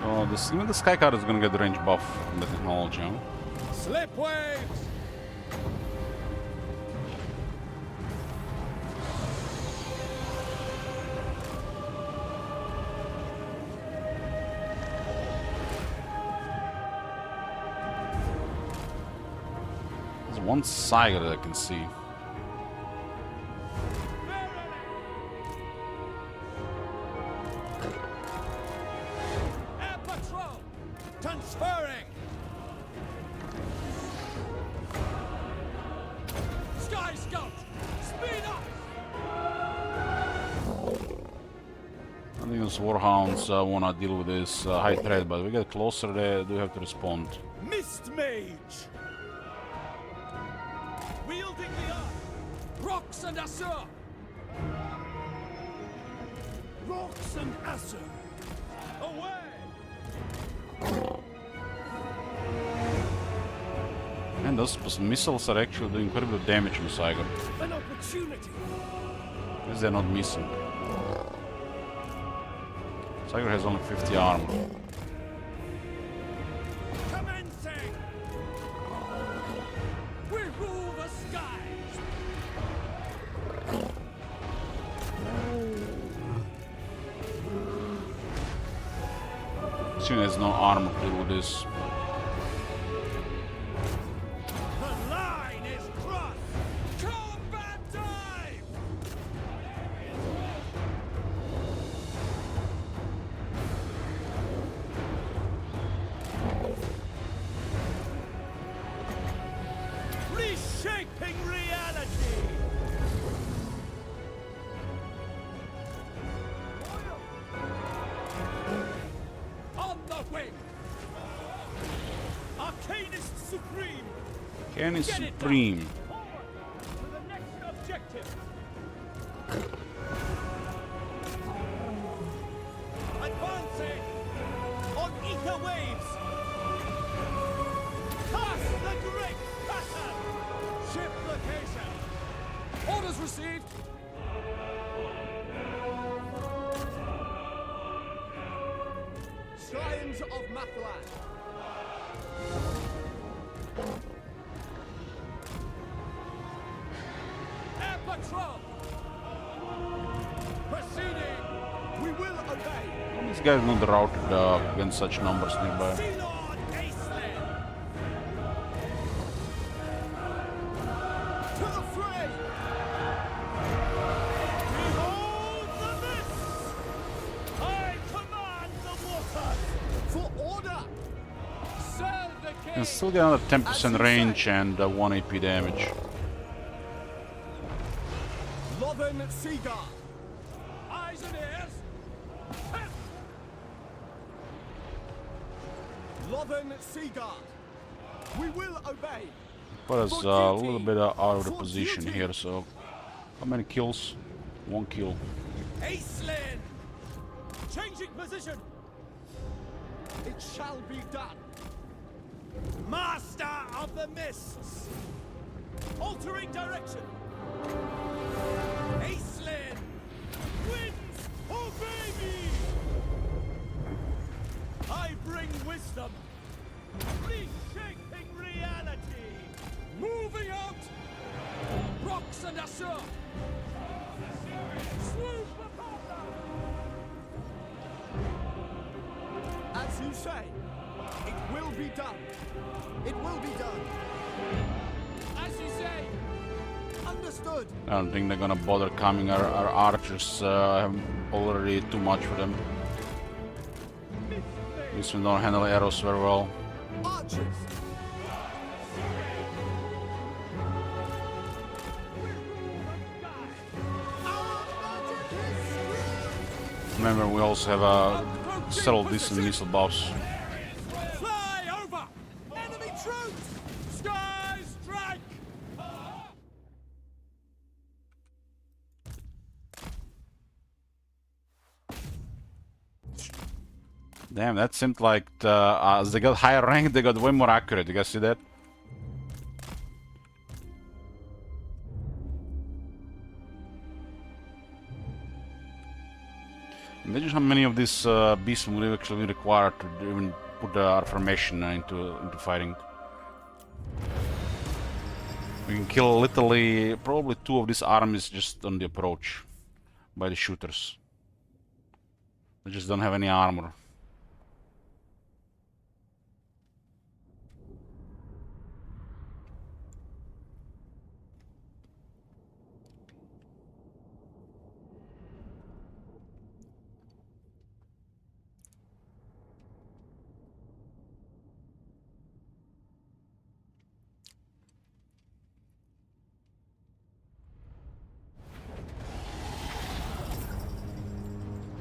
So this, even the sky card is gonna get the range buff from the technology, huh? Slip waves! There's one side that I can see. Air patrol! Transferring! Sky Scout! Speed up! I think those warhounds wanna deal with this high threat, but we get closer, they do have to respond. Mist Mage! Wielding the arm! Rocks and Assur! Rocks and Assur! Away! And those missiles are actually doing quite a bit of damage on Saigon. An opportunity! Because they're not missing. Saigon has only 50 armor. Commencing! We rule the skies! Assuming there's no armor to deal with this. The line is crossed! Combat dive! Reshaping reality! On the wing! Arcanist Supreme! Can is supreme. To the next objective! Advancing! On ether waves! Cast the great pattern! Ship location! Orders received! Shrines of Mathlan. Air patrol! Proceeding! We will obey! These guys not routed against such numbers nearby. Sealord Aisling! And still get another 10% range and 1 AP damage. Lothern Seaguard. Eyes and ears. Lothern Seaguard. We will obey. Put us a little bit out of the position here, so... How many kills? 1 kill. Acelin! Changing position. It shall be done. Master of the Mists. Altering direction. Acelin! Winds, obey me! I bring wisdom. Reshaping reality. Moving out. Rocks and Assur. Swoop upon them. As you say, it will be done. It will be done. As you say. Understood. I don't think they're gonna bother coming. Our archers have already too much for them. At least we don't handle arrows very well. Archers. Remember, we also have several decent missile buffs. Fly over. Enemy troops. Sky strike. Damn, that seemed like as they got higher rank, they got way more accurate. You guys see that? Imagine how many of these beasts would actually be required to even put our formation into fighting. We can kill literally probably 2 of these armies just on the approach by the shooters. They just don't have any armor.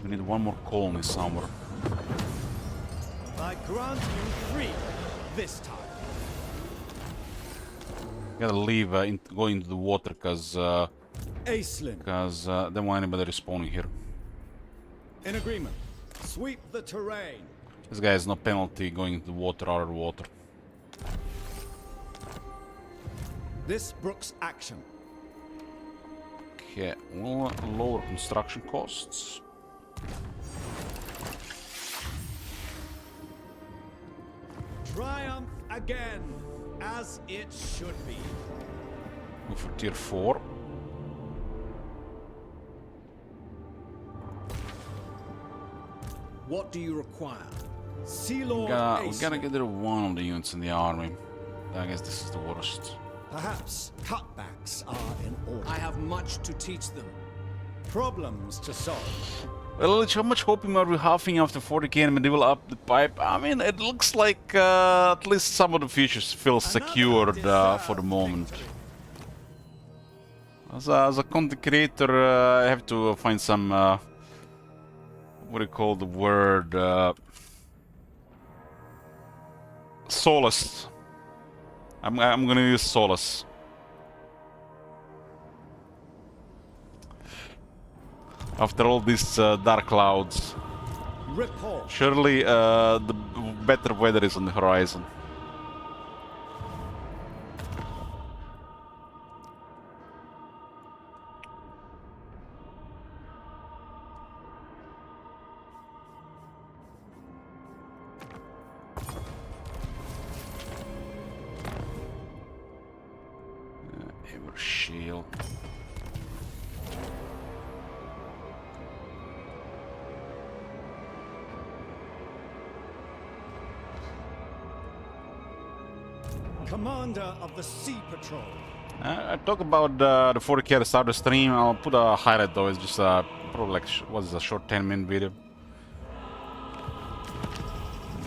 We need one more colony somewhere. I grant you 3 this time. Gotta leave, go into the water, because Acelin. they don't want anybody respawning here. In agreement. Sweep the terrain. This guy has no penalty going into the water out of the water. This brooks action. Okay, we'll lower construction costs. Triumph again, as it should be. Go for tier 4. What do you require? Sea Lord We gotta get rid of one of the units in the army. I guess this is the worst. Perhaps cutbacks are in order. I have much to teach them. Problems to solve. Well, how much hoping are we halving after 40k and medieval up the pipe? I mean, it looks like at least some of the features feel secured for the moment. As a content creator, I have to find some, what do you call the word? Solace. I'm gonna use solace. After all these dark clouds, surely the better weather is on the horizon. Ever shield. Commander of the Sea Patrol. I talk about the 40k at the start of the stream. I'll put a highlight though. It's just probably like what's a short 10-minute video.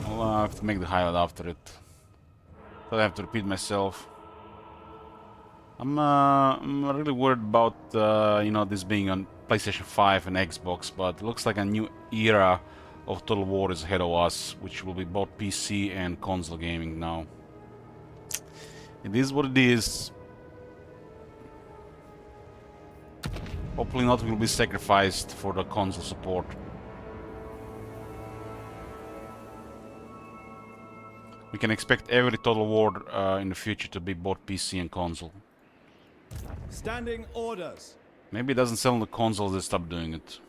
I'll have to make the highlight after it. So I have to repeat myself. I'm really worried about you know, this being on PlayStation 5 and Xbox, but it looks like a new era of Total War is ahead of us, which will be both PC and console gaming now. It is what it is. Hopefully nothing will be sacrificed for the console support. We can expect every Total War in the future to be both PC and console. Standing orders. Maybe it doesn't sell on the consoles, they stop doing it.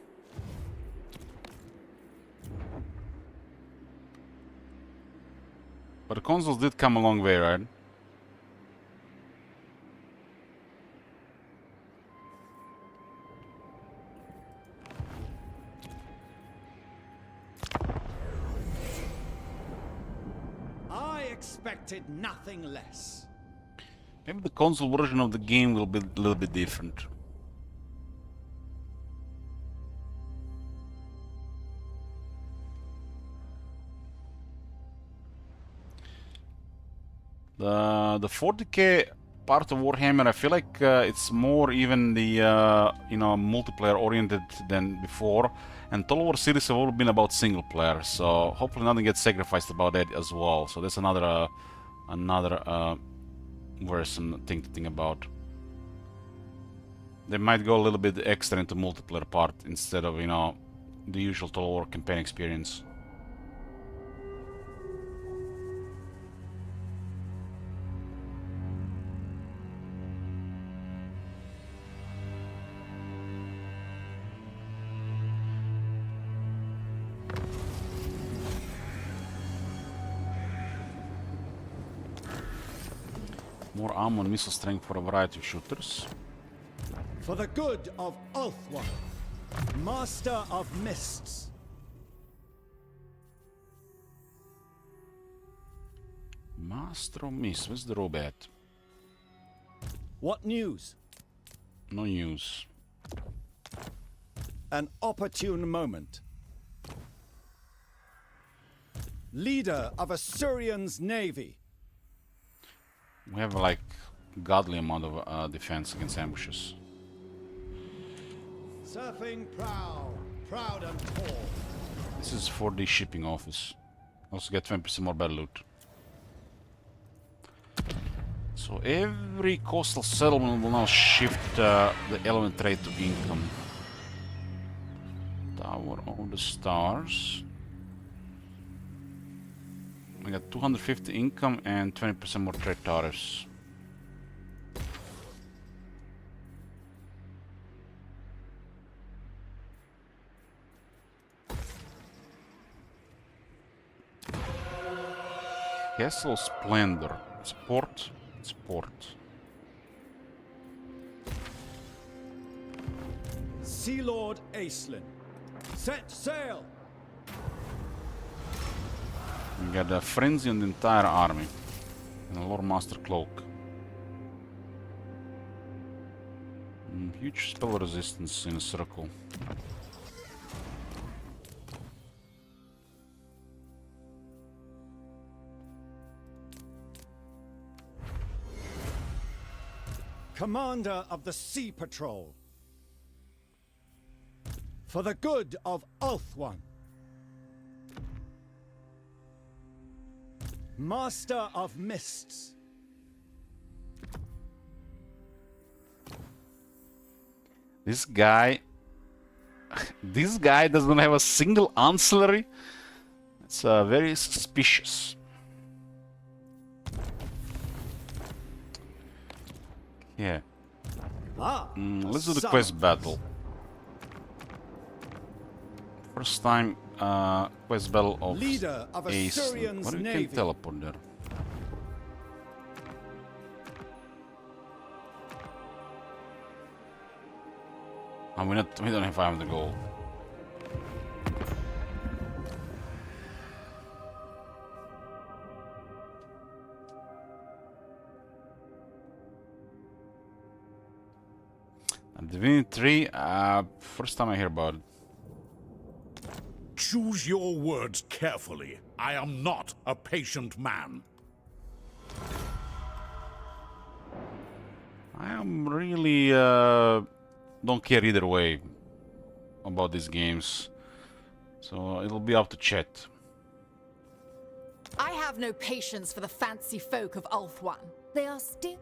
But the consoles did come a long way, right? I expected nothing less. Maybe the console version of the game will be a little bit different. The 40k part of Warhammer, I feel like it's more even the you know, multiplayer oriented than before, and Total War series have all been about single player, so hopefully nothing gets sacrificed about that as well. So that's another worrisome thing to think about. They might go a little bit extra into multiplayer part instead of, you know, the usual Total War campaign experience. More armor and missile strength for a variety of shooters. For the good of Ulthuan, Master of Mists. Master of Mists, where's the robot? What news? No news. An opportune moment. Leader of Asuryan's navy. We have like godly amount of defense against ambushes. Surfing prow, proud and tall. This is for the shipping office. Also get 20% more battle loot. So every coastal settlement will now shift the element trade to income. Tower of the Stars. We got 250 income and 20% more trade tariffs. Castle Splendor. Sport. Sport. Sea Lord Acelin. Set sail! We got a frenzy on the entire army. And a Lord Master Cloak. Huge spell resistance in a circle. Commander of the Sea Patrol. For the good of Ulthuan. Master of Mists. This guy doesn't have a single ancillary. It's very suspicious. Yeah. Let's do the quest battle. First time quest battle of Leader of Asuryan's What do you navy. can teleport there? And we don't have 500 gold. And Divinity 3, first time I hear about it. Choose your words carefully. I am not a patient man. I am really don't care either way about these games, so it'll be up to chat. I have no patience for the fancy folk of Ulthuan. They are still...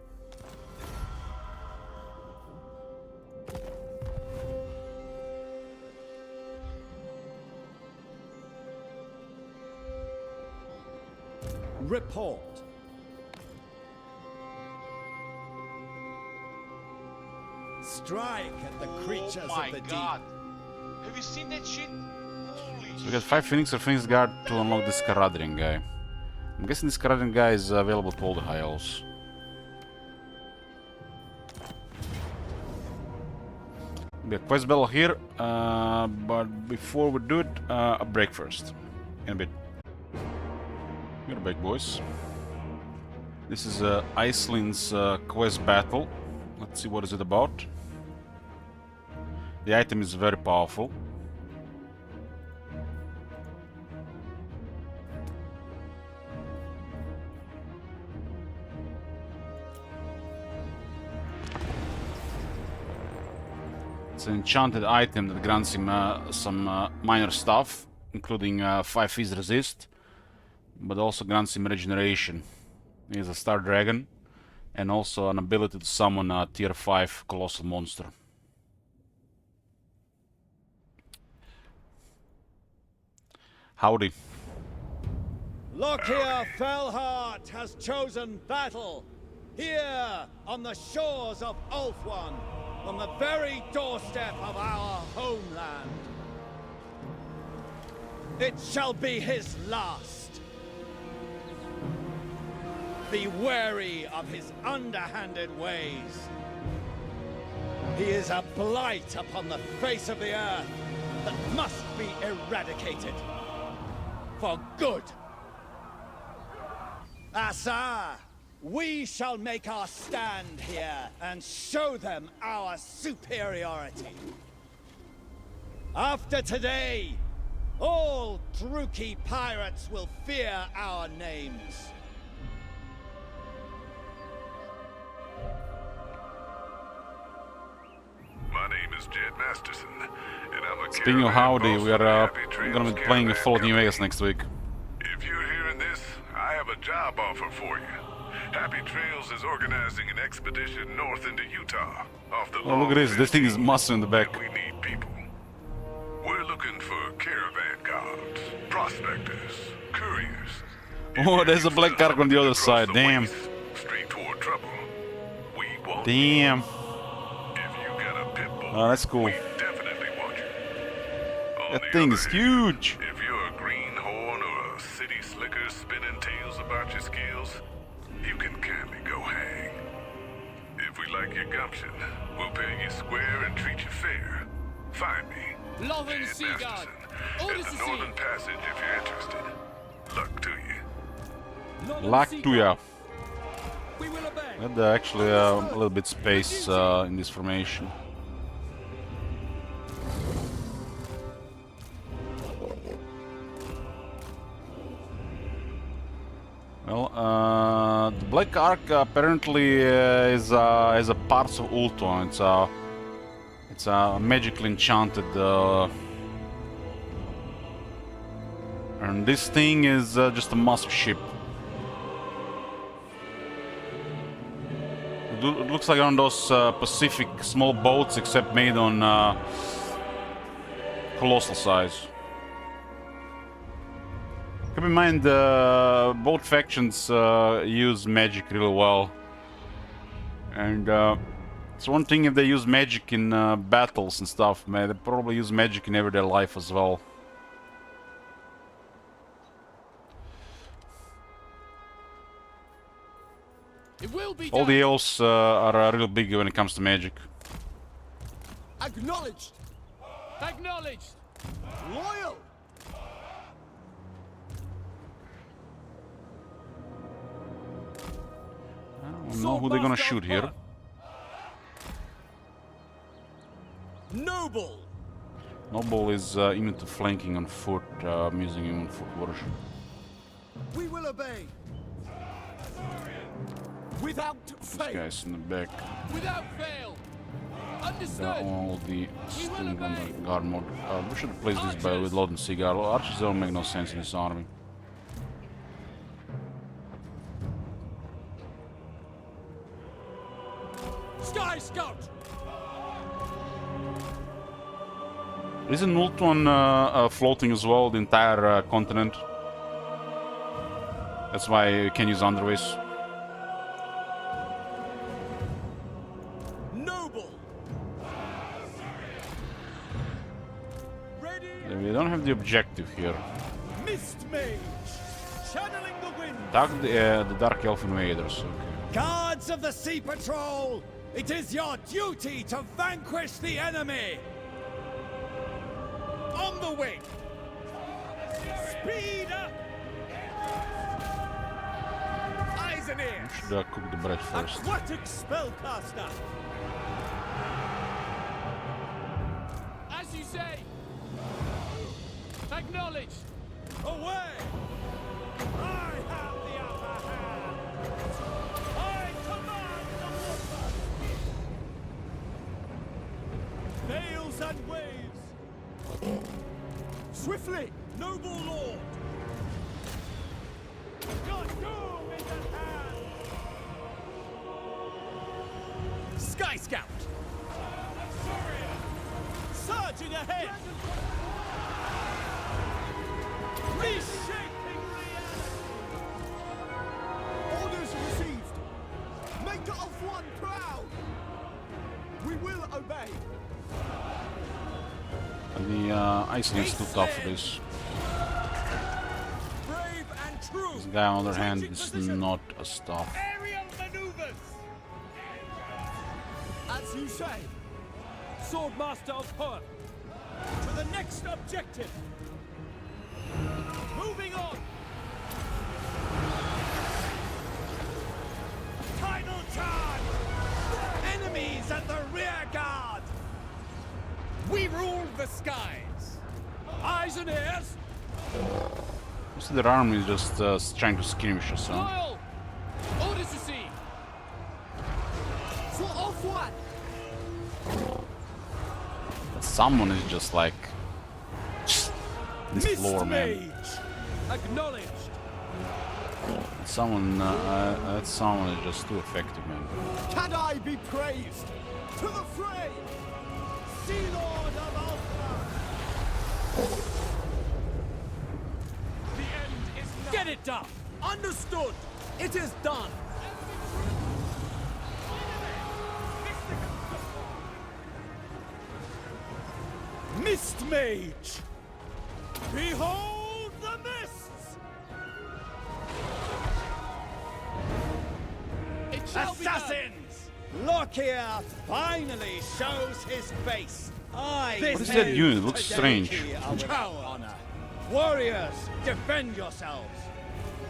Report. Strike at the creatures of the deep. Have you seen that shit? Holy So we got 5 Phoenix or Phoenix Guard to unlock this Caradhran guy. I'm guessing this Caradhran guy is available to all the high elves. We have quest battle here, but before we do it, a break first. In a bit. We're back, boys. This is Icelind's quest battle. Let's see what is it about. The item is very powerful. It's an enchanted item that grants him some minor stuff, including 5 Fizz resist, but also grants him regeneration. He is a Star Dragon, and also an ability to summon a tier 5 colossal monster. Howdy. Lockyer Fellheart has chosen battle here on the shores of Ulthuan, on the very doorstep of our homeland. It shall be his last. Be wary of his underhanded ways. He is a blight upon the face of the earth that must be eradicated. For good. Asa, we shall make our stand here and show them our superiority. After today, all Druchii pirates will fear our names. My name is Jed Masterson, and I'm a Speaking of howdy, we are gonna be playing Fallout New Vegas next week. If you're hearing this, I have a job offer for you. Happy Trails is organizing an expedition north into Utah, off the Oh, look at this. This thing is massive in the back. We need people. We're looking for caravan guards, prospectors, couriers. Oh, there's a black cargo on the other side. Damn. Straight toward trouble. We want Damn. If you got a pit bull, Oh, that's cool. we definitely want you. That thing is huge. If you're a greenhorn or a city slicker spinning tales about your skills, you can kindly go hang. If we like your gumption, we'll pay you square and treat you fair. Find me, Lothern Jed Seaguard. Masterson, Orders at to the Northern sea. Passage if you're interested. Luck to you. Luck to ya. We will obey. Had actually a little bit space in this formation. Well, the Black Ark apparently is a part of Ulthuan. It's a magically enchanted, and this thing is just a massive ship. It looks like one of those Pacific small boats, except made on colossal size. Keep in mind, both factions use magic really well, and it's one thing if they use magic in battles and stuff, man. They probably use magic in everyday life as well. It will be All done. the elves are real big when it comes to magic. Acknowledged. Acknowledged. Loyal. I don't know who they're gonna shoot here. Noble. Noble is immune to flanking on foot. I'm using him on foot version. We will obey. Without These fail. guys in the back. Without fail. They're Understood. all the student on the guard mode. We should place this by with Lord and Seagull. Archers don't make no sense in this army. Sky Scout. Isn't Nulton floating as well, the entire continent? That's why you can use underways. Noble. Ready. We don't have the objective here. Mist Mage. Channeling the wind. The Dark Elf Invaders. Okay. Guards of the Sea Patrol, it is your duty to vanquish the enemy. On the wing. Speed up. Eyes and ears. Should cook the bread first. Aquatic spellcaster. As you say. Acknowledged. Away. I have the upper hand. I command the water. Veils and waves. Swiftly, noble lord. Your doom is at hand. Sky Scout. Surging ahead. Reshaping reality. Orders received. Make of one proud. We will obey. And the Iceland is too tough for this. Brave and true. This guy on the other hand is not as tough. Aerial maneuvers. As you say. Swordmaster of Horn. To the next objective. Moving on. Tidal charge. Enemies at the rear guard. We rule the skies. Eyes and ears. So their army is just trying to skirmish us. Huh? Loyal. Orders received. For off one. Someone is just like this floor, man. Acknowledged. Someone, that someone is just too effective, man. Can I be praised? To the fray. Sea Lord of Ultra. The end is nigh. Get it done. Understood. It is done. Mist Mage. Behold the mists. It shall Assassins. Lockyer finally shows his face. What is that unit? It looks strange. Honor. Warriors, defend yourselves.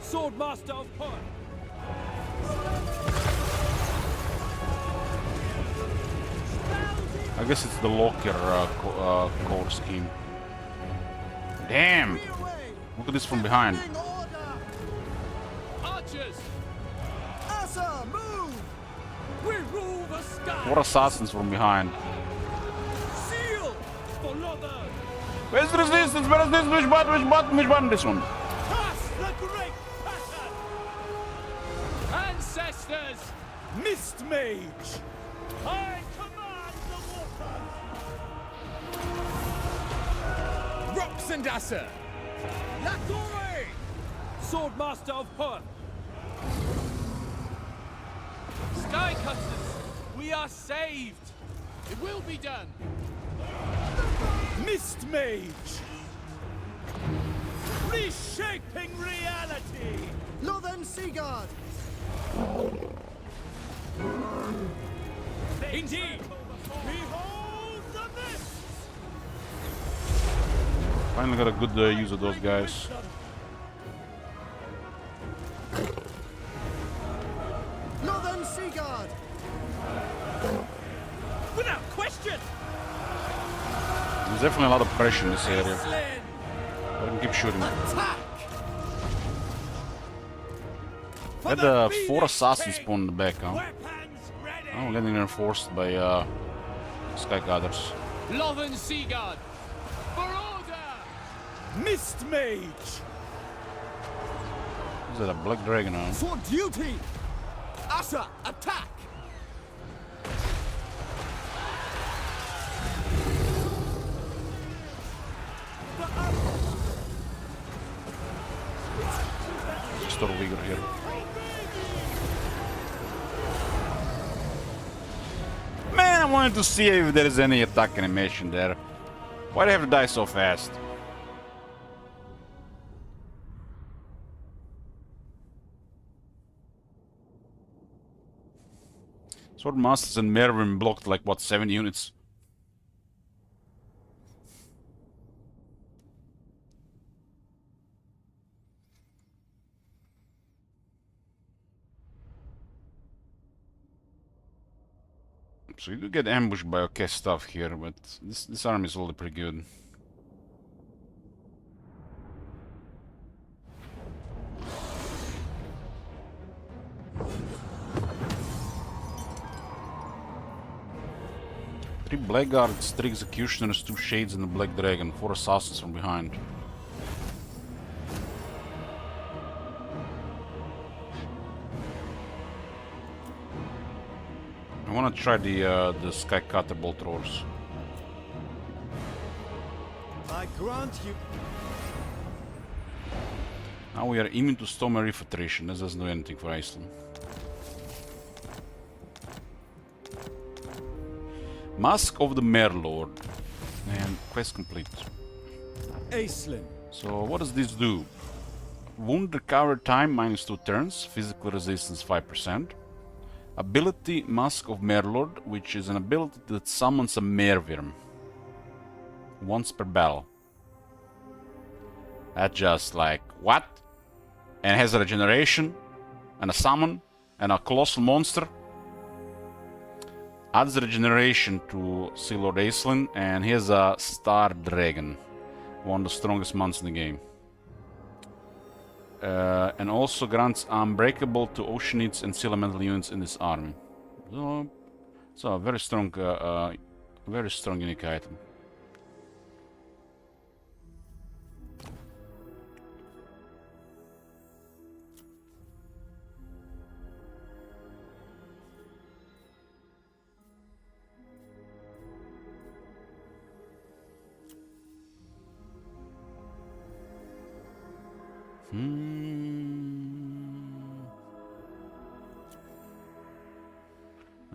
Swordmaster of Horn. I guess it's the Locker core scheme. Damn! Look at this from behind. Archers. Asa, move. We rule the sky. What assassins from behind? Seal for Lothar. Where's the resistance? Where is this? Which button? This one. Pass the great pattern. Ancestors. Mist Mage. I command the waters. Roxandasser. Lacoue. Swordmaster of Horn. Skycutters. We are saved. It will be done. Mist Mage. Reshaping reality. Lothen Seaguard. Indeed. Behold the mists. Finally got a good use of those guys. Lothen Seaguard. Without question. There's definitely a lot of pressure in this area. I can keep shooting. Attack. Had 4 assassins spawn in the back, huh? Oh, we're getting reinforced by Sky Guarders. Lothern Seaguard! For order! Mist Mage! Is that a Black Dragon, huh? For duty! Asa, attack! Stormwigger here. Man, I wanted to see if there is any attack animation there. Why do I have to die so fast? Sword Masters and Mervyn blocked like what, 7 units? So you do get ambushed by okay stuff here, but this army is already pretty good. Three Blackguards, 3 Executioners, 2 Shades and a Black Dragon, 4 Assassins from behind. I wanna try the Sky Cutter bolt throwers. I grant you. Now we are immune to Storm Reef attrition. This doesn't do anything for Iceland. Mask of the Mare Lord. And quest complete. Aislinn. So what does this do? Wound recovery time -2 turns, physical resistance 5%. Ability Mask of Merelord, which is an ability that summons a Merewyrm once per battle. That's just like, what? And has a regeneration, and a summon, and a colossal monster. Adds regeneration to Sea Lord Aislinn, and he has a Star Dragon, one of the strongest monsters in the game. And also grants Unbreakable to Oceanids and Sea Elemental units in this army. So a very strong unique item.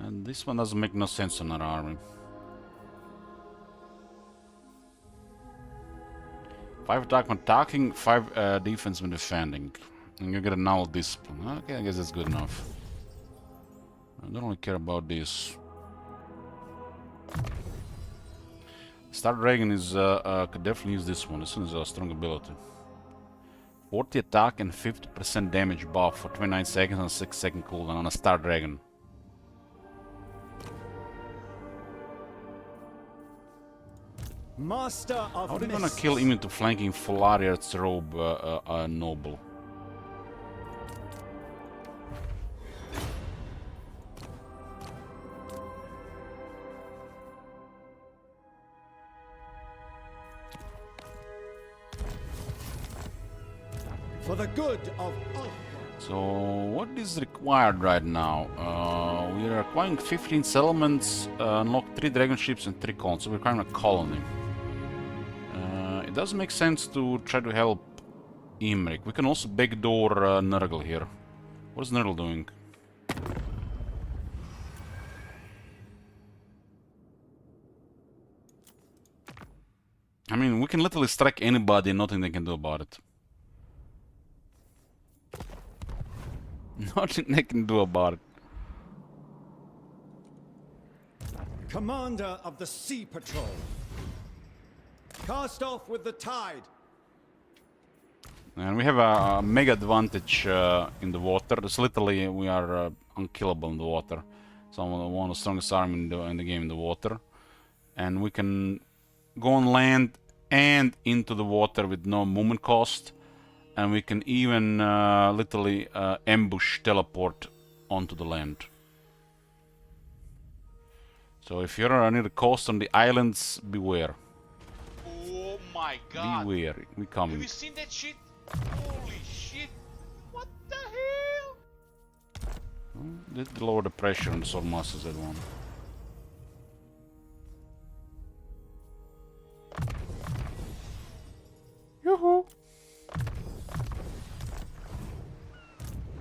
And this one doesn't make no sense on our army. 5 attack when attacking, 5 defense when defending. And you get a null discipline. Okay, I guess that's good enough. I don't really care about this. Star Dragon is could definitely use this one. This one is a strong ability. 40 attack and 50% damage buff for 29 seconds on a 6-second cooldown on a Star Dragon. Master of How are they gonna Mists. kill him into flanking Folariar's Robe Noble? For the good of all. So, what is required right now? We are acquiring 15 settlements, unlock 3 dragon ships and 3 colonies. So we're requiring a colony. It does make sense to try to help Imrik. We can also backdoor Nurgle here. What is Nurgle doing? I mean, we can literally strike anybody and nothing they can do about it. Nothing they can do about it. Commander of the Sea Patrol. Cast off with the tide. And we have a mega advantage in the water. It's literally we are unkillable in the water. So one of the strongest army in the game in the water, and we can go on land and into the water with no movement cost. And we can even literally ambush teleport onto the land. So if you're near the coast on the islands, beware. Oh my god. Beware, we coming. Have you seen that shit? Holy shit. What the hell? Did lower the pressure on Sword Masters that one. Yoo-hoo!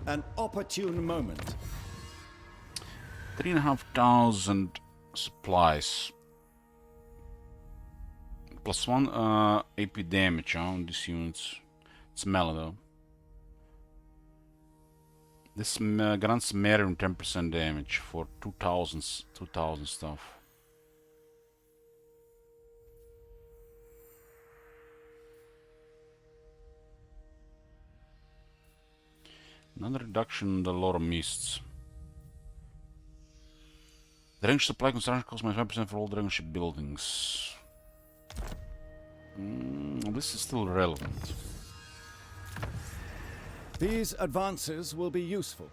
An opportune moment. 3,500 supplies. +1 AP damage on these units. It's melee though. This grants Marion 10% damage for 2,000 stuff. Another reduction in the Lore of Mists. The range supply construction costs -5% for all dragon ship buildings. This is still relevant. These advances will be useful.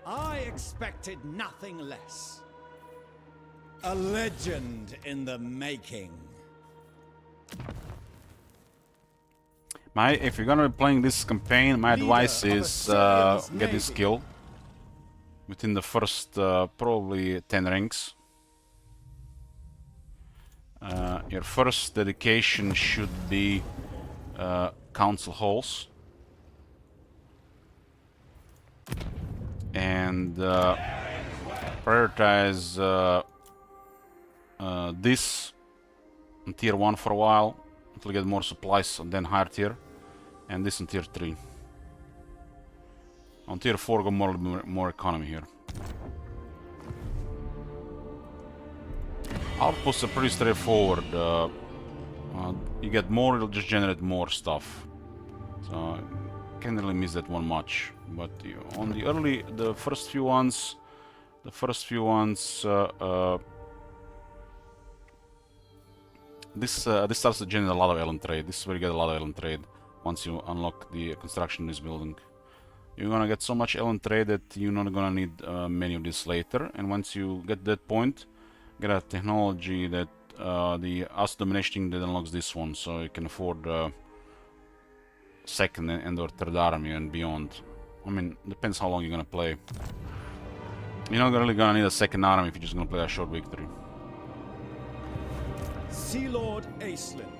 I expected nothing less. A legend in the making. If you're gonna be playing this campaign, my advice is get this skill within the first probably 10 ranks. Your first dedication should be council halls, and prioritize this on tier 1 for a while until you get more supplies, and then higher tier, and this on tier 3. On tier 4 go more economy here. Outposts are pretty straightforward. You get more, it'll just generate more stuff. So can't really miss that one much. But on the first few ones, this starts to generate a lot of Ellen trade. This is where you get a lot of Ellen trade once you unlock the construction in this building. You're gonna get so much Ellen trade that you're not gonna need many of this later. And once you get that point, get a technology that the Acid Domination that unlocks this one, so you can afford second and or third army and beyond. I mean, depends how long you're gonna play. You're not really gonna need a second army if you're just gonna play a short victory. Sea Lord Acelin.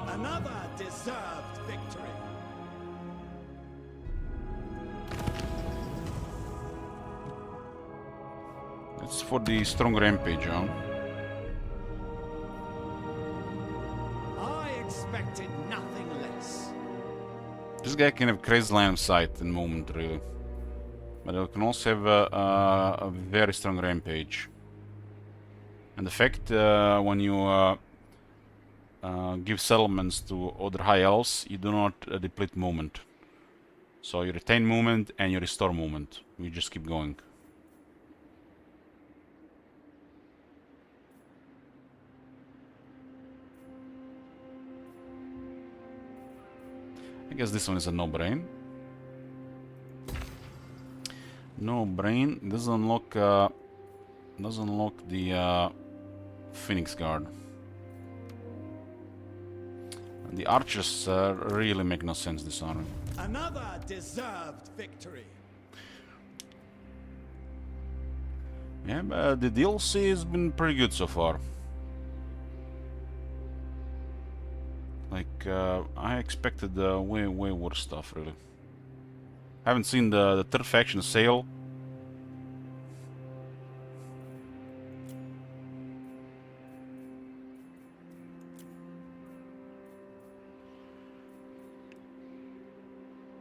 Another deserved victory. That's for the strong rampage, huh? I expected nothing less. This guy can have crazy line of sight in movement, really. But it can also have a very strong rampage. And the fact when you give settlements to other high elves, you do not deplete movement. So you retain movement and you restore movement. You just keep going. I guess this one is a no-brain. No-brain. Doesn't unlock the Phoenix Guard. And the archers really make no sense this army. Another deserved victory. Yeah, but the DLC has been pretty good so far. Like, I expected way worse stuff, really. Haven't seen the third faction sale.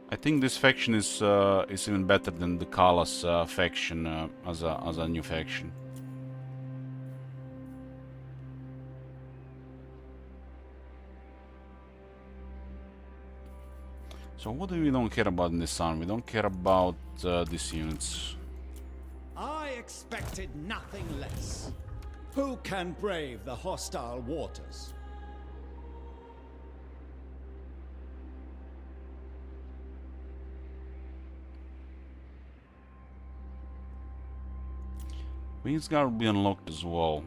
I think this faction is even better than the Kalas faction as a new faction. So what do we don't care about in this army? We don't care about these units. I expected nothing less. Who can brave the hostile waters? Wingsguard will be unlocked as well.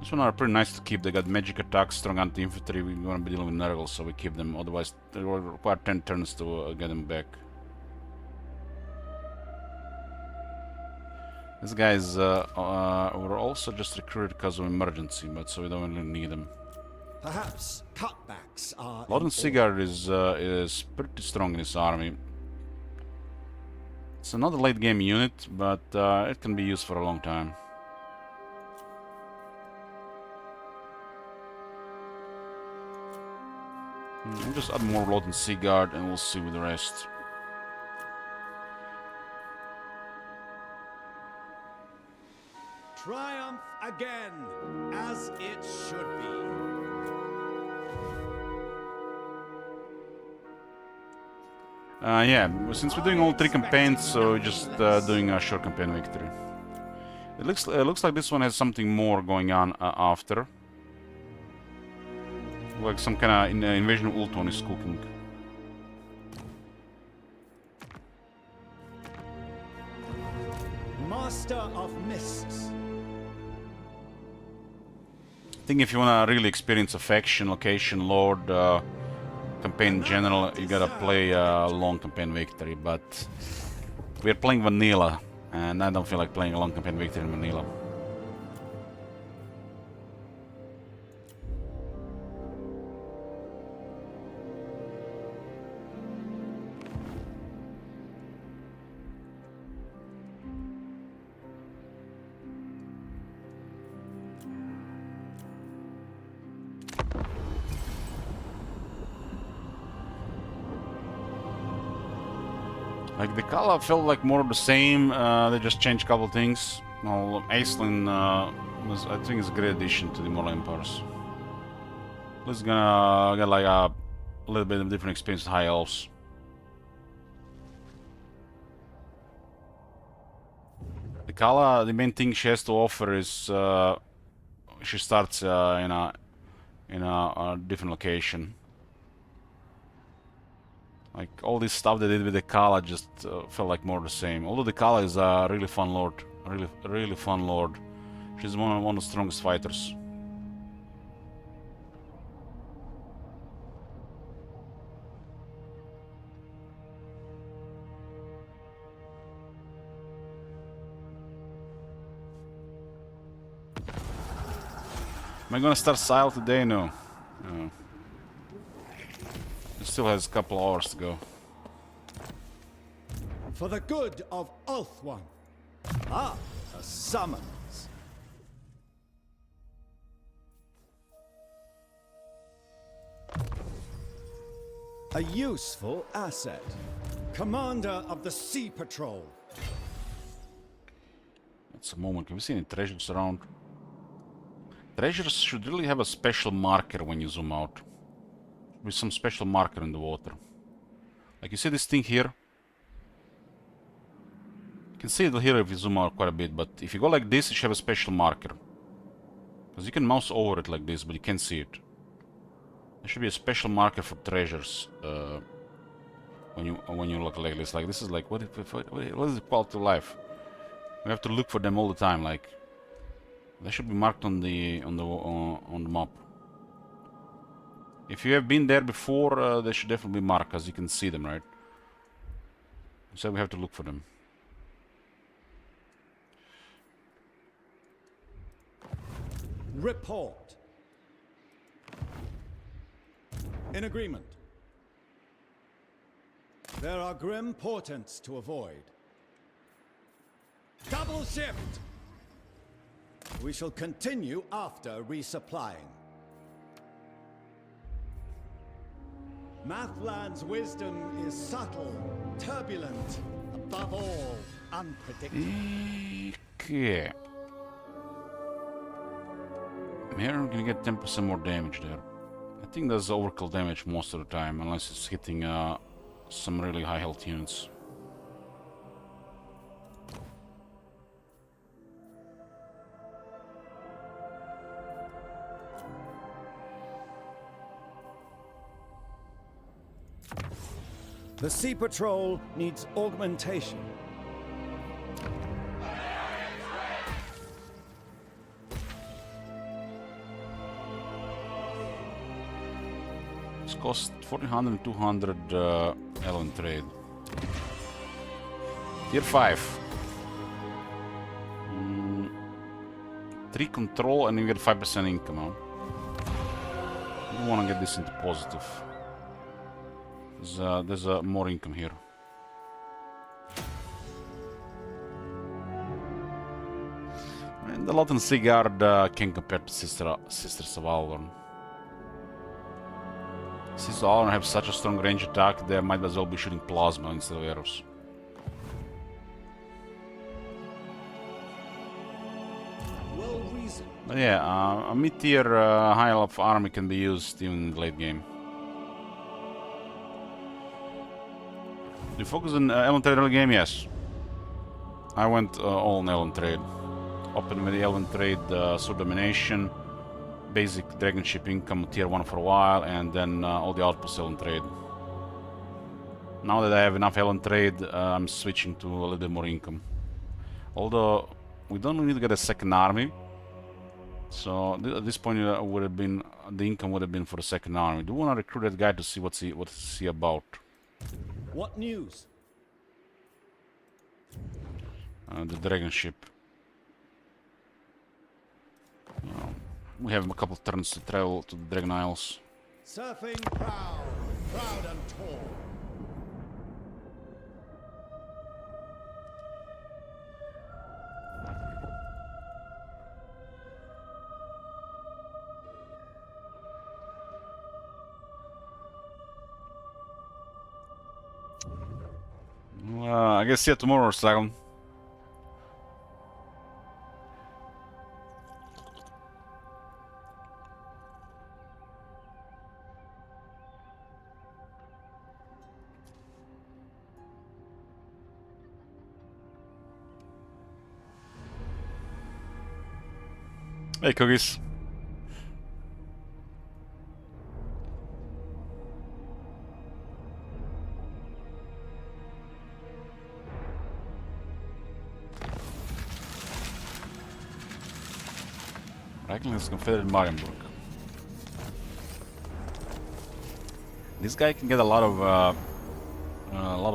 This one are pretty nice to keep. They got magic attacks, strong anti-infantry. We're gonna be dealing with Nurgle, so we keep them. Otherwise, it will require 10 turns to get them back. These guys were also just recruited because of emergency, but so we don't really need them. Perhaps cutbacks are. Lord Sigurd is pretty strong in this army. It's another late game unit, but it can be used for a long time. We'll just add more Lord Sigurd and we'll see with the rest. Triumph again, as it should be. Yeah, since we're doing all 3 campaigns, so we're just doing a short campaign victory. It looks like this one has something more going on after. Like some kind of invasion of Ultron is cooking. Master of Mists. I think if you want to really experience a faction, location, lord, campaign in general, you gotta play a long campaign victory, but we're playing vanilla, and I don't feel like playing a long campaign victory in vanilla. Like the Kala felt like more of the same. They just changed a couple things. Well, Aisling was, I think, is a great addition to the Immortal Empires. Let's gonna get like a little bit of different experience with High Elves. The Kala, the main thing she has to offer is she starts in a different location. Like, all this stuff they did with the Kala just felt like more the same. Although the Kala is a really fun lord. Really fun lord. She's one of the strongest fighters. Am I gonna start Sile today? No. No. Still has a couple hours to go. For the good of Ulthuan. Ah, a summons. A useful asset. Commander of the Sea Patrol. That's a moment. Can we see any treasures around? Treasures should really have a special marker when you zoom out. With some special marker in the water. Like, you see this thing here? You can see it here if you zoom out quite a bit, but if you go like this, it should have a special marker. Because you can mouse over it like this, but you can't see it. There should be a special marker for treasures when you look like this. Like, this is like, what is the quality of life? We have to look for them all the time. Like, they should be marked on the map. If you have been there before, they should definitely be marked, because you can see them, right? So we have to look for them. Report. In agreement. There are grim portents to avoid. Double shift! We shall continue after resupplying. Mathland's wisdom is subtle, turbulent, above all, unpredictable. Okay. Here I'm gonna get 10% more damage there. I think does overkill damage most of the time, unless it's hitting some really high health units. The Sea Patrol needs augmentation. It's cost 1400 and 200 Elven trade. Tier 5. 3 control and you get 5% income. Huh? You want to get this into positive. There's more income here. And the Latency Guard can compare to Sisters of Alorn. Since Alorn have such a strong range attack, they might as well be shooting plasma instead of arrows. Well reasoned. But yeah, a mid-tier high elf army can be used even in the late game. Do you focus on Elven Trade early game? Yes. I went all on Elven Trade. Open with the Elven Trade, Sword Domination, basic Dragon Ship income tier 1 for a while, and then all the outposts Elven Trade. Now that I have enough Elven Trade, I'm switching to a little bit more income. Although, we don't need to get a second army. So, at this point, would have been the income would have been for the second army. Do want to recruit that guy to see what's he about. What news? The Dragon Ship. We have a couple of turns to travel to the Dragon Isles. Surfing proud, proud and tall. I guess see you tomorrow, Slagon. Hey, Cookies. Reikland is Confederate Marienburg. This guy can get a lot of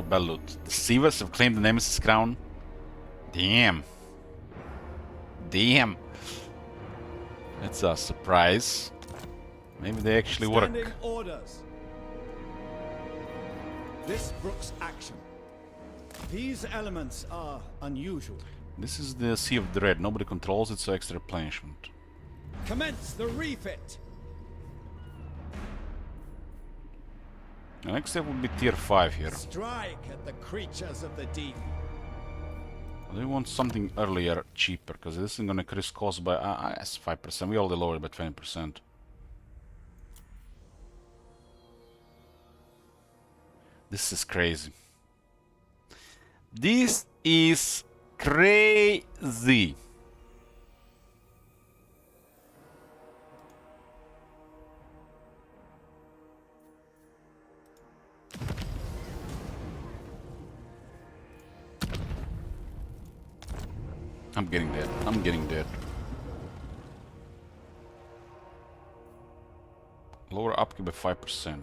bad loot. The Sivas have claimed the Nemesis crown. Damn. Damn. That's a surprise. Maybe they actually work. Standing orders. This brooks action. These elements are unusual. This is the Sea of Dread. Nobody controls it, so extra replenishment. Commence the refit. The next step would be tier 5 here. Strike at the creatures of the deep. They want something earlier, cheaper, because this is going to increase cost by 5%. We already lowered it by 20%. This is crazy. This is crazy. I'm getting dead. I'm getting dead. Lower upkeep by 5%.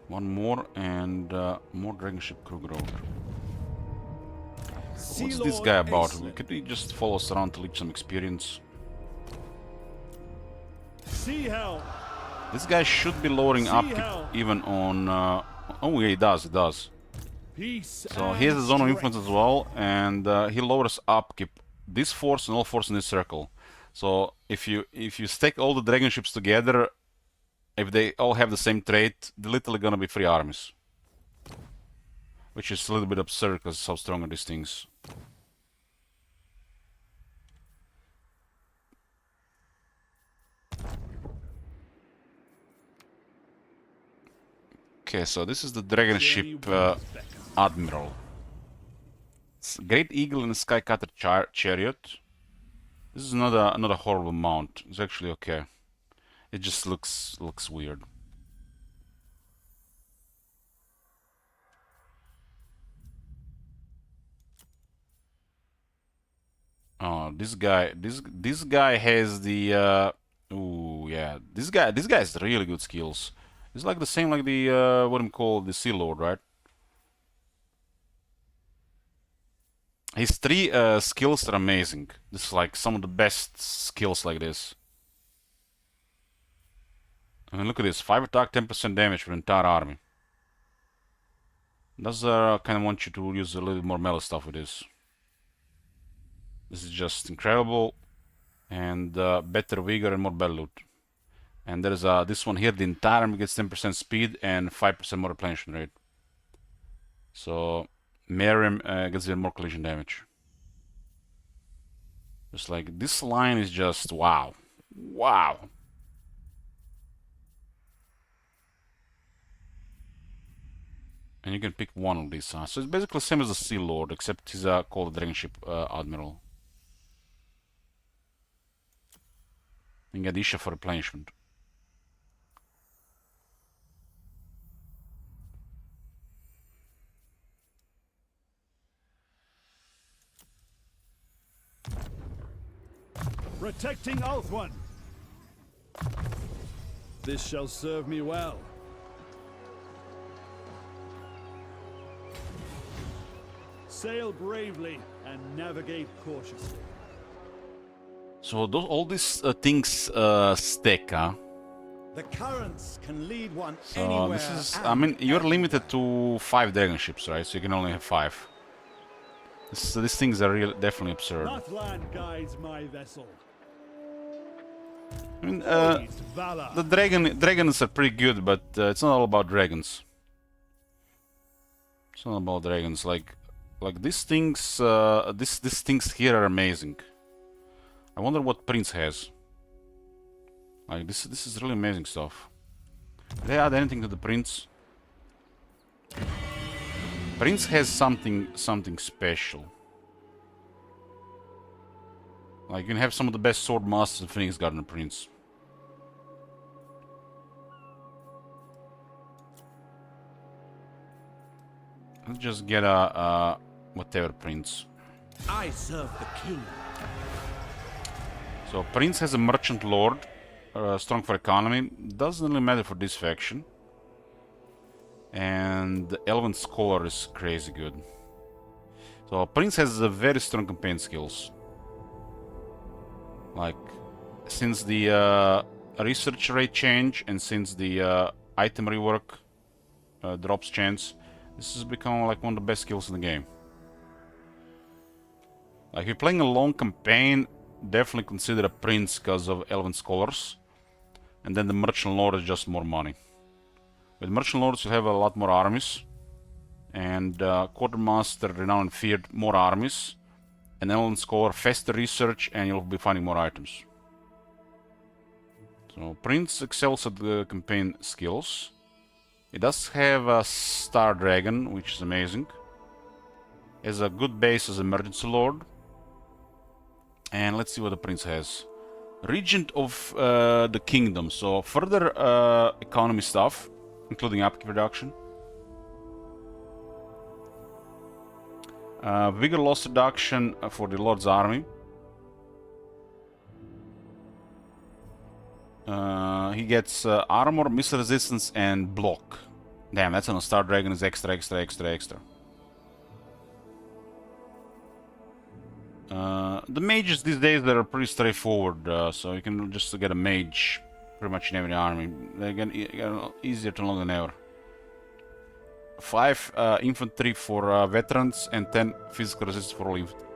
One more and more Dragon Ship crew growth. What's this guy about? Could he just follow us around to leech some experience? Sea Hell. This guy should be lowering upkeep even on... oh yeah, he does, he does. So he has a zone of influence as well, and he lowers upkeep. This force and all force in this circle. So if you stack all the dragon ships together, if they all have the same trait, they're literally gonna be 3 armies. Which is a little bit absurd because how strong are these things. Okay, so this is the dragon ship Admiral. It's Great Eagle and Skycutter Chariot. This is not a horrible mount. It's actually okay. It just looks weird. Oh, this guy has the ooh, yeah. This guy has really good skills. It's like the same like the what I'm called the Sea Lord, right? His 3 skills are amazing. This is like some of the best skills like this. I mean, look at this: 5 attack, 10% damage for the entire army. Does kind of want you to use a little more melee stuff with this. This is just incredible, and better vigor and more battle loot. And there's this one here. The entire army gets 10% speed and 5% more replenishment rate. So Merrim gets even more collision damage. Just like this line is just wow, wow. And you can pick one of these. So it's basically the same as the Sea Lord, except he's called the Dragon Ship Admiral. And get Isha for replenishment. Protecting Ulthuan. This shall serve me well. Sail bravely and navigate cautiously. So all these things stack, huh? The currents can lead one So anywhere. this is, I mean, you're limited to 5 dragon ships, right? So you can only have 5. These things are really definitely absurd. Nutland guides my vessel. I mean, the dragons are pretty good, but it's not all about dragons. It's not about dragons. Like these things, these things here are amazing. I wonder what Prince has. Like this is really amazing stuff. Did they add anything to the Prince? Prince has something special. Like you can have some of the best sword masters in Phoenix Garden Prince. Let's just get a whatever Prince. I serve the king. So Prince has a Merchant Lord, strong for economy. Doesn't really matter for this faction. And the Elven Scholar is crazy good. So Prince has a very strong campaign skills. Like since the research rate change and since the item rework drops chance, this has become like one of the best skills in the game. Like if you're playing a long campaign, definitely consider a Prince because of Elven Scholars. And then the Merchant Lord is just more money. With Merchant Lords you'll have a lot more armies. And Quartermaster, Renowned and Feared, more armies. And Elven Scholar, faster research, and you'll be finding more items. So Prince excels at the campaign skills. It does have a Star Dragon, which is amazing. It has a good base as Emergency Lord. And let's see what the Prince has. Regent of the Kingdom, so further economy stuff, including upkeep reduction. Vigor loss reduction for the Lord's army. He gets armor, missile resistance, and block. Damn, that's on a Star Dragon is extra. The mages these days they are pretty straightforward, so you can just get a mage pretty much in every army. They're getting easier to unlock than ever. 5 infantry for veterans and 10 physical resistance for all infantry.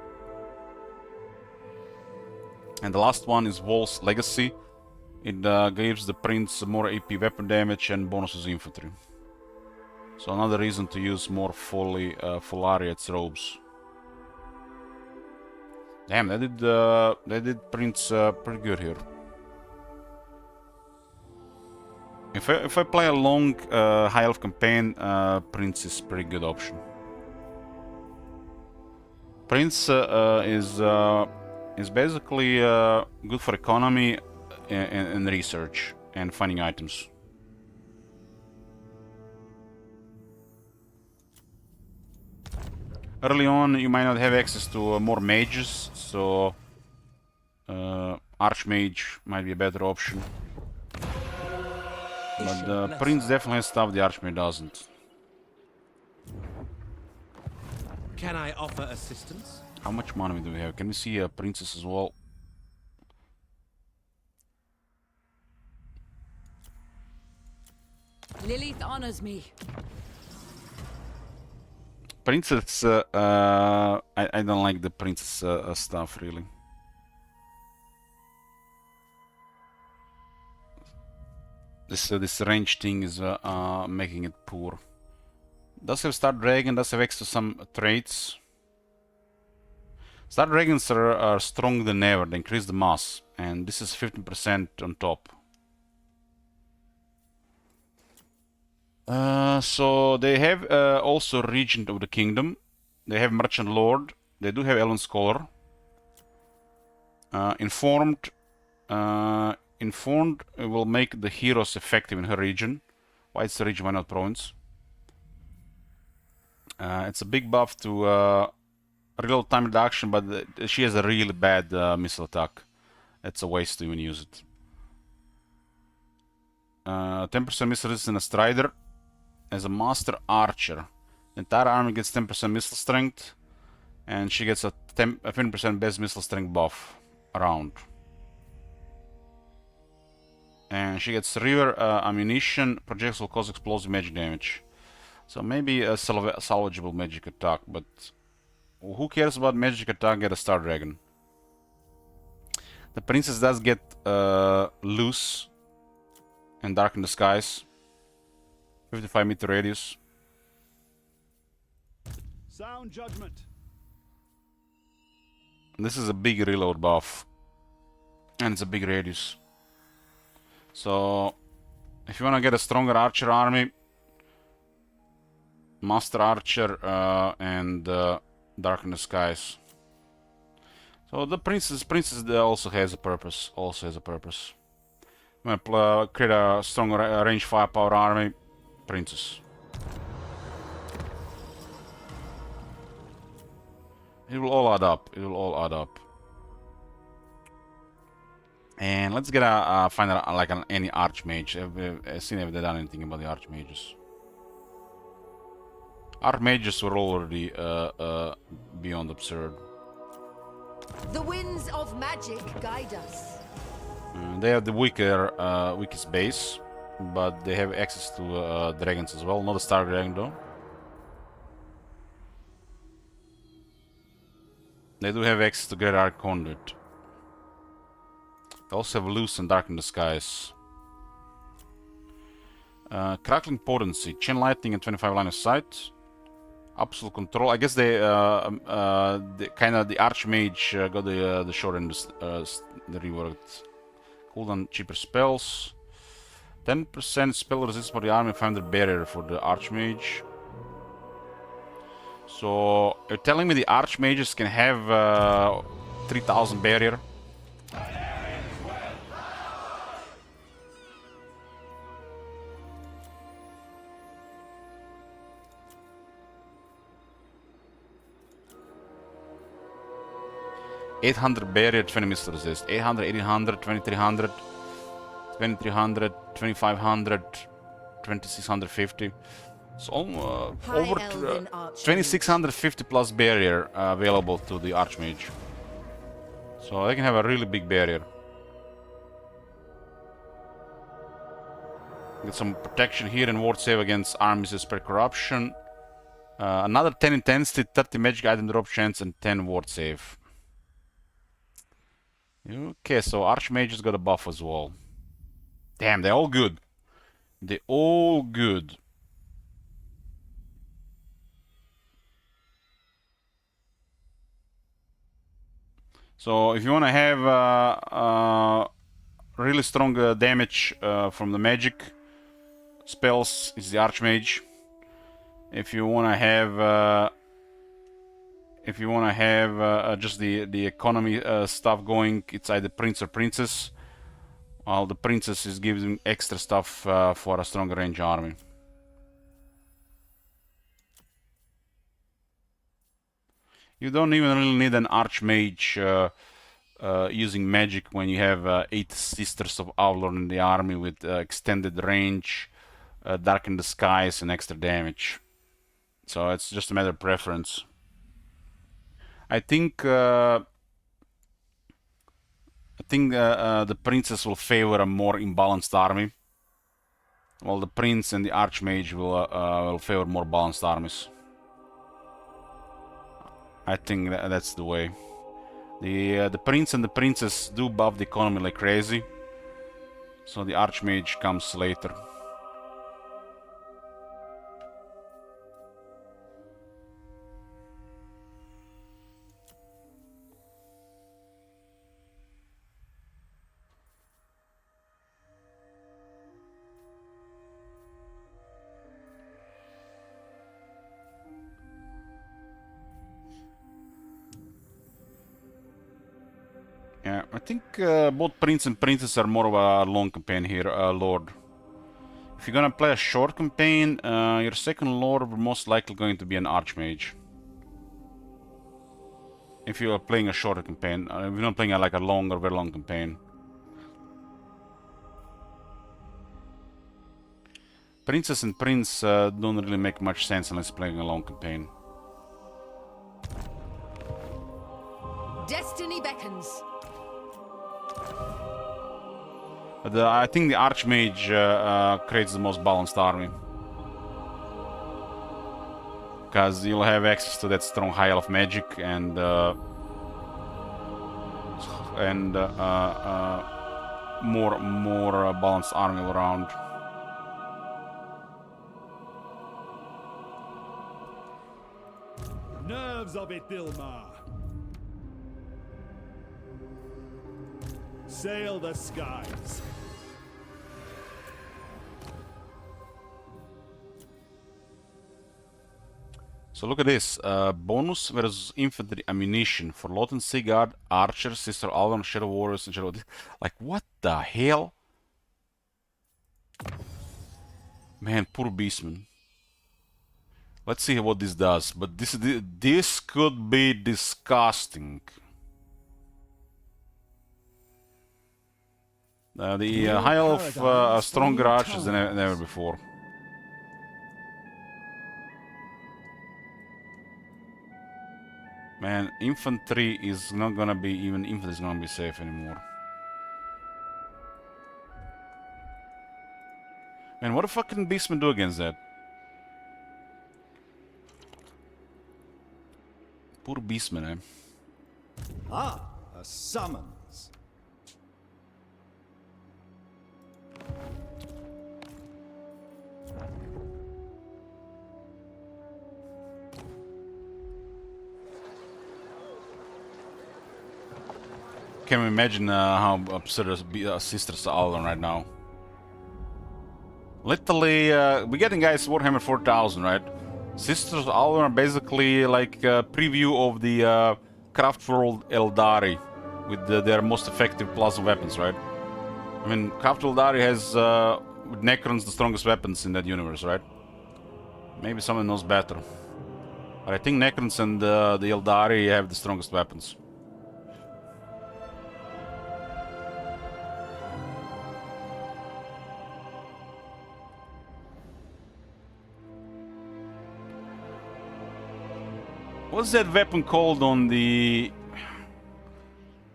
And the last one is Vol's Legacy. It gives the Prince more AP weapon damage and bonuses infantry. So another reason to use more Folaria's robes. Damn, they did Prince pretty good here. If I play a long high elf campaign, Prince is a pretty good option. Prince is basically good for economy and research and finding items. Early on, you might not have access to more mages, so Archmage might be a better option. But Prince definitely has stuff the Archmage doesn't. Can I offer assistance? How much money do we have? Can we see a princess as well? Lilith honors me. Princess, I don't like the princess stuff really. This range thing is making it poor. Does have Star Dragon, does have access to some traits. Star Dragons are stronger than ever, they increase the mass, and this is 15% on top. So they have also Regent of the Kingdom, they have Merchant Lord, they do have Elven Scholar. Informed will make the heroes effective in her region. Why it's a region, why not province? It's a big buff to reload time reduction, but she has a really bad missile attack. It's a waste to even use it. 10% missile resistance in a Strider. As a Master Archer, the entire army gets 10% missile strength, and she gets a 15% base missile strength buff around. And she gets river ammunition, projectiles will cause explosive magic damage. So maybe a salvageable magic attack, but who cares about magic attack? Get a Star Dragon. The princess does get loose and darken the skies. 55-meter radius. Sound judgment. This is a big reload buff, and it's a big radius. So, if you want to get a stronger archer army, Master Archer and Darken the Skies. So the princess also has a purpose. I'm gonna create a stronger range firepower army. Princess. It will all add up. And let's get find like any archmage. I've seen if they've done anything about the archmages. Archmages were already beyond absurd. The winds of magic guide us. They have the weakest base, but they have access to dragons as well. Not a Star Dragon though. They do have access to Great Arc Conduit. They also have Loose and Darken the Skies. Crackling Potency, Chain Lightning and 25 line of sight. Absolute Control. I guess they kind of the Archmage got the short end, the reworked. Cooldown cheaper spells. 10% spell resistance for the army, 500 barrier for the Archmage. So you're telling me the Archmages can have 3000 barrier? $800 barrier, 20 missile resist. 800, 1800, 2300, 2300, 2500, 2650. So over 2650 plus barrier available to the Archmage. So they can have a really big barrier. Get some protection here and ward save against armies spread corruption. Another 10 intensity, 30 magic item drop chance, and 10 ward save. Okay, so Archmages got a buff as well. Damn, they're all good. They're all good. So if you want to have really strong damage from the magic, spells is the Archmage. If you wanna have just the economy stuff going, it's either Prince or Princess. While the Princess is giving extra stuff for a stronger range army. You don't even really need an Archmage using magic when you have 8 Sisters of Avalon in the army with extended range, Darken the Skies, and extra damage. So it's just a matter of preference. I think the Princess will favor a more imbalanced army, while the Prince and the Archmage will favor more balanced armies. I think that's the way. The Prince and the Princess do buff the economy like crazy, so the Archmage comes later. Yeah, I think both Prince and Princess are more of a long campaign here, Lord. If you're gonna play a short campaign, your second Lord will most likely going to be an Archmage. If you are playing a shorter campaign, if you're not playing like a long or very long campaign. Princess and Prince don't really make much sense unless playing a long campaign. Destiny beckons. I think the Archmage creates the most balanced army. Because you'll have access to that strong high elf magic and more balanced army all around. Nerves of it, Dilmar. Sail the skies. So look at this, bonus versus infantry ammunition for Lothern Sigurd, Archers, Sister Alvan, Shadow Warriors, and Shadow... Like, what the hell? Man, poor Beastman. Let's see what this does, but this could be disgusting. The High Elf are stronger archers than ever before. Man, infantry is not gonna be, even infantry is not gonna be safe anymore. Man, what the fuck can Beastman do against that? Poor Beastman, eh? Ah, a summons. Can we imagine how absurd Sisters of Avalon right now? Literally, we're getting guys Warhammer 4000, right? Sisters of Avalon are basically like a preview of the Craftworld Eldari with their most effective plasma weapons, right? I mean, Craftworld Eldari has with Necrons the strongest weapons in that universe, right? Maybe someone knows better. But I think Necrons and the Eldari have the strongest weapons. What's that weapon called on the...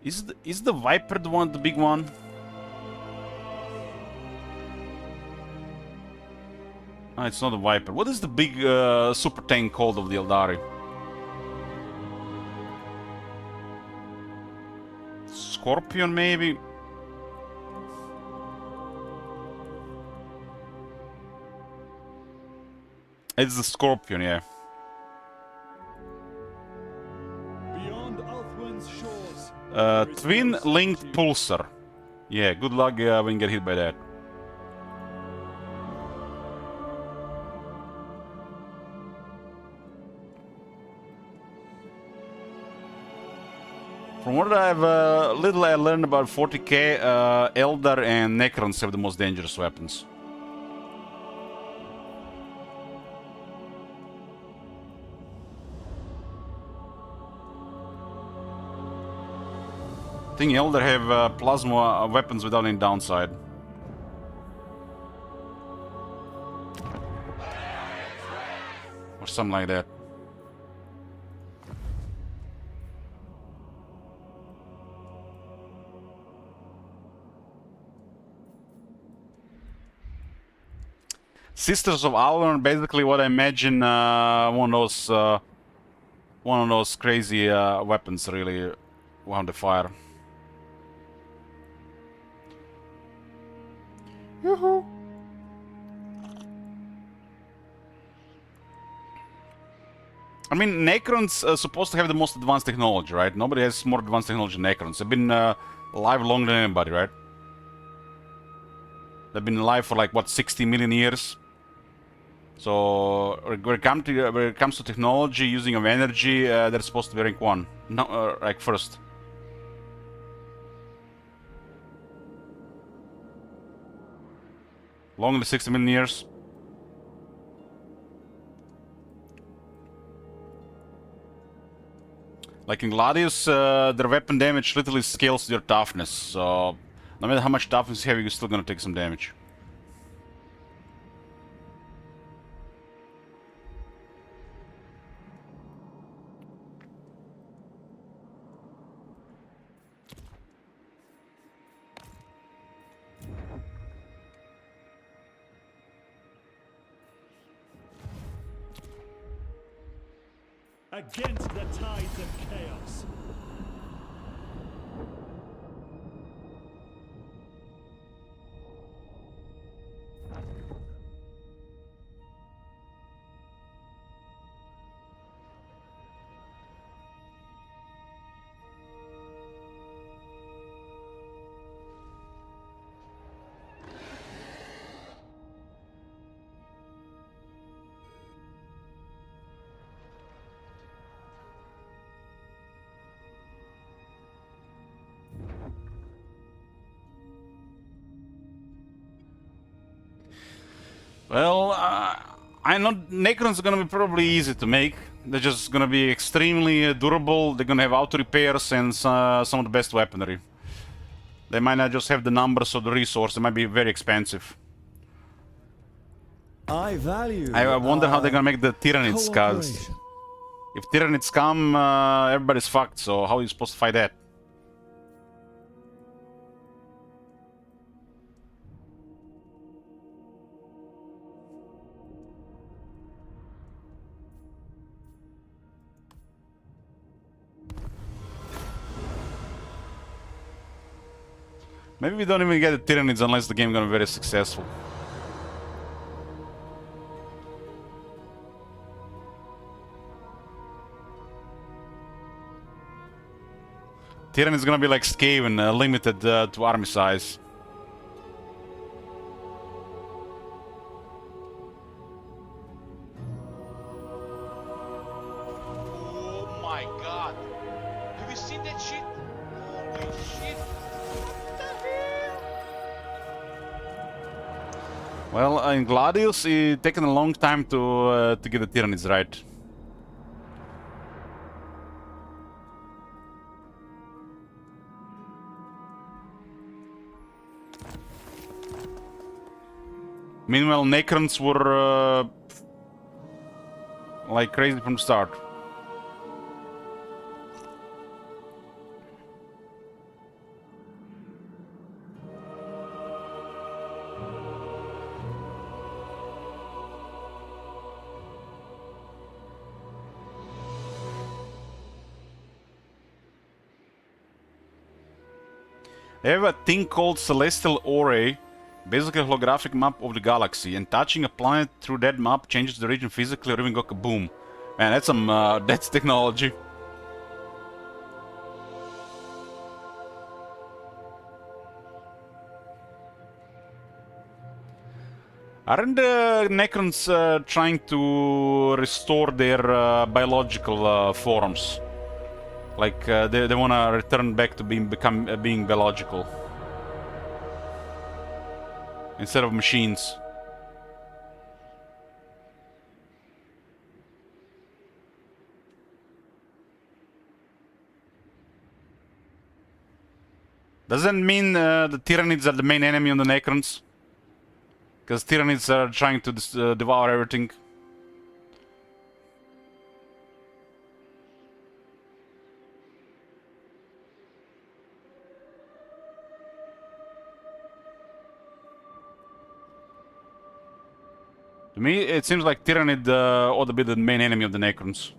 Is the Viper the one, the big one? Ah, it's not a Viper. What is the big super tank called of the Eldari? Scorpion, maybe? It's the Scorpion, yeah. Twin linked pulsar. Yeah, good luck when you get hit by that. From what I've little I learned about 40k, Eldar and Necrons have the most dangerous weapons. I think Eldar have plasma weapons without any downside. Or something like that. Sisters of Alorn, basically what I imagine one of those crazy weapons really on the fire. Yoo-hoo. I mean, Necrons are supposed to have the most advanced technology, right? Nobody has more advanced technology than Necrons. They've been alive longer than anybody, right? They've been alive for like, what, 60 million years? So, when it comes to technology, using of energy, they're supposed to be rank 1. No, like first. Longer than 60 million years. Like in Gladius, their weapon damage literally scales to your toughness, so no matter how much toughness you have, you're still gonna take some damage. Against the tides of chaos. Well, I know Necrons are gonna be probably easy to make. They're just gonna be extremely durable. They're gonna have auto repairs and some of the best weaponry. They might not just have the numbers or the resource. They might be very expensive. I wonder how they're gonna make the Tyranids, cause if Tyranids come, everybody's fucked. So how are you supposed to fight that? Maybe we don't even get the Tyranids unless the game is gonna be very successful. Tyranids is gonna be like Skaven, limited to army size. Oh my god! Have you seen that shit? Holy shit! Well, in Gladius, it's taken a long time to get the Tyranids right. Meanwhile, Necrons were like crazy from the start. They have a thing called Celestial Orrery, basically a holographic map of the galaxy, and touching a planet through that map changes the region physically or even go kaboom. Man, that's some, that's technology. Aren't the Necrons trying to restore their biological forms? Like they want to return back to being biological instead of machines. Does that mean the Tyranids are the main enemy on the Necrons? Because Tyranids are trying to devour everything. To me, it seems like Tyranid ought to be the main enemy of the Necrons.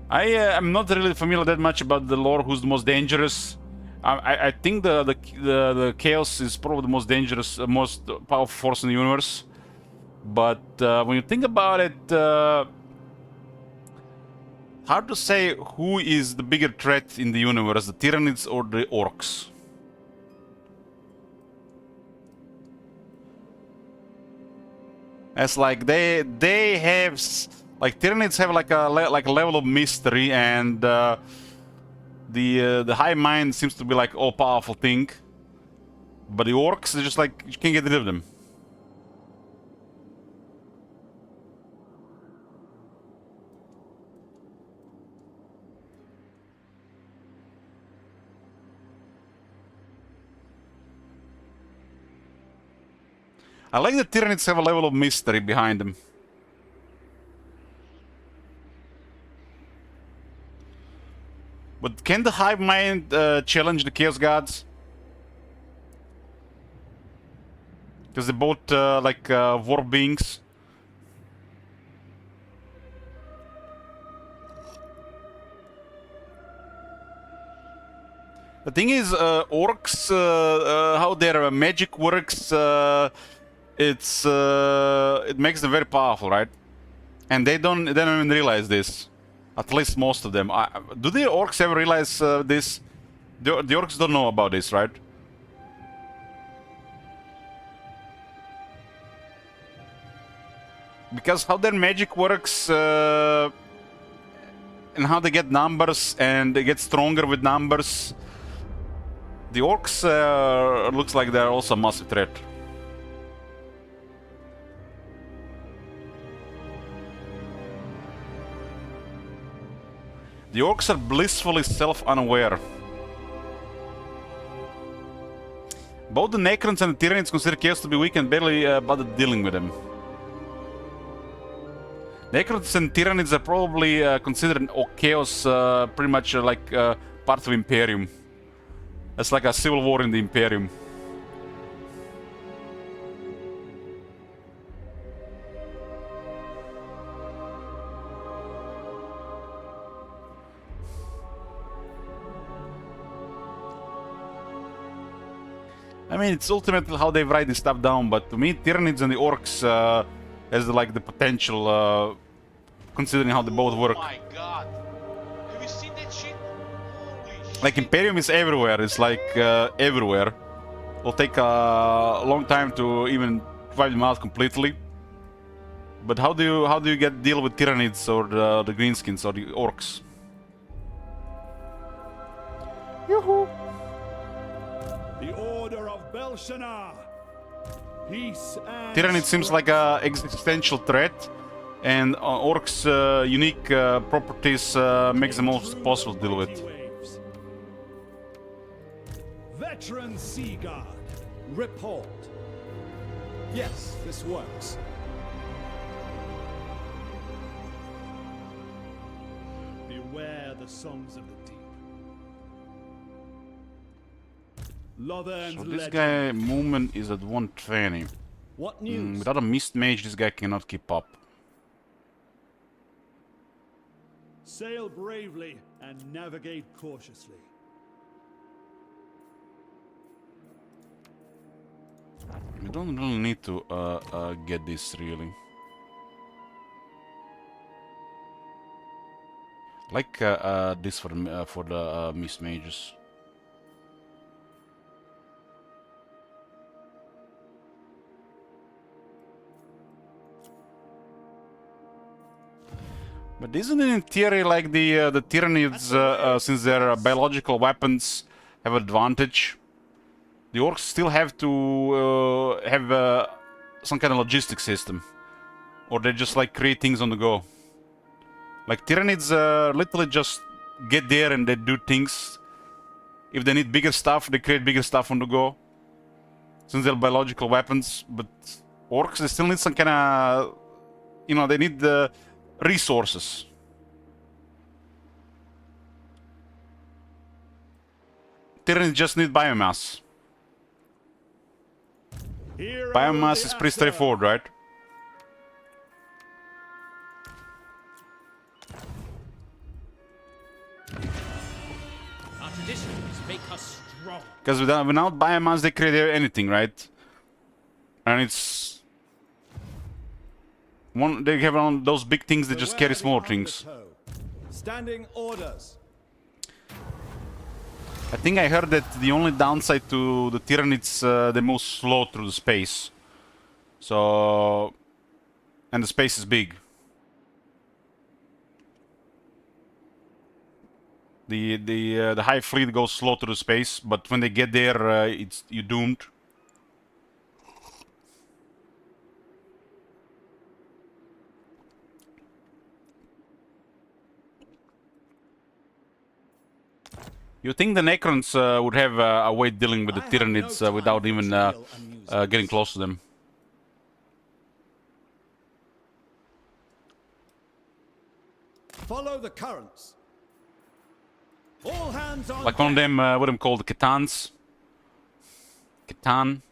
I am not really familiar that much about the lore. Who's the most dangerous? I think the Chaos is probably the most dangerous, most powerful force in the universe. But when you think about it, hard to say who is the bigger threat in the universe, the Tyranids or the Orcs. It's like they have. Like Tyranids have like a level of mystery, and the Hive Mind seems to be like all powerful thing, but the Orcs, they're just like you can't get rid of them. I like that Tyranids have a level of mystery behind them. But can the Hive Mind challenge the Chaos Gods? Because they're both like warp beings. The thing is, Orcs, how their magic works, it makes them very powerful, right? And they don't even realize this. At least most of them. Do the Orcs ever realize this? The Orcs don't know about this, right? Because how their magic works and how they get numbers and they get stronger with numbers. The Orcs looks like they're also a massive threat. The Orcs are blissfully self-unaware. Both the Necrons and the Tyranids consider Chaos to be weak and barely bother dealing with them. Necrons and Tyranids are probably considered Chaos pretty much like part of Imperium. It's like a civil war in the Imperium. I mean, it's ultimately how they write this stuff down, but to me, Tyranids and the Orcs has like the potential, considering how they both work. Oh my god! Have you seen that shit? Holy shit! Like Imperium is everywhere. It's like everywhere. It'll take a long time to even wipe them out completely. But how do you deal with Tyranids or the Greenskins or the Orcs? Yoo-hoo! The Order of Belshazzar. Peace and Tyranid seems like an existential threat, and Orcs' unique properties makes them almost possible to deal with. Veteran Sea Guard, report. Yes, this works. Beware the songs of the deep. So this guy movement is at 120. What news? Without a Mist Mage, this guy cannot keep up. Sail bravely and navigate cautiously. We don't really need to get this really. Like this for the Mist Mages. But isn't it in theory like the Tyranids, since their biological weapons have advantage, the orcs still have to have some kind of logistics system, or they just like create things on the go? Like Tyranids literally just get there and they do things. If they need bigger stuff, they create bigger stuff on the go, since they're biological weapons. But orcs, they still need some kind of, you know, they need the resources. Tyranids just need biomass. Biomass is pretty straightforward, right? Our traditions make us strong. Because without biomass, they create anything, right? And it's they have one of those big things that just carry smaller things. Standing orders. I think I heard that the only downside to the Tyranids, they move slow through the space. So, and the space is big. The Hive fleet goes slow through the space, but when they get there, you're doomed. You think the Necrons would have a way dealing with the Tyranids without even getting close to them? Follow the currents. All hands on Like one of them, what are them called? The Ketans? Ketan?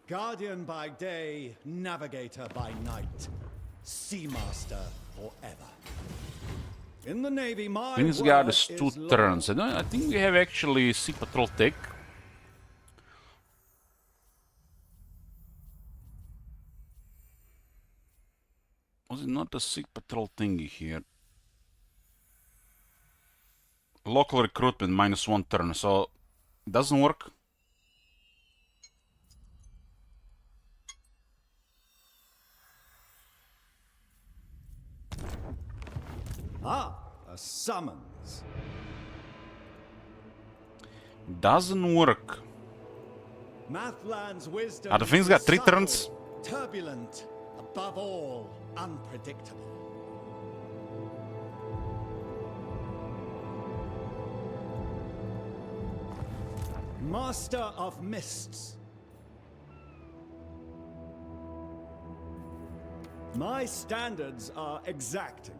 Guardian by day, navigator by night, Seamaster forever. In the Navy, my Kingsguard word is 2 is law. turns. I think we have actually Sea Patrol tech. Was it not a Sea Patrol thingy here? Local recruitment -1 turn, so it doesn't work. Ah, a summons. Doesn't work. Mathland's wisdom. The thing's got 3 subtle, turns. Turbulent, above all, unpredictable. Master of mists. My standards are exacting.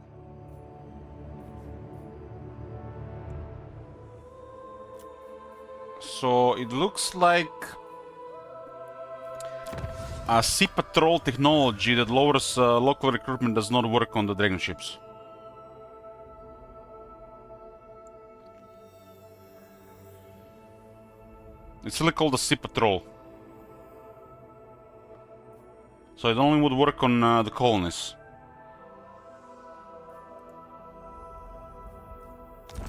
So it looks like a Sea Patrol technology that lowers local recruitment does not work on the Dragon ships. It's still called the Sea Patrol. So it only would work on the colonies.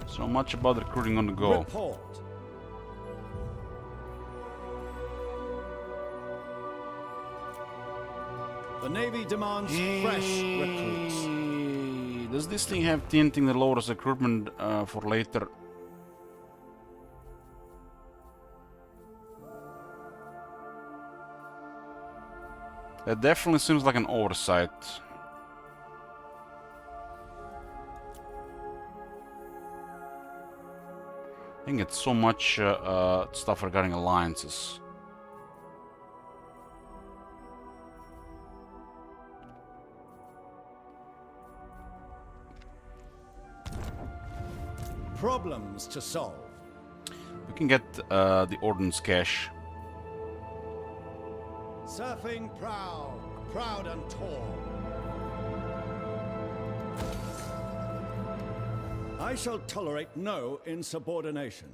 So much about recruiting on the go. Report. The Navy demands fresh recruits. Does this thing have anything that lowers recruitment for later? That definitely seems like an oversight. I think it's so much stuff regarding alliances. Problems to solve. We can get the ordnance cache. Surfing prow, proud and tall. I shall tolerate no insubordination.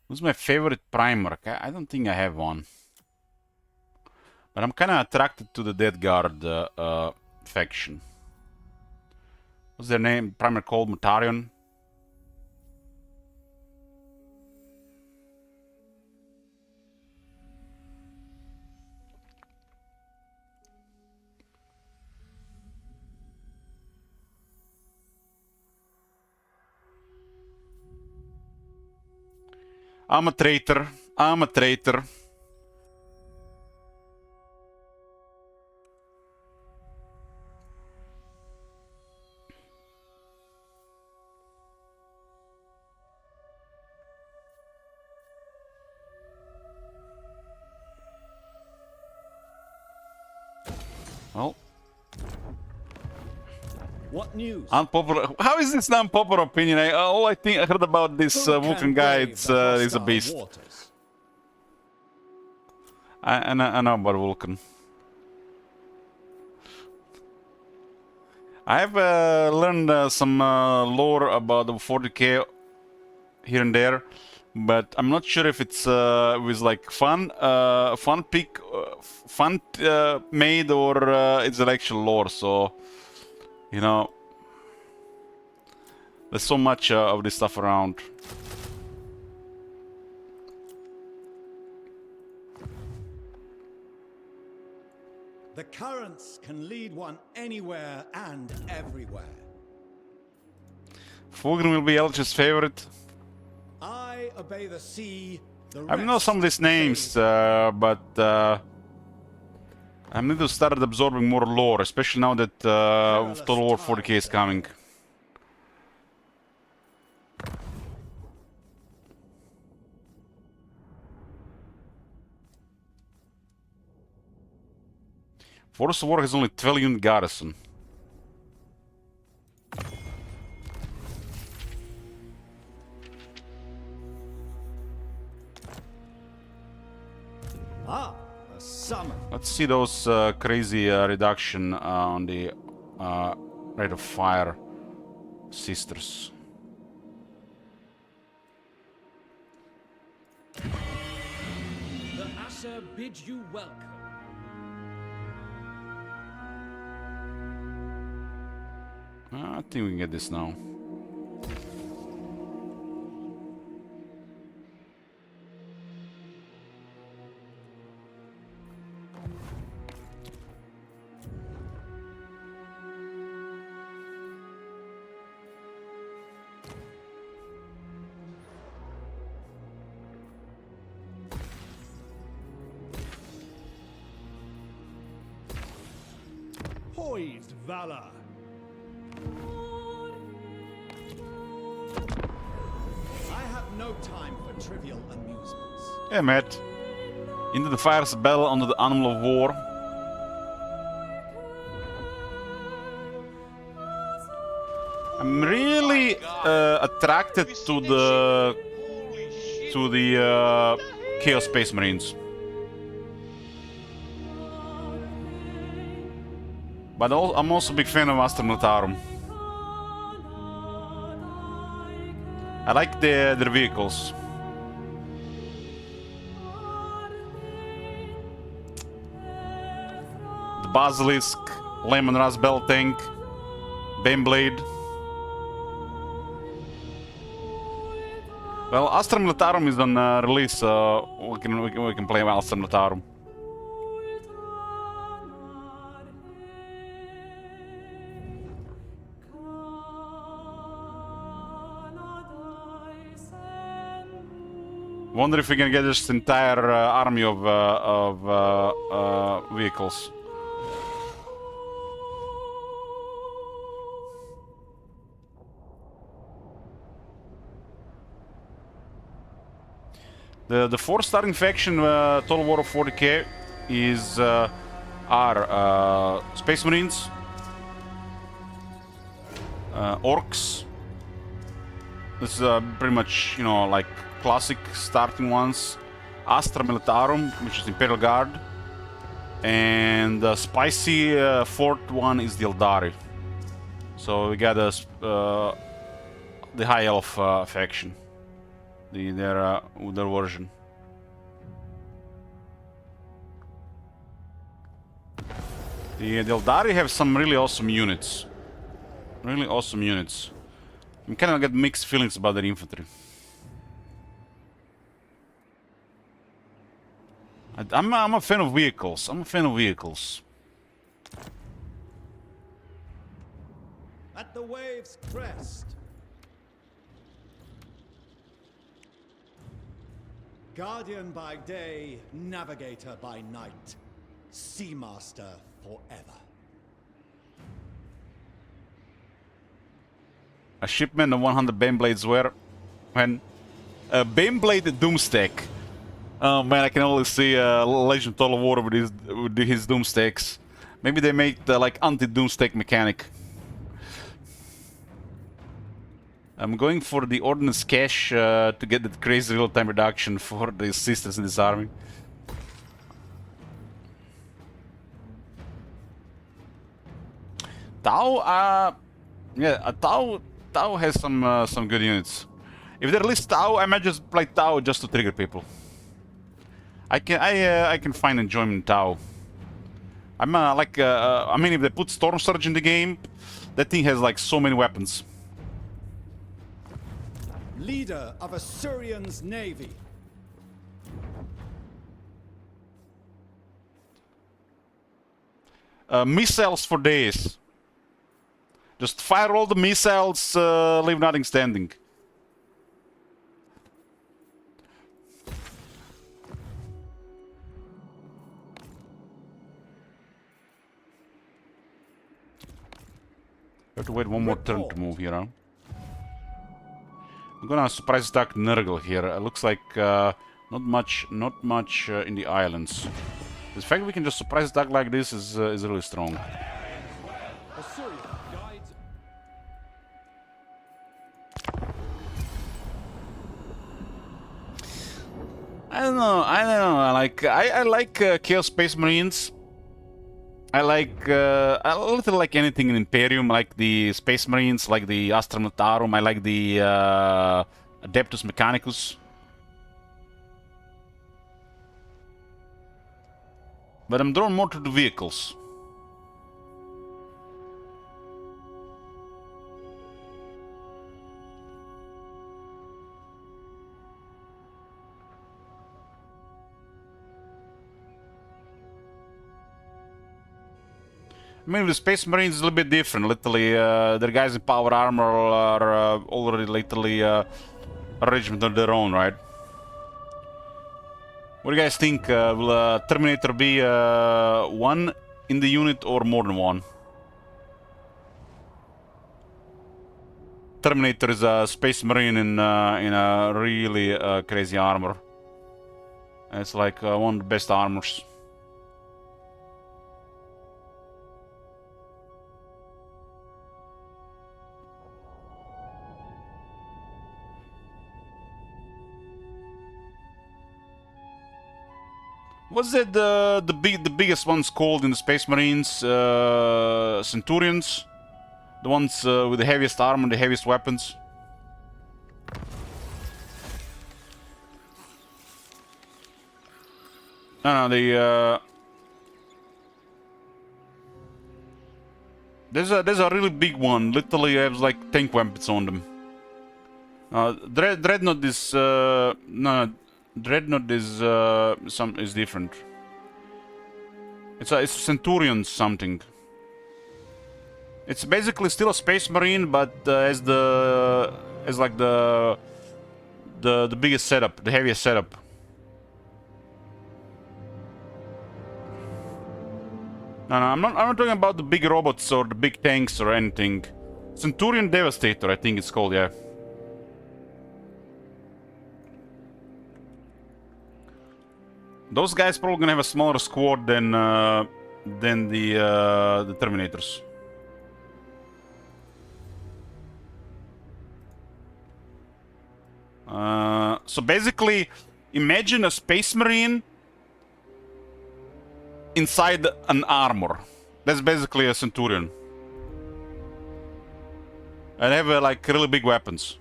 Who's my favorite Primarch? I don't think I have one. But I'm kind of attracted to the Dead Guard faction. What's their name? Primarch called Mutarion? I'm a traitor. I'm a traitor. Well. What news? Unpopular. How is this an unpopular opinion? All I think I heard about this Vulcan guy is a beast. I know about Vulcan. I have learned some lore about the 40k here and there, but I'm not sure if it's was like fun pick, made, or it's an actual lore. So, you know, there's so much of this stuff around. The currents can lead one anywhere and everywhere. Fulgrim will be Elch's favorite. I obey the sea. I know some of these names, but I need to start absorbing more lore, especially now that Total War 40k is coming. Force of War has only 12 unit garrison. Ah, a summon. Let's see those crazy reduction on the rate of fire sisters. The Asher bid you welcome. I think we can get this now. Poised valor. I have no time for trivial amusements. Yeah, Matt. Into the Fire's Bell under the Animal of War. I'm really attracted to the Chaos Space Marines. But I'm also a big fan of Astra Militarum. I like their vehicles. The Basilisk, Lemon Ras Bell Tank, Baneblade. Well, Astra Militarum is on release, so we can play Astra Militarum. Wonder if we can get this entire army of vehicles. The 4-star faction Total War of 40k is are Space Marines, Orcs. This is pretty much, you know, like classic starting ones. Astra Militarum, which is Imperial Guard, and the spicy fourth one is the Eldari. So we got the High Elf faction, their version. The Eldari have some really awesome units. Really awesome units. I kind of get mixed feelings about their infantry. I'm a fan of vehicles. I'm a fan of vehicles. At the wave's crest. Guardian by day, navigator by night. Seamaster forever. A shipment of 100 Baneblades were when a Baneblade Doomstack. Oh man, I can only see Legend of Total War with his Doomstacks. Maybe they made like anti-Doomstack mechanic. I'm going for the Ordnance Cache to get that crazy real-time reduction for the sisters in this army. Tau, yeah, Tau has some good units. If they release Tau, I might just play Tau just to trigger people. I can find enjoyment in Tau. I'm like I mean, if they put Storm Surge in the game, that thing has like so many weapons. Leader of Assyrian's navy. Missiles for days. Just fire all the missiles, leave nothing standing. Have to wait one more turn to move here, huh? I'm gonna surprise attack Nurgle here. It looks like not much in the islands. The fact we can just surprise attack like this is really strong. I don't know. I like Chaos Space Marines. I like a little like anything in Imperium, like the Space Marines, like the Astra Militarum. I like the Adeptus Mechanicus. But I'm drawn more to the vehicles. I mean, the Space Marines is a little bit different. Literally, their guys in power armor are already literally a regiment of their own, right? What do you guys think? Will Terminator be one in the unit or more than one? Terminator is a Space Marine in a really crazy armor. It's like one of the best armors. What's that the biggest ones called in the Space Marines? Centurions? The ones with the heaviest armor and the heaviest weapons? No, there's a really big one. Literally has like tank weapons on them. Dreadnought is no. Dreadnought is different. It's Centurion something. It's basically still a Space Marine, but as like the biggest setup, the heaviest setup. No, I'm not talking about the big robots or the big tanks or anything. Centurion Devastator, I think it's called, yeah. Those guys probably gonna have a smaller squad than the Terminators. So basically, imagine a Space Marine inside an armor. That's basically a Centurion. And they have like really big weapons.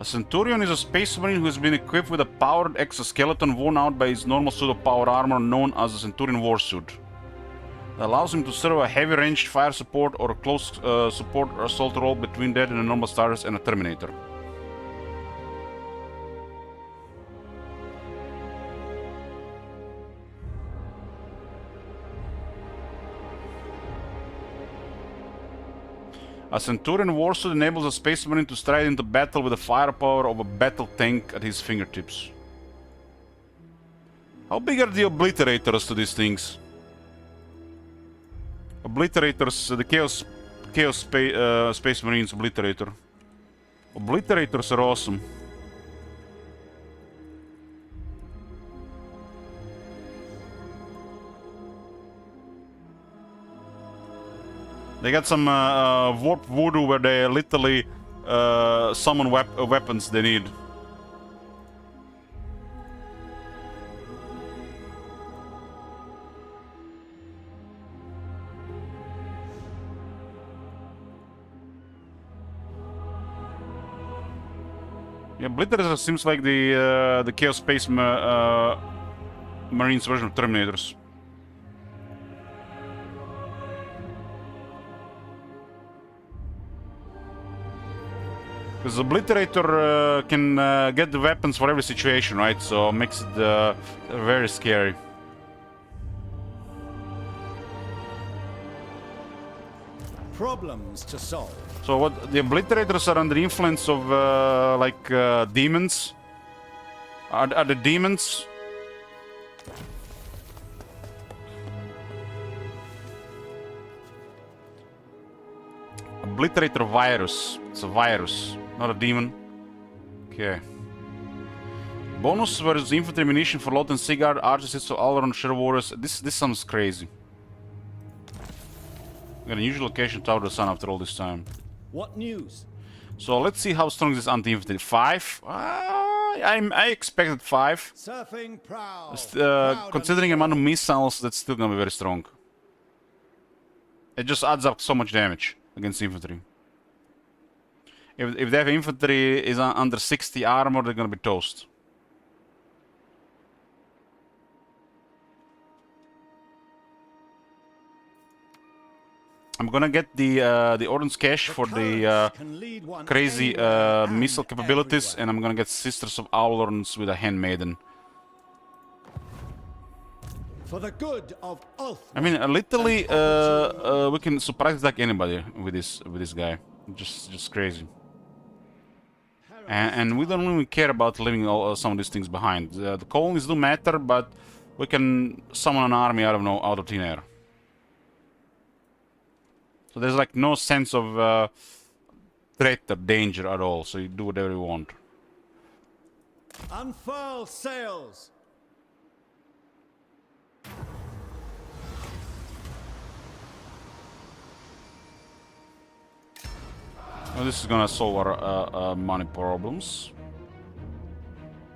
A Centurion is a Space Marine who has been equipped with a powered exoskeleton worn out by his normal suit of power armor known as a Centurion Warsuit. That allows him to serve a heavy ranged fire support or a close support or assault role between that and a normal Stardust and a Terminator. A Centurion warsuit enables a Space Marine to stride into battle with the firepower of a battle tank at his fingertips. How big are the obliterators to these things? Obliterators, the Chaos Space Marines obliterator. Obliterators are awesome. They got some warp voodoo where they literally summon weapons they need. Yeah, Obliterator seems like the Chaos Space Marines version of Terminators. Because Obliterator can get the weapons for every situation, right? So it makes it very scary. Problems to solve. So what, the Obliterators are under the influence of demons? Are the demons? Obliterator virus. It's a virus, not a demon. Okay. Bonus versus infantry ammunition for Lothern Sigurd, Archers of Alron, Share Warriors. This sounds crazy. Got a unusual location, Tower of the Sun, after all this time. What news? So let's see how strong is this anti-infantry. 5? I expected 5. Surfing proud. Considering the amount of missiles, that's still gonna be very strong. It just adds up so much damage against infantry. If they have infantry is under 60 armor, they're gonna be toast. I'm gonna get the Ordnance Cache for the crazy missile capabilities, and I'm gonna get Sisters of Aulorns with a Handmaiden. For the good of Ulf. I mean, literally, we can surprise attack anybody with this guy. Just crazy. And we don't really care about leaving some of these things behind. The colonies do matter, but we can summon an army out of thin air. So there's like no sense of threat or danger at all, so you do whatever you want. Unfurl sails. Well, this is gonna solve our money problems.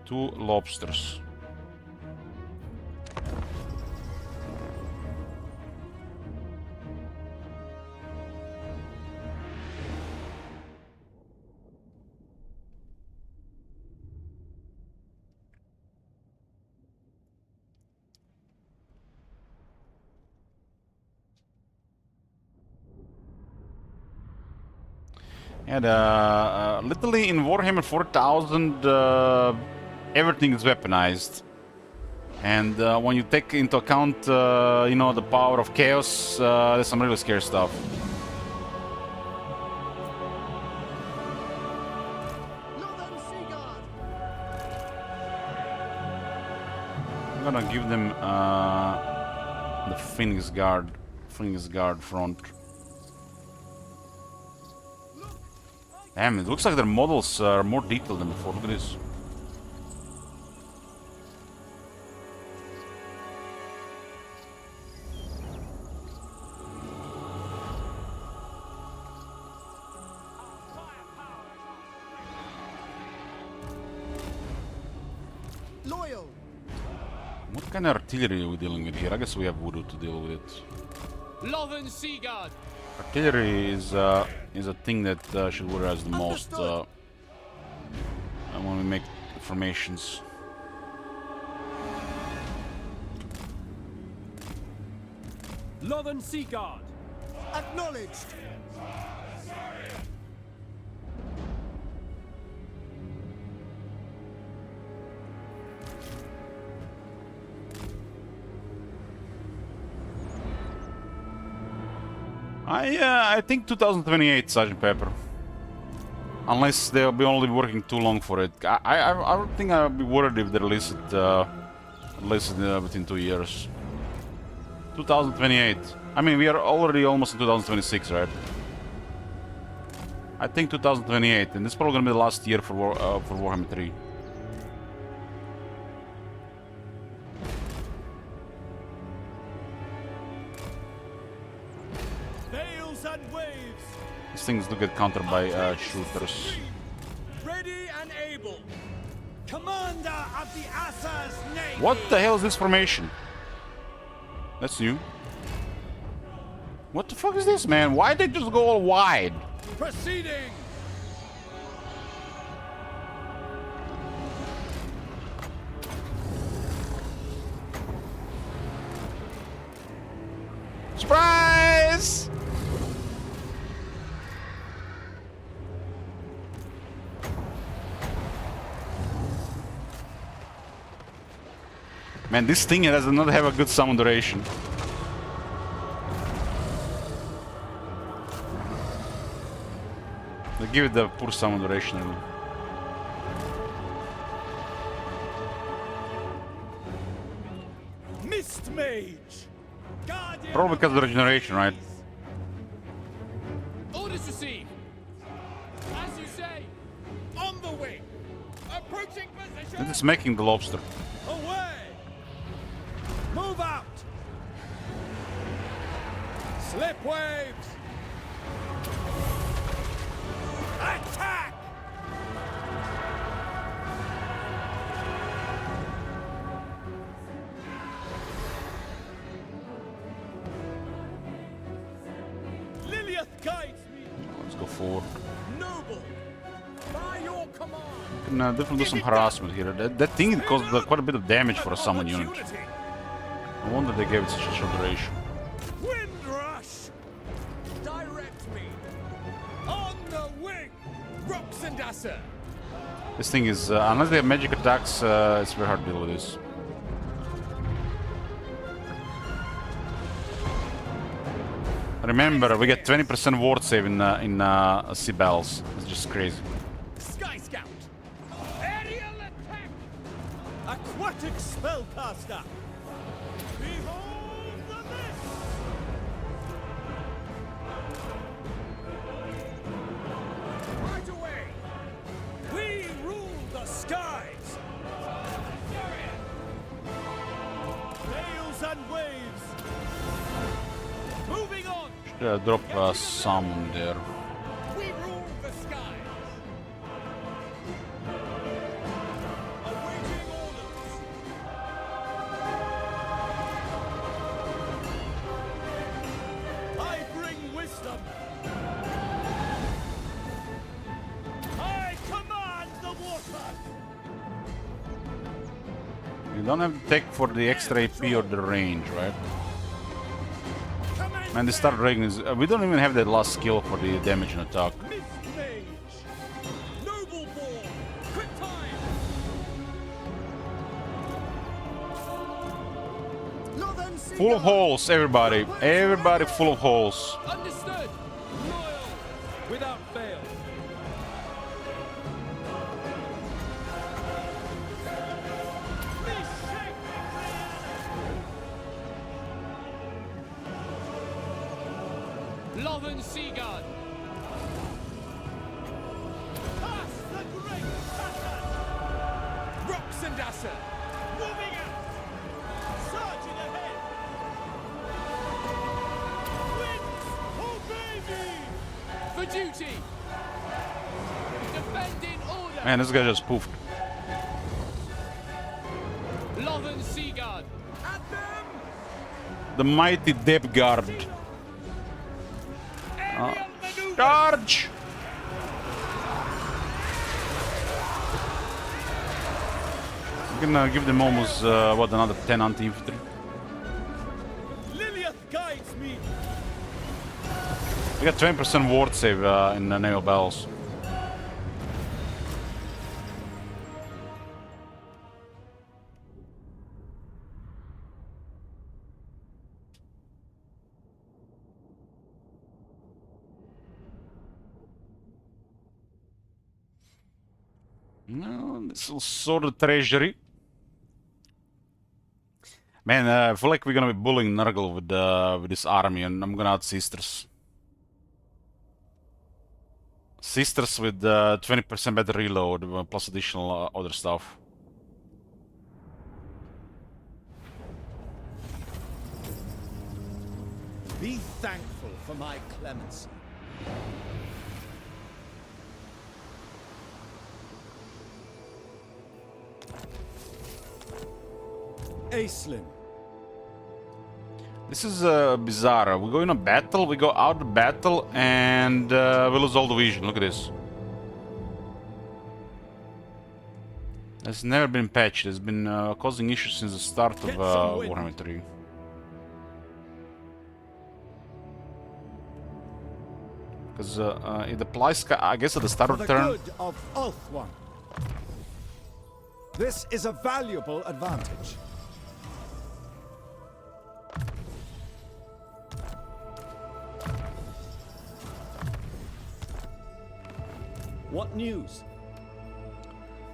2 lobsters. And literally in Warhammer 4000, everything is weaponized. And when you take into account, you know, the power of chaos, there's some really scary stuff. I'm gonna give them the Phoenix Guard front. Damn, it looks like their models are more detailed than before. Look at this. Loyal. What kind of artillery are we dealing with here? I guess we have voodoo to deal with it. Lothern Sigurd. Artillery is a thing that should worry us the most when we make formations. Lothern Sigurd. Acknowledged. I think 2028, Sergeant Pepper. Unless they'll be only working too long for it. I don't think I'll be worried if they release it within 2 years. 2028. I mean, we are already almost in 2026, right? I think 2028, and this is probably gonna be the last year for Warhammer 3. Veils and waves. These things do get countered by shooters. Ready and able. Commander of the Assa's Navy. What the hell is this formation? That's new. What the fuck is this, man? Why'd they just go all wide? Proceeding. Surprise! Man, this thing does not have a good summon duration. They give it the poor summon duration. Mist Mage. Guardian. Probably because of the regeneration, right? Orders received. As you say. On the wing. Approaching position. And it's making the lobster. Away. Move out. Slip waves. Attack. Lilith guides me. Let's go forward. Noble. By your command. Can definitely do some harassment here. That thing caused quite a bit of damage for a summon unit. No wonder they gave it such a short duration. Wind rush. Direct me. On the wing. Roxandasser. This thing is, unless they have magic attacks, it's very hard to deal with this. Remember, we get 20% ward save in Sibels. It's just crazy. Sky Scout. Aerial attack. Aquatic spellcaster. Behold the mist. Right away. We rule the skies. Veils and waves. Moving on. Should drop a summon there. We rule the skies. Awaiting orders. I bring wisdom. I command the waters. You don't have to take for the extra AP or the range, right? Man, the start dragon is... we don't even have that last skill for the damage and attack. Noble born. Quick time. Full of holes, everybody. Everybody full of holes. Understood. Loyal. Without fail. Lothern Seaguard. Pass the great pattern. Roxandasser. Moving out. Surging ahead. Winds, obey me. For duty. Defend in order. Man, this guy just poofed. Lothern Seaguard. At them. The mighty Depth Guard. Charge! You can give them almost, what, another 10 anti-infantry? Lilith guides me. We got 20% ward save in naval battles. No, this will sort of treasury. Man, I feel like we're gonna be bullying Nurgle with this army, and I'm gonna add sisters. Sisters with 20% better reload, plus additional other stuff. Be thankful for my clemency. Aislinn. This is bizarre. We go in a battle, we go out of battle, and we lose all the vision. Look at this. It's never been patched. It's been causing issues since the start of Warhammer 3. Because it applies, I guess, at the start of the turn. Good of Ulthuan. This is a valuable advantage. What news?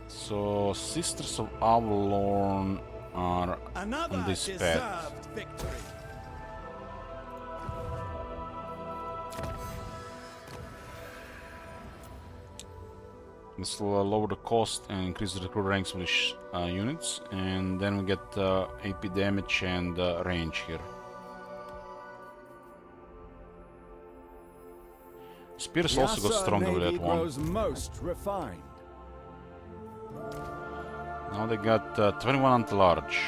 So, Sisters of Avalorn are on this path. Victory. This will lower the cost and increase the recruit ranks with units, and then we get AP damage and range here. Spears also got stronger with that one. Grows most refined. Now they got 21 anti-large.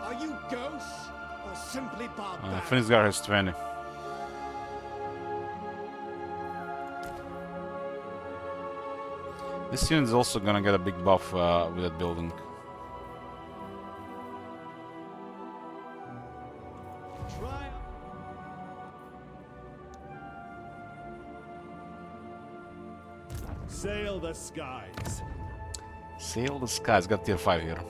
Are you ghosts or simply barbarians? Finisgar has 20. This unit is also gonna get a big buff with that building. Sail the skies. Sail the skies. Got tier 5 here.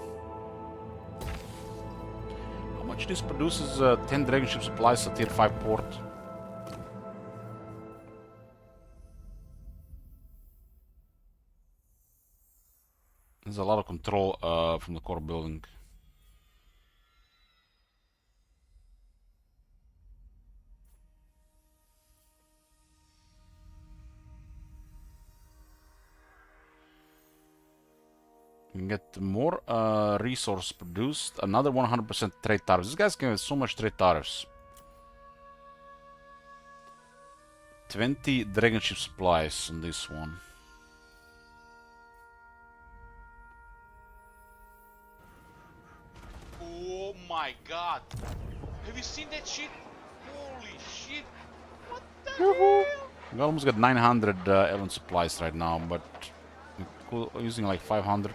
How much this produces? 10 dragon ship supplies at tier 5 port. There's a lot of control from the core building. You can get more resource produced, another 100% trade tariffs. These guys can get so much trade tariffs. 20 dragon ship supplies on this one. Oh my god! Have you seen that shit? Holy shit! What the hell? We almost got 900 Elven supplies right now, but we're using like 500.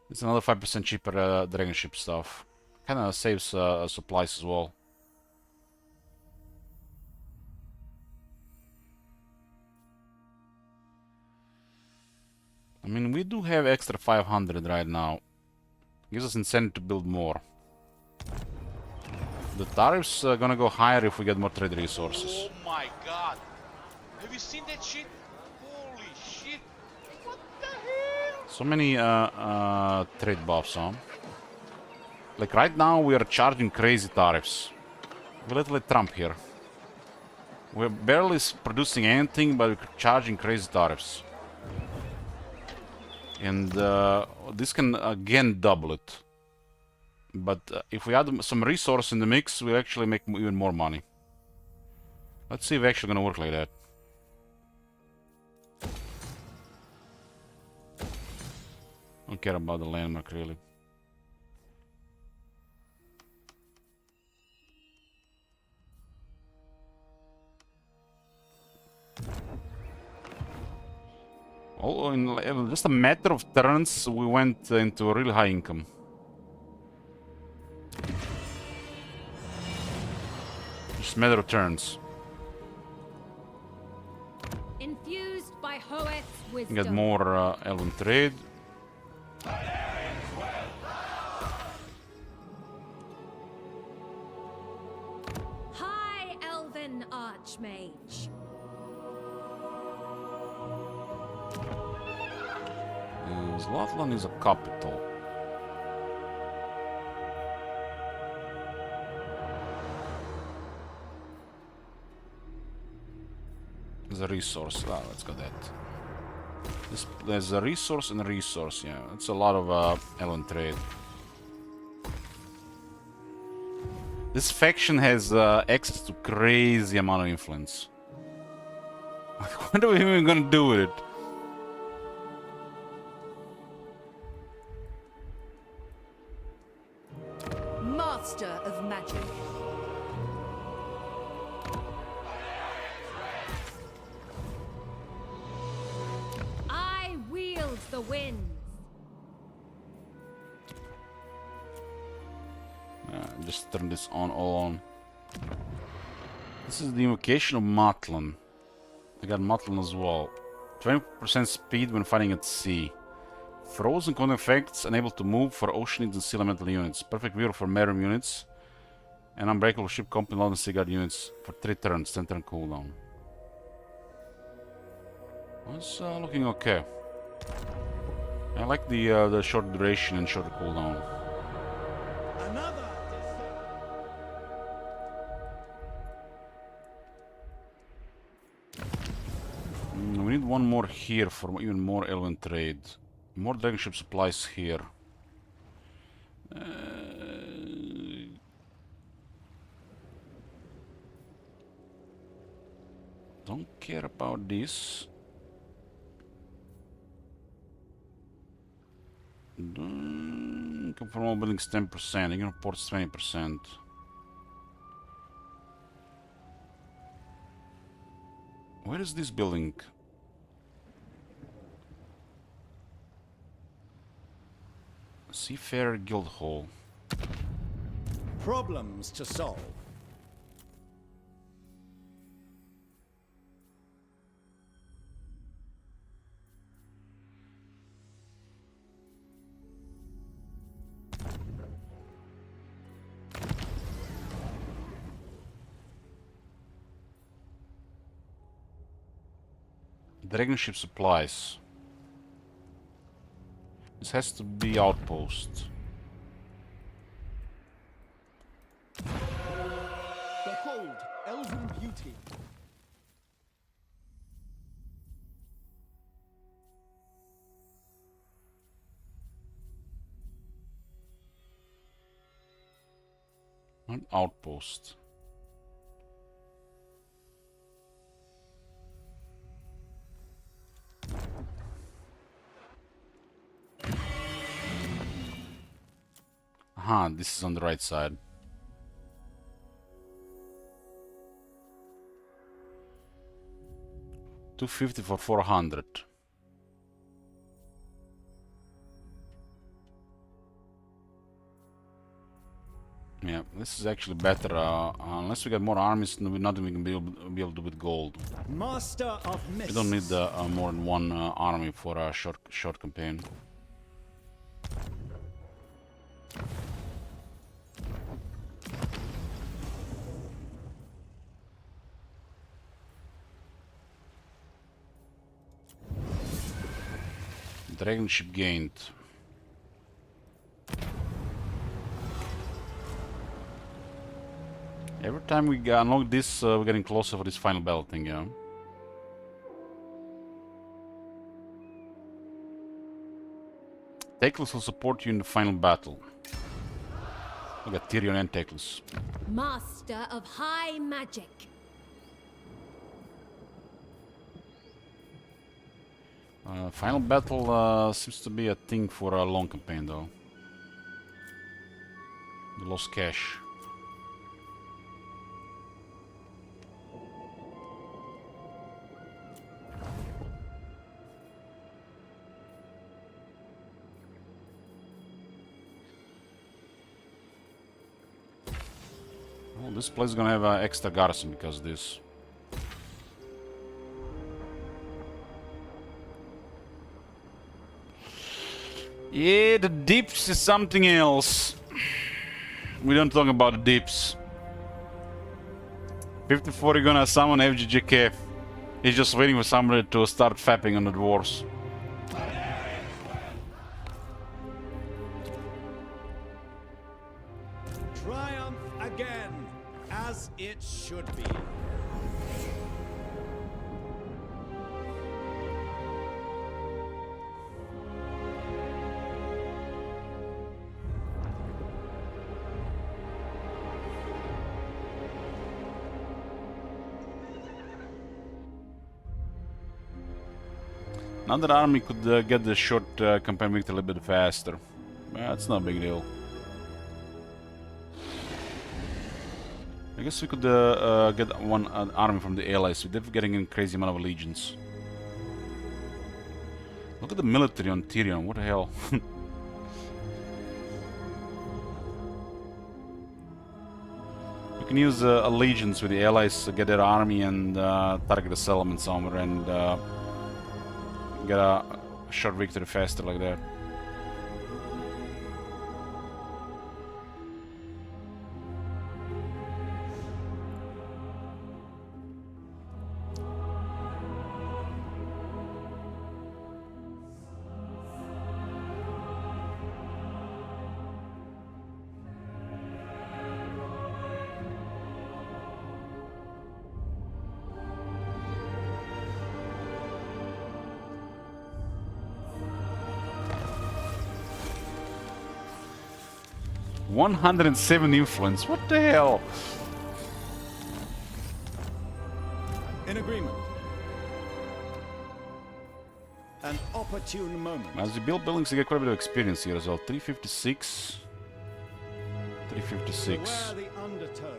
It's another 5% cheaper dragon ship stuff. Kinda saves supplies as well. I mean, we do have extra 500 right now. Gives us incentive to build more. The tariffs are gonna go higher if we get more trade resources. Oh my god! Have you seen that shit? Holy shit! What the hell? So many trade buffs, huh? Like right now we are charging crazy tariffs. We're literally Trump here. We're barely producing anything, but we're charging crazy tariffs. And this can again double it. But if we add some resource in the mix, we'll actually make even more money. Let's see if it's actually gonna work like that. Don't care about the landmark really. Oh, in just a matter of turns, we went into a really high income. Just a matter of turns. Infused by Hoeth's wisdom. Get more Elven trade. High Elven Archmage. Zlatlan is a capital. There's a resource. Ah, let's go that. There's a resource and a resource. Yeah, it's a lot of Elven trade. This faction has access to crazy amount of influence. What are we even gonna do with it? Master of magic. I wield the winds. Just turn this on, all on. This is the invocation of Matlan. I got Matlan as well. 20% speed when fighting at sea. Frozen counter effects, unable to move for oceanic and sea elemental units. Perfect view for Merum units. And unbreakable ship company and Seaguard units for 3 turns, 10 turn cooldown. It's looking okay. I like the short duration and shorter cooldown. We need one more here for even more Elven trade. More dragon ship supplies here. Don't care about this. Come from all buildings 10%, even ports 20%. Where is this building? Seafarer Guild Hall. Problems to solve. Dragon ship supplies. This has to be outpost. Behold, elven beauty. An outpost. Aha, this is on the right side. $250 for 400. Yeah, this is actually better. Unless we get more armies, nothing we can be able to do with gold. Master of Mist. We don't need more than one army for a short campaign. Dragon ship gained. Every time we unlock this, we're getting closer for this final battle thing, yeah. Teclis will support you in the final battle. We got Tyrion and Teclis. Master of high magic. Final battle seems to be a thing for a long campaign, though. The lost cash. Well, this place is gonna have an extra garrison because of this. Yeah, the dips is something else. We don't talk about the dips. 54, you're gonna summon FGJK. He's just waiting for somebody to start fapping on the dwarves. Triumph again, as it should be. Another army could get the short campaign victory a little bit faster. That's not a big deal. I guess we could get one army from the allies without getting a crazy amount of legions. Look at the military on Tyrion, what the hell? We can use allegiance with the allies to get their army and target the settlement somewhere and get a short victory faster like that. $107 influence. What the hell? In agreement. An opportune moment. As you build buildings, you get quite a bit of experience here as well. 356. 356. Beware the undertow.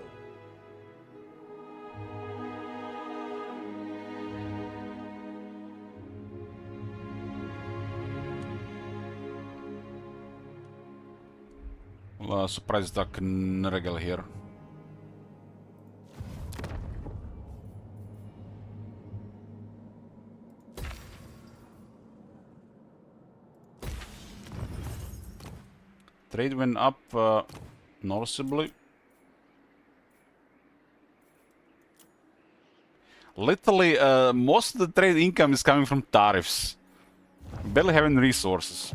Well, surprise attack Nergal here. Trade went up noticeably. Literally, most of the trade income is coming from tariffs. Barely having resources.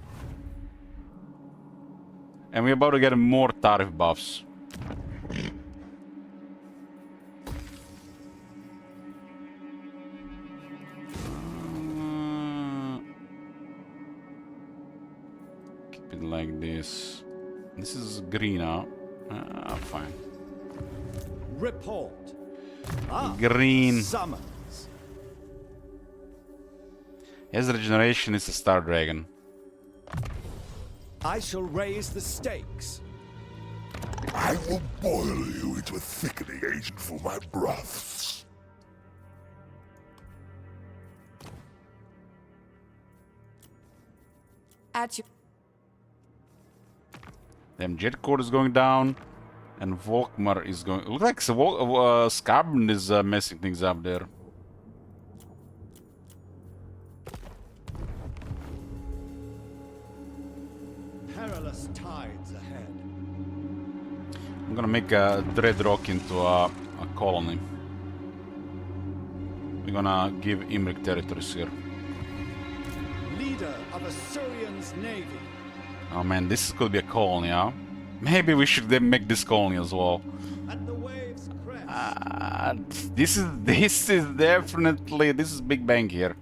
And we're about to get more tariff buffs. Keep it like this. This is green now. Fine. Report. Green. Summons. As regeneration is a Star Dragon. I shall raise the stakes. I will boil you into a thickening agent for my broths. At you. Damn, Jetcord is going down, and Volkmar is going. Looks like Skarbund is messing things up there. Perilous tides ahead. I'm gonna make Dreadrock into a colony. We're gonna give Imric territories here. Leader of Asuryan's navy. Oh man, this could be a colony, huh? Maybe we should then make this colony as well. At the waves crest. This is definitely Big Bang here.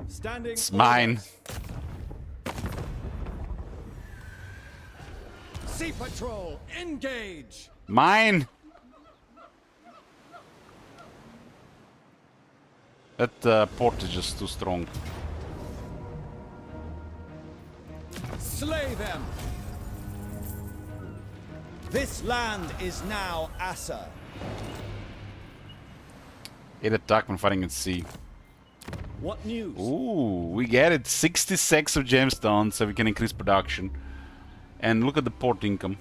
Standing it's mine. Sea Patrol, engage! Mine! That port is just too strong. Slay them! This land is now Assa. 8 attack when fighting at sea. What news? Ooh, we get it. 66 of gemstones, so we can increase production. And look at the port income.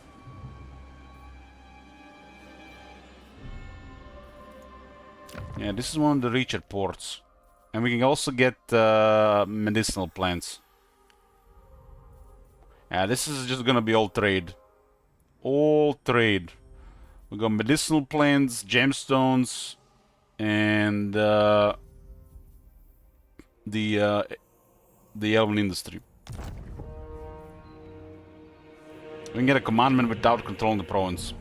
Yeah, this is one of the richer ports. And we can also get medicinal plants. Yeah, this is just gonna be all trade. All trade. We got medicinal plants, gemstones, and the elven industry. We can get a commandment without controlling the province.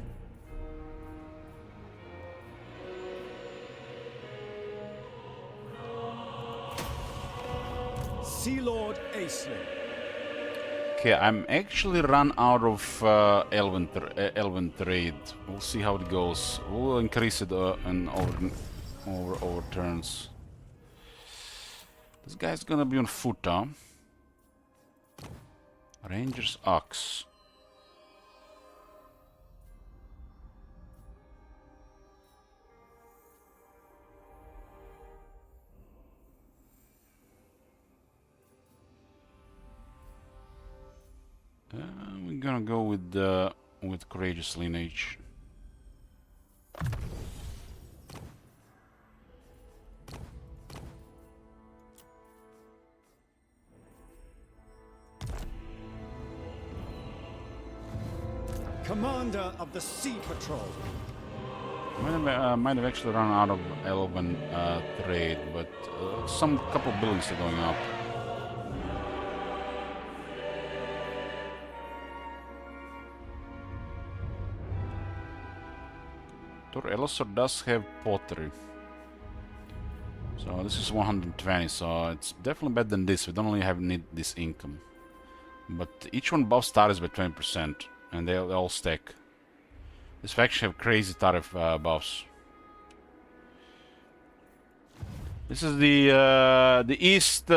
Sea Lord Aisling. Okay, I'm actually run out of elven trade. We'll see how it goes. We'll increase it in over turns. This guy's gonna be on foot, huh? Ranger's Ox. We're gonna go with Courageous Lineage. Commander of the Sea Patrol. Might have actually run out of elven trade, but some couple buildings are going up. Tor Elessor does have pottery. So this is 120, so it's definitely better than this. We don't only need this income. But each one buffs tariffs by 20%, and they all stack. This faction have crazy tariff buffs. This is the East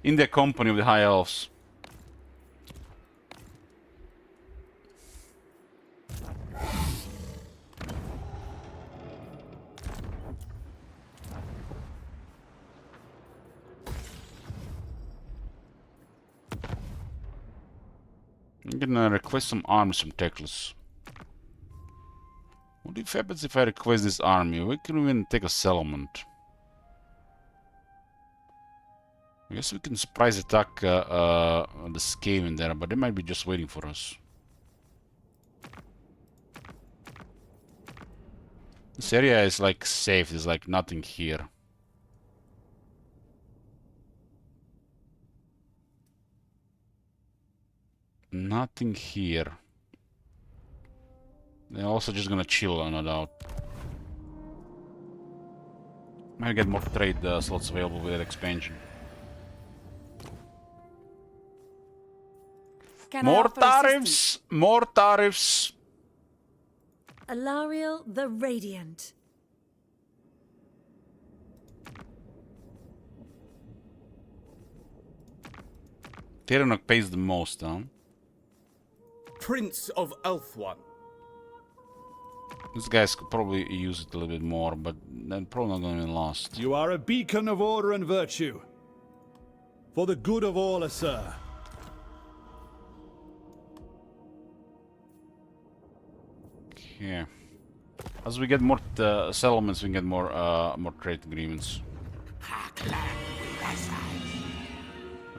India Company of the High Elves. I'm gonna request some armies from Teclis. What if happens if I request this army? We can even take a settlement. I guess we can surprise attack the Skaven there, but they might be just waiting for us. This area is like safe, there's like nothing here. Nothing here. They're also just gonna chill, no doubt. Might get more trade slots available with that expansion. More tariffs! More tariffs! Alariel the Radiant. Tyranok pays the most, huh? Prince of Ulthuan. These guys could probably use it a little bit more, but they're probably not going to be lost. You are a beacon of order and virtue. For the good of all, sir. Okay. As we get more settlements, we can get more trade agreements.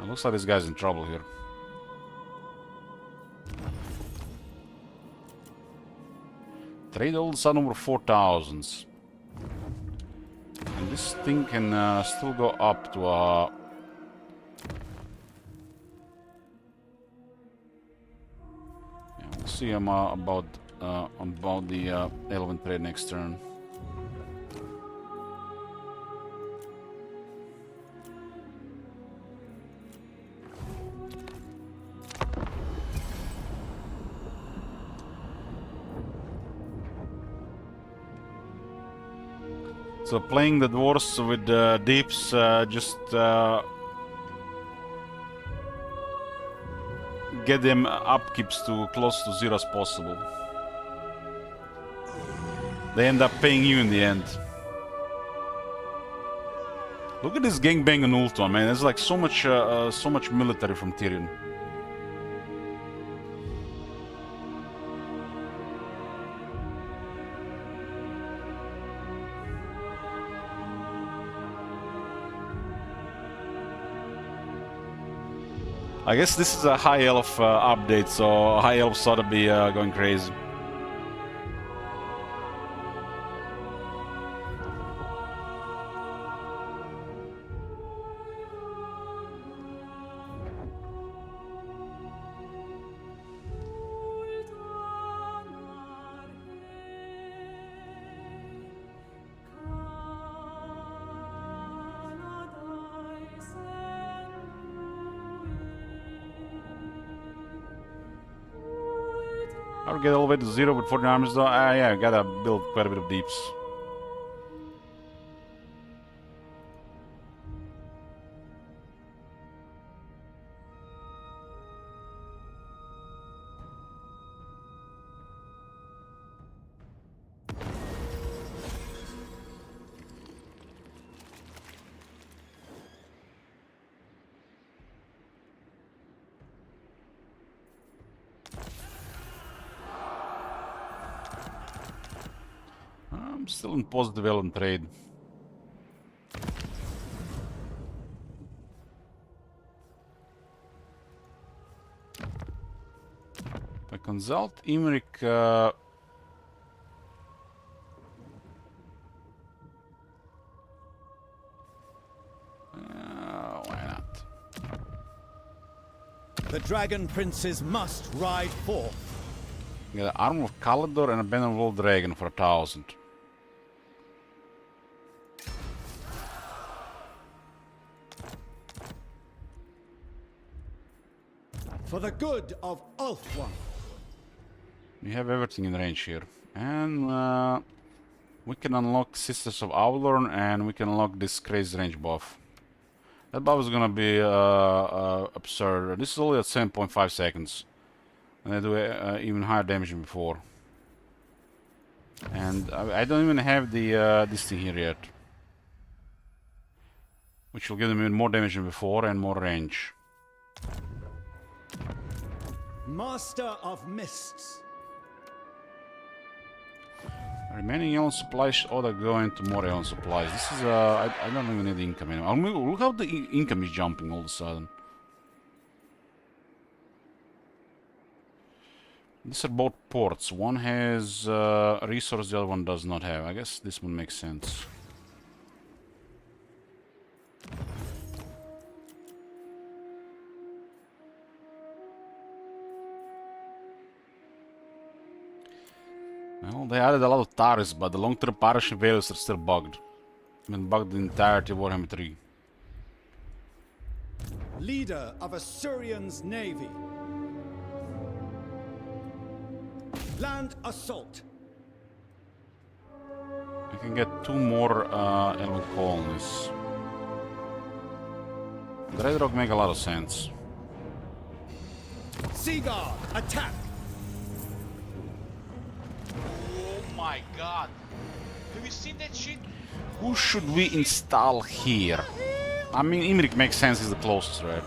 Looks like this guy's in trouble here. Trade old sun over 4,000s. And this thing can still go up to yeah, we'll see about the elven trade next turn. So playing the dwarves with deeps just get them upkeeps to close to 0 as possible. They end up paying you in the end. Look at this gangbang on Ulthuan, man. There's like so much military from Tyrion. I guess this is a High Elf update, so High Elves ought to be going crazy. How to get all the way to 0 with 14 armies though? Yeah, I gotta build quite a bit of deeps. I'm still in post-development trade. If I consult Imric, why not? The Dragon Princes must ride forth. Get an Armor of Kalador and a Banner of Old Dragon for 1,000. For the good of Ulthuan. We have everything in range here. And we can unlock Sisters of Avalorn and we can unlock this crazy range buff. That buff is gonna be absurd. This is only at 7.5 seconds. And they do even higher damage than before. And I don't even have the this thing here yet. Which will give them even more damage than before and more range. Master of Mists. Remaining Elon supplies ought to go into more Elon supplies. This is I don't even need income anymore. Look how the income is jumping all of a sudden. These are both ports. One has a resource, the other one does not have. I guess this one makes sense. Well, they added a lot of tariffs, but the long-term partnership values are still bugged. I mean, bugged the entirety of Warhammer 3. Leader of Asuryan's navy. Land assault. I can get 2 more Elven colonies. Dreadrock make a lot of sense. Seaguard, attack! Oh my god. Have you seen that shit? Who should we install here? I mean, Imric makes sense, he's the closest, right?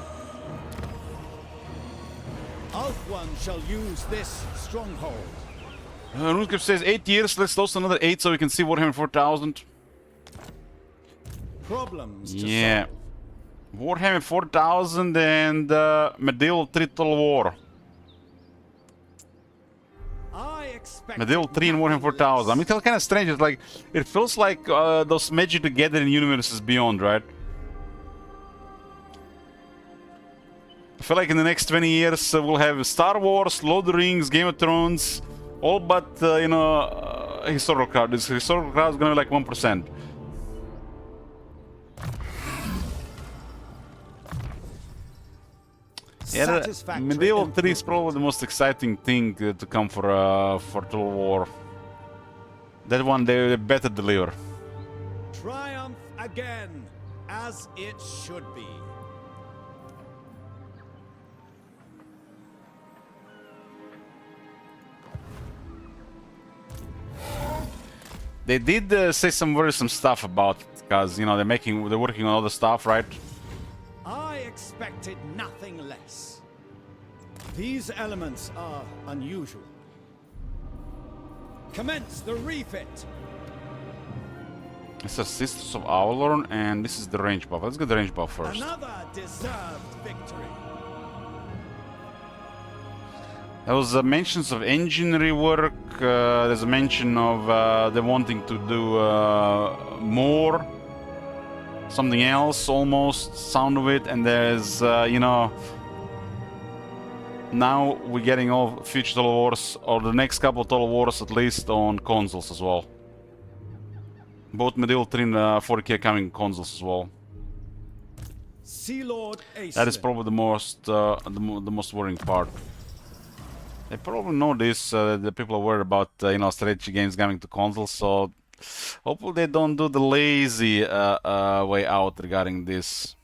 Ulthuan shall use this stronghold. RuneScript says 8 years, let's toast another 8 so we can see Warhammer 4000. Problems to yeah. solve. Warhammer 4000 and Medieval 3 Total War. Medieval 3 and Warhammer 4000. I mean, it's kind of strange. It's like, it feels like those Magic the Gathering universes beyond, right? I feel like in the next 20 years we'll have Star Wars, Lord of the Rings, Game of Thrones, all but, you know, historical crowd. This historical crowd is gonna be like 1%. Yeah, Medieval 3 is probably the most exciting thing to come for Total War. That one they better deliver. Triumph again, as it should be. They did say some worrisome stuff about it, because you know they're working on other stuff, right? I expected nothing less. These elements are unusual. Commence the refit. This is Sisters of Avalorn, and this is the range buff. Let's get the range buff first. Another deserved victory. There was mentions of engine rework. There's a mention of them wanting to do more. Something else, almost, sound of it. And there's, you know... Now we're getting all future Total Wars, or the next couple of Total Wars at least, on consoles as well. Both Medieval 3 and 40k coming consoles as well. Sea Lord Ace. That is probably the most worrying part. They probably know this, the people are worried about, you know, strategy games coming to consoles, so hopefully they don't do the lazy way out regarding this.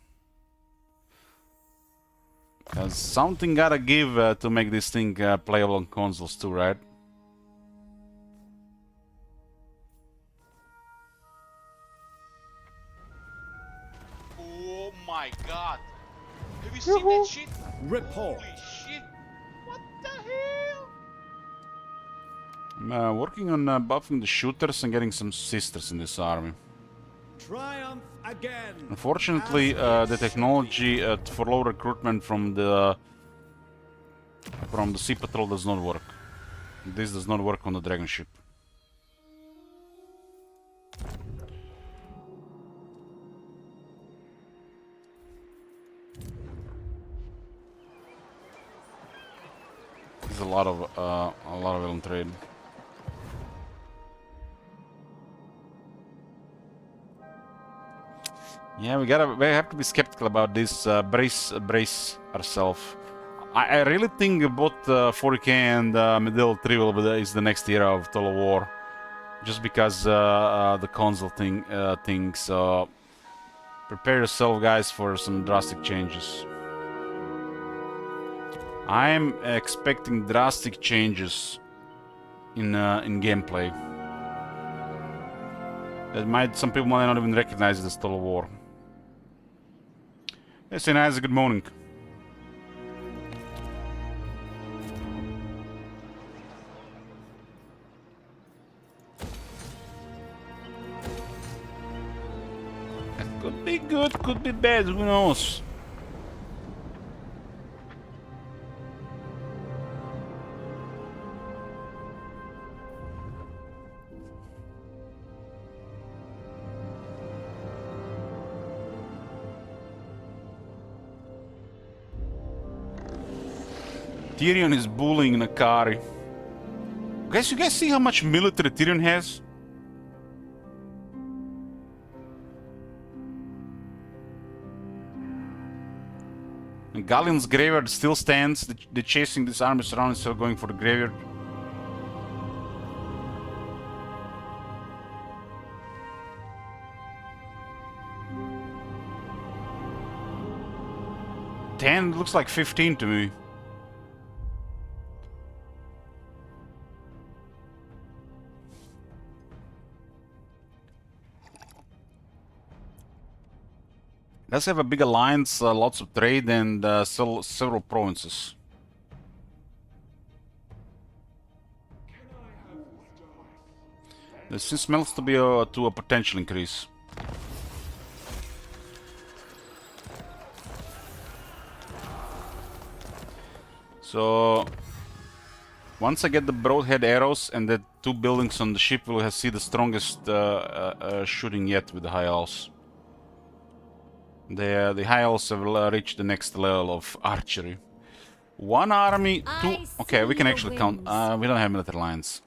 Because something gotta give to make this thing playable on consoles too, right? Oh my god! Have you seen that shit? Report. Holy shit! What the hell? I'm working on buffing the shooters and getting some sisters in this army. Triumph again. Unfortunately, the technology for low recruitment from the Sea Patrol does not work. This does not work on the Dragon ship. There's a lot of elm trade. Yeah, we have to be skeptical about this. Brace ourselves. I really think both 40k and Medieval 3 is the next era of Total War, just because the console thing. So prepare yourself, guys, for some drastic changes. I'm expecting drastic changes in gameplay. That some people might not even recognize it as Total War. Hey, St. Isaac, good morning. That could be good, could be bad, who knows? Tyrion is bullying Nakari. Guys, you guys see how much military Tyrion has? And Galleon's graveyard still stands. They're chasing this army around instead of going for the graveyard. $10 looks like 15 to me. Does have a big alliance, lots of trade, and several provinces. This smells to be to a potential increase. So once I get the broadhead arrows and the 2 buildings on the ship, we'll see the strongest shooting yet with the High Elves. The High Elves have reached the next level of archery. 1 army, 2... Okay, we can actually count. We don't have military lines.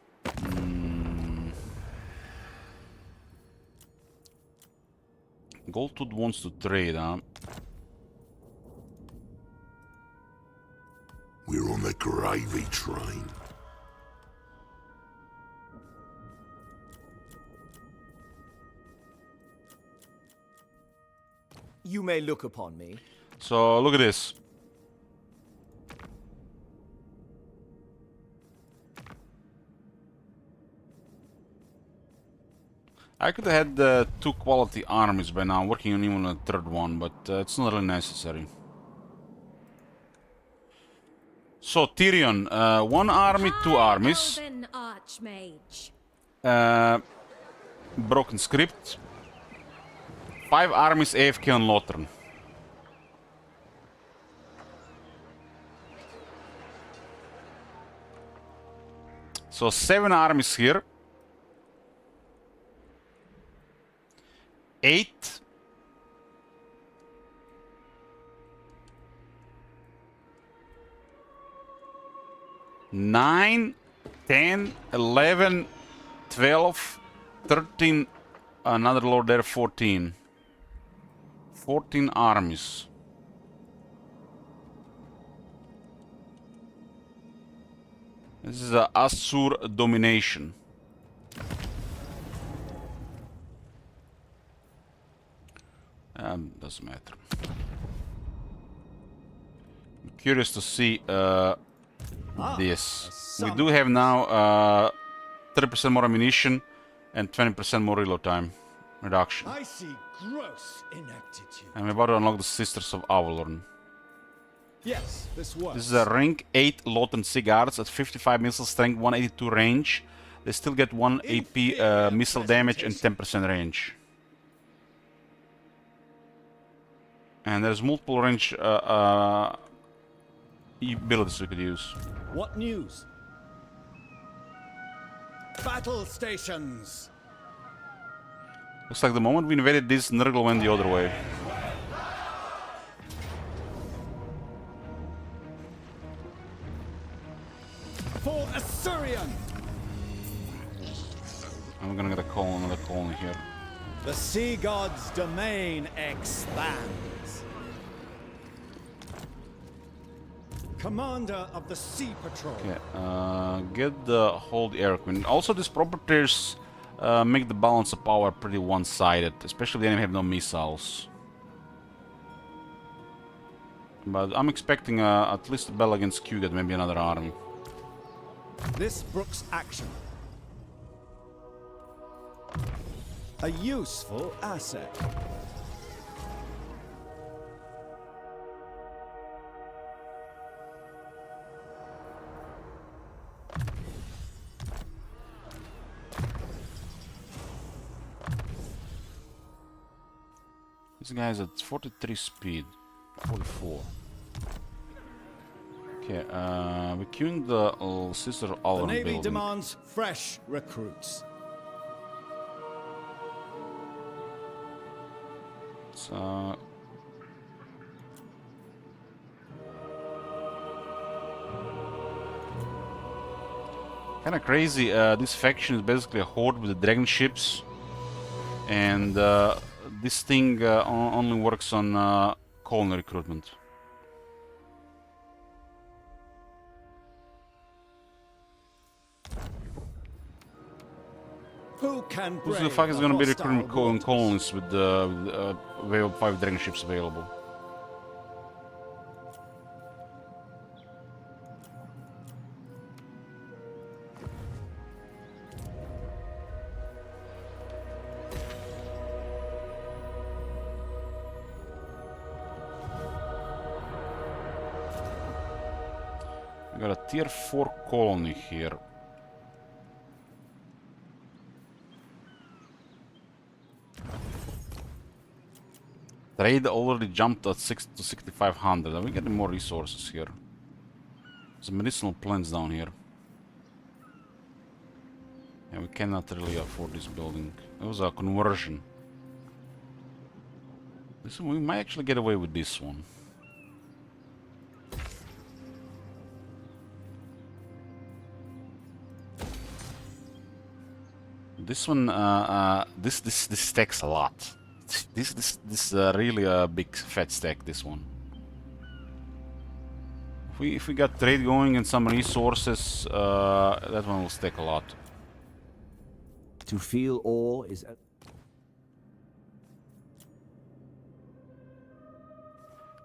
Goldtooth wants to trade, huh? We're on the gravy train. You may look upon me. So, look at this. I could have had 2 quality armies by now, working on even a 3rd one, but it's not really necessary. So, Tyrion, 1 army, 2 armies. Archmage. Broken script. 5 armies AFK on Lothern. So 7 armies here. 8. 9, 10, 11, 12, 13, another lord there, 14. 14 armies. . This is Asur domination. Doesn't matter. I'm curious to see this. We do have now 30% more ammunition and 20% more reload time reduction. I see gross ineptitude. I'm about to unlock the Sisters of Avalon. Yes, this works. This is a rank 8 Loten Guards at 55 missile strength, 182 range. They still get 1 AP missile damage and 10% range. And there's multiple range abilities we could use. What news? Battle stations. Looks like the moment we invaded this, Nurgle went the other way. For Assyrian. I'm gonna get another colony here. The sea god's domain expands. Commander of the Sea Patrol. Okay, get the Hold Air Queen. Also, these properties make the balance of power pretty one-sided, especially if the enemy have no missiles. But I'm expecting at least a battle against Kugat, maybe another army. This brooks action. A useful asset. This guy's at 43 speed, 44. Okay, we're queuing the Sister of Avalon The Navy building. demands fresh recruits. So kind of crazy. This faction is basically a horde with the dragon ships, and this thing only works on colony recruitment. Who can Who the brave fuck is the gonna be hostile recruiting waters? colonies with wave of 5 dragon ships available? We got a tier 4 colony here. Trade already jumped at 6 to 6,500. Are we getting more resources here? There's medicinal plants down here. Yeah, we cannot really afford this building. It was a conversion. This one, we might actually get away with this one. This one, this stacks a lot. This really a big fat stack. This one. If we got trade going and some resources, that one will stack a lot. To feel awe is.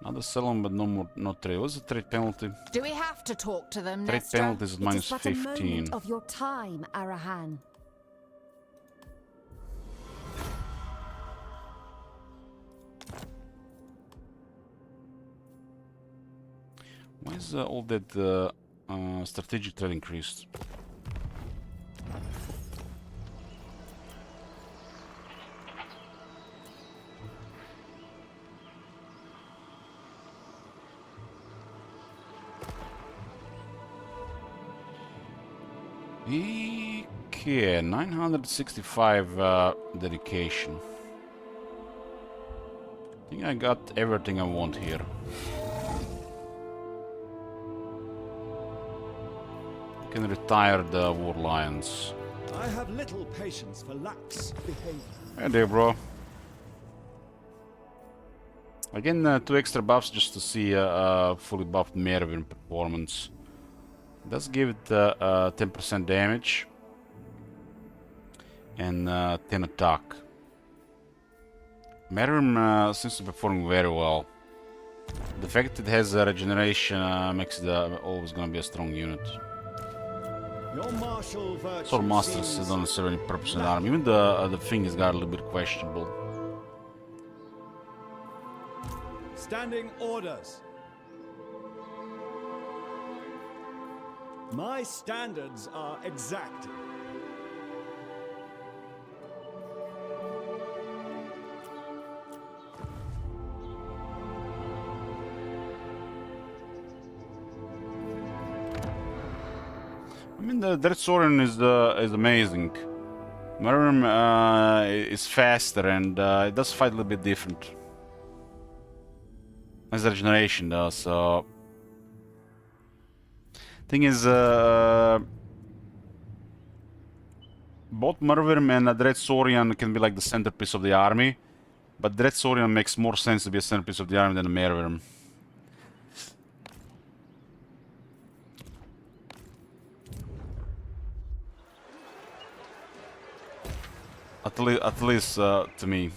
Another settlement, but no more, no trade. What's the trade penalty? Do we have to talk to them, Trade Nestor? penalty is at minus It is but 15. a moment of your time, Arahan. Why is all that strategic trade increased? Okay, 965 dedication. I think I got everything I want here. Can retire the War Lions. I have little patience for lax behavior. Hey there, bro. Again, 2 extra buffs just to see fully buffed Mervyn performance. Does give it 10% damage and 10 attack. Merrim seems to be performing very well. The fact it has regeneration makes it always gonna be a strong unit. Your martial virtue Sword Masters seems don't serve any purpose in the army. Even the thing is got a little bit questionable. standing orders. My standards are exacting. I mean, the Dread Saurian is amazing. Merrim is faster and it does fight a little bit different. As regeneration does, so... Thing is, both Merrim and Dread Saurian can be like the centerpiece of the army, but Dread Saurian makes more sense to be a centerpiece of the army than a Merrim. At least to me.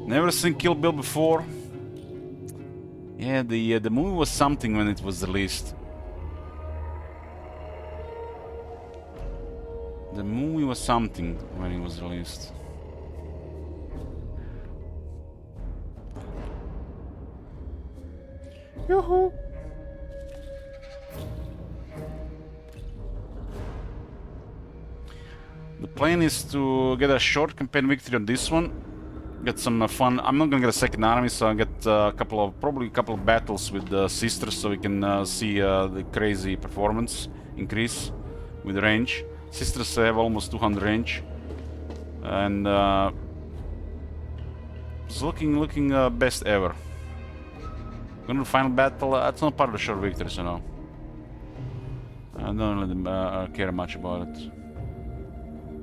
Never seen Kill Bill before. Yeah, the movie was something when it was released. The movie was something when it was released. Yoo-hoo! The plan is to get a short campaign victory on this one. Get some fun. I'm not gonna get a second army, so I'll get probably a couple of battles with the sisters, so we can see the crazy performance increase with range. Sisters have almost 200 range, and it's looking best ever. Going to the final battle. That's not part of the short victories, you know. I don't really care much about it.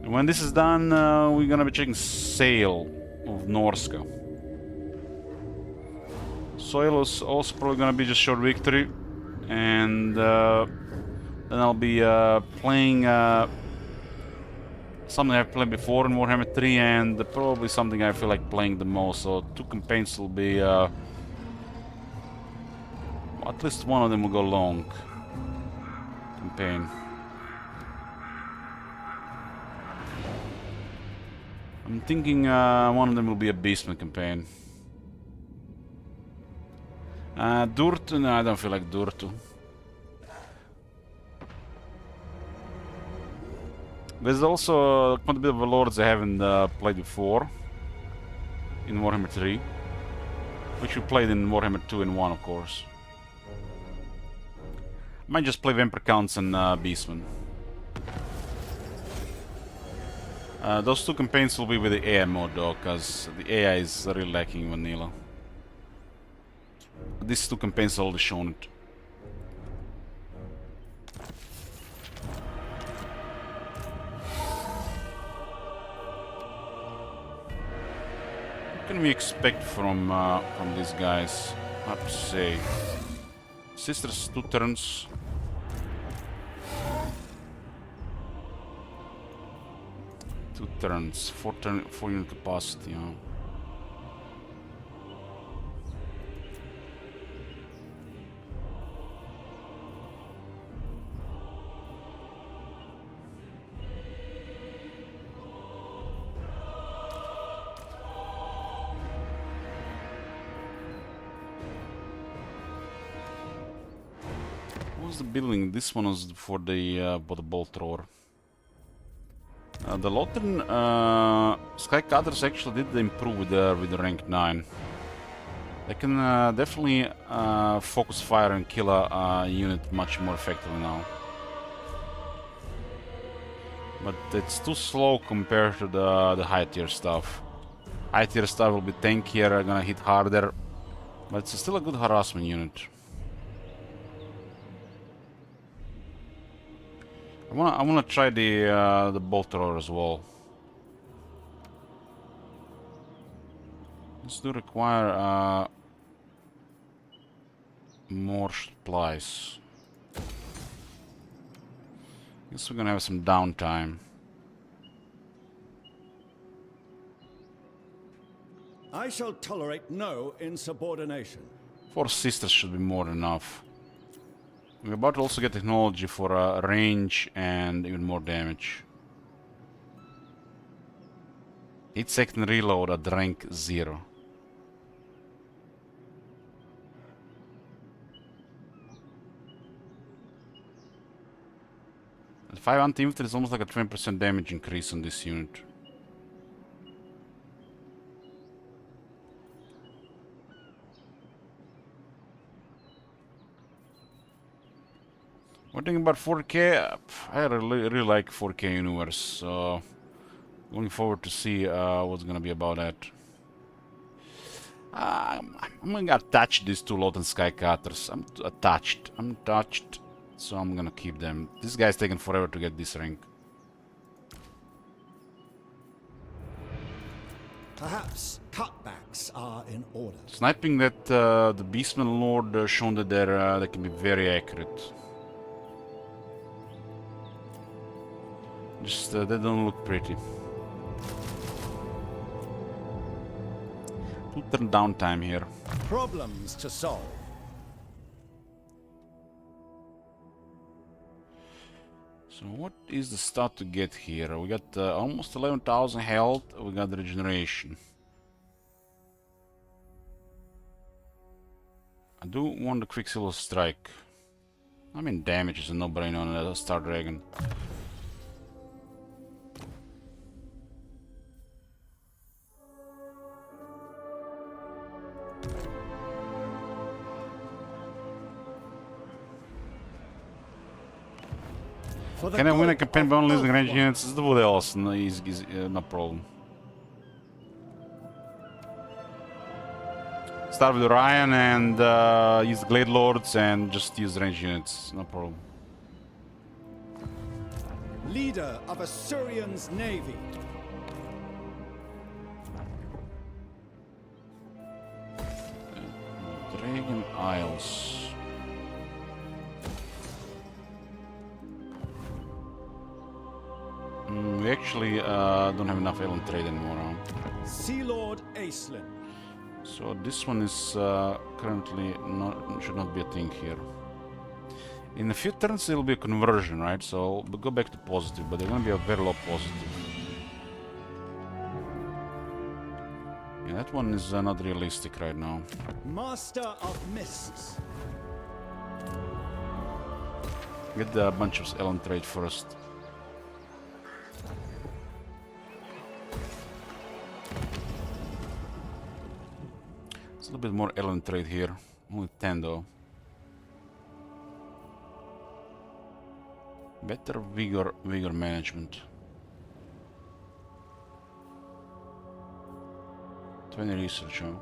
And when this is done, we're gonna be checking Sail of Norska. Sail is also probably gonna be just short victory, and then I'll be playing something I've played before in Warhammer 3, and probably something I feel like playing the most. So 2 campaigns will be... at least one of them will go long. Campaign. I'm thinking one of them will be a Beastman campaign. Durtu? No, I don't feel like Durtu. There's also quite a bit of lords I haven't played before in Warhammer 3, which we played in Warhammer 2 and 1, of course. I might just play Vampire Counts and Beastmen. Those 2 campaigns will be with the AI mode though, because the AI is really lacking in vanilla. These 2 campaigns are already shown it. What can we expect from these guys? Hard to say. Sisters 2 turns. Two turns, 4 unit capacity, huh? What was the building? This one was for the bolt thrower. The Lothern Skycutters actually did improve with the rank 9. They can definitely focus fire and kill a unit much more effectively now. But it's too slow compared to the high tier stuff. High tier stuff will be tankier, gonna hit harder, but it's still a good harassment unit. I wanna try the bolt thrower as well. This do require more supplies. Guess we're gonna have some downtime. I shall tolerate no insubordination. 4 sisters should be more than enough. We're about to also get technology for range and even more damage. 8-second reload at rank 0. At 5 anti-infantry is almost like a 20% damage increase on this unit. What do you think about 4K? I really like 4K universe, so looking forward to see what's gonna be about that. I'm gonna attach these 2 Lothern Skycutters. I'm touched, so I'm gonna keep them. This guy's taking forever to get this rank. Perhaps cutbacks are in order. Sniping that the Beastman Lord shown that they can be very accurate. Just they don't look pretty. 2 turn downtime here. Problems to solve. So what is the stat to get here? We got almost 11,000 health. We got regeneration. I do want the Quicksilver Strike. I mean, damage is a no-brainer on a Star Dragon. Can I win a campaign by only losing range units? This would else, no, no problem. Start with Orion and use Glade Lords and just use range units, no problem. Leader of Asuryan's navy. Dragon Isles. We actually don't have enough Ellen trade anymore. Huh? Sea Lord Acelin. So this one is currently should not be a thing here. In a few turns it'll be a conversion, right? So we'll go back to positive, but they're gonna be a very low positive. Yeah, that one is not realistic right now. Master of Mists. Get a bunch of Ellen trade first. A little bit more Ellen trade here. Only 10 though. Better vigor management. 20 research, huh?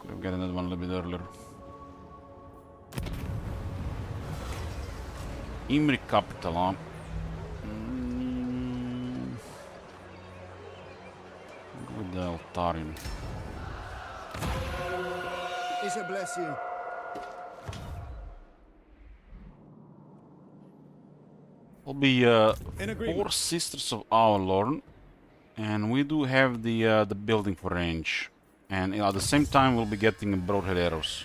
Could have gotten that one a little bit earlier. Imri Capital, huh? With the Altarian. Isha bless you. Will be 4 Sisters of Avalorn, and we do have the building for range, and at the same time we'll be getting broadhead arrows.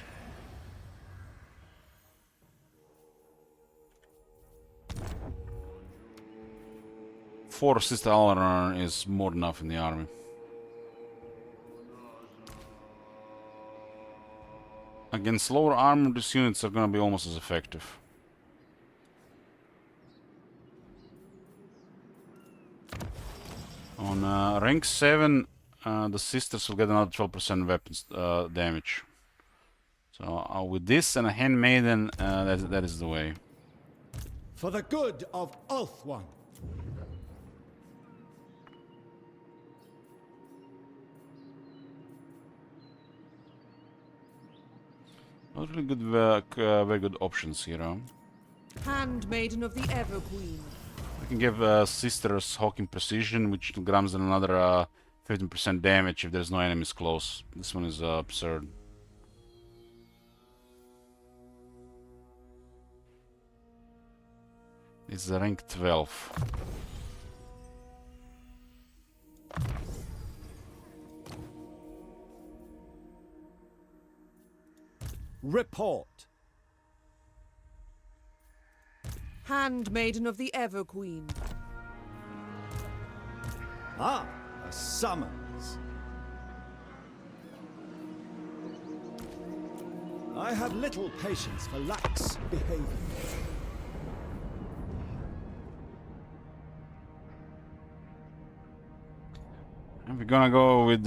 Four Sister Avalorn is more than enough in the army. Against lower armor, these units are gonna be almost as effective. On rank 7, the sisters will get another 12% weapons damage. So with this and a handmaiden, that is the way. For the good of Ulthuan. Not really good, very good options here. Huh? Handmaiden of the Everqueen. I can give Sisters Hawking Precision, which grants them another 15% damage if there's no enemies close. This one is absurd. It's rank 12. Report. Handmaiden of the Everqueen. Ah, a summons. I have little patience for lax behavior. And we're gonna go with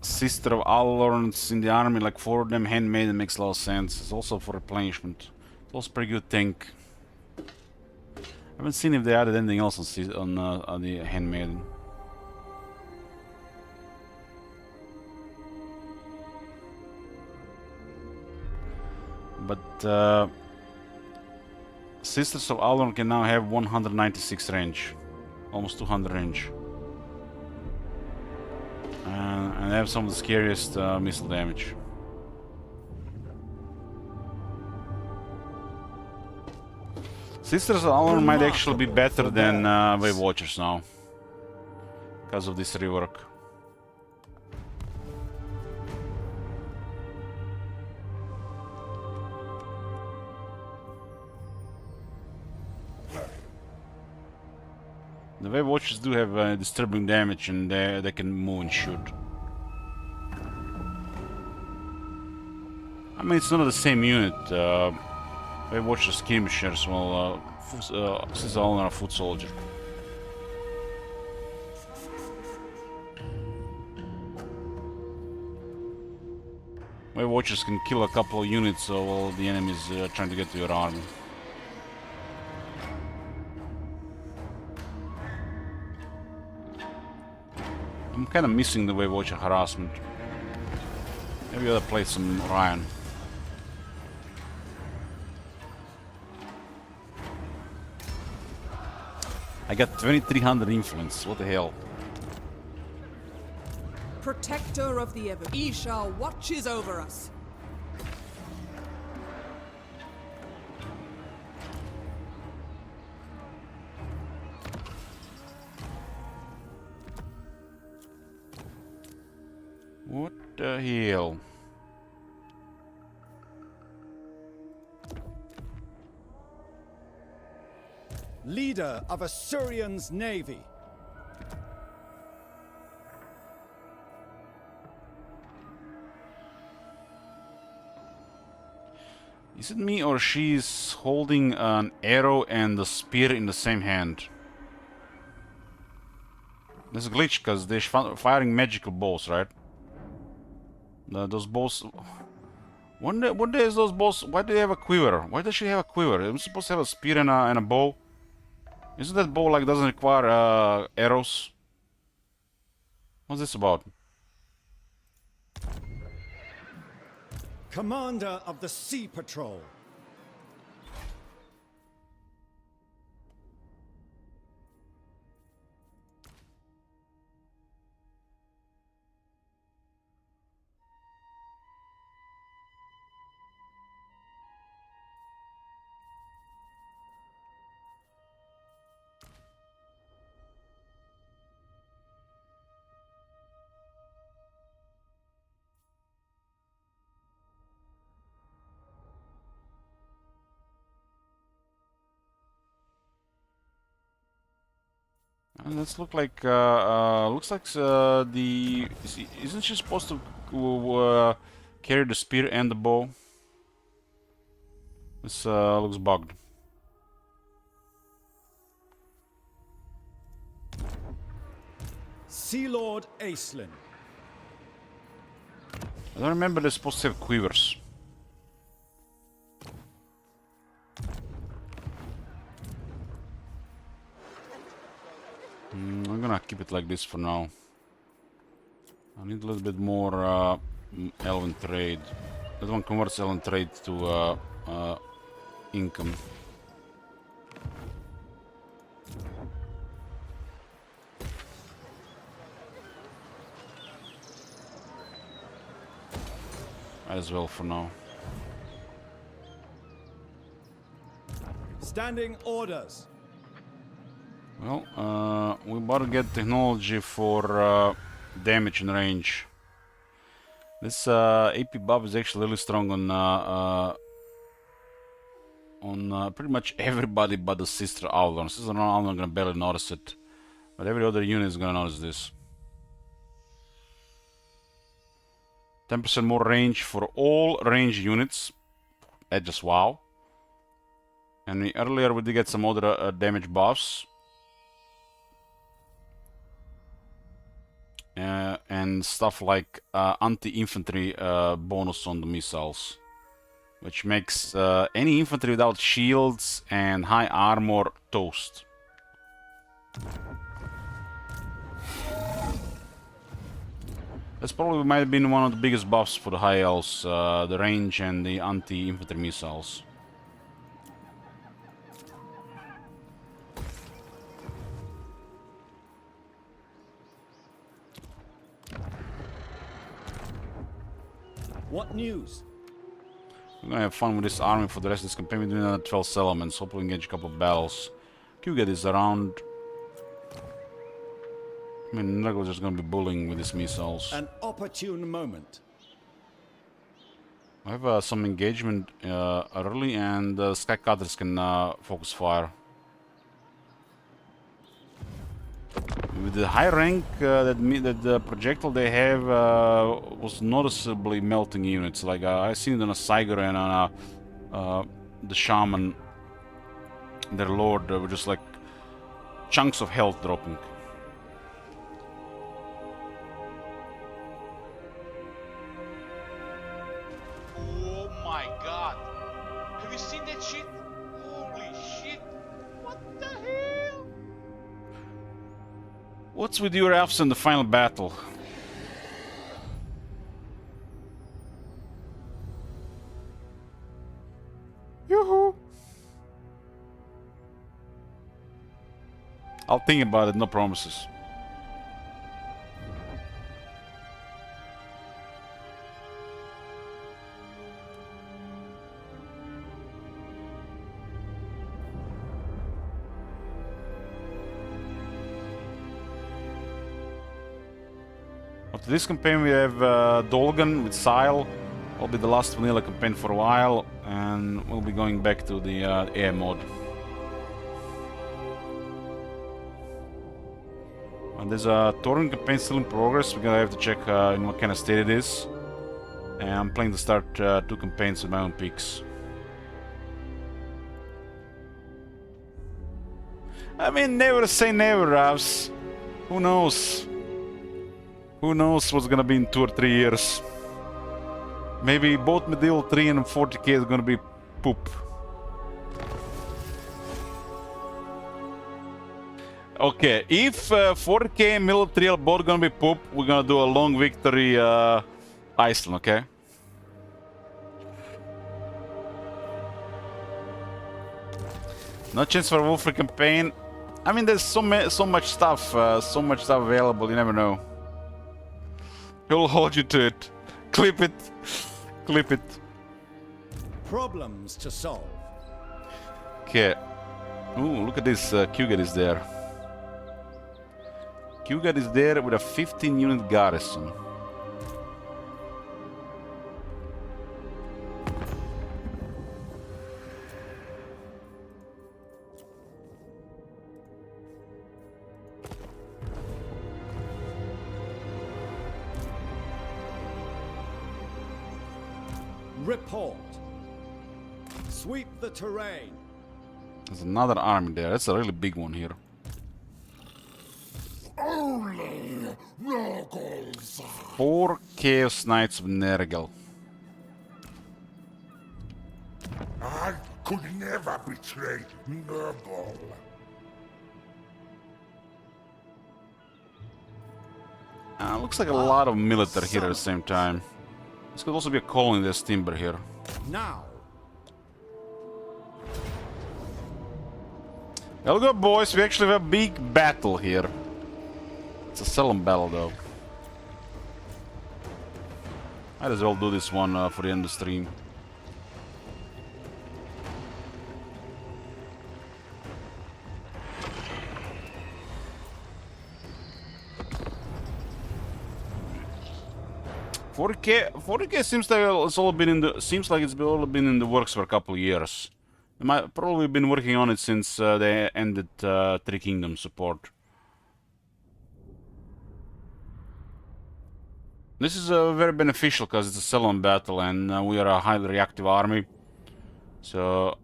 Sister of Alorns in the army, like 4 of them. Handmaiden makes a lot of sense. It's also for replenishment. It's also a pretty good tank. I haven't seen if they added anything else on the Handmaiden. But Sisters of Alorn can now have 196 range, almost 200 range. And they have some of the scariest missile damage. Sisters of Alorn might actually be better than Wave Watchers now, because of this rework. The Wave Watchers do have disturbing damage, and they can move and shoot. I mean, it's not the same unit. Wave Watchers skirmishers, while Sisters of Alorn are a foot soldier. Wave Watchers can kill a couple of units while the enemy is trying to get to your army. I'm kind of missing the Wave Watcher harassment. Maybe I ought to play some Ryan. I got 2300 influence, what the hell? Protector of the Ever. Isha watches over us. What the hell? Leader of Asuryan's navy. Is it me or she's holding an arrow and a spear in the same hand? There's a glitch because they're firing magical bows, right? Those bows... What is those bows? Why do they have a quiver? Why does she have a quiver? I'm supposed to have a spear and a bow. Isn't that bow like doesn't require arrows? What's this about? Commander of the Sea Patrol. And let's look like looks like isn't she supposed to carry the spear and the bow? This looks bugged. Sea Lord Acelyn. I don't remember they're supposed to have quivers. I'm gonna keep it like this for now. I need a little bit more elven trade. That one converts Ellen trade to income. As well for now. Standing orders. Well, we better get technology for damage and range. This AP buff is actually really strong on pretty much everybody but the Sister Avalon. Sister Avalon gonna barely notice it, but every other unit is gonna notice this. 10% more range for all range units. That's just wow. And earlier we did get some other damage buffs. And stuff like anti-infantry bonus on the missiles. Which makes any infantry without shields and high armor toast. That's probably might have been one of the biggest buffs for the high elves, the range and the anti-infantry missiles. What news? We're gonna have fun with this army for the rest of this campaign. We're doing another 12 settlements. Hopefully we can engage a couple of battles. Kuget is around. I mean, Nurgle is just gonna be bullying with his missiles. An opportune moment. I have some engagement early, and Sky Cutters can focus fire. With the high rank that the projectile they have was noticeably melting units. Like I seen it on a Saiger and on the Shaman. Their lord were just like chunks of health dropping. Oh my god! Have you seen that shit? Holy shit! What the hell? What's with your elves in the final battle? Yoo-hoo! I'll think about it, no promises. After this campaign we have Dolgan with Sile. Will be the last vanilla campaign for a while, and we'll be going back to the air mode. And there's a Tauren campaign still in progress. We're gonna have to check in what kind of state it is. And I'm planning to start 2 campaigns with my own picks. I mean, never say never, Ravs. Who knows? Who knows what's gonna be in 2 or 3 years? Maybe both Medieval 3 and 40k is gonna be poop. Okay, if 40k and Medieval 3 are both gonna be poop, we're gonna do a long victory Iceland, okay? No chance for a Wolfrey campaign. I mean, there's so much stuff available. You never know. He'll hold you to it. Clip it. Clip it. Problems to solve. Okay. Ooh, look at this. Kuget is there. Kuget is there with a 15-unit garrison. Report. Sweep the terrain. There's another army there. That's a really big one here. Only Nurgles. 4 Chaos Knights of Nergal. I could never betray Nurgle. Looks like a lot of military here at the same time. This could also be a colony. There's timber here. Now. Well, good boys. We actually have a big battle here. It's a solemn battle, though. Might as well do this one for the end of the stream. $40K seems like it's all been in the all been in the works for a couple of years. They might probably been working on it since they ended Three Kingdoms support. This is very beneficial because it's a Cylon battle and we are a highly reactive army. So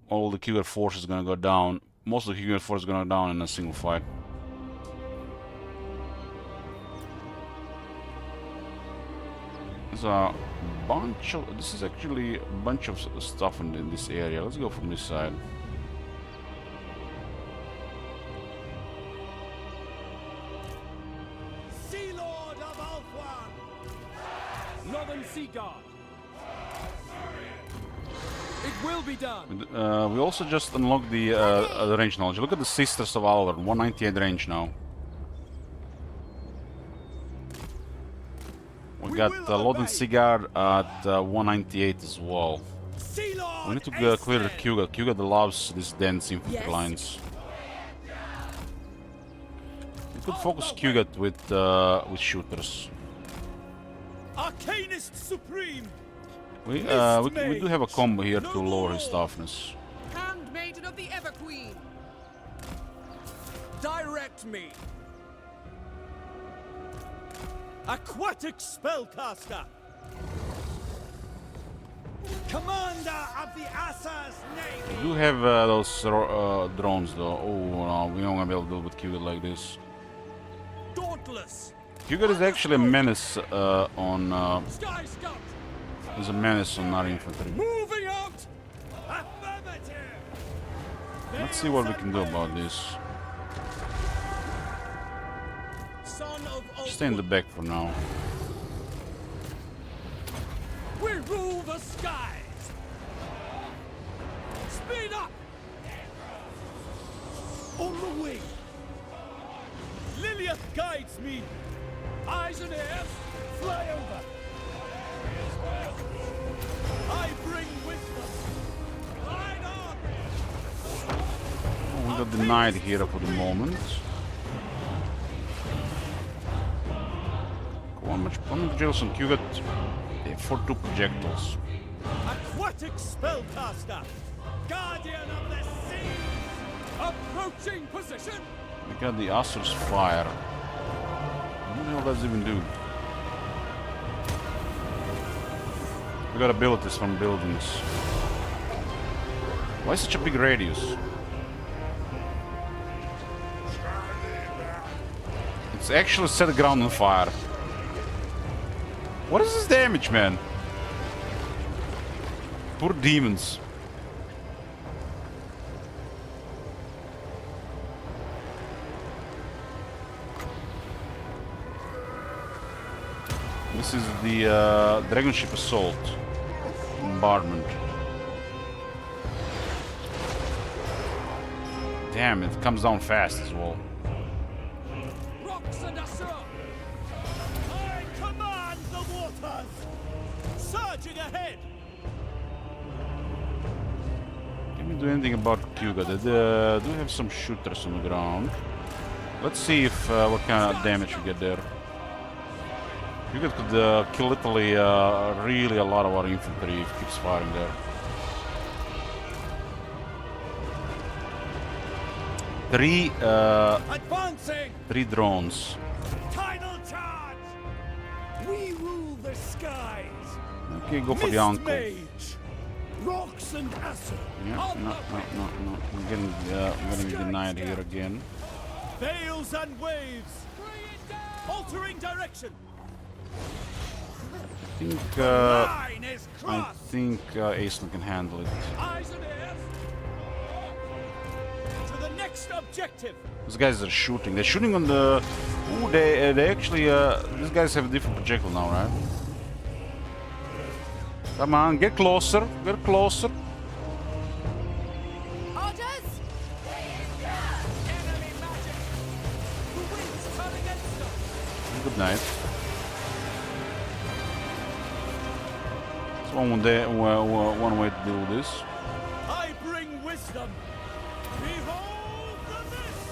all the Cougar force is gonna go down. Most of the Cougar force is gonna go down in a single fight. There's a bunch of... This is actually a bunch of stuff in this area. Let's go from this side. Sea Lord of Alfwan! Northern Sea Guard! It will be done! We also just unlocked the range knowledge. Look at the Sisters of Alvern, 198 range now. We got Loden Sigard at 198 as well. We need to clear the Kuga. Kuga loves these dense infantry lines. We could focus Kuga with shooters. Arcanist Supreme! We do have a combo here to lower his toughness. Handmaiden of the Everqueen! Direct me! Aquatic Spellcaster! Commander of the Assa's Navy! We do have those drones though. Oh no, we're not gonna be able to deal with Kuga like this. Dauntless! Kuga is actually a menace on... Sky Scout! He's a menace on our infantry. Moving out! Affirmative! Let's see what we can do about this. Stay in the back for now. We rule the skies! Speed up! On the wing! Lilith guides me! Eyes and ears, fly over! I bring wisdom! Ride on! Oh, we got denied here for the moment. How much projectiles on Kuga? 42 projectiles. Aquatic Spellcaster! Guardian of the Seas! Approaching position! We got the Asur's Fire. What the hell does it even do? We got abilities from buildings. Why such a big radius? It's actually set the ground on fire. What is this damage, man? Poor demons. This is the Dragon Ship Assault. Bombardment. Damn, it comes down fast as well. Rocks and Asura! I command the waters! Surging ahead! Can we do anything about Kuga? They do have some shooters on the ground. Let's see if what kind of damage we get there. Kuga could kill literally really a lot of our infantry if it keeps firing there. Three drones. Tidal charge! We rule the skies! Okay, go for the uncle. Mage. Rocks and acid! Yeah, no. We're getting denied here again. Veils and waves! Altering direction! I think Aisling can handle it. Eyes and ears! To the next objective! These guys are shooting. They're shooting on the... Ooh, they actually... these guys have a different projectile now, right? Come on, get closer. Get closer. Orders! Enemy magic! The winds turn against us! Good night. It's one way to do this. I bring wisdom. Behold the mist!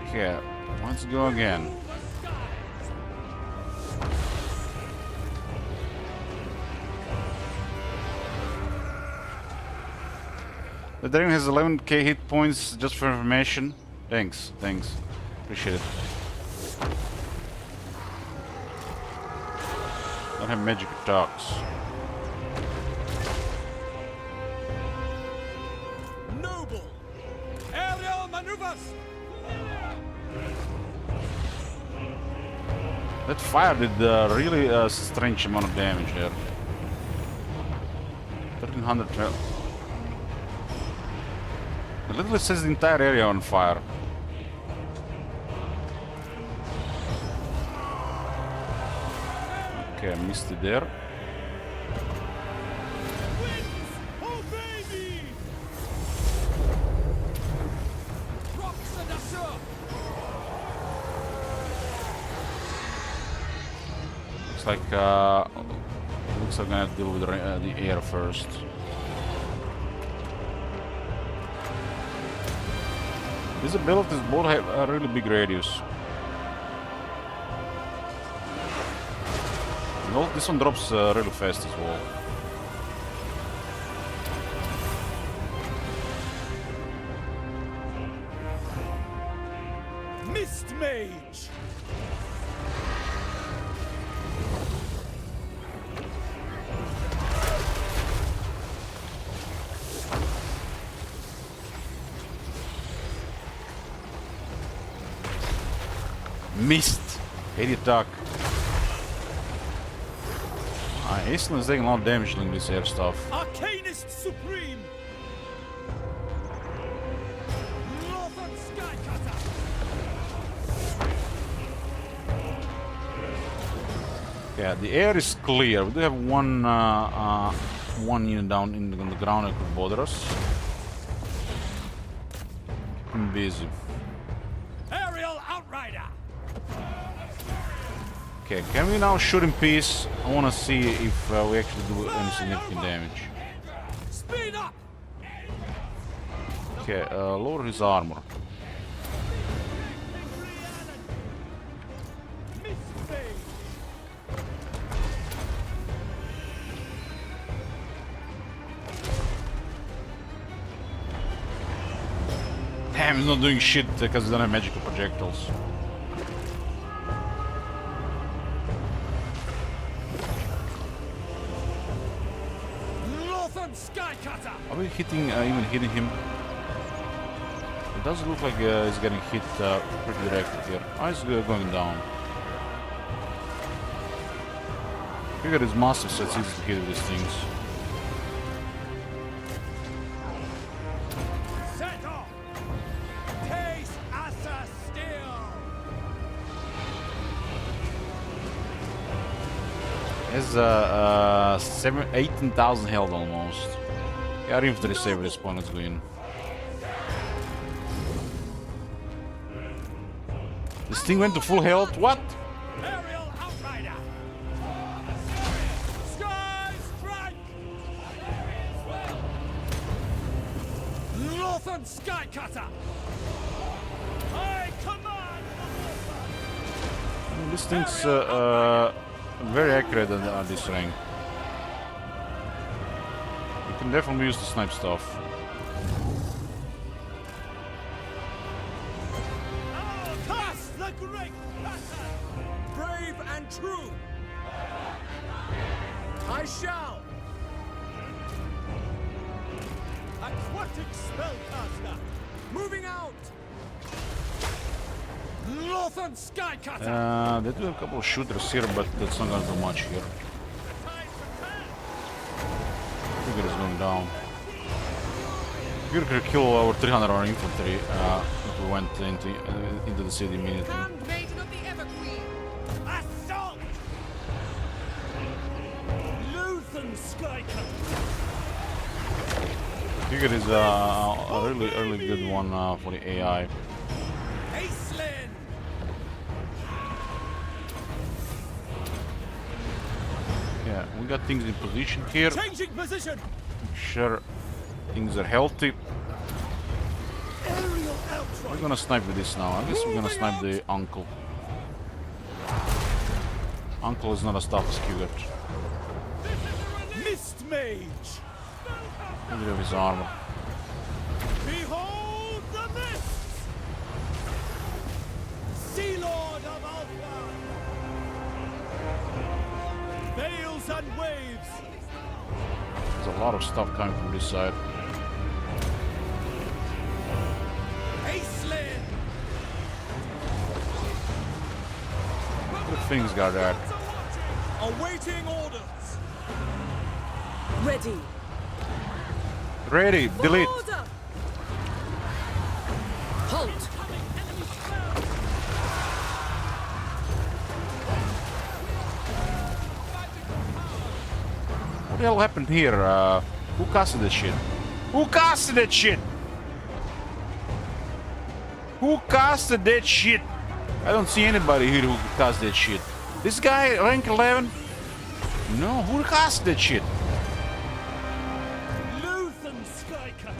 Okay, let's go again. The dragon has 11k hit points, just for information. Thanks, thanks. Appreciate it. Don't have magic attacks. Noble! Aerial maneuvers! That fire did really strange amount of damage there. 1312. It literally sets the entire area on fire. Okay, I missed it there. Looks like I'm gonna deal with the air first. These abilities both have a really big radius. No, this one drops really fast as well. Mist Mage! Missed! 80 attack. Aeson is taking a lot of damage doing this air stuff. Arcanist Supreme! Northern Skycutter! Yeah, the air is clear. We do have one unit down on the ground that could bother us. I'm busy. Aerial Outrider! Okay, can we now shoot in peace? I want to see if we actually do any significant damage. Speed up! Okay, lower his armor. Damn, he's not doing shit because he doesn't have magical projectiles. Skycutter! Are we hitting, even hitting him? It doesn't look like he's getting hit pretty directly here. Oh, he's going down. I figure it's massive, so it's easy to hit with these things. Set off! Case Asa Steel! Has 18,000 health almost. Yeah, our infantry save this point, let's go in. This thing went to full health, what? Aerial Outrider! Sky Strike! Northern Skycutter! I command the warfare! This thing's very accurate at this rank. You can definitely use the snipe stuff. I'll cast the great pattern! Brave and true! I shall! Aquatic Spellcaster! Moving out! Northern Skycutter! They do have a couple of shooters here, but that's not gonna do much here. I think it is going down. We could kill over 300 of our infantry if we went into the city immediately. Handmaiden of the Everqueen! Assault! Luthen Skycut! Figure is a really good one for the AI. Aislinn! Yeah, we got things in position here. Changing position! Make sure things are healthy. Aerial outright! We're gonna snipe with this now. I guess we're gonna snipe the uncle. Uncle is not a status Q. Mist Mage! Get rid of his armor. Behold the mists! Sea Lord of Alpha! Veils and waves! There's a lot of stuff coming from this side. Aislinn! What the things got that? Awaiting orders! Ready. Ready, delete. Order. Halt. What the hell happened here? Who casted that shit? Who casted that shit? Who casted that shit? I don't see anybody here who cast that shit. This guy, rank 11? No, who cast that shit? Luthen Skycut!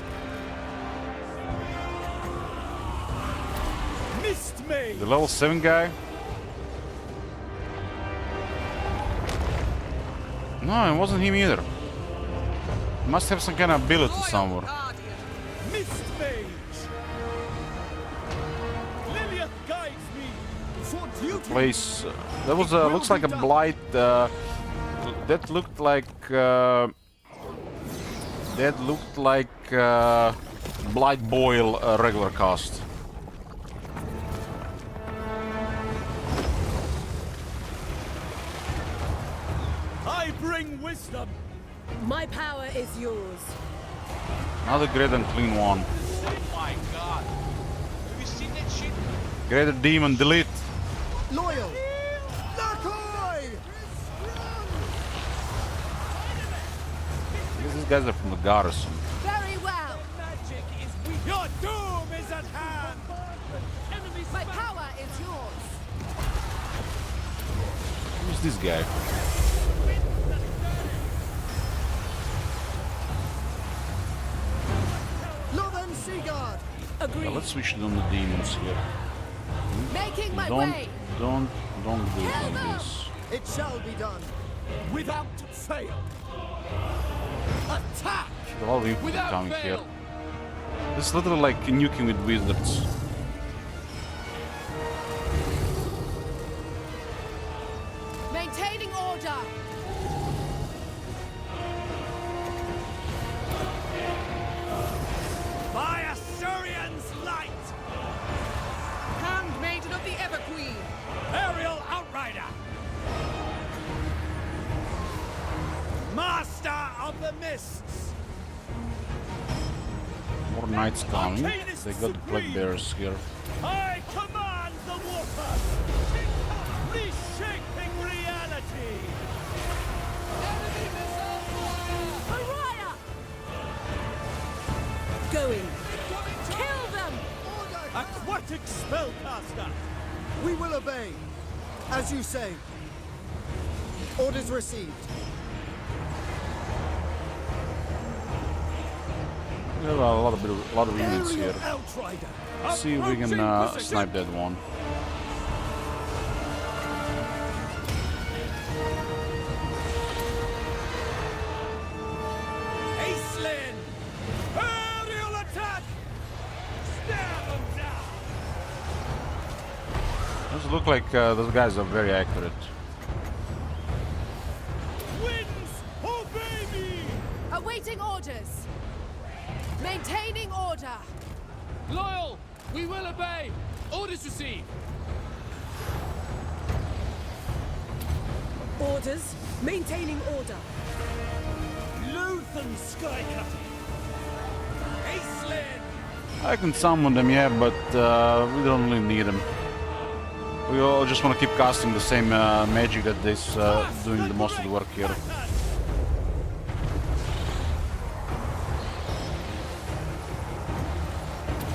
Mist Mage! The level 7 guy? No, it wasn't him either. Must have some kind of ability somewhere. Mist Mage! Lilith guides me for duty! Place. That was looks like a blight. That looked like. That looked like Blight Boyle regular cast. I bring wisdom! My power is yours. Another great and clean one. Oh my god. Have you seen that shit? Greater demon, delete. Loyal! Nakoi! These guys are from the garrison. Very well. Magic is weak! Your doom is at hand! My power is yours. Who's this guy? Lothern Seaguard! Agree. Yeah, let's switch on the demons here. Making my Don't way. do it like this. It shall be done. Without fail! Attack! There's a lot of infantry coming here. This is literally like nuking with wizards. Maintaining order. By Assyrian's light! Handmaiden of the Everqueen. Aerial Outrider! Master of the Mists! More knights coming. They got the plague bearers here. I command the water! Reshaping reality! Pariah! Going. Kill them! Aquatic spellcaster! We will obey. As you say. Orders received. We have a lot of units here. Outrider! Let's see if we can snipe that one. Aislinn! Aerial attack! Stab them down! Does look like those guys are very accurate. Winds, obey me! Awaiting orders. Maintaining order. Loyal! We will obey! Orders received! Orders. Maintaining order. Luthen Skycut! I can summon them, yeah, but we don't really need them. We all just want to keep casting the same magic that is doing the most of the work here.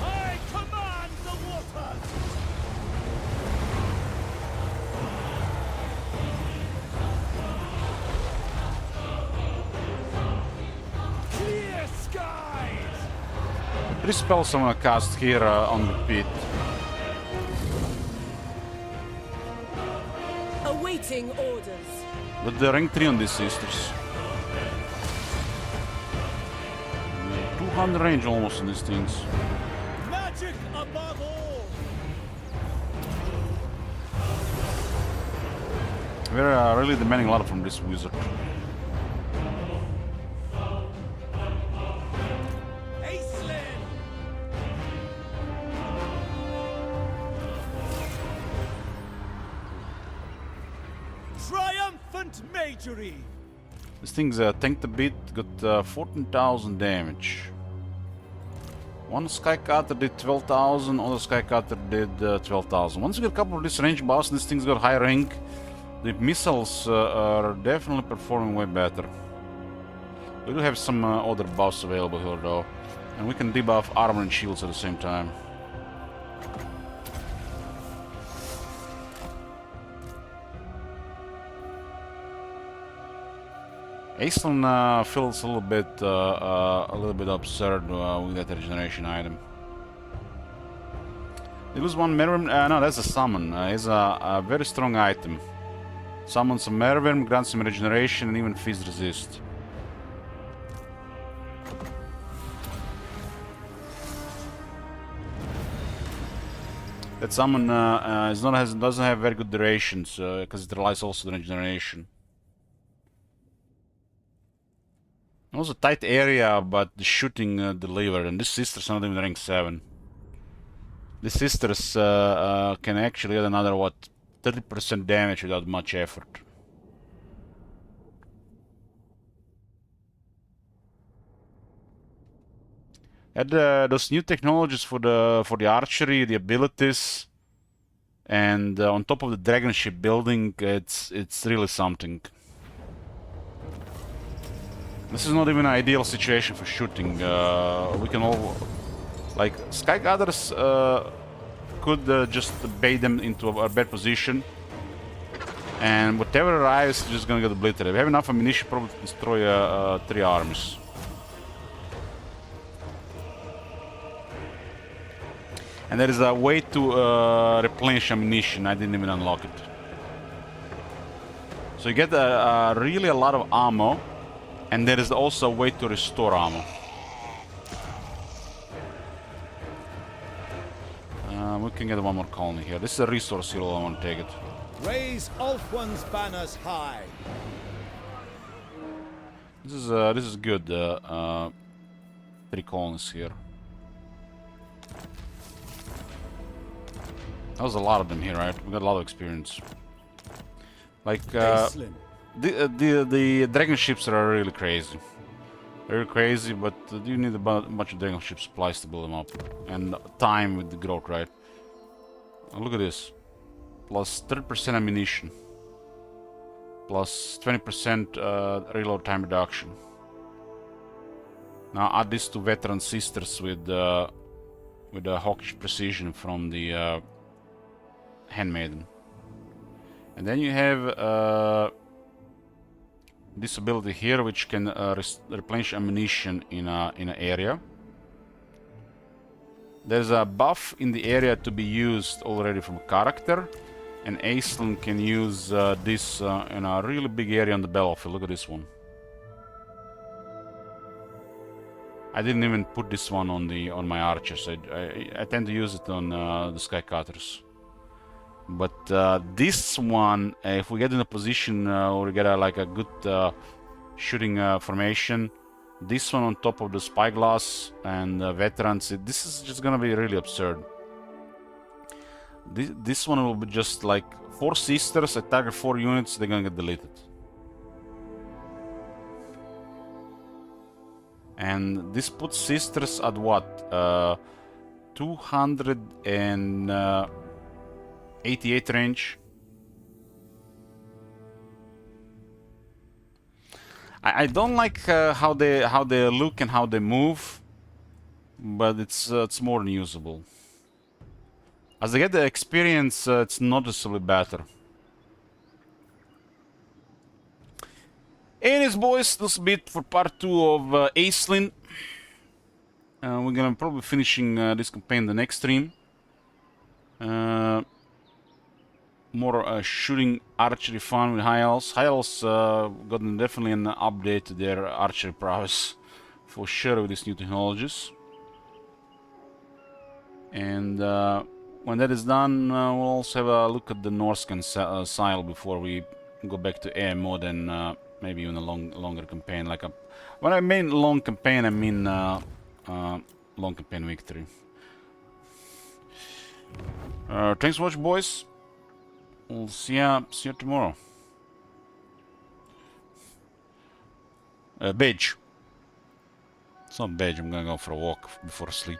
I command the waters! Clear skies! 3 spells I'm gonna cast here on repeat. Awaiting orders. With the rank 3 on these sisters. 200 range almost on these things. Magic above all! We're really demanding a lot from this wizard. Triumphant Majory! This thing's tanked a bit, got 14,000 damage. One Skycutter did 12,000, other Skycutter did 12,000. Once you get a couple of these range bosses, this thing's got high rank. The missiles are definitely performing way better. We do have some other buffs available here though, and we can debuff armor and shields at the same time. Aislan feels a little bit absurd with that regeneration item. They lose one Merwyrm. No, that's a summon. It's a very strong item. Summons a Merwyrm, grants him regeneration, and even Fizz resist. That summon doesn't have very good durations because it relies also on regeneration. It was a tight area, but the shooting delivered, and this sister's not even rank 7. The sisters can actually add another, what, 30% damage without much effort. Add those new technologies for the archery, the abilities, and on top of the dragon ship building, it's really something. This is not even an ideal situation for shooting. We can all, like, Skycutters could just bait them into a bad position, and whatever arrives is just gonna get obliterated. We have enough ammunition probably to destroy 3 armies. And there is a way to replenish ammunition. I didn't even unlock it. So you get really a lot of ammo. And there is also a way to restore ammo. We can get one more colony here. This is a resource here, I want to take it. Raise Ulthuan's banners high. This is good. 3 colonies here. That was a lot of them here, right? We got a lot of experience. Like the dragon ships are really crazy. They're crazy, but you need a bunch of dragon ship supplies to build them up. And time with the growth, right? Look at this. Plus 30% ammunition. Plus 20% reload time reduction. Now add this to veteran sisters with the hawkish precision from the handmaiden. And then you have this ability here, which can replenish ammunition in an area. There's a buff in the area to be used already from a character, and Aislan can use this in a really big area on the battlefield. Look at this one. I didn't even put this one on my archers. I tend to use it on the Skycutters. But this one, if we get in a position where we get like a good shooting formation, this one on top of the spyglass and veterans, this is just gonna be really absurd. This one will be just like 4 sisters, I target 4 units, they're gonna get deleted. And this puts Sisters at what? 288 range. I don't like how they look and how they move, but it's more than usable. As I get the experience, it's noticeably better. Anyways, boys, this will be it for part 2 of Aisling. We're gonna probably finishing this campaign the next stream. More shooting archery fun with High Elves. High Elves got definitely an update to their archery prowess for sure with these new technologies. And when that is done, we'll also have a look at the Norscan Sile before we go back to air mode and maybe even a longer campaign. Like when I mean long campaign, I mean long campaign victory. Thanks for watching, boys. We'll see you tomorrow. Badge. It's not badge. I'm gonna go for a walk before sleep.